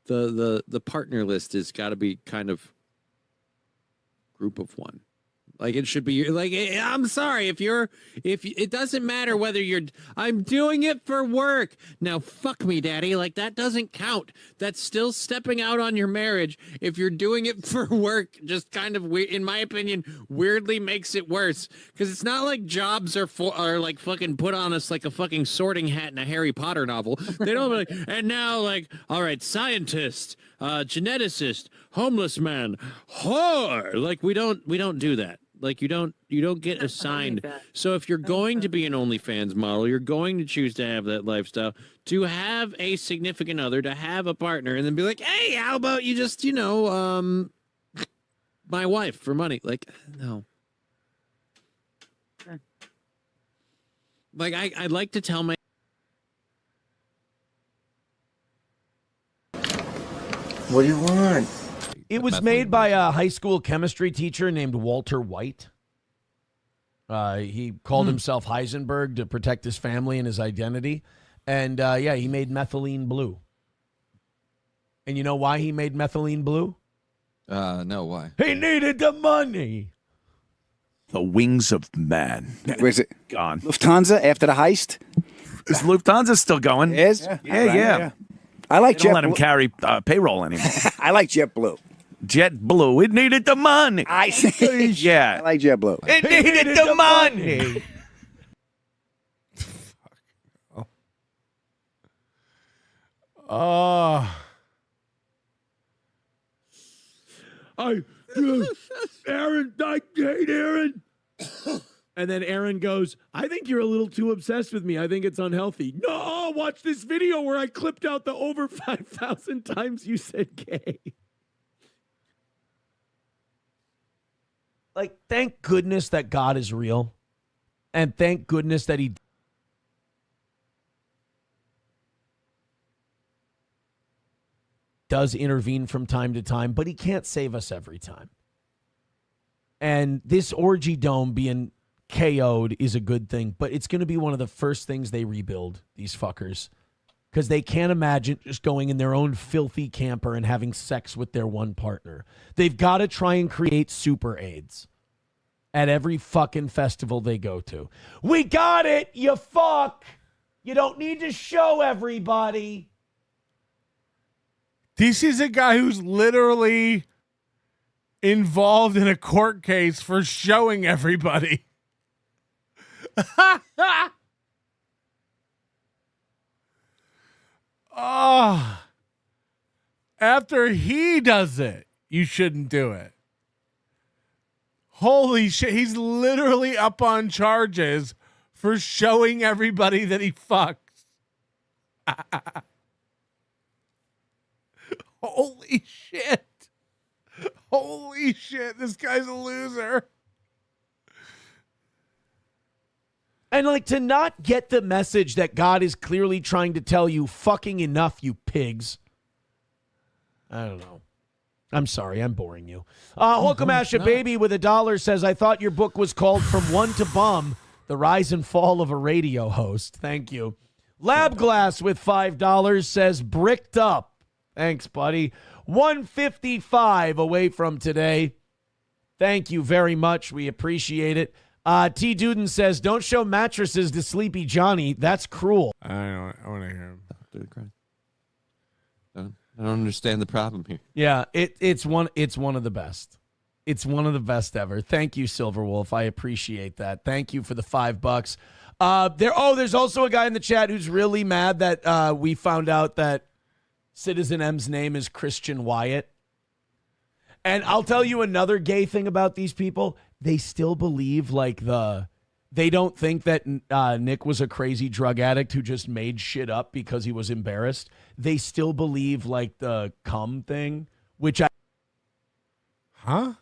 the partner list has got to be kind of group of one. Like it should be like, I'm sorry if it doesn't matter whether I'm doing it for work. Now, fuck me, daddy. Like that doesn't count. That's still stepping out on your marriage. If you're doing it for work, just kind of weird, in my opinion, weirdly makes it worse. Cause it's not like jobs are like fucking put on us like a fucking sorting hat in a Harry Potter novel. They don't like, and now like, all right, scientist, geneticist, homeless man, whore. Like we don't do that. Like you don't get assigned. So if you're going to be an OnlyFans model, you're going to choose to have that lifestyle, to have a significant other, to have a partner, and then be like, hey, how about you just, my wife for money? Like, no. Like I'd like to tell my. What do you want? It was made by a high school chemistry teacher named Walter White. He called himself Heisenberg to protect his family and his identity. And, he made methylene blue. And you know why he made methylene blue? No, why? He needed the money. The wings of man. Where's it? Gone. Lufthansa after the heist? Is Lufthansa still going? It is? Yeah. I like They don't JetBlue. let him carry payroll anymore. I like JetBlue. JetBlue. It needed the money. Yeah. I like JetBlue. It needed the money. Aaron, I hate Aaron. And then Aaron goes, I think you're a little too obsessed with me. I think it's unhealthy. No, watch this video where I clipped out the over 5,000 times you said gay. Like, thank goodness that God is real. And thank goodness that he does intervene from time to time, but he can't save us every time. And this orgy dome being KO'd is a good thing, but it's going to be one of the first things they rebuild, these fuckers, because they can't imagine just going in their own filthy camper and having sex with their one partner. They've got to try and create super AIDS at every fucking festival they go to. We got it, you fuck. You don't need to show everybody. This is a guy who's literally involved in a court case for showing everybody. Oh, after he does it, you shouldn't do it. Holy shit. He's literally up on charges for showing everybody that he fucks. Holy shit. Holy shit. This guy's a loser. And like to not get the message that God is clearly trying to tell you fucking enough, you pigs. I don't know. I'm sorry, I'm boring you. Hulkamash Baby with $1 says, I thought your book was called From One to Bum, The Rise and Fall of a Radio Host. Thank you. Lab Glass with $5 says, bricked up. Thanks, buddy. 155 away from today. Thank you very much. We appreciate it. T. Duden says, don't show mattresses to Sleepy Johnny. That's cruel. I want to hear him. I don't understand the problem here. Yeah, it's one of the best. It's one of the best ever. Thank you, Silverwolf. I appreciate that. Thank you for the $5. There's also a guy in the chat who's really mad that we found out that Citizen M's name is Christian Wyatt. And I'll tell you another gay thing about these people. They still believe they don't think that Nick was a crazy drug addict who just made shit up because he was embarrassed. They still believe the cum thing, which Huh?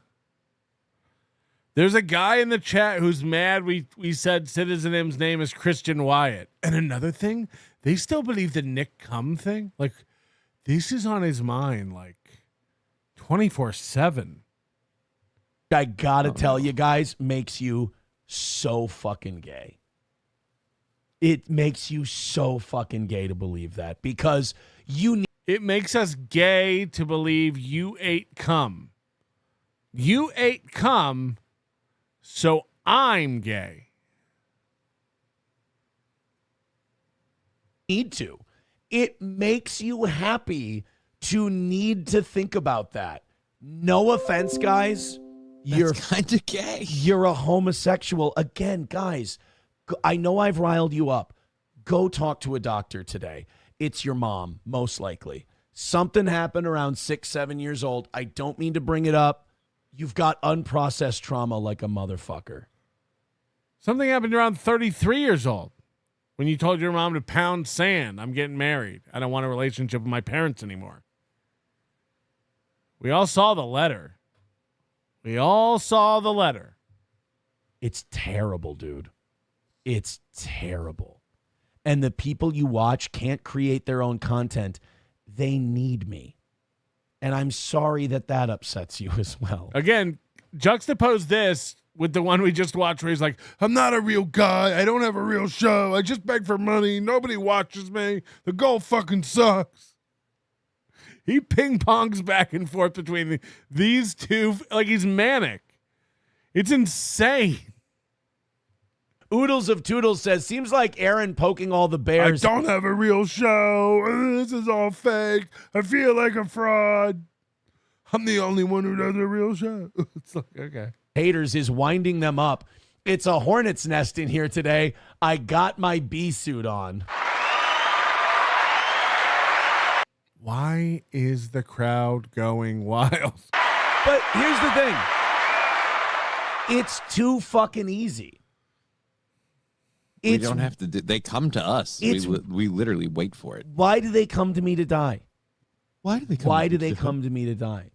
There's a guy in the chat who's mad we said Citizen M's name is Christian Wyatt. And another thing, they still believe the Nick cum thing. This is on his mind 24/7. I gotta tell you guys, makes you so fucking gay. It makes you so fucking gay to believe that because it makes us gay to believe you ate cum. You ate cum, so I'm gay. Need to. It makes you happy to need to think about that. No offense, guys. You're kind of gay. You're a homosexual. Again, guys, I know I've riled you up. Go talk to a doctor today. It's your mom, most likely. Something happened around 6, 7 years old. I don't mean to bring it up. You've got unprocessed trauma like a motherfucker. Something happened around 33 years old when you told your mom to pound sand. I'm getting married. I don't want a relationship with my parents anymore. We all saw the letter. It's terrible, dude. It's terrible. And the people you watch can't create their own content. They need me. And I'm sorry that upsets you as well. Again, juxtapose this with the one we just watched where he's like, I'm not a real guy. I don't have a real show. I just beg for money. Nobody watches me. The golf fucking sucks. He ping-pongs back and forth between these two like he's manic. It's insane. Oodles of Toodles says, seems like Aaron poking all the bears. I don't have a real show. This is all fake. I feel like a fraud. I'm the only one who does a real show. It's like, okay. Haters is winding them up. It's a hornet's nest in here today. I got my bee suit on. Why is the crowd going wild? But here's the thing. It's too fucking easy. We don't have to. They come to us. We literally wait for it. Why do they come to me to die? Why do they come to me to die?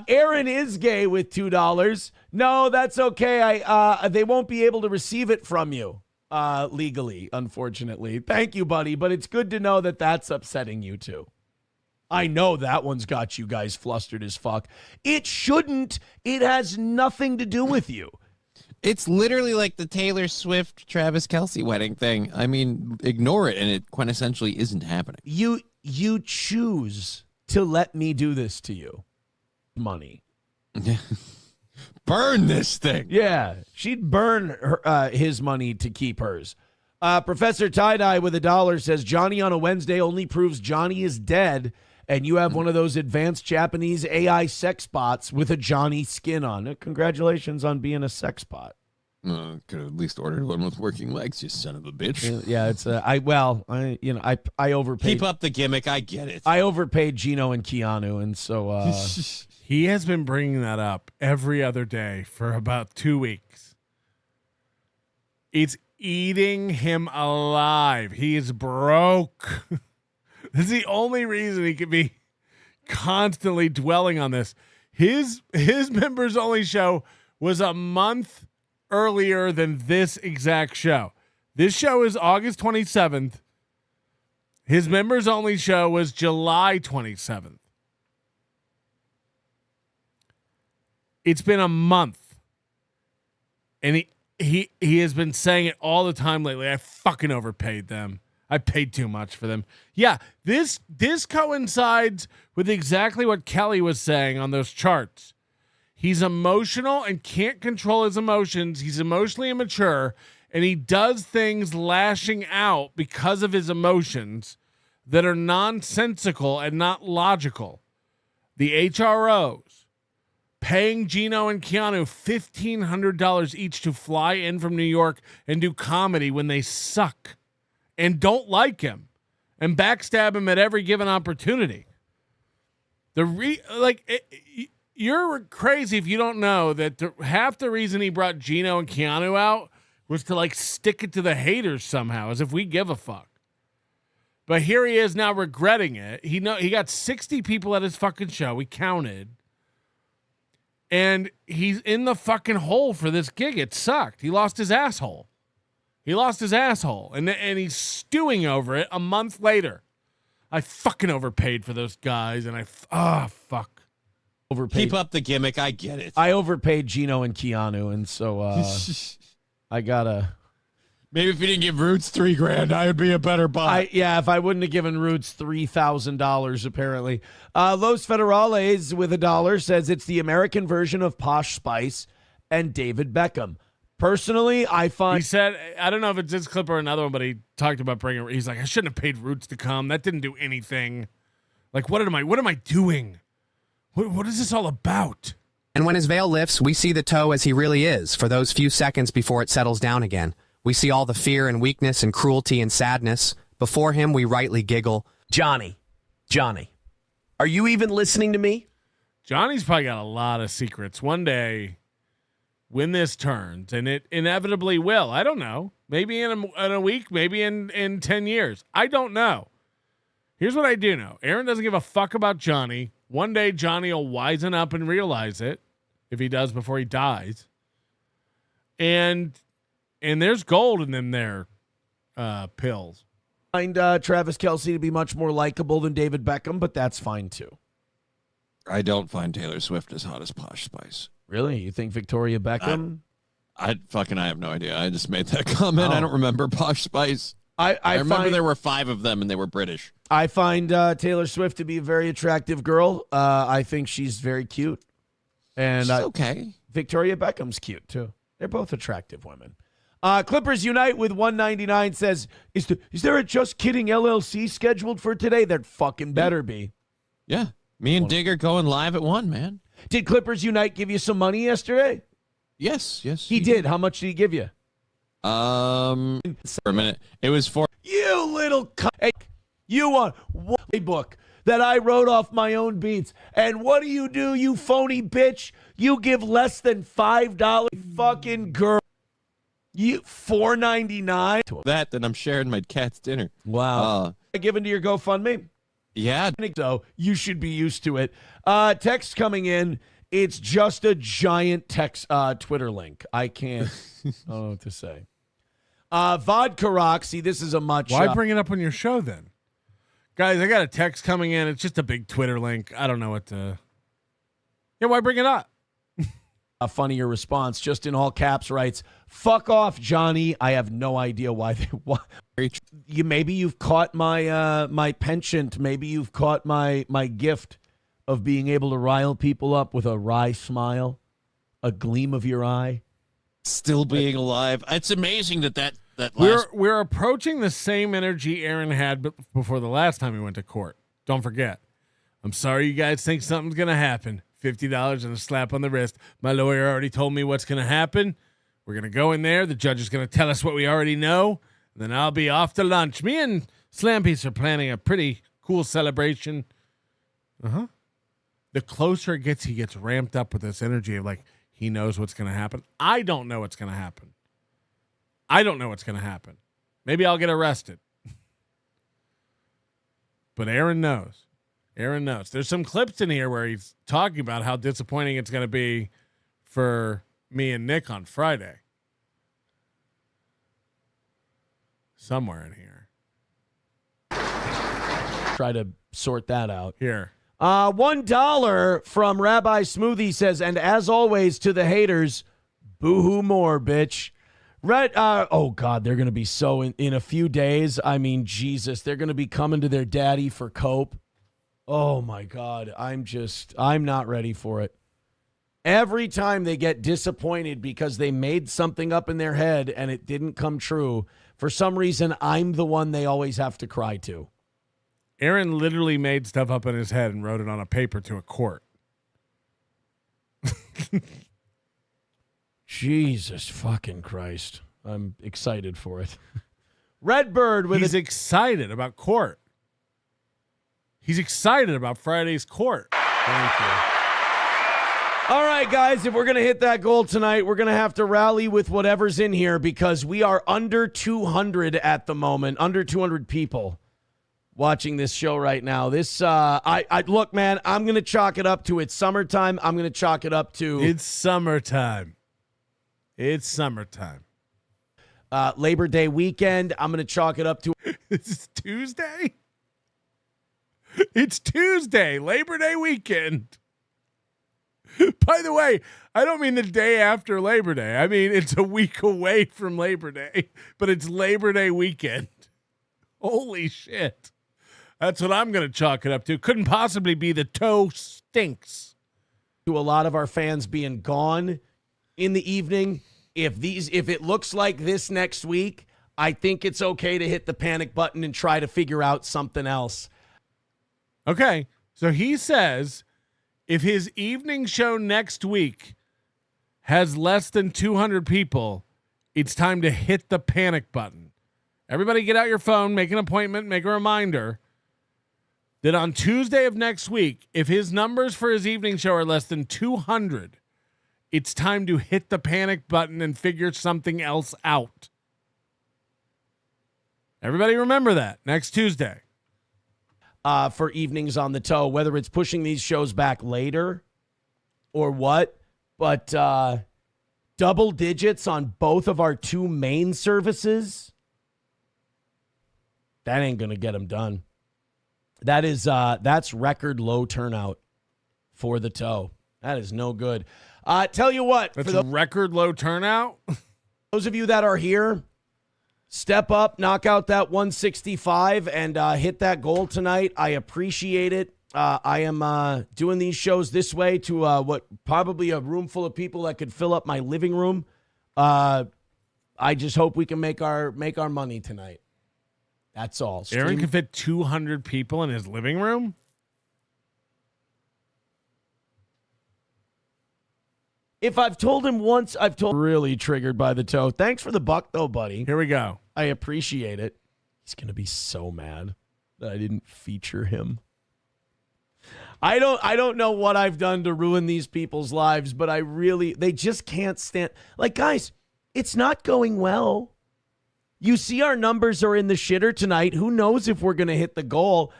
Aaron is gay with $2. No, that's okay. They won't be able to receive it from you legally, unfortunately. Thank you, buddy. But it's good to know that that's upsetting you too. I know that one's got you guys flustered as fuck. It shouldn't. It has nothing to do with you. It's literally like the Taylor Swift Travis Kelce wedding thing. I mean, ignore it, and it quintessentially isn't happening. You choose to let me do this to you. Money. Burn this thing. Yeah, she'd burn his money to keep hers. Professor Tie-Dye with $1 says, Johnny on a Wednesday only proves Johnny is dead, and you have one of those advanced Japanese AI sex bots with a Johnny skin on. Congratulations on being a sex bot. Could have at least ordered one with working legs, you son of a bitch. Yeah, it's I overpaid. Keep up the gimmick. I get it. I overpaid Gino and Keanu, and so he has been bringing that up every other day for about 2 weeks. It's eating him alive. He is broke. This is the only reason he could be constantly dwelling on this. His members only show was a month earlier than this exact show. This show is August 27th. His members only show was July 27th. It's been a month. And he has been saying it all the time lately. I fucking overpaid them. I paid too much for them. Yeah, this coincides with exactly what Kelly was saying on those charts. He's emotional and can't control his emotions. He's emotionally immature, and he does things lashing out because of his emotions that are nonsensical and not logical. The HROs paying Gino and Keanu $1,500 each to fly in from New York and do comedy when they suck and don't like him and backstab him at every given opportunity. You're crazy if you don't know that half the reason he brought Gino and Keanu out was to like stick it to the haters somehow, as if we give a fuck. But here he is now regretting it. He got 60 people at his fucking show. We counted. And he's in the fucking hole for this gig. It sucked. He lost his asshole. And he's stewing over it a month later. I fucking overpaid for those guys, and fuck. Overpaid. Keep up the gimmick. I get it. I overpaid Gino and Keanu, and so I gotta. Maybe if you didn't give Roots $3,000, I would be a better buy. If I wouldn't have given Roots $3,000, apparently. Los Federales with $1 says it's the American version of Posh Spice and David Beckham. Personally, I find he said, I don't know if it's this clip or another one, but he talked about he's like, I shouldn't have paid Roots to come. That didn't do anything. Like, what am I doing? What is this all about? And when his veil lifts, we see the toe as he really is for those few seconds before it settles down again. We see all the fear and weakness and cruelty and sadness. Before him, we rightly giggle. Johnny, are you even listening to me? Johnny's probably got a lot of secrets. One day, when this turns, and it inevitably will, I don't know. Maybe in a week, maybe in 10 years. I don't know. Here's what I do know. Aaron doesn't give a fuck about Johnny. One day, Johnny will wisen up and realize it, if he does before he dies. And there's gold in them there pills. I find Travis Kelce to be much more likable than David Beckham, but that's fine too. I don't find Taylor Swift as hot as Posh Spice. Really? You think Victoria Beckham? I have no idea. I just made that comment. I don't remember Posh Spice. I remember there were 5 of them and they were British. I find Taylor Swift to be a very attractive girl. I think she's very cute. And she's okay. Victoria Beckham's cute too. They're both attractive women. Clippers Unite with 199 says, is there a Just Kidding LLC scheduled for today? There fucking better be. Yeah. Me and Digger going live at 1, man. Did Clippers Unite give you some money yesterday? Yes. He did. How much did he give you? For a minute. It was for you little hey, you want a book that I wrote off my own beats. And what do, you phony bitch? You give less than $5 fucking girl. You $4.99 that, then I'm sharing my cat's dinner. Wow. Given to your GoFundMe? Yeah. So you should be used to it. Text coming in. It's just a giant text Twitter link. I can't I don't know what to say. Vodka Rock. See, this is a much. Why bring it up on your show then? Guys, I got a text coming in. It's just a big Twitter link. I don't know what to. Yeah, why bring it up? A funnier response, just in all caps, writes, "Fuck off, Johnny. I have no idea why they. Maybe you've caught my my penchant. Maybe you've caught my gift of being able to rile people up with a wry smile, a gleam of your eye, still being alive. It's amazing that last. We're approaching the same energy Aaron had before the last time he went to court. Don't forget. I'm sorry you guys think something's gonna happen. $50 and a slap on the wrist. My lawyer already told me what's going to happen. We're going to go in there. The judge is going to tell us what we already know. And then I'll be off to lunch. Me and Slampiece are planning a pretty cool celebration. The closer it gets, he gets ramped up with this energy of like, he knows what's going to happen. I don't know what's going to happen. Maybe I'll get arrested. But Aaron knows. There's some clips in here where he's talking about how disappointing it's going to be for me and Nick on Friday. Somewhere in here. Try to sort that out. Here. $1 from Rabbi Smoothie says, and as always to the haters, boo-hoo more, bitch. Oh, God, they're going to be so in a few days. I mean, Jesus, they're going to be coming to their daddy for cope. Oh, my God. I'm not ready for it. Every time they get disappointed because they made something up in their head and it didn't come true, for some reason, I'm the one they always have to cry to. Aaron literally made stuff up in his head and wrote it on a paper to a court. Jesus fucking Christ. I'm excited for it. Redbird with He's excited about court. He's excited about Friday's court. Thank you. All right, guys, if we're going to hit that goal tonight, we're going to have to rally with whatever's in here because we are under 200 at the moment, under 200 people watching this show right now. This, I look, man, I'm going to chalk it up to it's summertime. I'm going to chalk it up to it's summertime. It's summertime. Labor Day weekend. I'm going to chalk it up to it's Tuesday. It's Tuesday, Labor Day weekend. By the way, I don't mean the day after Labor Day. I mean, it's a week away from Labor Day, but it's Labor Day weekend. Holy shit. That's what I'm going to chalk it up to. Couldn't possibly be the toe stinks. To a lot of our fans being gone in the evening. If it looks like this next week, I think it's okay to hit the panic button and try to figure out something else. Okay. So he says if his evening show next week has less than 200 people, it's time to hit the panic button. Everybody get out your phone, make an appointment, make a reminder that on Tuesday of next week, if his numbers for his evening show are less than 200, it's time to hit the panic button and figure something else out. Everybody remember that next Tuesday. For evenings on the toe, whether it's pushing these shows back later or what, but double digits on both of our two main services, that ain't going to get them done. That's record low turnout for the toe. That is no good. Tell you what, that's a record low turnout. Those of you that are here, step up, knock out that 165, and hit that goal tonight. I appreciate it. I am doing these shows this way to what probably a room full of people that could fill up my living room. I just hope we can make our money tonight. That's all. Aaron can fit 200 people in his living room? If I've told him once, really triggered by the toe. Thanks for the buck, though, buddy. Here we go. I appreciate it. He's going to be so mad that I didn't feature him. I don't know what I've done to ruin these people's lives, but they just can't stand. Like, guys, it's not going well. You see our numbers are in the shitter tonight. Who knows if we're going to hit the goal?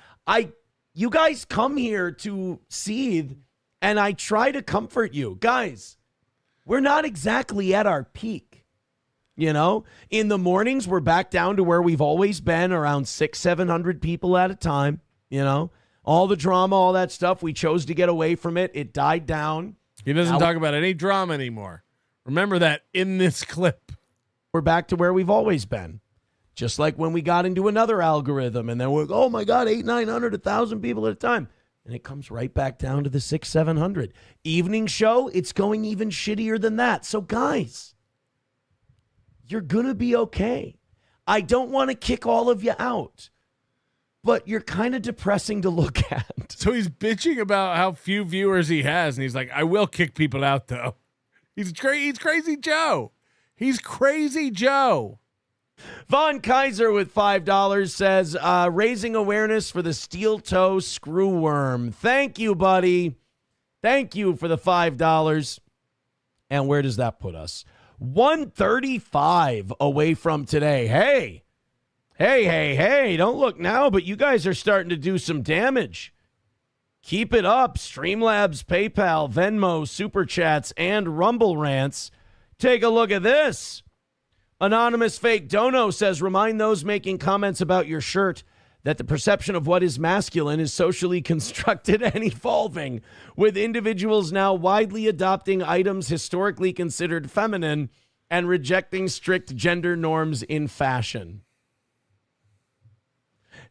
You guys come here to seethe, and I try to comfort you. Guys, we're not exactly at our peak. You know, in the mornings, we're back down to where we've always been, around 600-700 people at a time. You know, all the drama, all that stuff. We chose to get away from it. It died down. He doesn't talk about any drama anymore. Remember that in this clip. We're back to where we've always been. Just like when we got into another algorithm and then we're, oh my God, 800, 900, 1,000 people at a time. And it comes right back down to the 600-700. Evening show, it's going even shittier than that. So guys, you're going to be okay. I don't want to kick all of you out, but you're kind of depressing to look at. So he's bitching about how few viewers he has. And he's like, I will kick people out though. He's Crazy Joe. He's Crazy Joe. Von Kaiser with $5 says, raising awareness for the steel toe screwworm. Thank you, buddy. Thank you for the $5. And where does that put us? 135 away from today. Hey, don't look now, but you guys are starting to do some damage. Keep it up. Streamlabs, PayPal, Venmo, Super Chats, and Rumble Rants. Take a look at this. Anonymous Fake Dono says, remind those making comments about your shirt that the perception of what is masculine is socially constructed and evolving, with individuals now widely adopting items historically considered feminine and rejecting strict gender norms in fashion.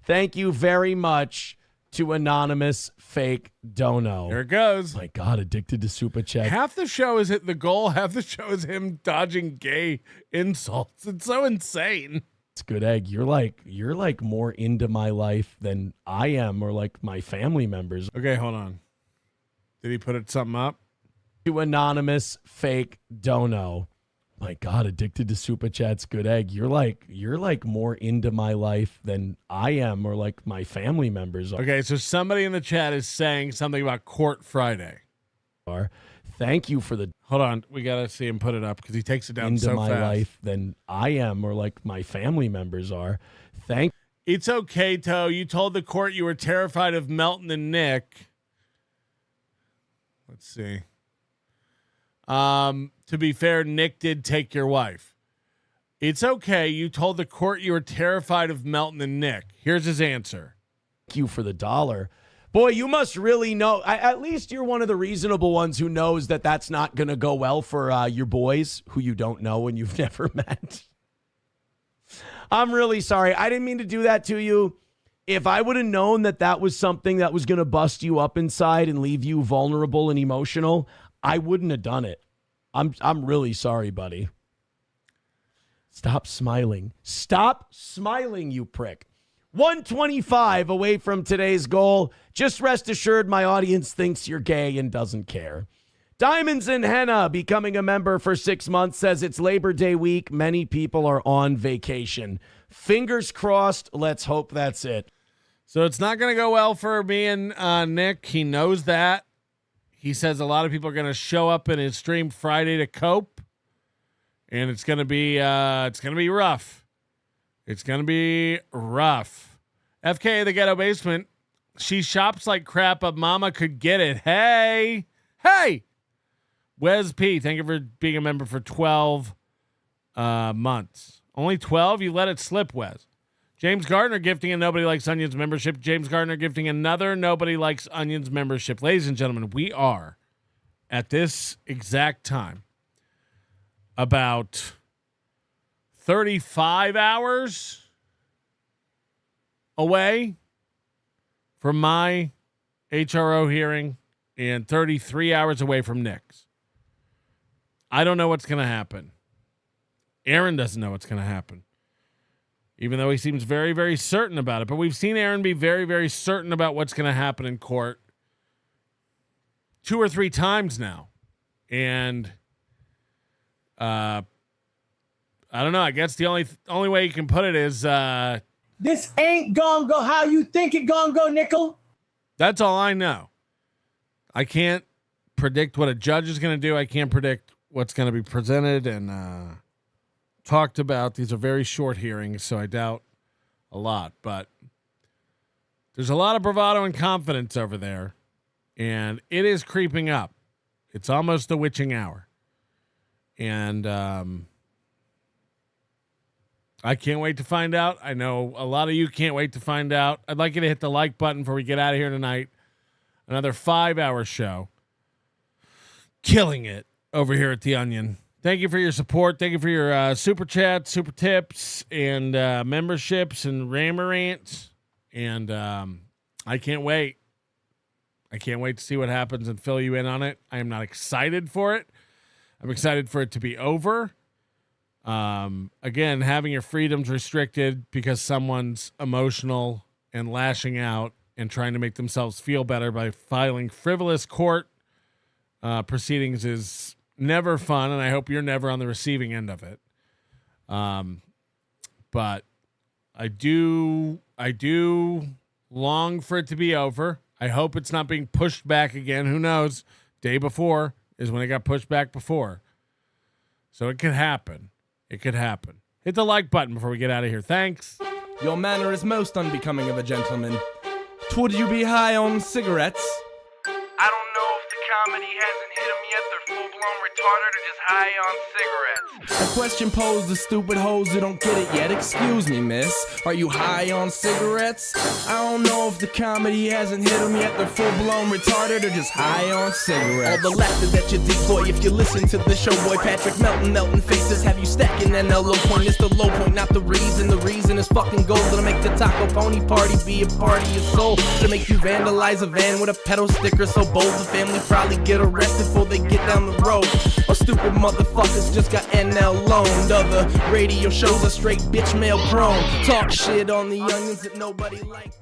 Thank you very much to anonymous fake dono. There it goes. My God, addicted to super chat. Half the show is hit the goal. Half the show is him dodging gay insults. It's so insane. It's good egg. You're like more into my life than I am, or like my family members. Okay, hold on. Did he put something up? To anonymous fake dono. My God, addicted to super chats. Good egg. You're like more into my life than I am, or like my family members are. Okay, so somebody in the chat is saying something about Court Friday. Thank you for the. Hold on, we gotta see him put it up because he takes it down into so my fast. life than I am, or like my family members are. It's okay, Toe. You told the court you were terrified of Melton and Nick. Let's see. To be fair, Nick did take your wife. It's okay. You told the court you were terrified of Melton and Nick. Here's his answer. Thank you for the dollar. Boy, you must really know. At least you're one of the reasonable ones who knows that that's not going to go well for your boys who you don't know and you've never met. I'm really sorry. I didn't mean to do that to you. If I would have known that that was something that was going to bust you up inside and leave you vulnerable and emotional, I wouldn't have done it. I'm really sorry, buddy. Stop smiling. Stop smiling, you prick. 125 away from today's goal. Just rest assured my audience thinks you're gay and doesn't care. Diamonds and Henna, becoming a member for 6 months, says it's Labor Day week. Many people are on vacation. Fingers crossed. Let's hope that's it. So it's not going to go well for me and Nick. He knows that. He says a lot of people are going to show up in his stream Friday to cope, and it's going to be rough. It's going to be rough. FK, the Ghetto Basement. She shops like crap, but mama could get it. Hey. Wes P, thank you for being a member for 12 months. Only 12? You let it slip, Wes. James Gardner gifting a Nobody Likes Onions membership. James Gardner gifting another Nobody Likes Onions membership. Ladies and gentlemen, we are, at this exact time, about 35 hours away from my HRO hearing and 33 hours away from Nick's. I don't know what's going to happen. Aaron doesn't know what's going to happen, even though he seems very, very certain about it. But we've seen Aaron be very, very certain about what's going to happen in court 2 or 3 times now. And I don't know. I guess the only way you can put it is this ain't gonna go how you think it gonna go, Nickel. That's all I know. I can't predict what a judge is going to do. I can't predict what's going to be presented and talked about. These are very short hearings, so I doubt a lot. But there's a lot of bravado and confidence over there, and it is creeping up. It's almost the witching hour. And I can't wait to find out. I know a lot of you can't wait to find out. I'd like you to hit the like button before we get out of here tonight. Another 5-hour show. Killing it over here at The Onion. Thank you for your support. Thank you for your super chats, super tips, and memberships and Ramorants. And I can't wait. I can't wait to see what happens and fill you in on it. I am not excited for it. I'm excited for it to be over. Again, having your freedoms restricted because someone's emotional and lashing out and trying to make themselves feel better by filing frivolous court proceedings is never fun, and I hope you're never on the receiving end of it. But I do long for it to be over. I hope it's not being pushed back again. Who knows? Day before is when it got pushed back before. So it could happen. It could happen. Hit the like button before we get out of here. Thanks. Your manner is most unbecoming of a gentleman. Would you be high on cigarettes? I don't know if the comedy hasn't hit him yet. They're full-blown retarded or just high on cigarettes? A question posed to stupid hoes who don't get it yet. Excuse me, miss, are you high on cigarettes? I don't know if the comedy hasn't hit them yet. They're full-blown retarded or just high on cigarettes. All the laughter that you deploy if you listen to the show, boy. Patrick Melton faces have you stacking that low point. It's the low point, not the reason. The reason is fucking gold. It'll make the taco pony party be a party of soul. To make you vandalize a van with a pedal sticker so bold the family probably get arrested before they get down the road. Or stupid motherfuckers just got NL loaned. Other radio shows are straight bitch mail prone. Talk shit on the onions that nobody likes.